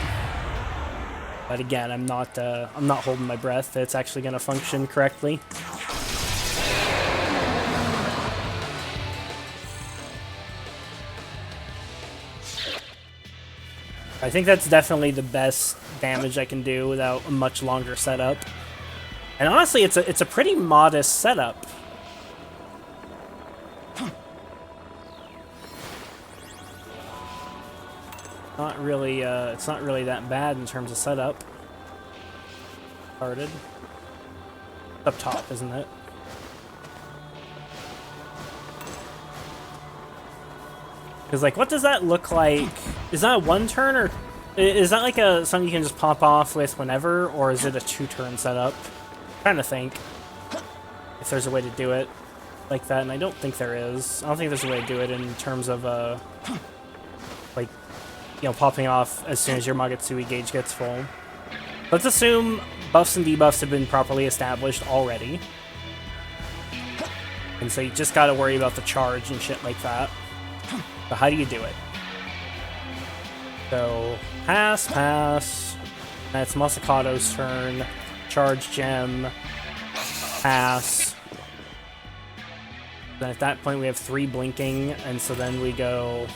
But again, I'm not holding my breath. It's actually going to function correctly. I think that's definitely the best damage I can do without a much longer setup. And honestly, it's a pretty modest setup. Not really, it's not really that bad in terms of setup. Started. Up top, isn't it? Because, like, what does that look like? Is that a 1-turn, or is that like something you can just pop off with whenever, or is it a 2-turn setup? I'm trying to think if there's a way to do it like that, and I don't think there is. I don't think there's a way to do it in terms of, like, you know, popping off as soon as your Magatsuki gauge gets full. Let's assume buffs and debuffs have been properly established already. And so you just gotta worry about the charge and shit like that. So how do you do it? So, pass, pass. That's Masakato's turn. Charge gem. Pass. Then at that point we have 3 blinking, and so then we go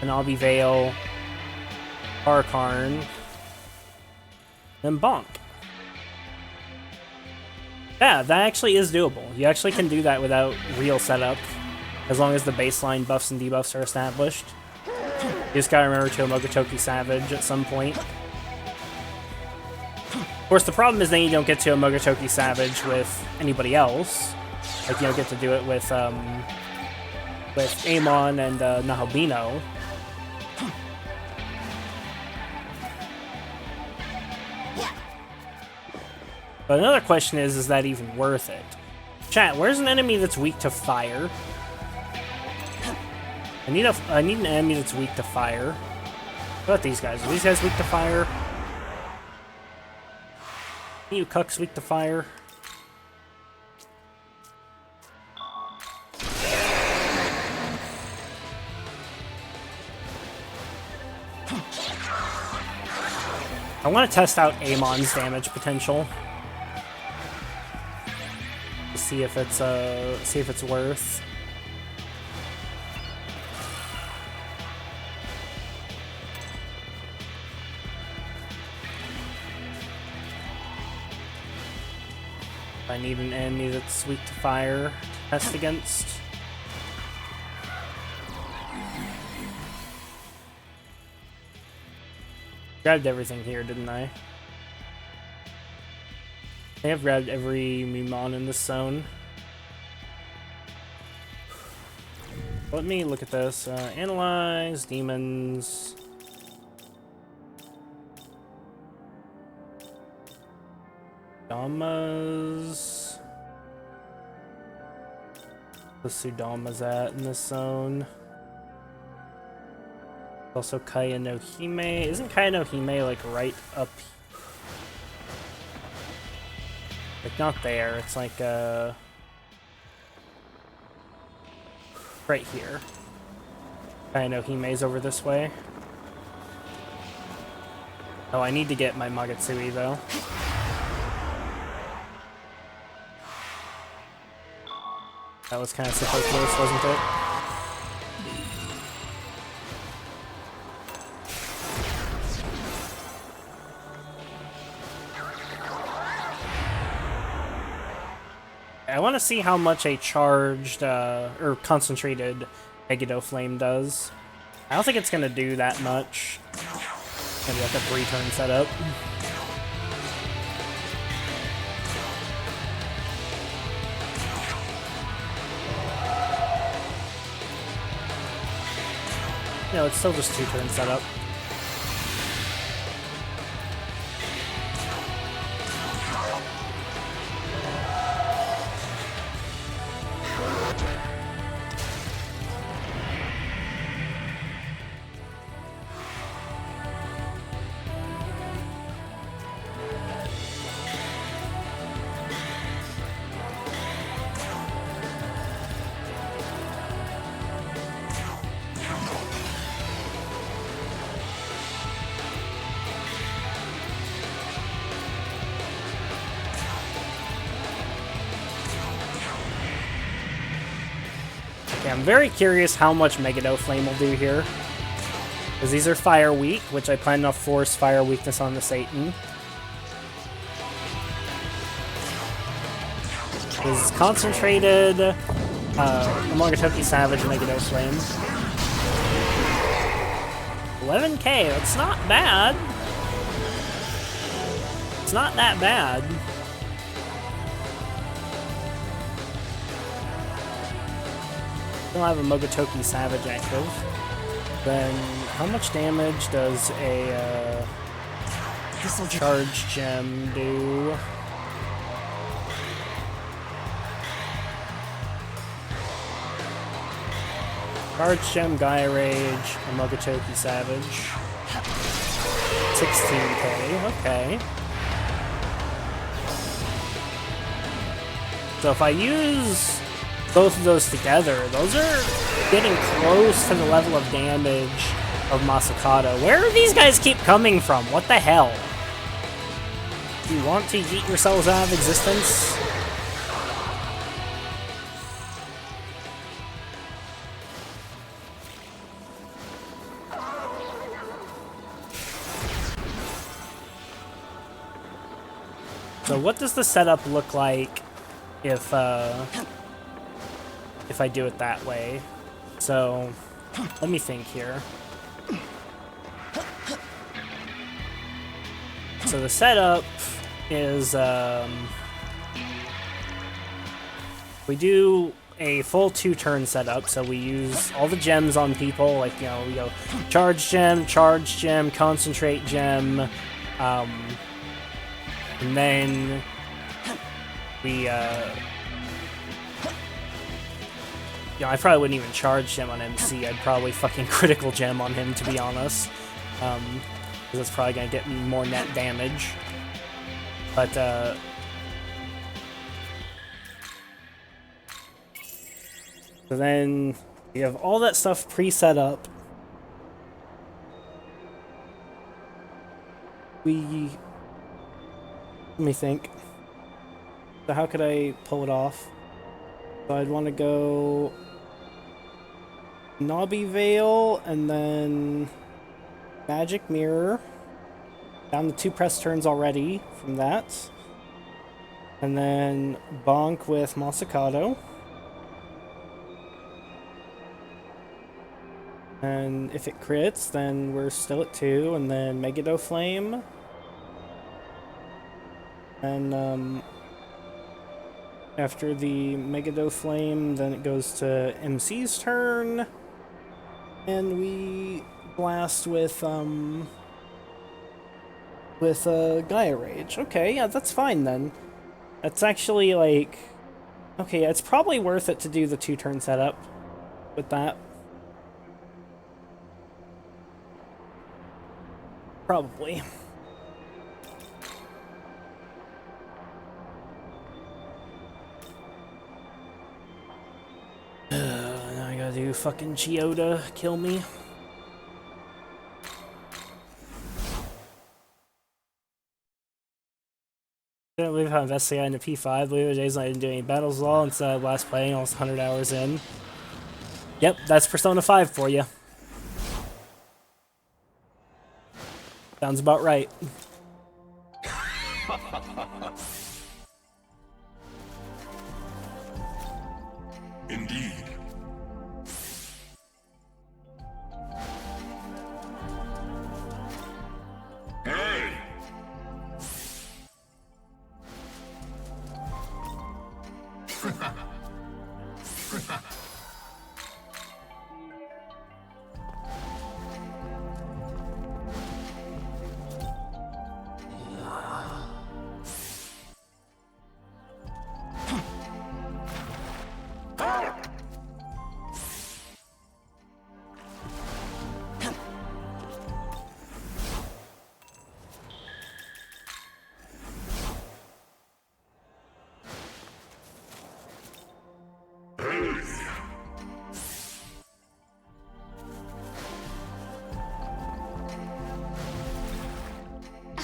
Kanabi Veil, Arkarn, then Bonk. Yeah, that actually is doable. You actually can do that without real setup, as long as the baseline buffs and debuffs are established. just gotta remember to Omogotoki Savage at some point. Of course, the problem is then you don't get to Omogotoki Savage with anybody else. Like, you don't get to do it with Amon and Nahabino. But another question is that even worth it? Chat, where's an enemy that's weak to fire? I need an enemy that's weak to fire. What about these guys? Are these guys weak to fire? You cucks weak to fire? I want to test out Amon's damage potential. To see if it's worth. I need an enemy that's weak to fire to test against. Grabbed everything here, didn't I? I have grabbed every Mimon in this zone. Let me look at this. Analyze, demons. Damas. The Sudama's at in this zone. Also Kaya no Hime. Isn't Kaya no Hime like right up? Like not there. It's like right here. Kaya no Hime's over this way. Oh, I need to get my Magatsuki though. That was kind of superfluous, wasn't it? I want to see how much a charged, or concentrated Megiddo Flame does. I don't think it's going to do that much. Maybe like a 3-turn setup. No, it's still just 2-turn setup. Okay, I'm very curious how much Megiddo Flame will do here. Because these are fire weak, which I plan to force fire weakness on the Satan. This is concentrated Monogatari Savage Megiddo Flame. 11k, that's not bad. It's not that bad. Still have a Monogatari Savage active. Then, how much damage does a charge gem do? Charge gem, Gaia Rage, and Monogatari Savage. 16k, okay. So if I use both of those together, those are getting close to the level of damage of Masakata. Where do these guys keep coming from? What the hell? Do you want to yeet yourselves out of existence? So what does the setup look like if I do it that way? So, let me think here. So the setup is we do a full 2-turn setup, so we use all the gems on people, like, you know, we go charge gem, concentrate gem, and then we, you know, I probably wouldn't even charge gem on MC, I'd probably fucking critical gem on him, to be honest, because that's probably gonna get me more net damage, but, so then we have all that stuff pre-set up. Let me think. So how could I pull it off? So I'd want to go Knobby Veil and then Magic Mirror. Down the 2 press turns already from that. And then Bonk with Masakado. And if it crits, then we're still at 2, and then Megado Flame. And after the Megado Flame, then it goes to MC's turn. And we blast with Gaia Rage. Okay, yeah, that's fine then. That's actually like, okay, yeah, it's probably worth it to do the 2-turn setup with that. Probably. Now I gotta do fucking Chiyoda kill me. Didn't believe how invested I got into P5. Believe the days I didn't do any battles at all instead of last playing almost 100 hours in. Yep, that's Persona 5 for you. Sounds about right. Indeed. Hey!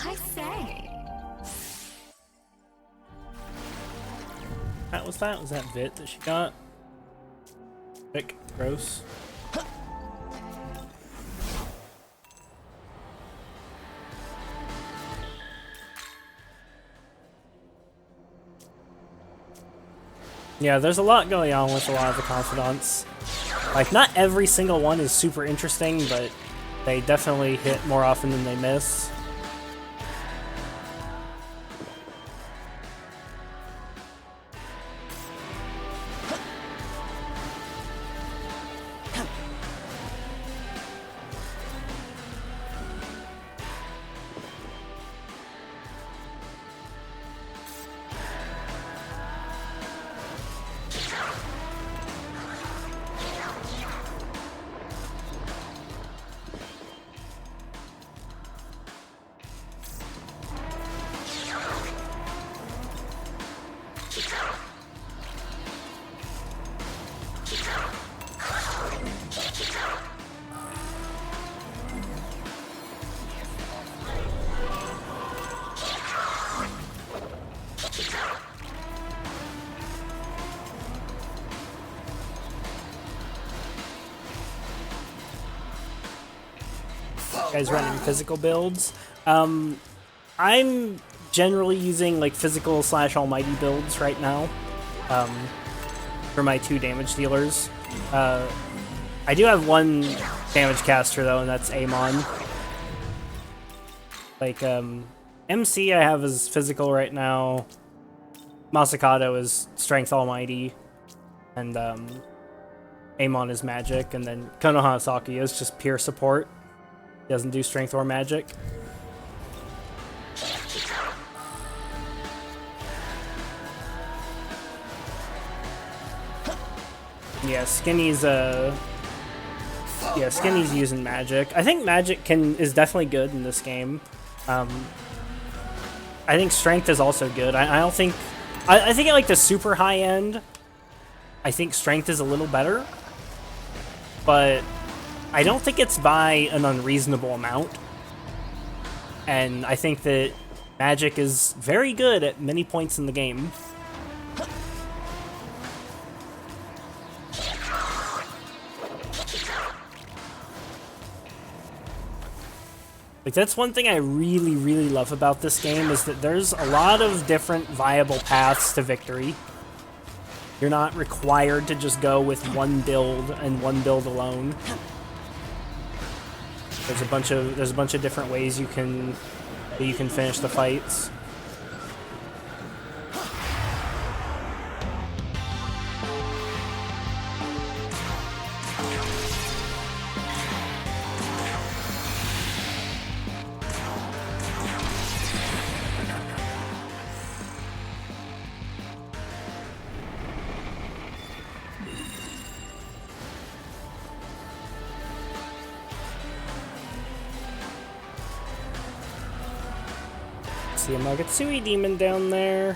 I say. What was that? Was that Vit that she got? Vic, gross. Yeah, there's a lot going on with a lot of the confidants. Like, not every single one is super interesting, but they definitely hit more often than they miss. Guys running physical builds. I'm generally using like physical / almighty builds right now for my 2 damage dealers. I do have 1 damage caster though, and that's Amon. Like, MC I have is physical right now. Masakado is strength almighty. And Amon is magic. And then Konohasaki is just pure support. He doesn't do strength or magic. Yeah, Skinny's Skinny's using magic. I think magic is definitely good in this game. I think strength is also good. I don't think I think at like the super high end, I think strength is a little better. But I don't think it's by an unreasonable amount. And I think that magic is very good at many points in the game. Like, that's one thing I really, really love about this game, is that there's a lot of different viable paths to victory. You're not required to just go with one build and one build alone. There's a bunch of different ways you can finish the fights. See a Magatsui demon down there.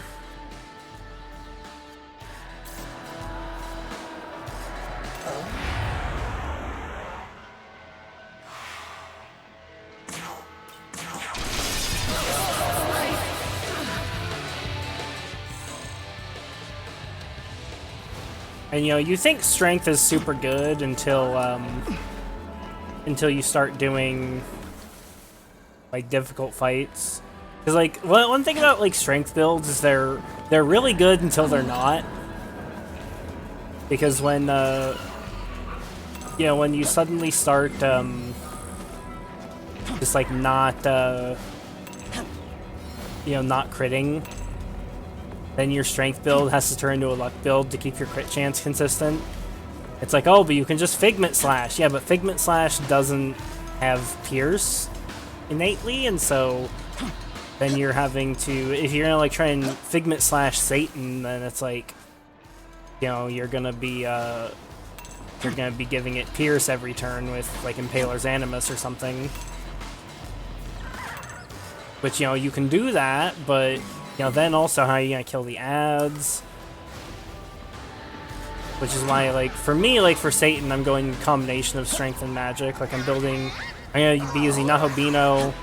And you think strength is super good until you start doing like difficult fights. Because, like, one thing about, like, strength builds is they're really good until they're not. Because when, when you suddenly start, just, like, not critting, then your strength build has to turn into a luck build to keep your crit chance consistent. It's like, oh, but you can just Figment Slash. Yeah, but Figment Slash doesn't have Pierce innately, and so then you're having to, if you're gonna like try and Figment Slash Satan, then it's like, you're gonna be giving it Pierce every turn with like Impaler's Animus or something. Which you can do that, but then also how are you gonna kill the ads? Which is why, like, for me, like for Satan, I'm going a combination of strength and magic. Like I'm gonna be using Nahobino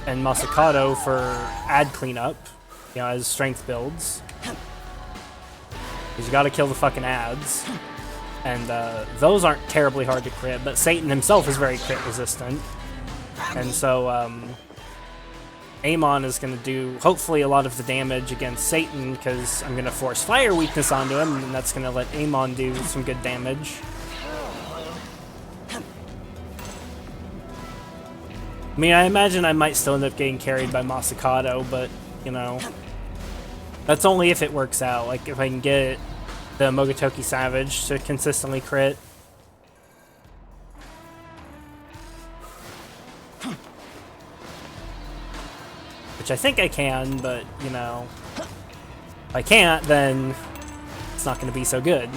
and Masakado for ad cleanup, as strength builds. Because you gotta kill the fucking ads. And those aren't terribly hard to crit, but Satan himself is very crit resistant. And so Amon is gonna do, hopefully, a lot of the damage against Satan, because I'm gonna force fire weakness onto him, and that's gonna let Amon do some good damage. I mean, I imagine I might still end up getting carried by Masakado, but, that's only if it works out. Like, if I can get the Mogatoki Savage to consistently crit. Which I think I can, but, if I can't, then it's not going to be so good.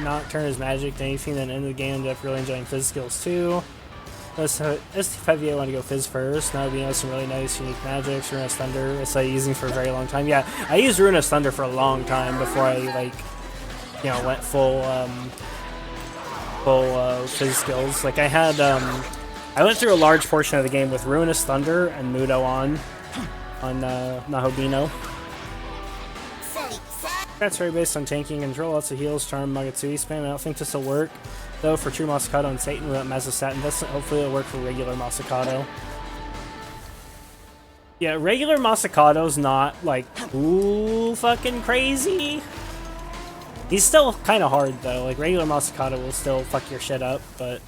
Nocturne is magic, Demi-fiend, then end of the game, ended up really enjoying Fizz skills too. ST5VA, I want to go Fizz first. Now we have some really nice unique magics. Ruinous Thunder, I started using for a very long time. Yeah, I used Ruinous Thunder for a long time before I, like, went full Fizz skills. Like, I had, I went through a large portion of the game with Ruinous Thunder and Mudo on Nahobino. That's very based on tanking control, lots of heals, charm, Magatsui spam. I don't think this will work, though, for true Masakado and Satan without massive stat investment. Hopefully it'll work for regular Masakado. Yeah, regular Masakado's not, like, ooh, fucking crazy. He's still kind of hard though. Like regular Masakata will still fuck your shit up, but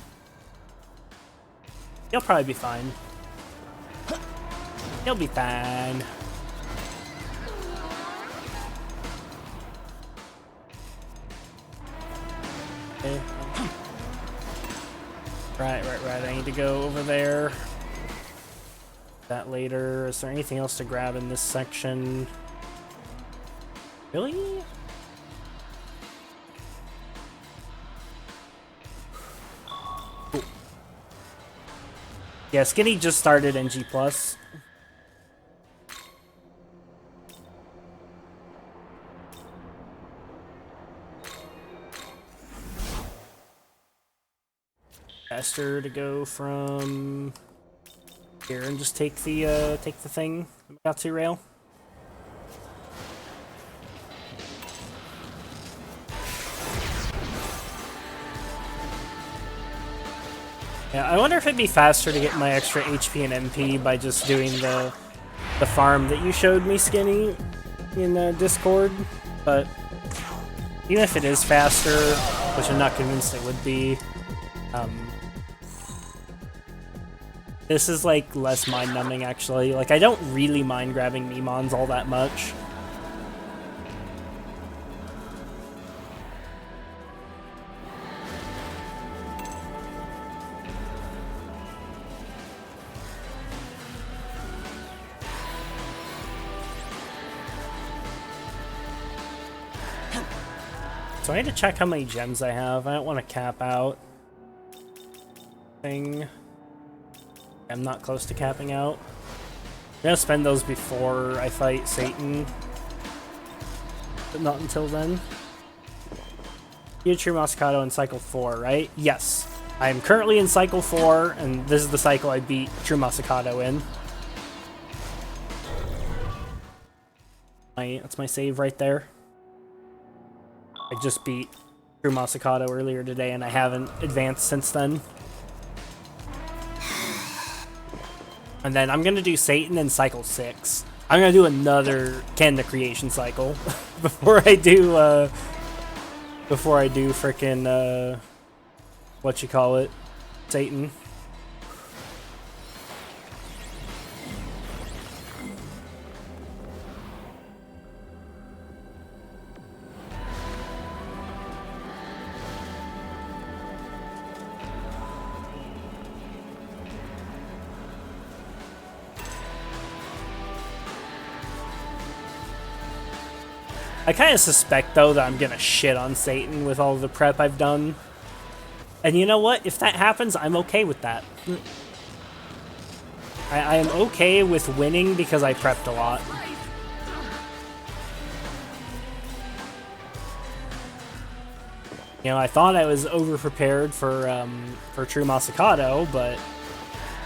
he'll probably be fine. He'll be fine. Okay. Right. I need to go over there. That later. Is there anything else to grab in this section? Really? Cool. Yeah, Skinny just started NG+. Faster to go from here and just take the thing, the Magatsu rail. Yeah, I wonder if it'd be faster to get my extra HP and MP by just doing the farm that you showed me, Skinny, in Discord. But even if it is faster, which I'm not convinced it would be, this is like less mind-numbing actually. Like I don't really mind grabbing Mimons all that much. So I need to check how many gems I have. I don't want to cap out. I'm not close to capping out. I'm gonna spend those before I fight Satan. But not until then. You True Masakado in Cycle 4, right? Yes. I am currently in Cycle 4, and this is the cycle I beat True Masakado in. That's my save right there. I just beat True Masakado earlier today, and I haven't advanced since then. And then I'm gonna do Satan in Cycle 6. I'm gonna do another Canon of Creation cycle before I do frickin' what you call it, Satan. I kind of suspect, though, that I'm going to shit on Satan with all the prep I've done. And you know what? If that happens, I'm okay with that. I am okay with winning because I prepped a lot. You know, I thought I was over-prepared for True Masakado, but,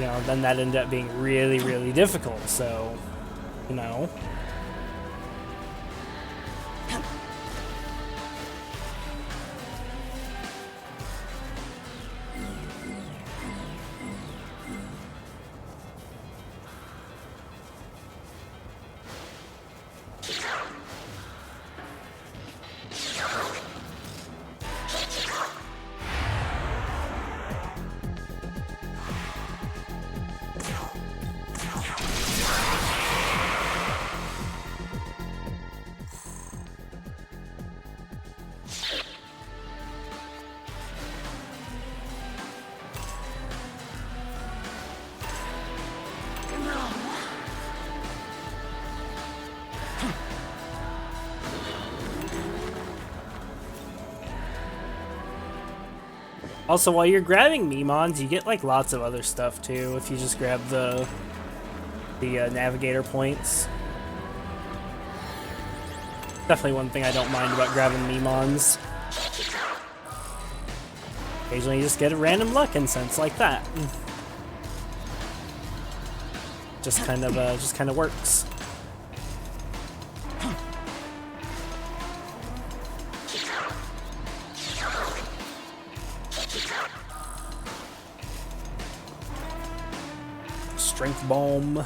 you know, then that ended up being really, really difficult, so, you know. Also, while you're grabbing Mimons, you get like lots of other stuff too if you just grab the navigator points. Definitely one thing I don't mind about grabbing Mimons. Occasionally you just get a random luck incense like that. Just kind of works. Strength bomb.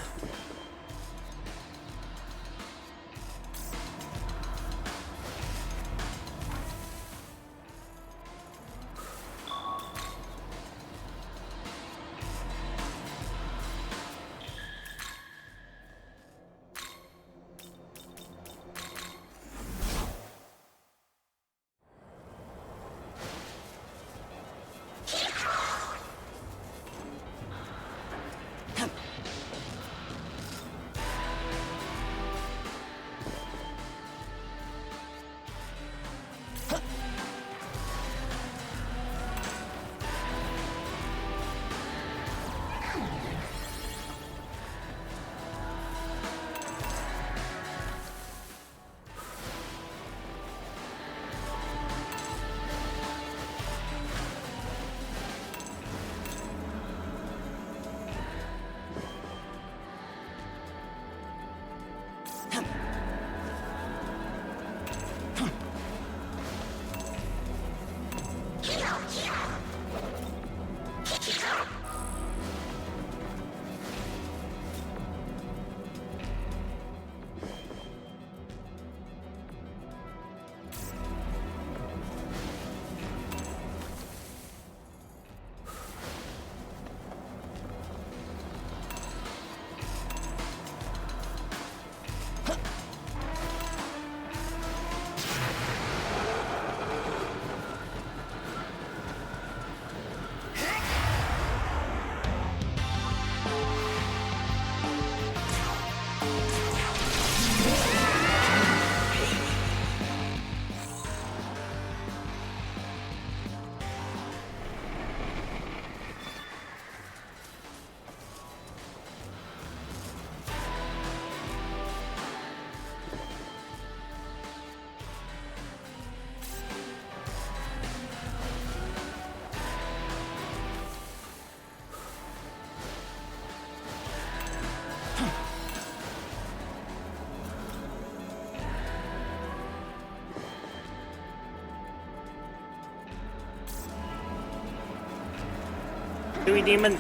Chewy demon.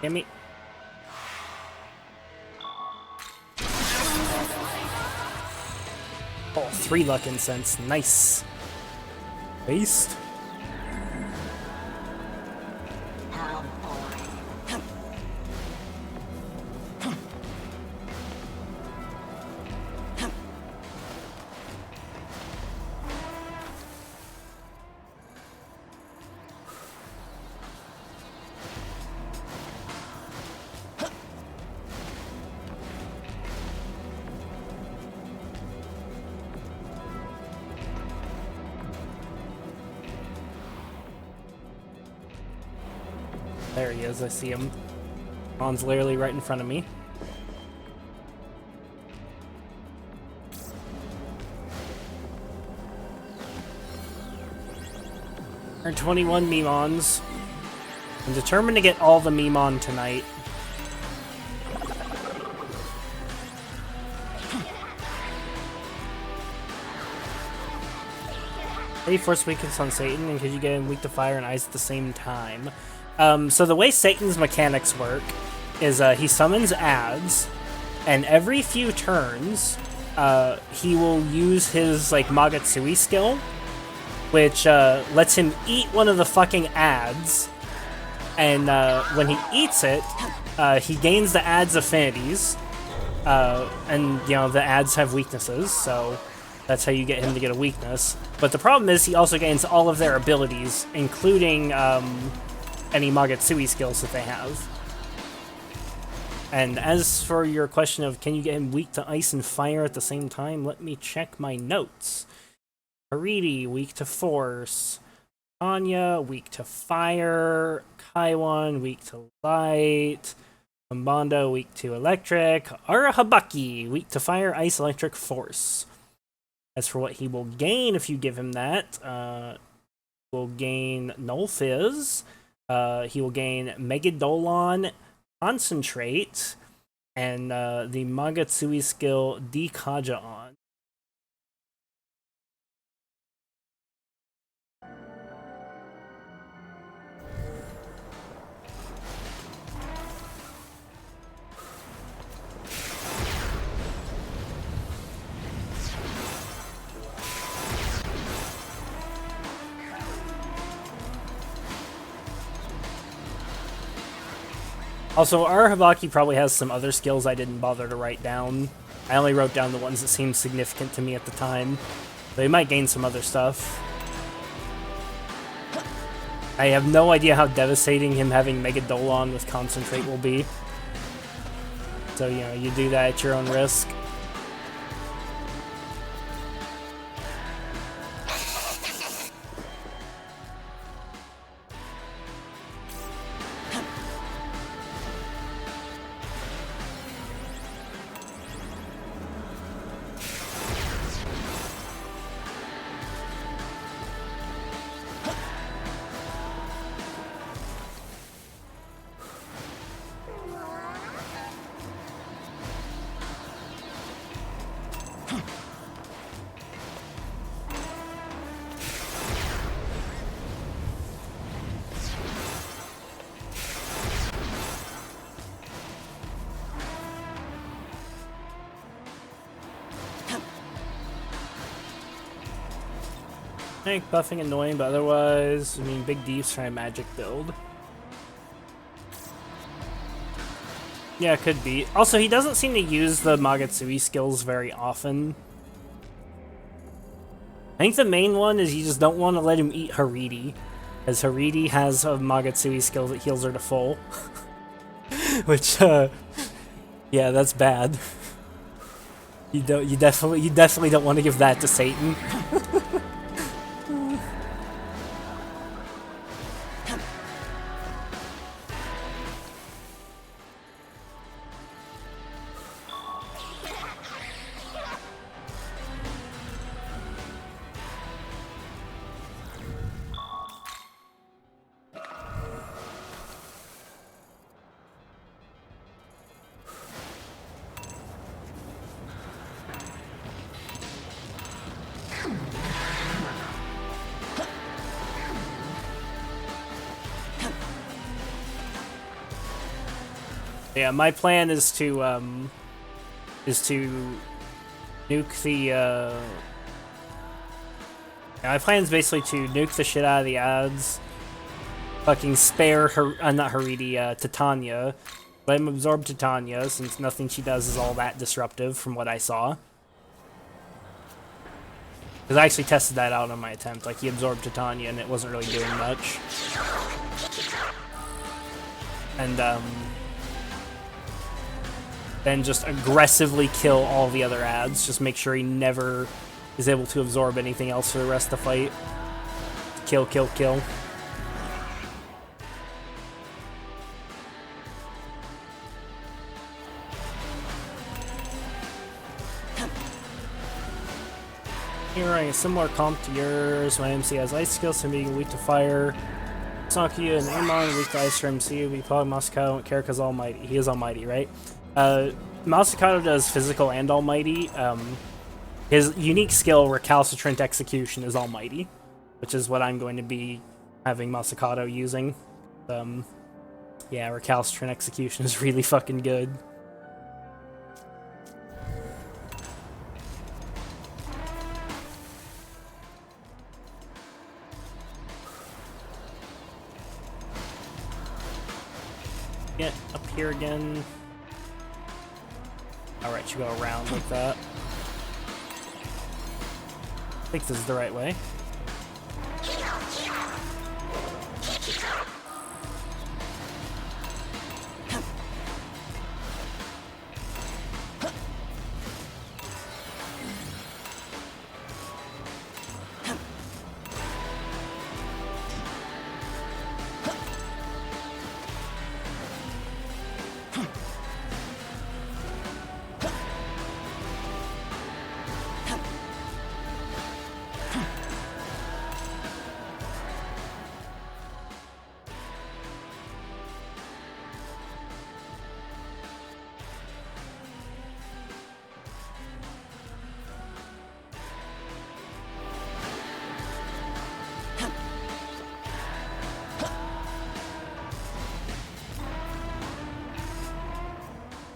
Gimme. Oh, 3 luck incense. Nice. Waste. There he is, I see him. Ron's literally right in front of me. There are 21 Memons. I'm determined to get all the Memon tonight. Hey, Force weakness on Satan, and could you get him weak to fire and ice at the same time? So the way Satan's mechanics work is he summons ads, and every few turns, he will use his like Magatsui skill, which lets him eat one of the fucking ads, and when he eats it, he gains the ad's affinities, and you know the ads have weaknesses, so that's how you get him to get a weakness. But the problem is he also gains all of their abilities, including any Magatsui skills that they have. And as for your question of can you get him weak to ice and fire at the same time, let me check my notes. Haridi, weak to force. Anya, weak to fire. Kaiwan, weak to light. Mbondo, weak to electric. Arahabaki, weak to fire, ice, electric, force. As for what he will gain if you give him that, will gain Null Fizz. He will gain Megadolon Concentrate, and the Magatsui skill Dekajaon. Also, Arahabaki probably has some other skills I didn't bother to write down. I only wrote down the ones that seemed significant to me at the time. But he might gain some other stuff. I have no idea how devastating him having Megadolon with Concentrate will be. So, you know, you do that at your own risk. Make buffing annoying, but otherwise, I mean, Big D's trying magic build. Yeah, could be. Also, he doesn't seem to use the Magatsui skills very often. I think the main one is you just don't want to let him eat Haridi, as Haridi has a Magatsui skill that heals her to full. Which, yeah, that's bad. You definitely don't want to give that to Satan. Yeah, my plan is to nuke the my plan is basically to nuke the shit out of the ads, fucking spare her, not Haridi, Titania, let him absorb Titania since nothing she does is all that disruptive from what I saw. Because I actually tested that out on my attempt, like he absorbed Titania and it wasn't really doing much. And then just aggressively kill all the other ads. Just make sure he never is able to absorb anything else for the rest of the fight. Kill, kill, kill. You're running a similar comp to yours. My MC has ice skills, so being weak to fire. Sakuya and Amon weak to ice for MC. We probably Masakato don't care because almighty. He is almighty, right? Masakato does physical and almighty. His unique skill, recalcitrant execution, is almighty, which is what I'm going to be having Masakato using. Yeah, recalcitrant execution is really fucking good. Get up here again. Alright, you go around like that. I think this is the right way.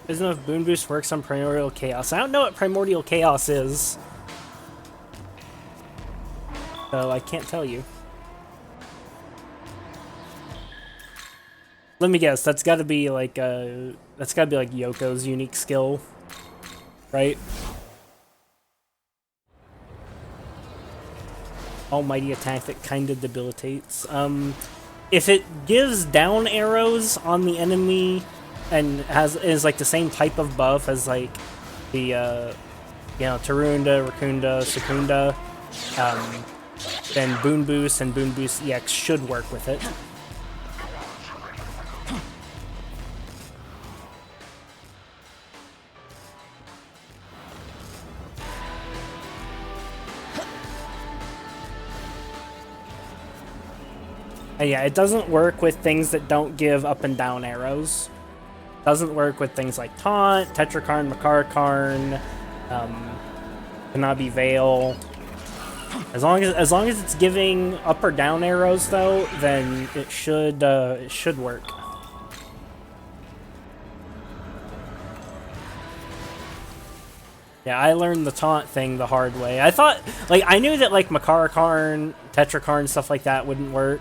Isn't know if Boon Boost works on Primordial Chaos. I don't know what Primordial Chaos is, so I can't tell you. Let me guess. That's got to be like Yoko's unique skill, right? Almighty attack that kind of debilitates. If it gives down arrows on the enemy and is like the same type of buff as like the Tarunda, Rakunda, Secunda, then Boon Boost and Boon Boost EX should work with it. Yeah, it doesn't work with things that don't give up and down arrows. Doesn't work with things like Taunt, Tetrakarn, Makarakarn, Kanabi Veil. As long as it's giving up or down arrows, though, then it should work. Yeah, I learned the taunt thing the hard way. I thought, like, I knew that like Makarakarn, Tetrakarn, stuff like that wouldn't work,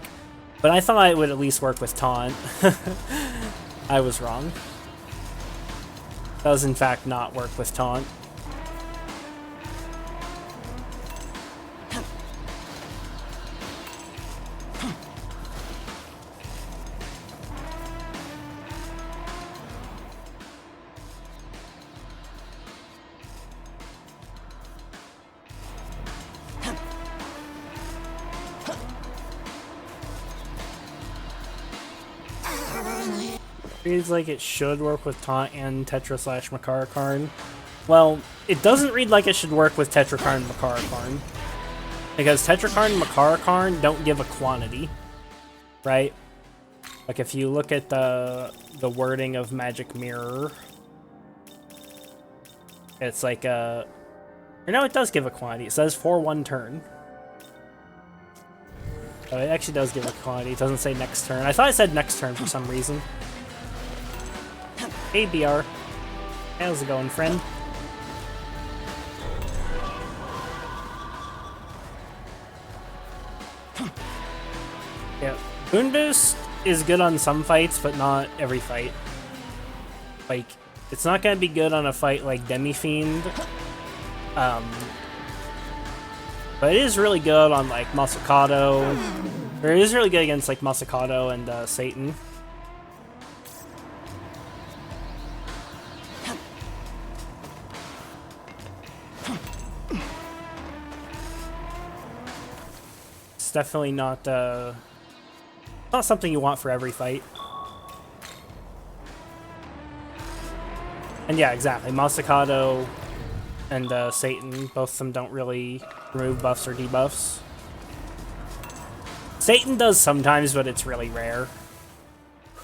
but I thought it would at least work with taunt. I was wrong. It does in fact not work with taunt. Reads like it should work with Taunt and Tetra/Makarakarn. Well, it doesn't read like it should work with Tetrakarn and Makarakarn. Because Tetrakarn and Makarakarn don't give a quantity. Right? Like if you look at the wording of Magic Mirror, it's like or no, it does give a quantity. It says for 1 turn. So it actually does give a quantity. It doesn't say next turn. I thought it said next turn for some reason. Hey, BR. How's it going, friend? Yeah, Boon Boost is good on some fights, but not every fight. Like, it's not gonna be good on a fight like Demi-fiend. But it is really good on, like, Masakado. Or it is really good against, like, Masakado and Satan. It's definitely not something you want for every fight. And yeah, exactly. Masakado and Satan, both of them don't really remove buffs or debuffs. Satan does sometimes, but it's really rare.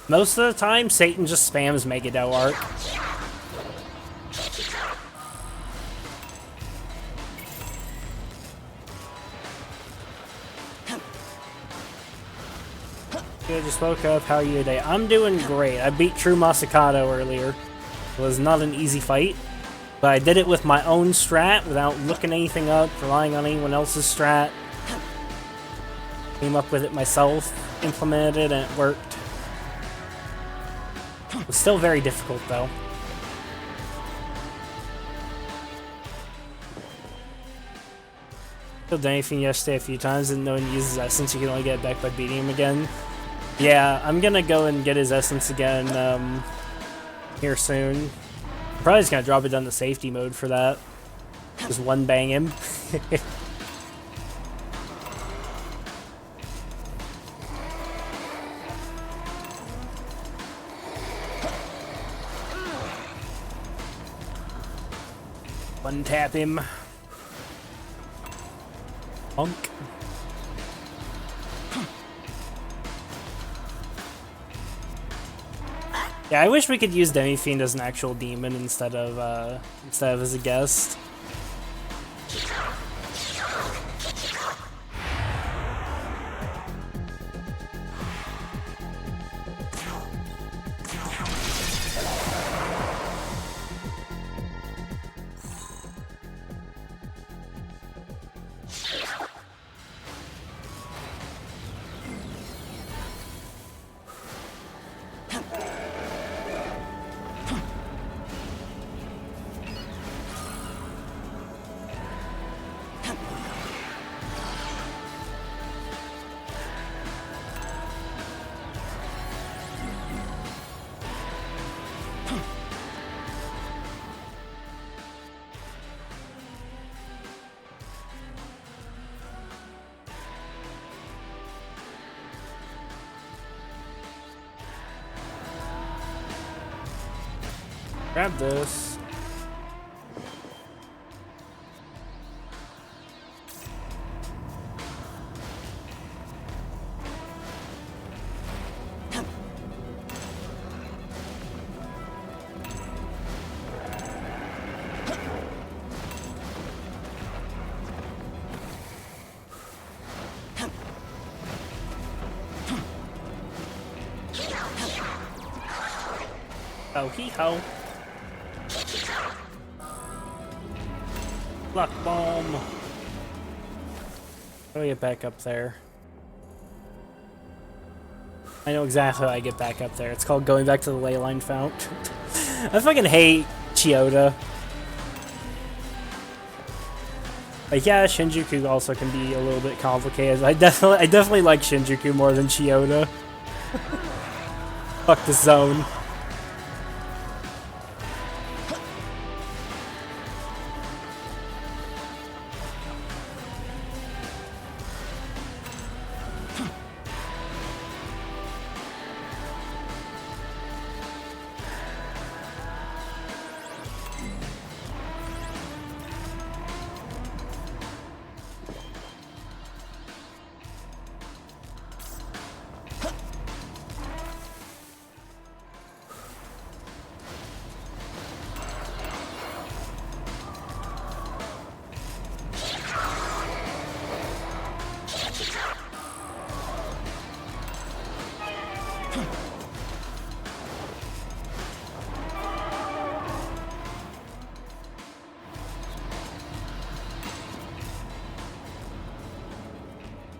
Most of the time, Satan just spams Megiddo Arc. I just woke up. How are you today? I'm doing great. I beat True Masakado earlier. It was not an easy fight, but I did it with my own strat without looking anything up, relying on anyone else's strat. Came up with it myself, implemented it, and it worked. It was still very difficult, though. Killed Demi-fiend yesterday a few times, didn't know when he uses Essence, you can only get it back by beating him again. Yeah, I'm gonna go and get his Essence again here soon. I'm probably just gonna drop it down to safety mode for that. Just one bang him. One tap him. Punk. Yeah, I wish we could use Demi-fiend as an actual demon instead of as a guest. Grab this. Oh, hee-ho. Luck bomb. How do I get back up there? I know exactly how I get back up there. It's called going back to the leyline fount. I fucking hate Chiyoda. Like, yeah, Shinjuku also can be a little bit complicated. I definitely like Shinjuku more than Chiyoda. Fuck the zone.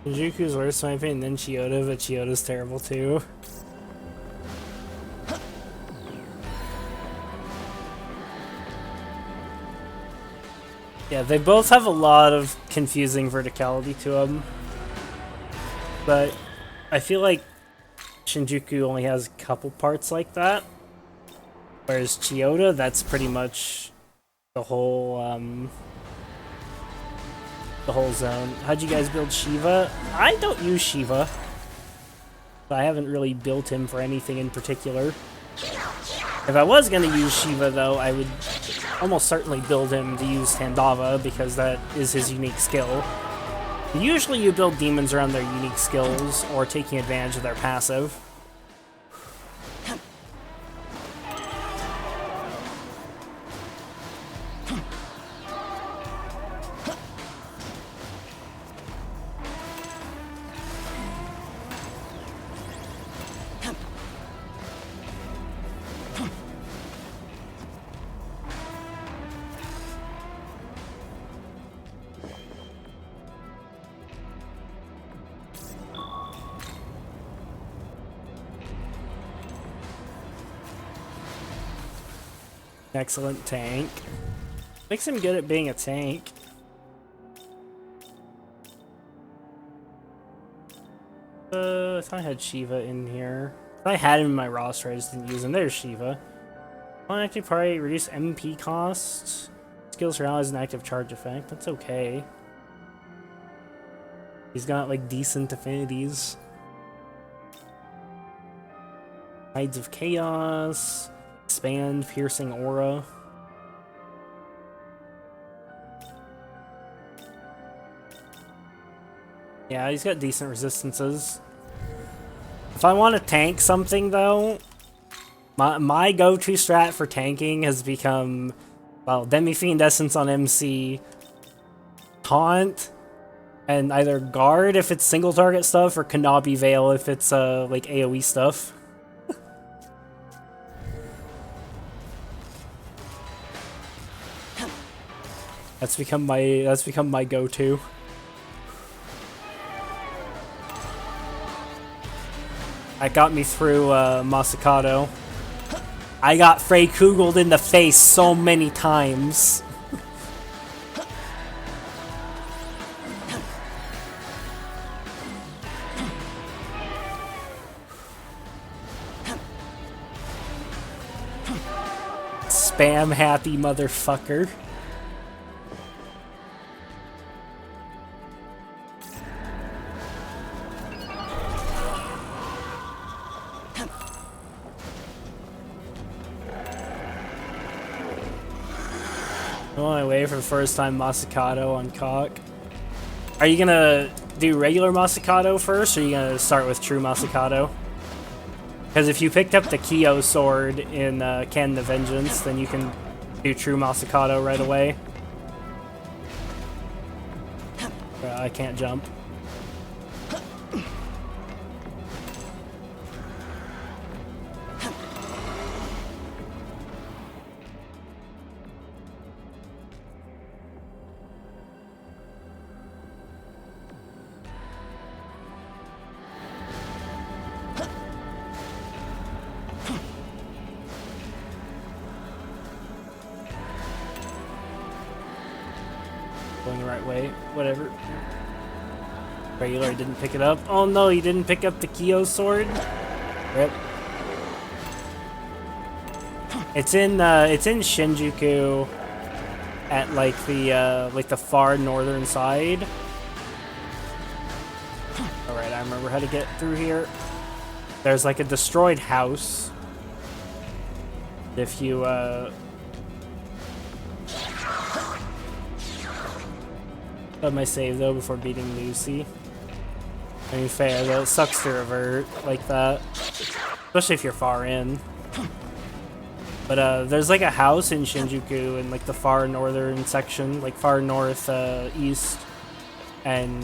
Shinjuku's worse in my opinion than Chiyoda, but Chiyoda's terrible too. Yeah, they both have a lot of confusing verticality to them. But I feel like Shinjuku only has a couple parts like that. Whereas Chiyoda, that's pretty much the whole zone. How'd you guys build Shiva? I don't use Shiva. I haven't really built him for anything in particular. If I was going to use Shiva, though, I would almost certainly build him to use Tandava, because that is his unique skill. Usually you build demons around their unique skills, or taking advantage of their passive. Excellent tank. Makes him good at being a tank. I thought I had Shiva in here. I had him in my roster, I just didn't use him. There's Shiva. One active party, reduce MP cost. Skills for allies and active charge effect. That's okay. He's got like decent affinities. Tides of Chaos. Expand, piercing aura. Yeah, he's got decent resistances. If I want to tank something, though, my go-to strat for tanking has become, well, Demi-fiend Essence on MC, Taunt, and either Guard if it's single target stuff, or Kanabi Veil if it's like AoE stuff. That's become my go-to. That got me through Masakado. I got Frey Kugeled in the face so many times. Spam happy motherfucker. I'm on my way for the first time Masakado on Cock. Are you gonna do regular Masakado first, or are you gonna start with true Masakado? Because if you picked up the Kyo sword in Canon of Vengeance, then you can do true Masakado right away. I can't jump. Going the right way, whatever. Regular didn't pick it up. Oh no, he didn't pick up the Kyo sword. Rip. It's in Shinjuku at like the far northern side. Alright, I remember how to get through here. There's like a destroyed house. If you got my save though before beating Lucy. I mean, fair though, it sucks to revert like that, especially if you're far in. But there's like a house in Shinjuku in like the far northern section, like far north east, and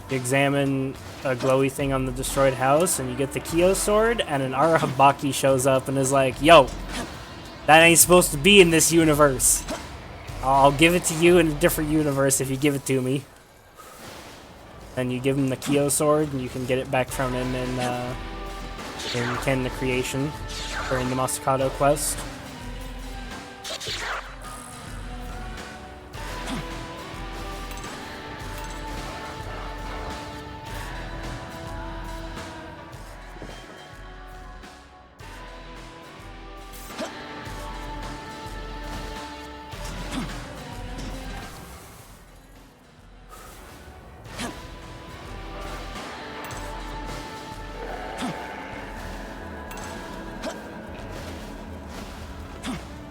you examine a glowy thing on the destroyed house, and you get the Kyo sword, and an Arahabaki shows up and is like, "Yo, that ain't supposed to be in this universe. I'll give it to you in a different universe if you give it to me." and you give him the Kyo sword, and you can get it back from him in Canon of Creation during the Masakado quest.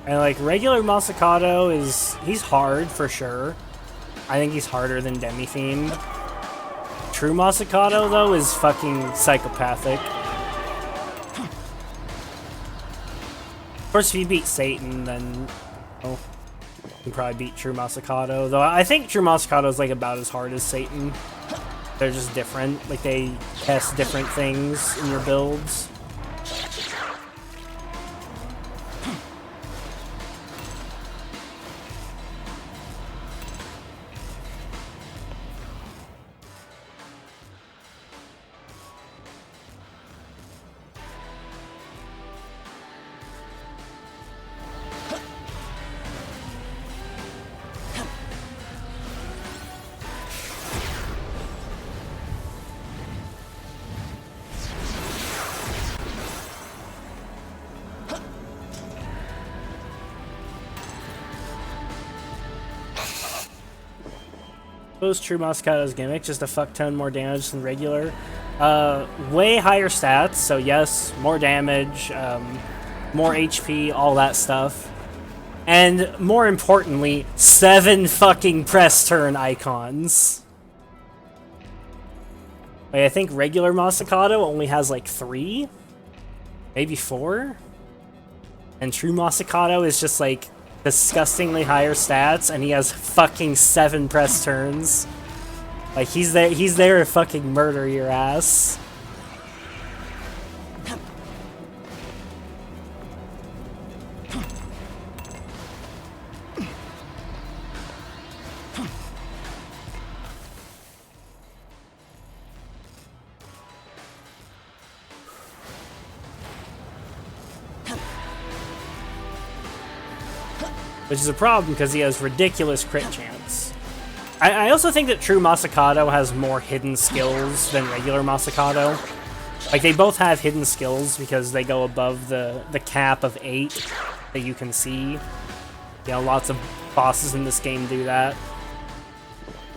And like regular Masakado he's hard for sure. I think he's harder than Demi-fiend. True Masakado though is fucking psychopathic. Of course, if you beat Satan, then you can probably beat True Masakado. Though I think True Masakado is like about as hard as Satan. They're just different. Like they test different things in your builds. True Masakado's gimmick, just a fuck ton more damage than regular. Way higher stats, so yes, more damage, more HP, all that stuff. And more importantly, 7 fucking press turn icons. Like, I think regular Masakado only has like 3? Maybe 4? And True Masakado is just like disgustingly higher stats, and he has fucking 7 press turns. Like he's there to fucking murder your ass. Which is a problem because he has ridiculous crit chance. I also think that True Masakado has more hidden skills than regular Masakado. Like, they both have hidden skills because they go above the cap of 8 that you can see. You know, lots of bosses in this game do that.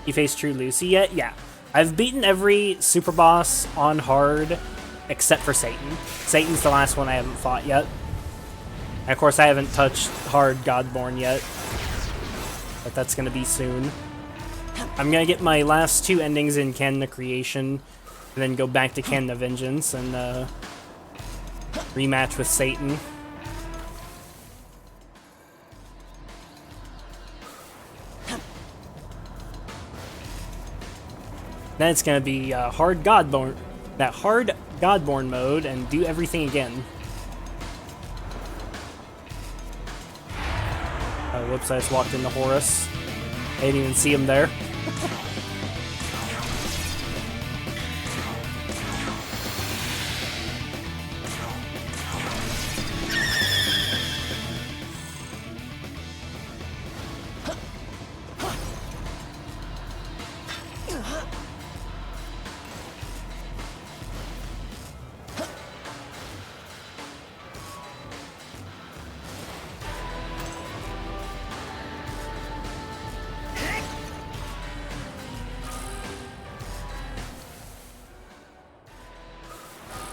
You face True Lucy yet? Yeah. I've beaten every super boss on hard except for Satan. Satan's the last one I haven't fought yet. And of course, I haven't touched hard Godborn yet, but that's going to be soon. I'm going to get my last 2 endings in Canon of Creation, and then go back to Canon of Vengeance and rematch with Satan. Then it's going to be hard Godborn mode, and do everything again. Whoops, I just walked into Horus. I didn't even see him there.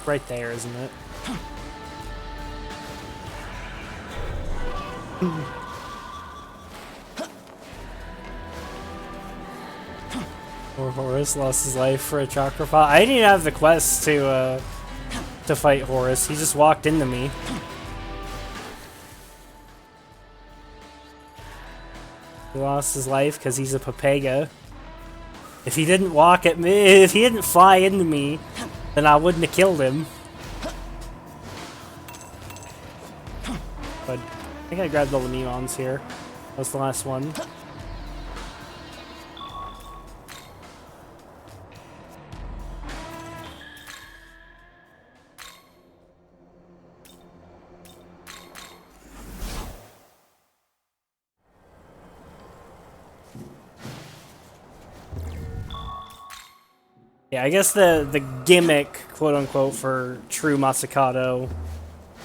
Right there, isn't it? Poor Horus lost his life for a chakra pot. I didn't even have the quest to fight Horus. He just walked into me. He lost his life because he's a Papega. If he didn't walk at me, if he didn't fly into me, then I wouldn't have killed him. But I think I grabbed all the Neons here. That's the last one. Yeah, I guess the gimmick, quote unquote, for true Masakado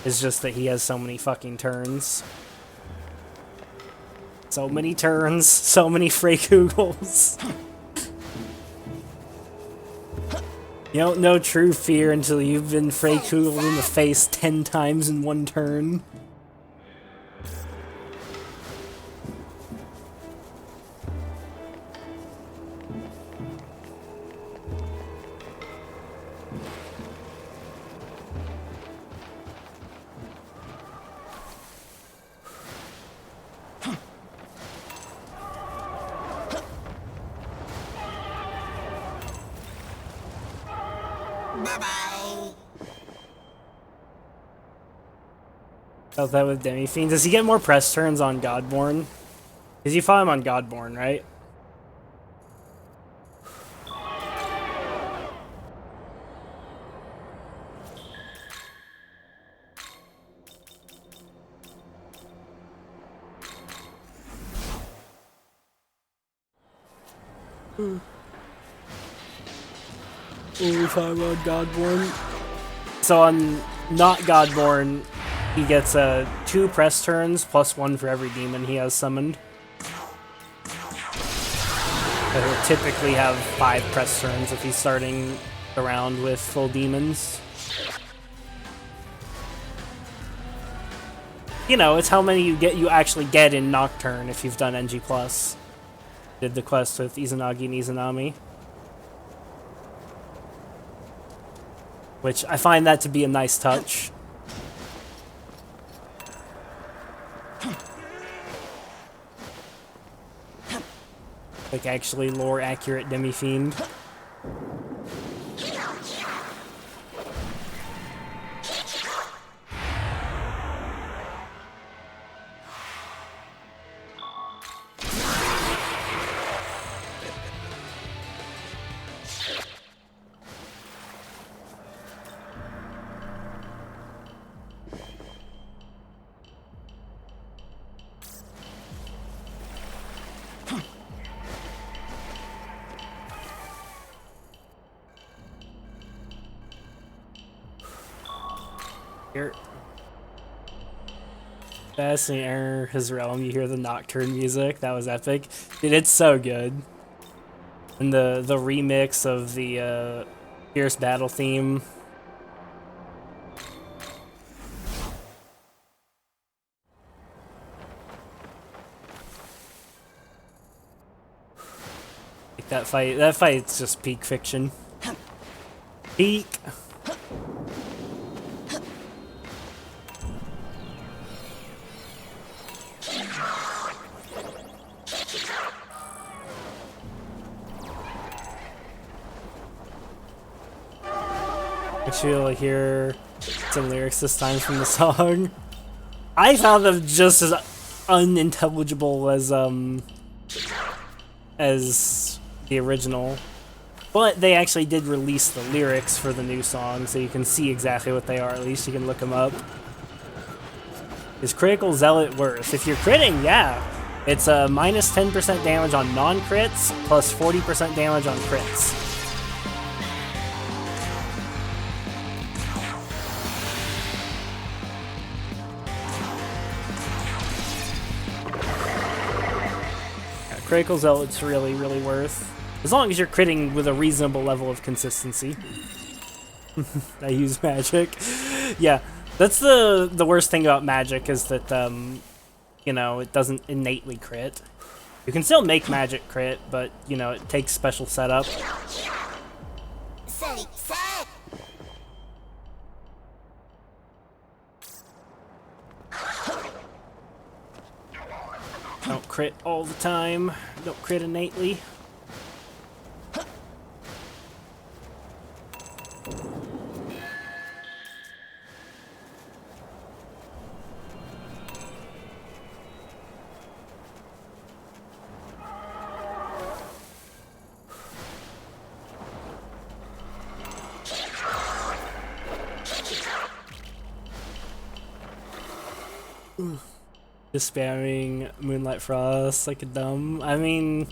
is just that he has so many fucking turns. So many turns, so many Freykugels. You don't know true fear until you've been Freykugeled in the face 10 times in one turn. Felt that with Demi-fiend. Does he get more press turns on Godborn? Because you fought him on Godborn, right? We fought him on Godborn. So on not Godborn, he gets 2 press turns plus 1 for every demon he has summoned. So he'll typically have 5 press turns if he's starting the round with full demons. You know, it's how many you actually get in Nocturne if you've done NG+. Did the quest with Izanagi and Izanami. Which I find that to be a nice touch. Like actually lore accurate Demi-fiend. Here. Fascinating Enter his realm, you hear the Nocturne music, that was epic. Dude, it's so good. And the remix of the Fierce Battle theme. Like that fight's just peak fiction. Peak. You'll hear some lyrics this time from the song. I found them just as unintelligible as the original, but they actually did release the lyrics for the new song, so you can see exactly what they are. At least you can look them up. Is Critical Zealot worth? If you're critting, yeah. It's a minus 10% damage on non-crits, plus 40% damage on crits. Critical Zealot's really, really worth. As long as you're critting with a reasonable level of consistency. I use magic. Yeah, that's the worst thing about magic is that, you know, it doesn't innately crit. You can still make magic crit, but, you know, it takes special setup. Don't crit all the time. Don't crit innately. Just spamming Moonlight Frost like a dumb. I mean,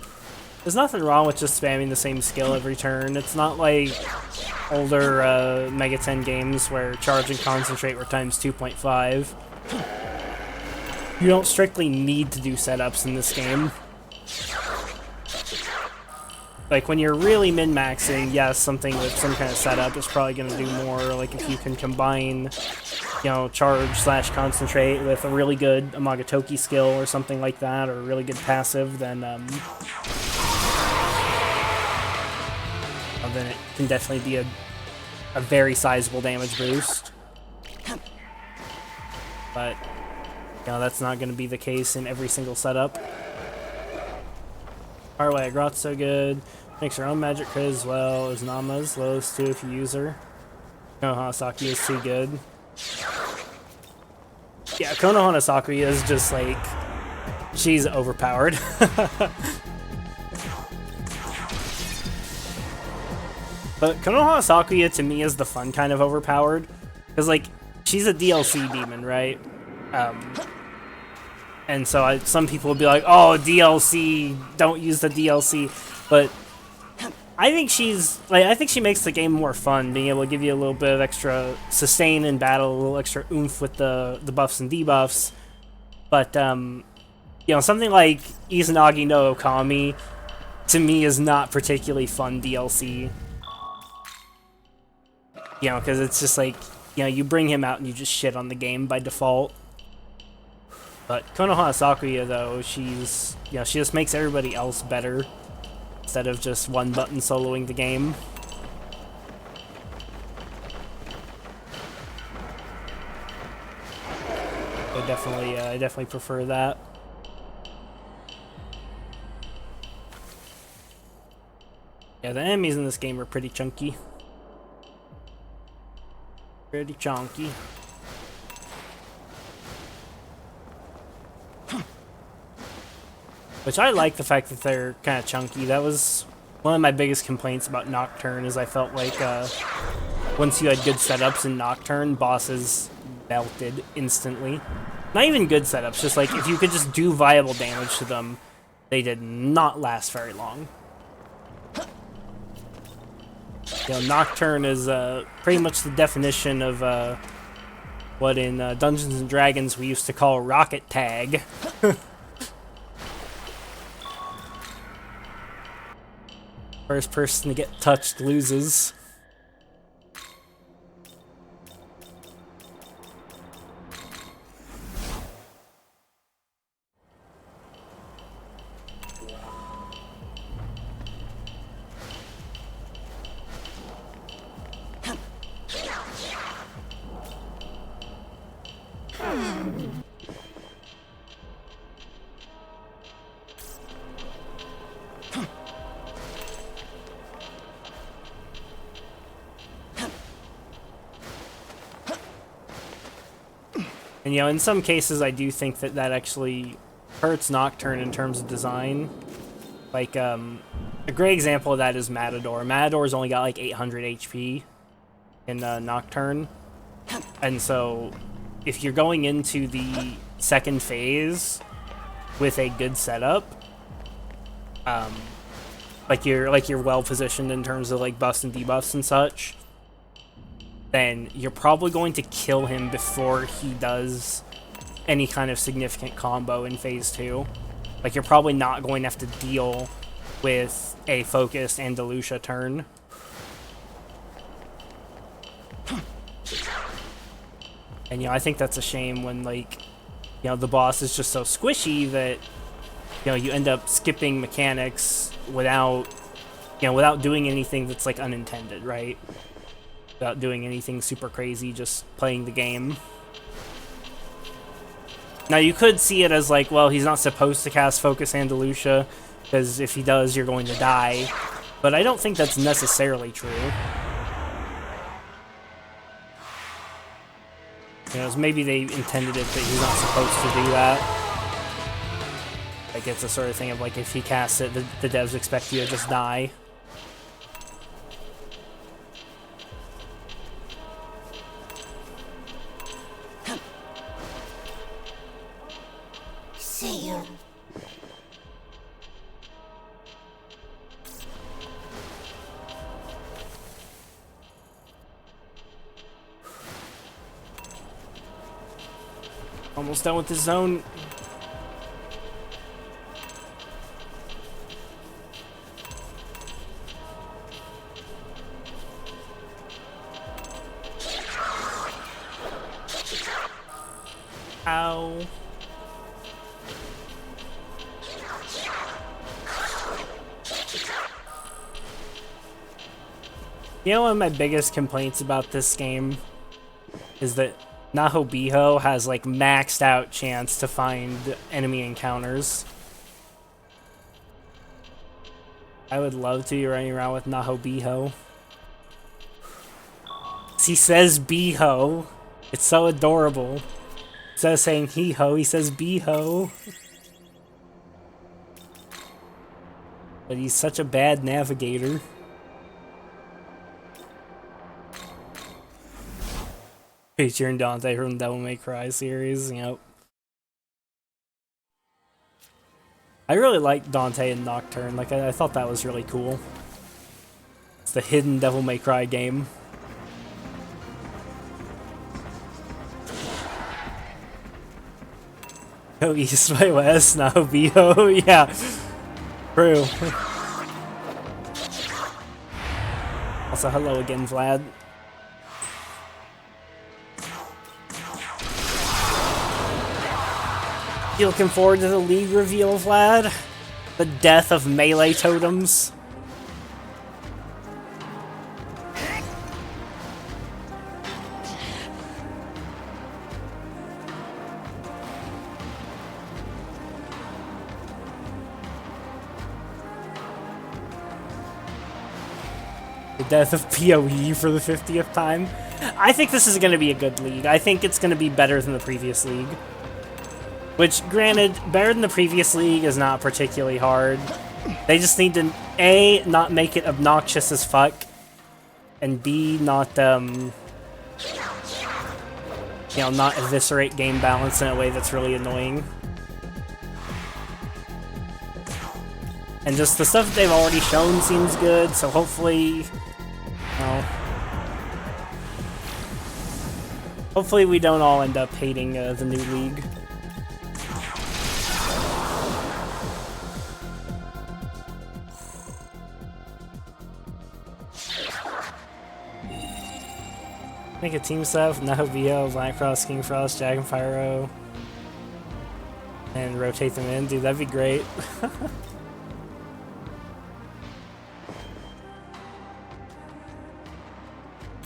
There's nothing wrong with just spamming the same skill every turn. It's not like older Mega 10 games where charge and concentrate were times 2.5. You don't strictly need to do setups in this game. Like, when you're really min-maxing, yes, something with some kind of setup is probably going to do more. Like, if you can combine, you know, charge/concentrate with a really good Amagatoki skill or something like that, or a really good passive, then it can definitely be a very sizable damage boost. But, you know, that's not going to be the case in every single setup. Parlay Grot's so good. Makes her own magic crit as well as Nama's. Lowest too if you use her. Konoha Sakuya is too good. Yeah, Konoha Sakuya is just like... she's overpowered. But Konoha Sakuya to me is the fun kind of overpowered. Because, like, she's a DLC demon, right? And so some people will be like, oh, DLC, don't use the DLC. But I think I think she makes the game more fun, being able to give you a little bit of extra sustain in battle, a little extra oomph with the buffs and debuffs. But, you know, something like Izanagi no Okami, to me, is not particularly fun DLC. You know, because it's just like, you know, you bring him out and you just shit on the game by default. But Konoha Sakuya, though, she's, you know, she just makes everybody else better instead of just one button soloing the game. I definitely prefer that. Yeah, the enemies in this game are pretty chunky. Pretty chunky. Which I like the fact that they're kind of chunky. That was one of my biggest complaints about Nocturne, is I felt like once you had good setups in Nocturne, bosses melted instantly. Not even good setups, just like if you could just do viable damage to them, they did not last very long. You know, Nocturne is pretty much the definition of what in Dungeons and Dragons we used to call rocket tag. First person to get touched loses. And, you know, in some cases I do think that actually hurts Nocturne in terms of design. Like, a great example of that is Matador. Matador's only got like 800 HP in Nocturne. And so, if you're going into the second phase with a good setup, like you're well positioned in terms of like buffs and debuffs and such, then you're probably going to kill him before he does any kind of significant combo in phase 2. Like, you're probably not going to have to deal with a focused Andalusia turn. And, you know, I think that's a shame when, like, you know, the boss is just so squishy that, you know, you end up skipping mechanics without doing anything that's, like, unintended, right? Without doing anything super crazy, just playing the game. Now, you could see it as, like, well, he's not supposed to cast Focus Andalusia, because if he does, you're going to die. But I don't think that's necessarily true. You know, maybe they intended it that he's not supposed to do that. Like, it's the sort of thing of, like, if he casts it, the devs expect you to just die. See you. Almost done with the zone. Ow. You know, one of my biggest complaints about this game is that Nahobiho has like maxed out chance to find enemy encounters. I would love to be running around with Nahobiho. He says Biho. It's so adorable. Instead of saying he-ho, he says Biho. But he's such a bad navigator. Featuring Dante from Devil May Cry series, yep. I really liked Dante and Nocturne, like I thought that was really cool. It's the hidden Devil May Cry game. Go east by west, Nahobiho, yeah. True. Also, hello again, Vlad. You looking forward to the League reveal, Vlad? The death of melee totems? The death of PoE for the 50th time? I think this is going to be a good league. I think it's going to be better than the previous league. Which, granted, better than the previous league is not particularly hard. They just need to, A, not make it obnoxious as fuck, and B, not, you know, not eviscerate game balance in a way that's really annoying. And just the stuff that they've already shown seems good, so hopefully, you know, hopefully we don't all end up hating the new league. Make a team set with Nahobiho, Blackfrost, King Frost, Jag and Pyro, and rotate them in. Dude, that'd be great.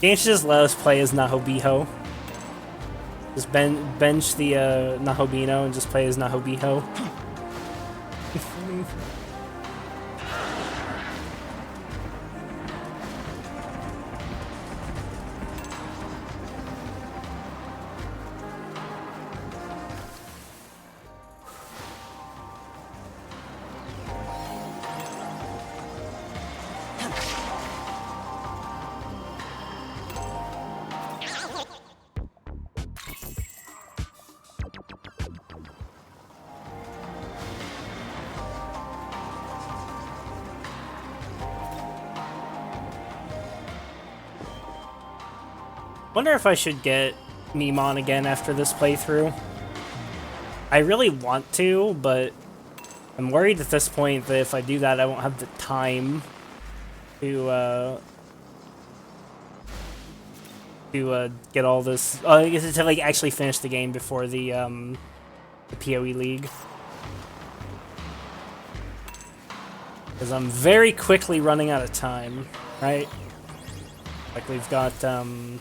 Game should just let us play as Nahobiho. Just bench the Nahobino and just play as Nahobiho. Wonder if I should get Mimon again after this playthrough. I really want to, but I'm worried at this point that if I do that, I won't have the time to get all this. To like actually finish the game before the PoE League, because I'm very quickly running out of time. Right? Like we've got 10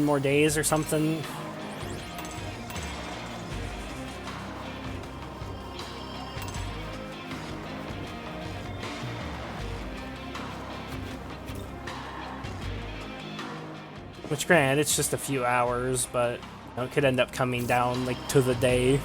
more days or something. Which, granted, it's just a few hours, but you know, it could end up coming down like to the day.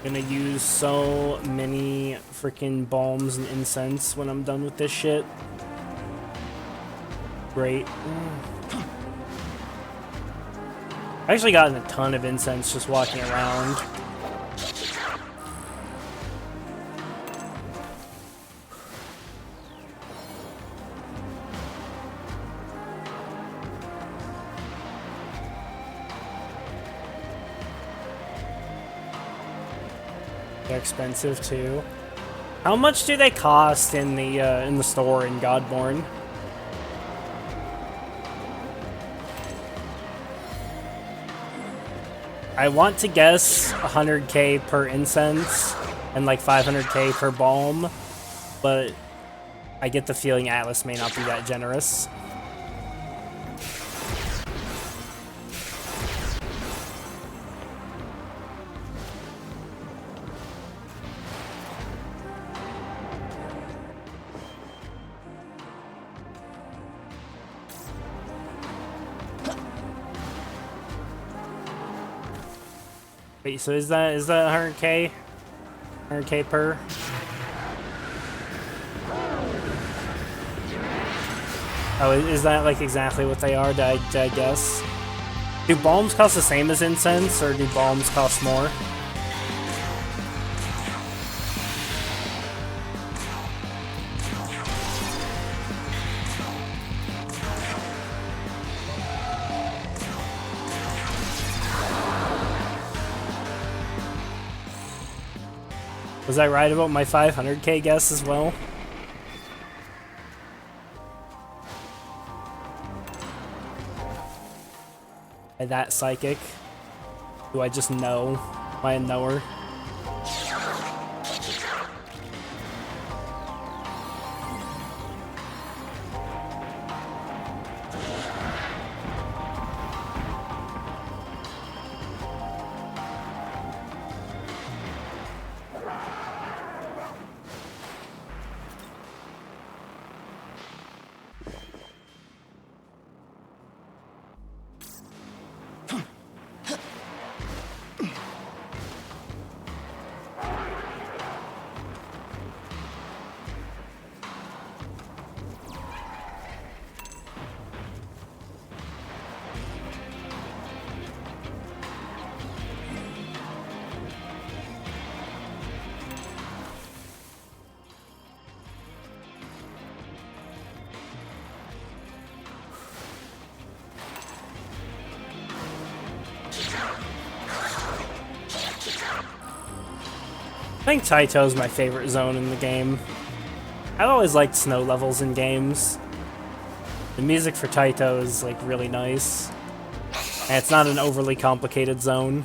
Gonna use so many freaking balms and incense when I'm done with this shit. Great. I've actually gotten a ton of incense just walking around. They're expensive too. How much do they cost in the store in Godborn? I want to guess 100k per incense and like 500k per balm, but I get the feeling Atlas may not be that generous. Wait, so is that 100k? 100k per? Oh, is that like exactly what they are? Did I guess? Do balms cost the same as incense, or do balms cost more? Was I right about my 500k guess as well? By that psychic? Do I just know? Am I a knower? I think Taito's my favorite zone in the game. I've always liked snow levels in games. The music for Taito is like really nice. And it's not an overly complicated zone.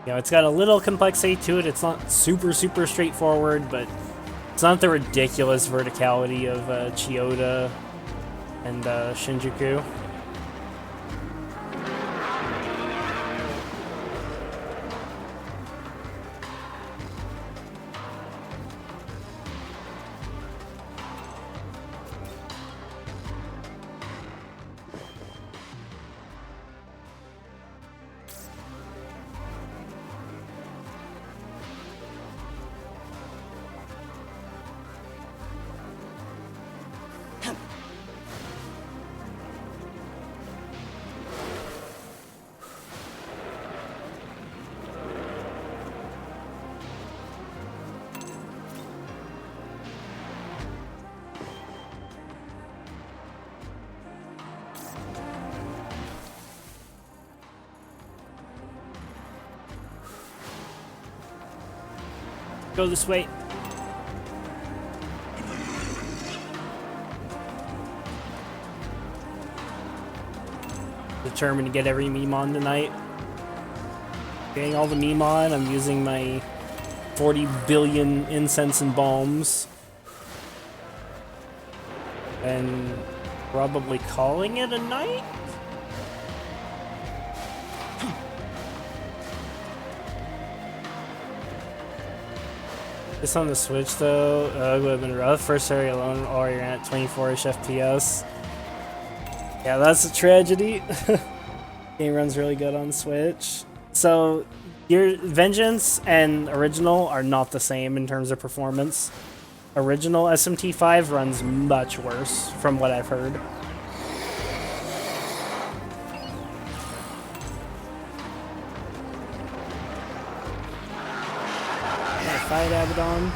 You know, it's got a little complexity to it. It's not super straightforward, but it's not the ridiculous verticality of Chiyoda and Shinjuku. Go this way. Determined to get every meme on tonight. Getting all the meme on. I'm using my 40 billion incense and balms. And probably calling it a night? This on the Switch though, it would have been rough. First area alone, or you're at 24ish FPS. Yeah, that's a tragedy. Game runs really good on Switch. So Your Vengeance and original are not the same in terms of performance. Original SMT5 runs much worse, from what I've heard. Fight Abaddon.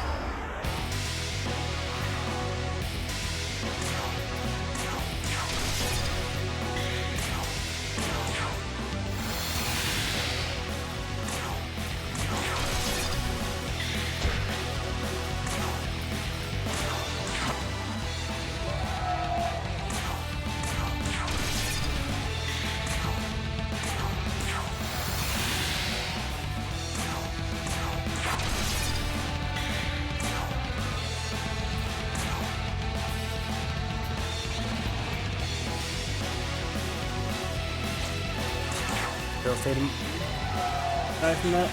Fade him back from that.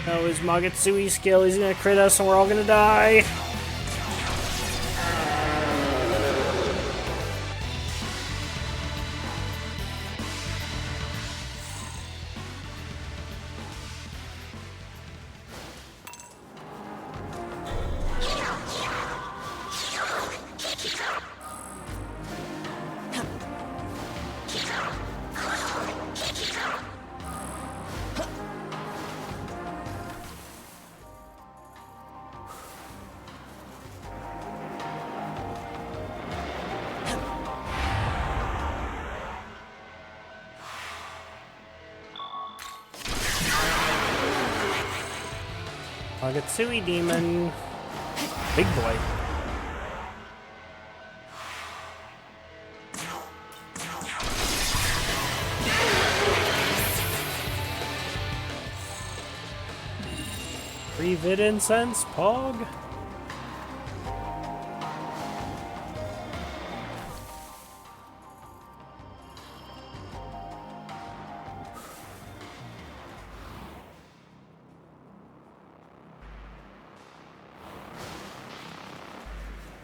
Oh, his Magatsuki skill, he's gonna crit us and we're all gonna die. Magatsuki demon. Big boy. Free vid incense, Pog.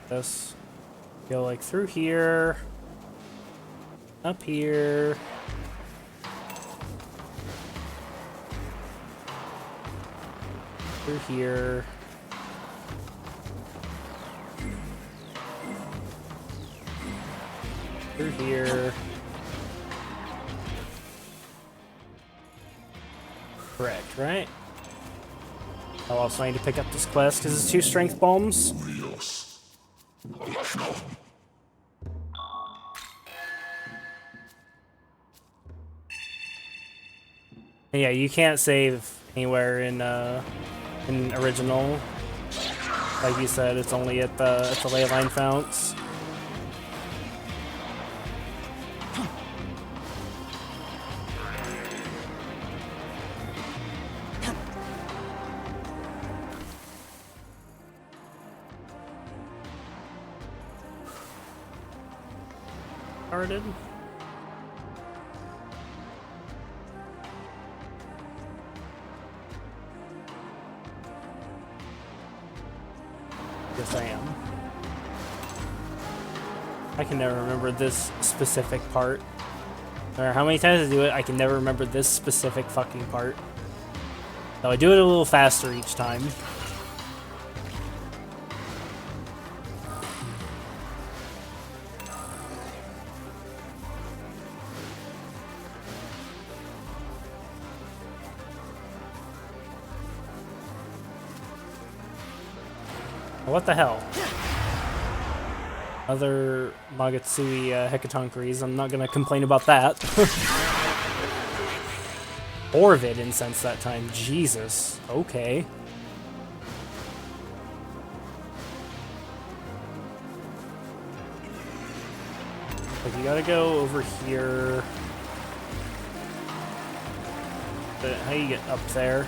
This go like through here, up here, through here, through here. Correct, right? I'll also need to pick up this quest because it's 2 strength bombs. And yeah, you can't save anywhere in original. Like you said, it's only at the ley line founts. Started. Yes, I am. I can never remember this specific part. No matter how many times I do it, I can never remember this specific fucking part. So I do it a little faster each time. What the hell? Other Magatsuki Hecatoncheires. I'm not gonna complain about that. Orvid incense that time. Jesus. Okay. Like, you gotta go over here. But how do you get up there?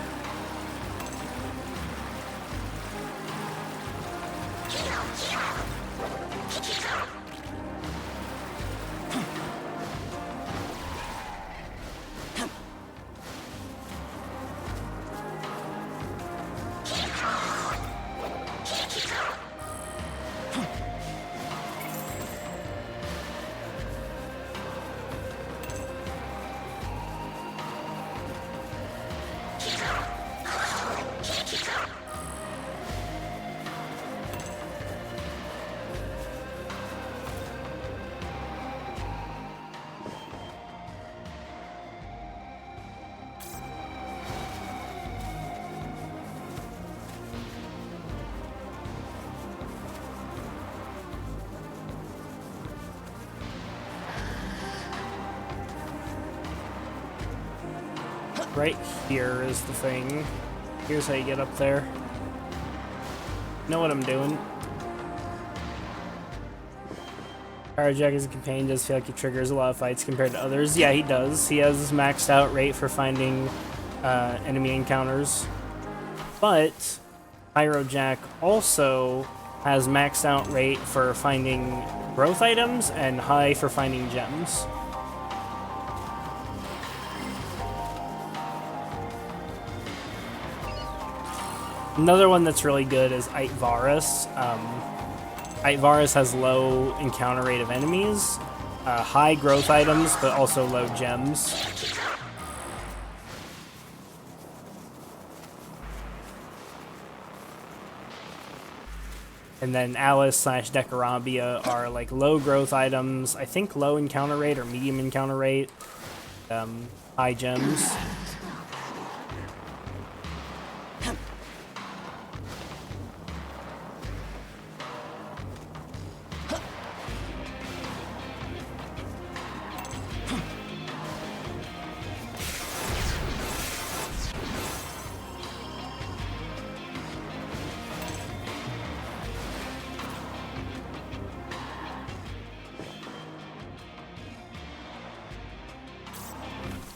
right here is the thing. Here's how you get up there. Know what I'm doing. Pyrojack as a companion does feel like he triggers a lot of fights compared to others. Yeah, he does. He has maxed out rate for finding enemy encounters. But Pyrojack also has maxed out rate for finding growth items and high for finding gems. Another one that's really good is Aitvarus. Aitvarus has low encounter rate of enemies, high growth items, but also low gems. And then Alice / Decorabia are like low growth items, I think low encounter rate or medium encounter rate, high gems.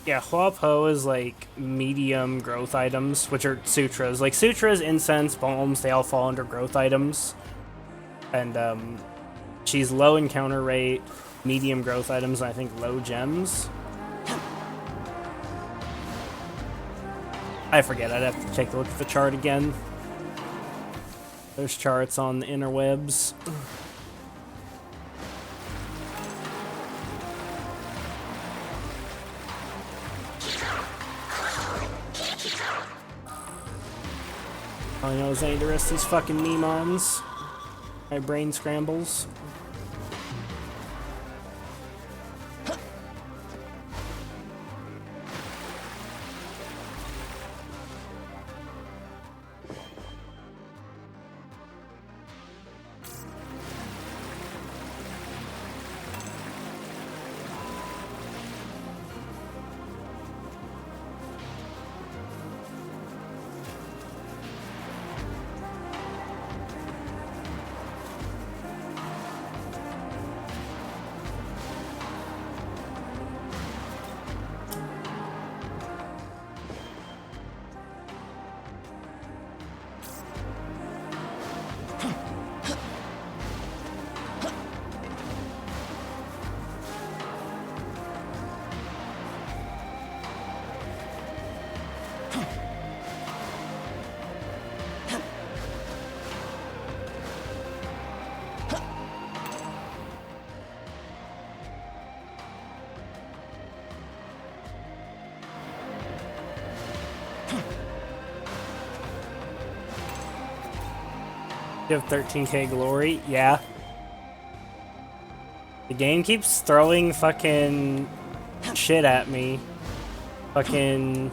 Yeah, Huapo is like medium growth items, which are sutras. Like sutras, incense, bombs, they all fall under growth items. And she's low encounter rate, medium growth items, and I think low gems. I forget, I'd have to take a look at the chart again. There's charts on the interwebs. All I know is I need to rest these fucking Memons. My brain scrambles. You have 13k glory? Yeah. The game keeps throwing fucking shit at me. Fucking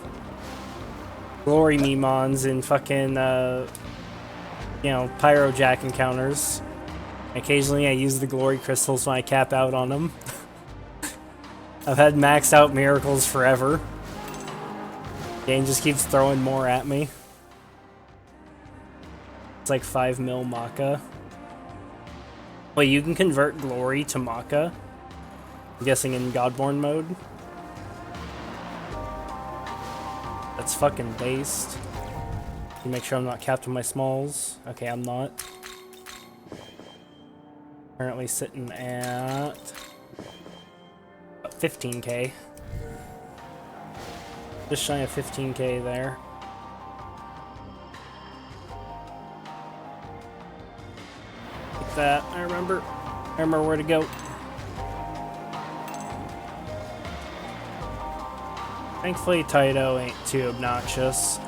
glory Memons and fucking, you know, Pyrojack encounters. Occasionally I use the glory crystals when I cap out on them. I've had maxed out miracles forever. The game just keeps throwing more at me. It's like 5 mil Maka. Wait, you can convert glory to Maka? I'm guessing in Godborn mode? That's fucking based. Can you make sure I'm not capped on my smalls? Okay, I'm not. Currently sitting at 15k. Just shy of 15k there. Like that. I remember where to go. Thankfully, Taito ain't too obnoxious.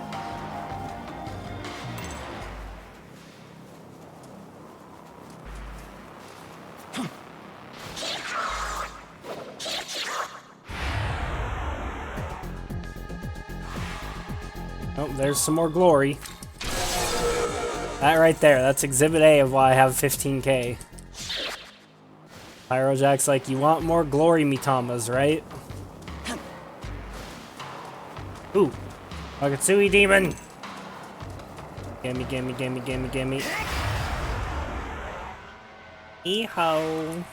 Oh, there's some more glory. That right there, that's Exhibit A of why I have 15k. Pyrojack's like, you want more glory Mitamas, right? Ooh. Wakatsui demon! Gimme, gimme, gimme, gimme, gimme. Eho.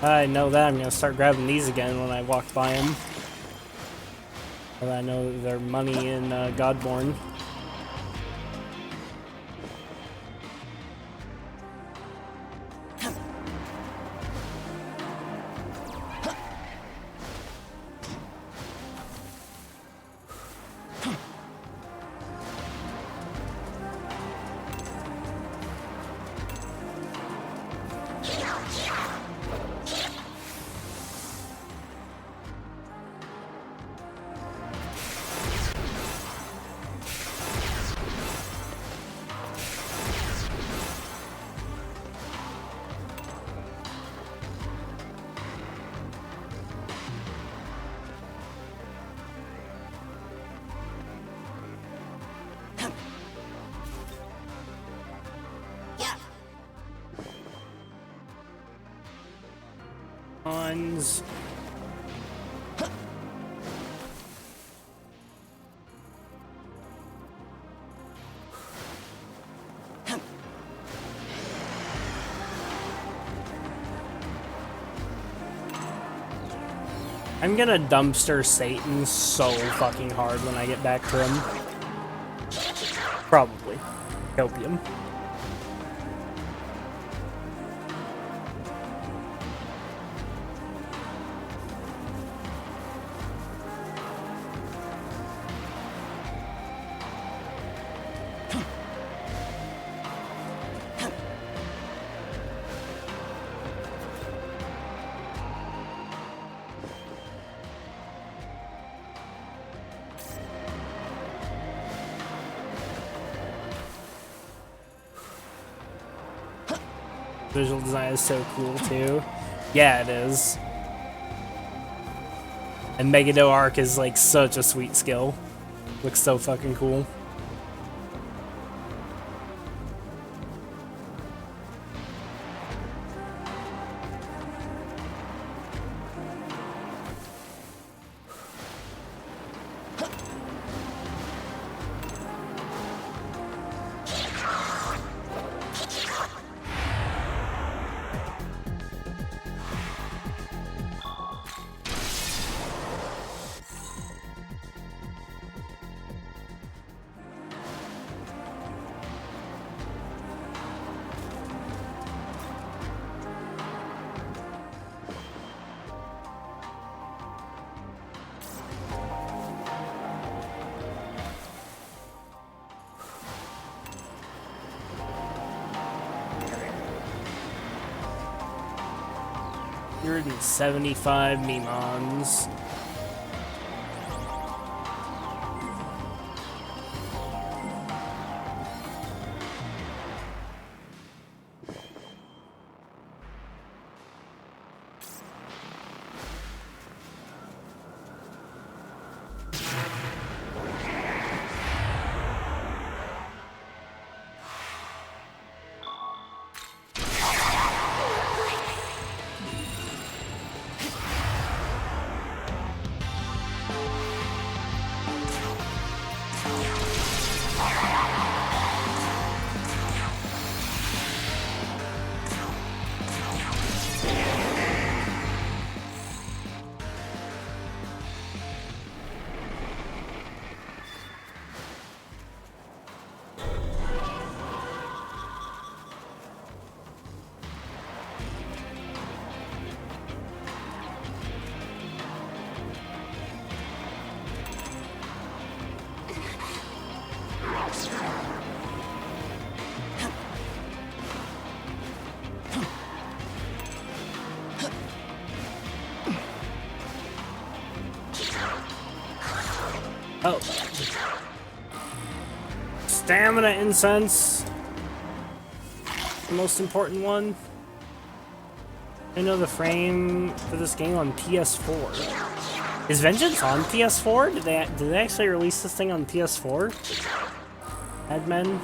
I know that I'm gonna start grabbing these again when I walk by them. But I know that they're money in Godborn. Ones. I'm gonna dumpster Satan so fucking hard when I get back to him. Probably. Opium. Visual design is so cool too. Yeah, it is. And Megado Arc is like such a sweet skill. Looks so fucking cool. You're in 75 Mimons. Oh. Stamina incense. The most important one. I know the frame for this game on PS4. Is Vengeance on PS4? Did they actually release this thing on PS4? Admin?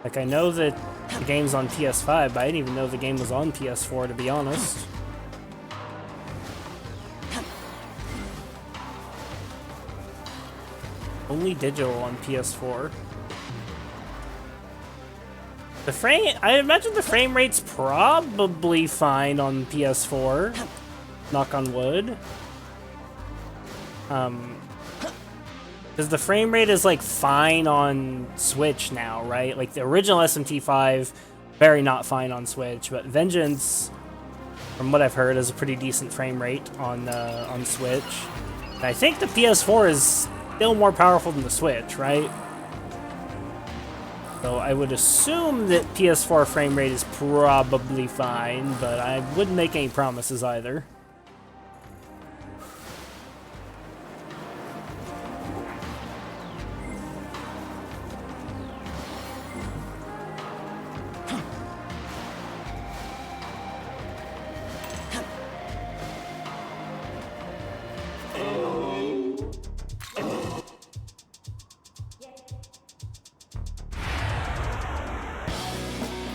Like, I know that the game's on PS5, but I didn't even know the game was on PS4, to be honest. Only digital on PS4. The frame, I imagine the frame rate's probably fine on PS4. Knock on wood. Because the frame rate is like fine on Switch now, right? Like the original SMT5, very not fine on Switch, but Vengeance, from what I've heard, is a pretty decent frame rate on Switch. And I think the PS4 is still more powerful than the Switch, right? So I would assume that PS4 frame rate is probably fine, but I wouldn't make any promises either.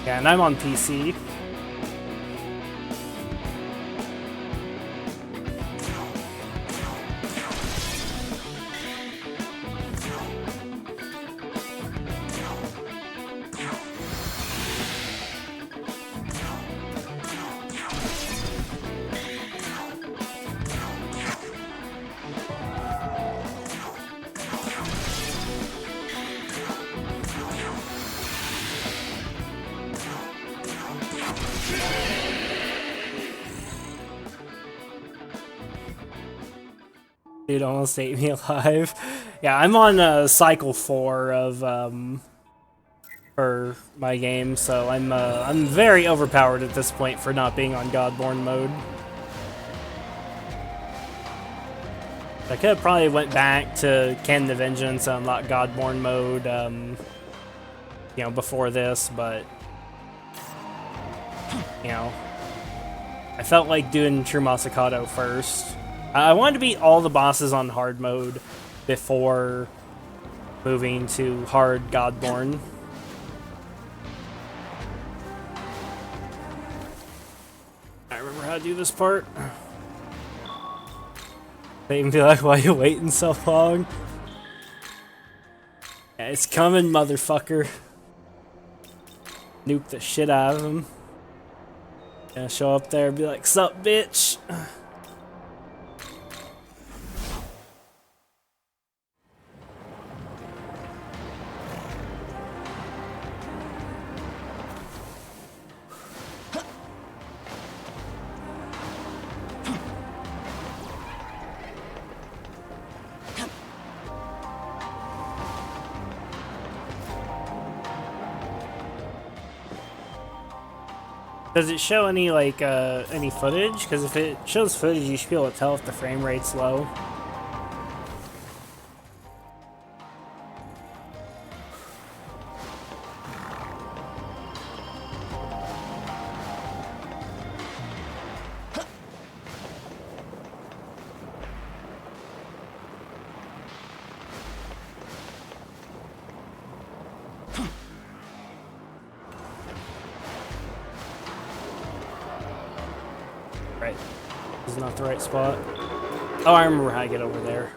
Yeah, and I'm on PC. Dude almost ate me alive. Yeah, I'm on cycle 4 of for my game, so I'm very overpowered at this point for not being on Godborn mode. I could have probably went back to Canon of Vengeance and unlock Godborn mode, you know, before this, but you know, I felt like doing True Masakato first. I wanted to beat all the bosses on hard mode before moving to hard Godborn. I remember how to do this part. They even be like, why are you waiting so long? Yeah, it's coming, motherfucker. Nuke the shit out of him. Gonna show up there and be like, sup, bitch? Does it show any, like, any footage? Because if it shows footage, you should be able to tell if the frame rate's low. Right. This is not the right spot. Oh, I remember how to get over there.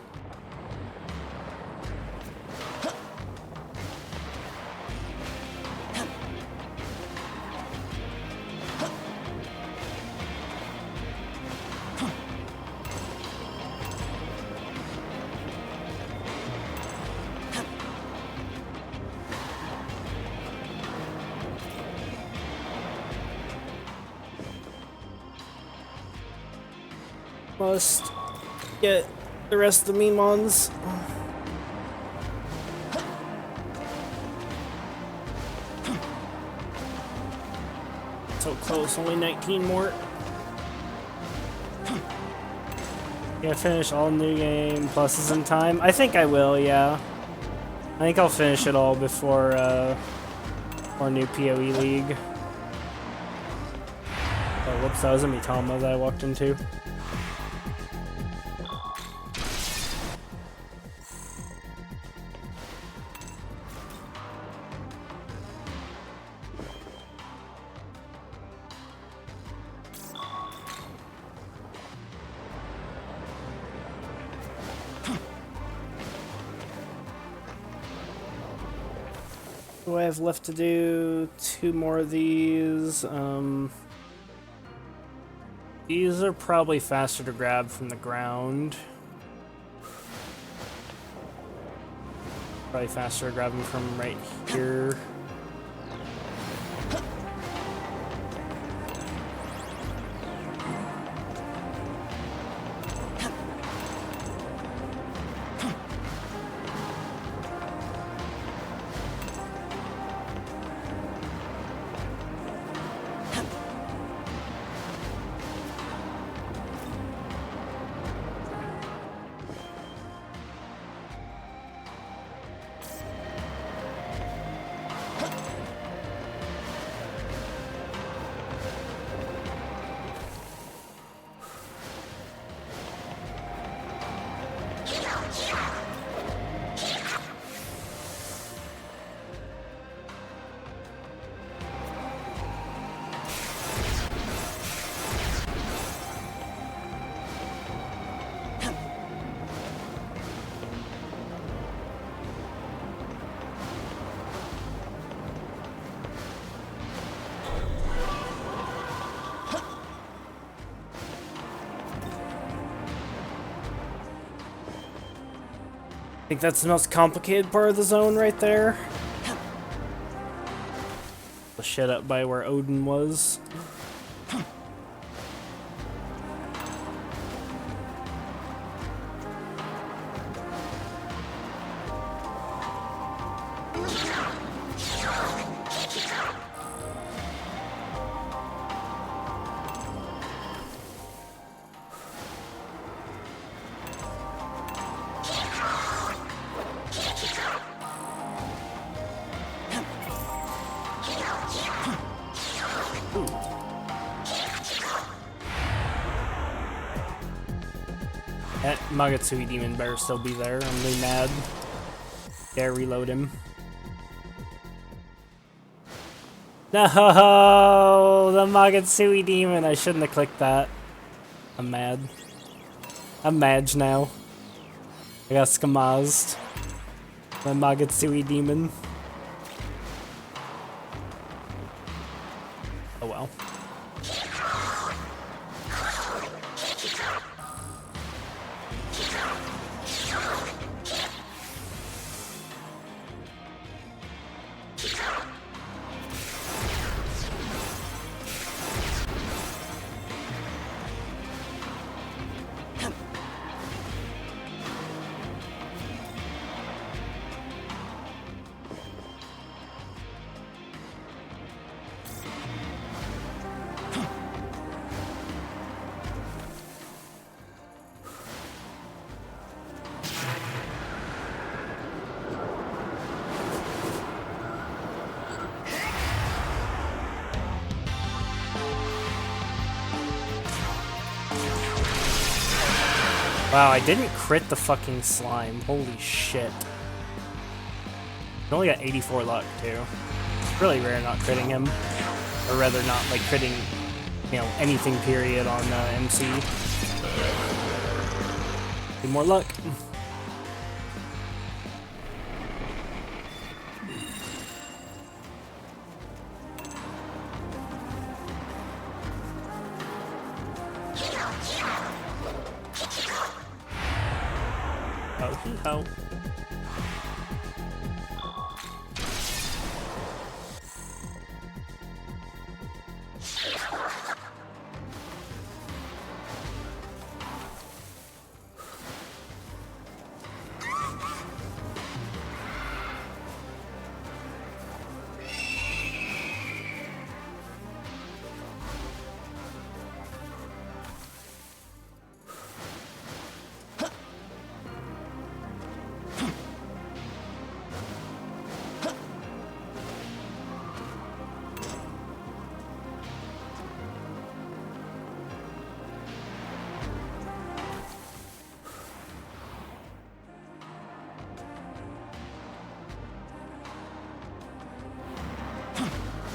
Must get the rest of the Mimons. So close, only 19 more. Yeah, finish all new game pluses in time. I think I will, yeah. I think I'll finish it all before our new PoE league. Oh, whoops, that was a Mitama that I walked into. What do I have left to do? 2 more of these. These are probably faster to grab from the ground. Probably faster to grab them from right here. I think that's the most complicated part of the zone right there. The shit up by where Odin was. That Magatsui demon better still be there. I'm really mad. Yeah, reload him. No, the Magatsui demon. I shouldn't have clicked that. I'm mad. I'm mad now. I got skamazed. The Magatsui demon. Oh well. Wow, I didn't crit the fucking slime. Holy shit. I only got 84 luck, too. It's really rare not critting him. Or rather, not, like, critting, you know, anything, period, on MC. Need more luck. Oh.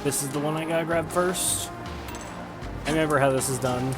This is the one I gotta grab first. I remember how this is done.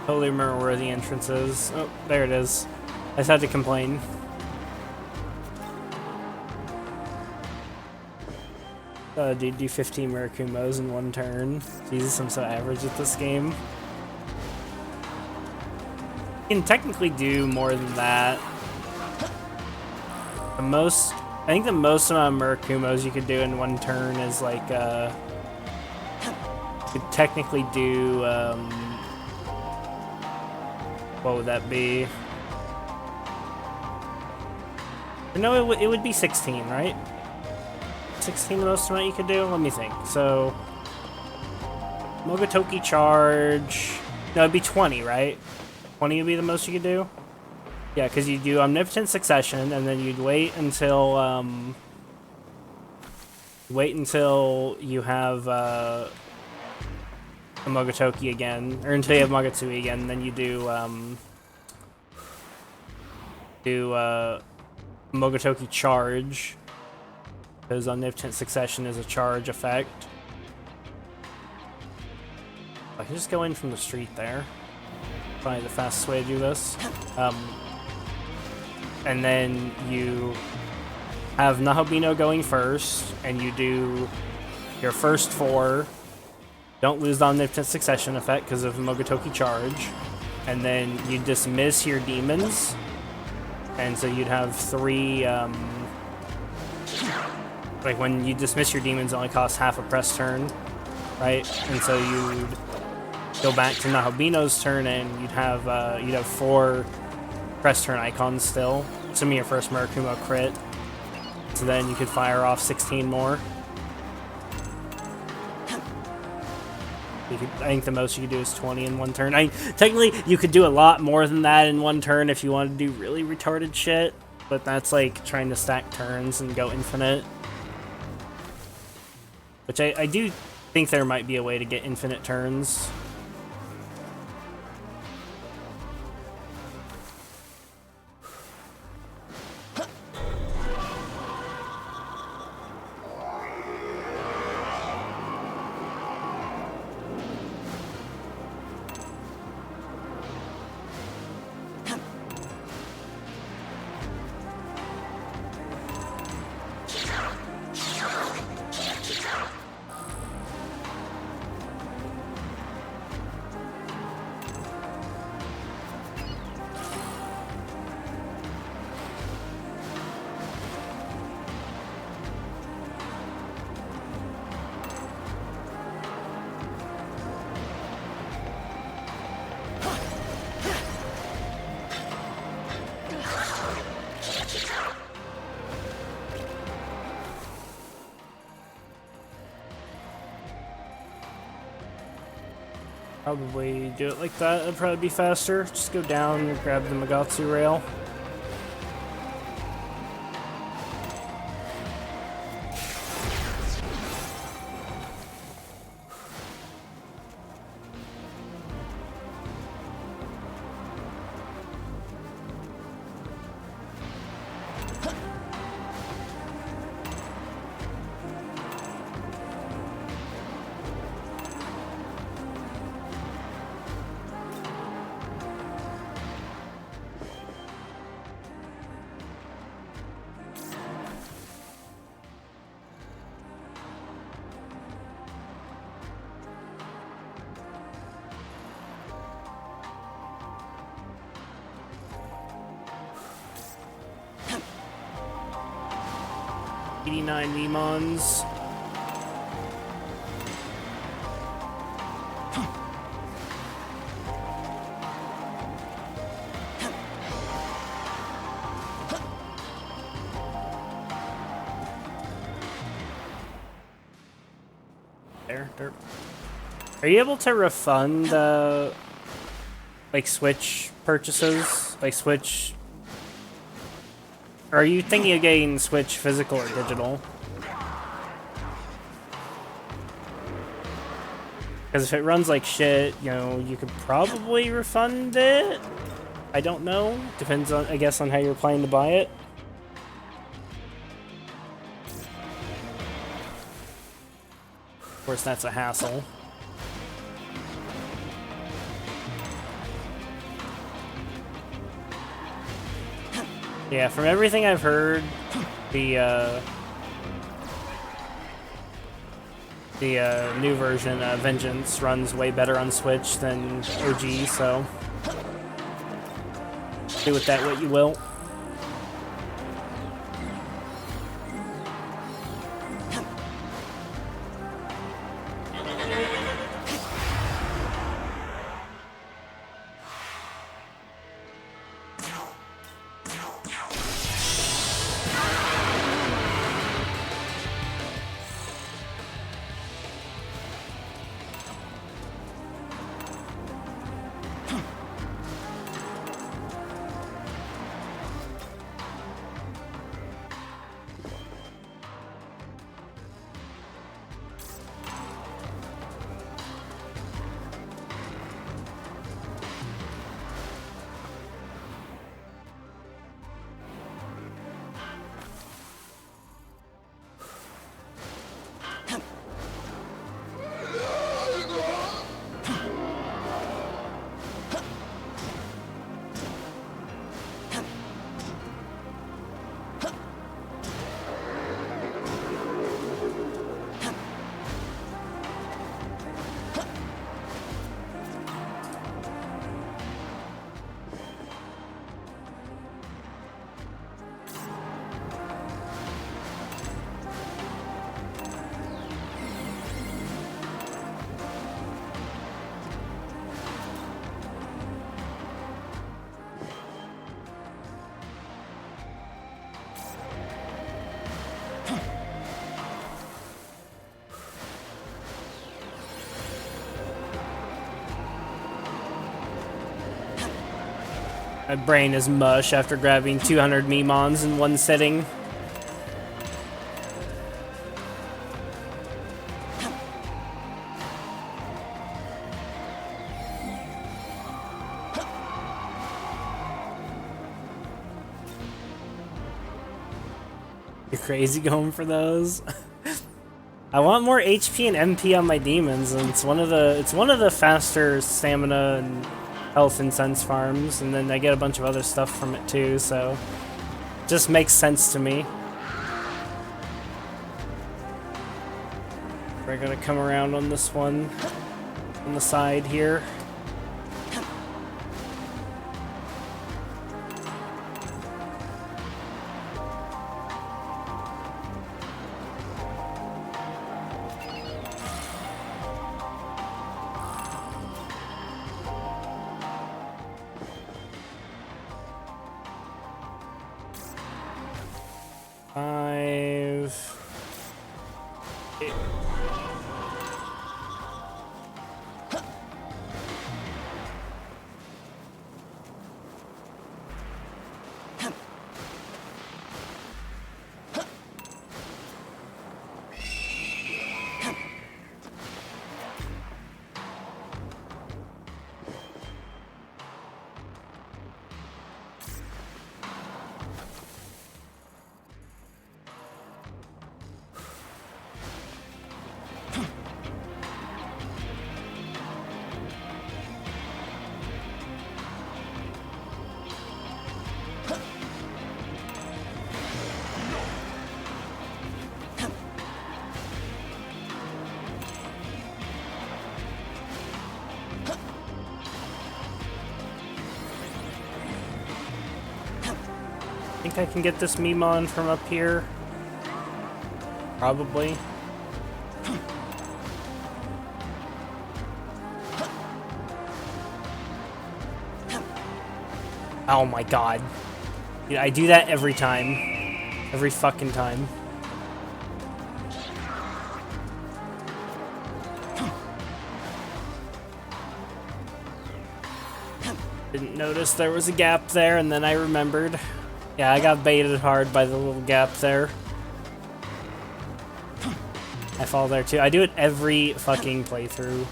Totally remember where the entrance is. Oh, there it is. I just had to complain. Dude, do 15 Murakumos in one turn. Jesus, I'm so average at this game. You can technically do more than that. I think the most amount of Murakumos you could do in one turn is like, you could technically do, what would that be? No, it would be 16, right? 16 the most amount you could do? Let me think. So, Mogatoki charge. No, it'd be 20, right? 20 would be the most you could do? Yeah, because you do Omnipotent Succession, and then you'd wait until you have a Mogatoki again, or until you have Mogatsuki again, and then you do Mogatoki charge, because Omnipotent Succession is a charge effect. I can just go in from the street there. Probably the fastest way to do this. And then you have Nahobino going first, and you do your first 4. Don't lose the Omnipotent Succession effect because of Mogatoki charge. And then you dismiss your demons. And so you'd have 3, like when you dismiss your demons, it only costs half a press turn, right? And so you'd go back to Nahobino's turn, and you'd have 4 press turn icons still, assuming your first Murakumo crit. So then you could fire off 16 more. I think the most you could do is 20 in one turn. Technically, you could do a lot more than that in one turn if you wanted to do really retarded shit, but that's like trying to stack turns and go infinite. Which I do think there might be a way to get infinite turns. Probably do it like that. It'd probably be faster. Just go down and grab the Magatsu rail. 89 Memons. There, derp. Are you able to refund like Switch purchases? Like Switch? Or are you thinking of getting Switch physical or digital? Because if it runs like shit, you know, you could probably refund it. I don't know. Depends on, I guess, on how you're planning to buy it. Of course, that's a hassle. Yeah, from everything I've heard, the new version, Vengeance, runs way better on Switch than OG, so do with that what you will. My brain is mush after grabbing 200 Memons in one sitting. You're crazy going for those. I want more HP and MP on my demons, and it's one of the faster stamina and health and sense farms, and then I get a bunch of other stuff from it too, so it just makes sense to me. We're gonna come around on this one on the side here. I think I can get this Memon from up here. Probably. Oh my god. Dude, I do that every time. Every fucking time. Didn't notice there was a gap there, and then I remembered. Yeah, I got baited hard by the little gap there. I fall there too. I do it every fucking playthrough.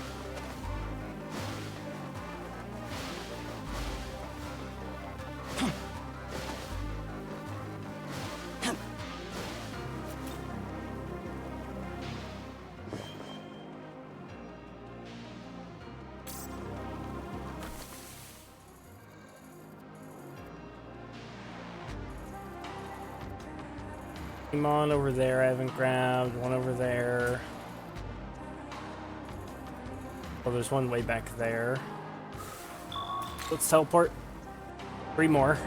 On over there, I haven't grabbed one over there. Oh, there's one way back there. Let's teleport. 3 more.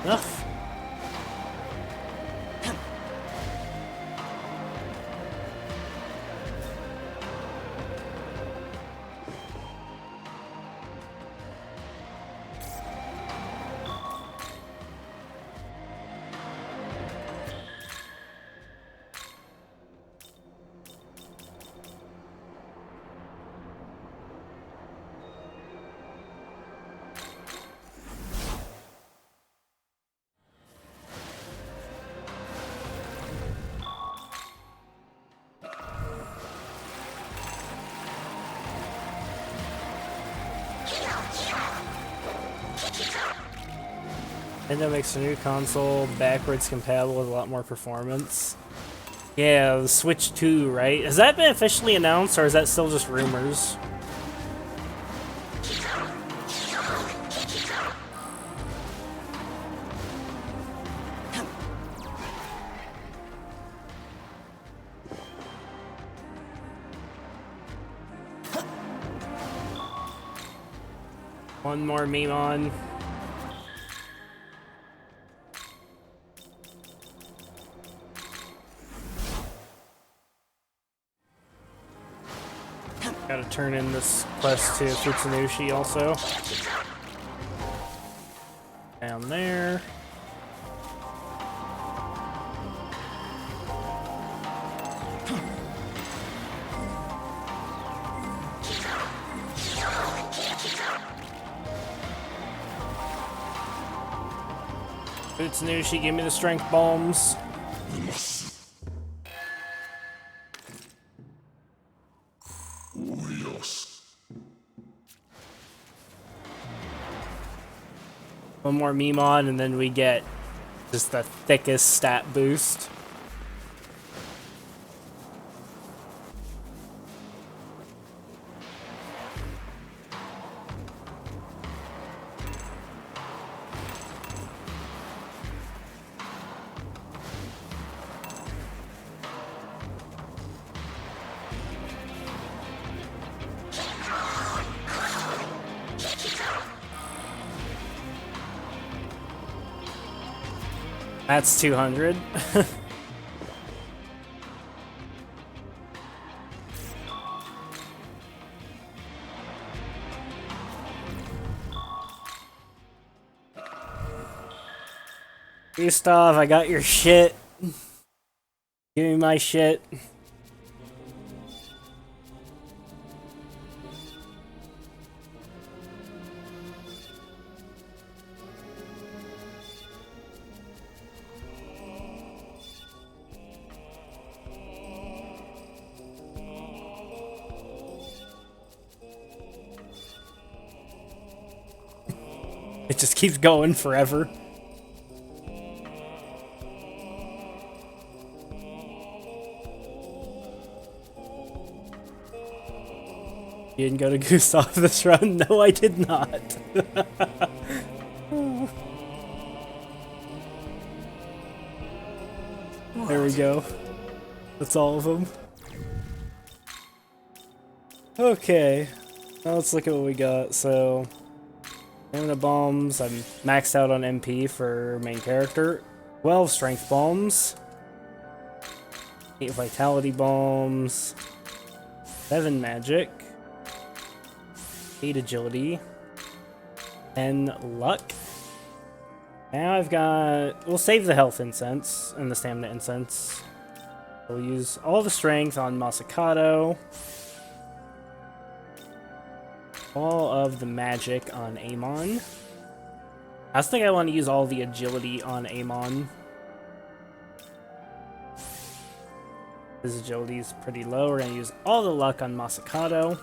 Enough. And that makes the new console backwards compatible with a lot more performance. Yeah, the Switch 2, right? Has that been officially announced, or is that still just rumors? One more meme on. Gotta turn in this quest to Futsunushi also. Down there. Futsunushi, give me the strength bombs. One more meme on, and then we get just the thickest stat boost. That's 200. Gustav, I got your shit. Give me my shit. It just keeps going forever. You didn't go to Gustav this run? No, I did not. There we go. That's all of them. Okay. Now let's look at what we got. So, stamina bombs. I'm maxed out on MP for main character. 12 strength bombs. 8 vitality bombs. 7 magic. 8 agility. 10 luck. Now I've got... We'll save the health incense and the stamina incense. We'll use all the strength on Masakato. All of the magic on Amon. I also think I want to use all the agility on Amon. His agility is pretty low. We're going to use all the luck on Masakato.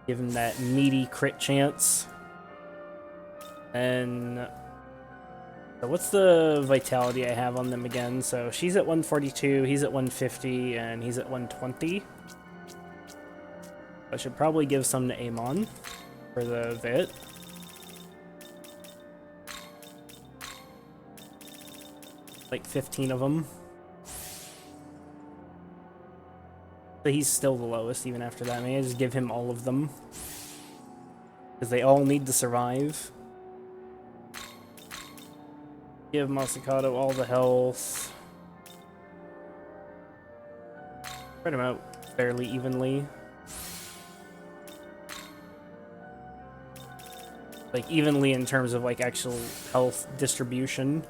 Give him that meaty crit chance. And... So what's the vitality I have on them again? So she's at 142, he's at 150, and he's at 120. I should probably give some to Amon for the Vit. Like 15 of them. But he's still the lowest even after that. Maybe I just give him all of them. Because they all need to survive. Give Masakato all the health. Spread him out fairly evenly. Like, evenly in terms of, like, actual health distribution.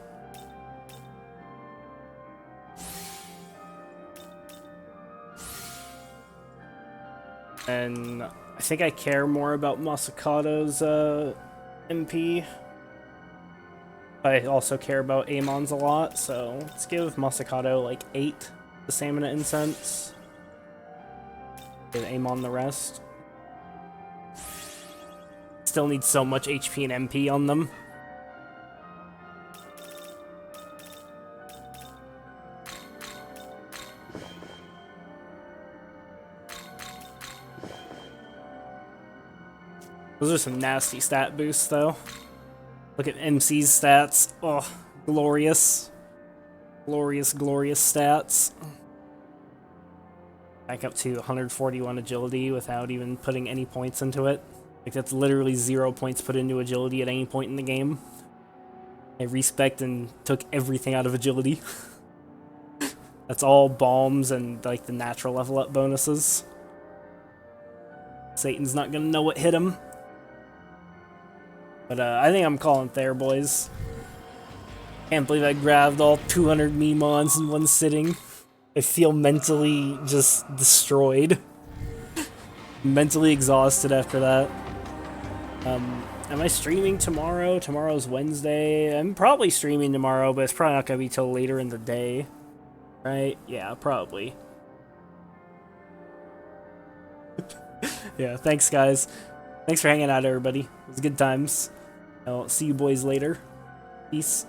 And I think I care more about Masakato's MP. I also care about Amon's a lot, so let's give Masakato like 8 the stamina incense. Give Amon the rest. Still need so much HP and MP on them. Those are some nasty stat boosts, though. Look at MC's stats. Oh, glorious. Glorious, glorious stats. Back up to 141 agility without even putting any points into it. Like, that's literally 0 points put into agility at any point in the game. I respect and took everything out of agility. That's all bombs and, like, the natural level up bonuses. Satan's not gonna know what hit him. But I think I'm calling it there, boys. Can't believe I grabbed all 200 Mimons in one sitting. I feel mentally just destroyed. Mentally exhausted after that. Am I streaming tomorrow? Tomorrow's Wednesday. I'm probably streaming tomorrow, but it's probably not going to be till later in the day. Right? Yeah, probably. Yeah, thanks, guys. Thanks for hanging out, everybody. It was good times. I'll see you boys later. Peace.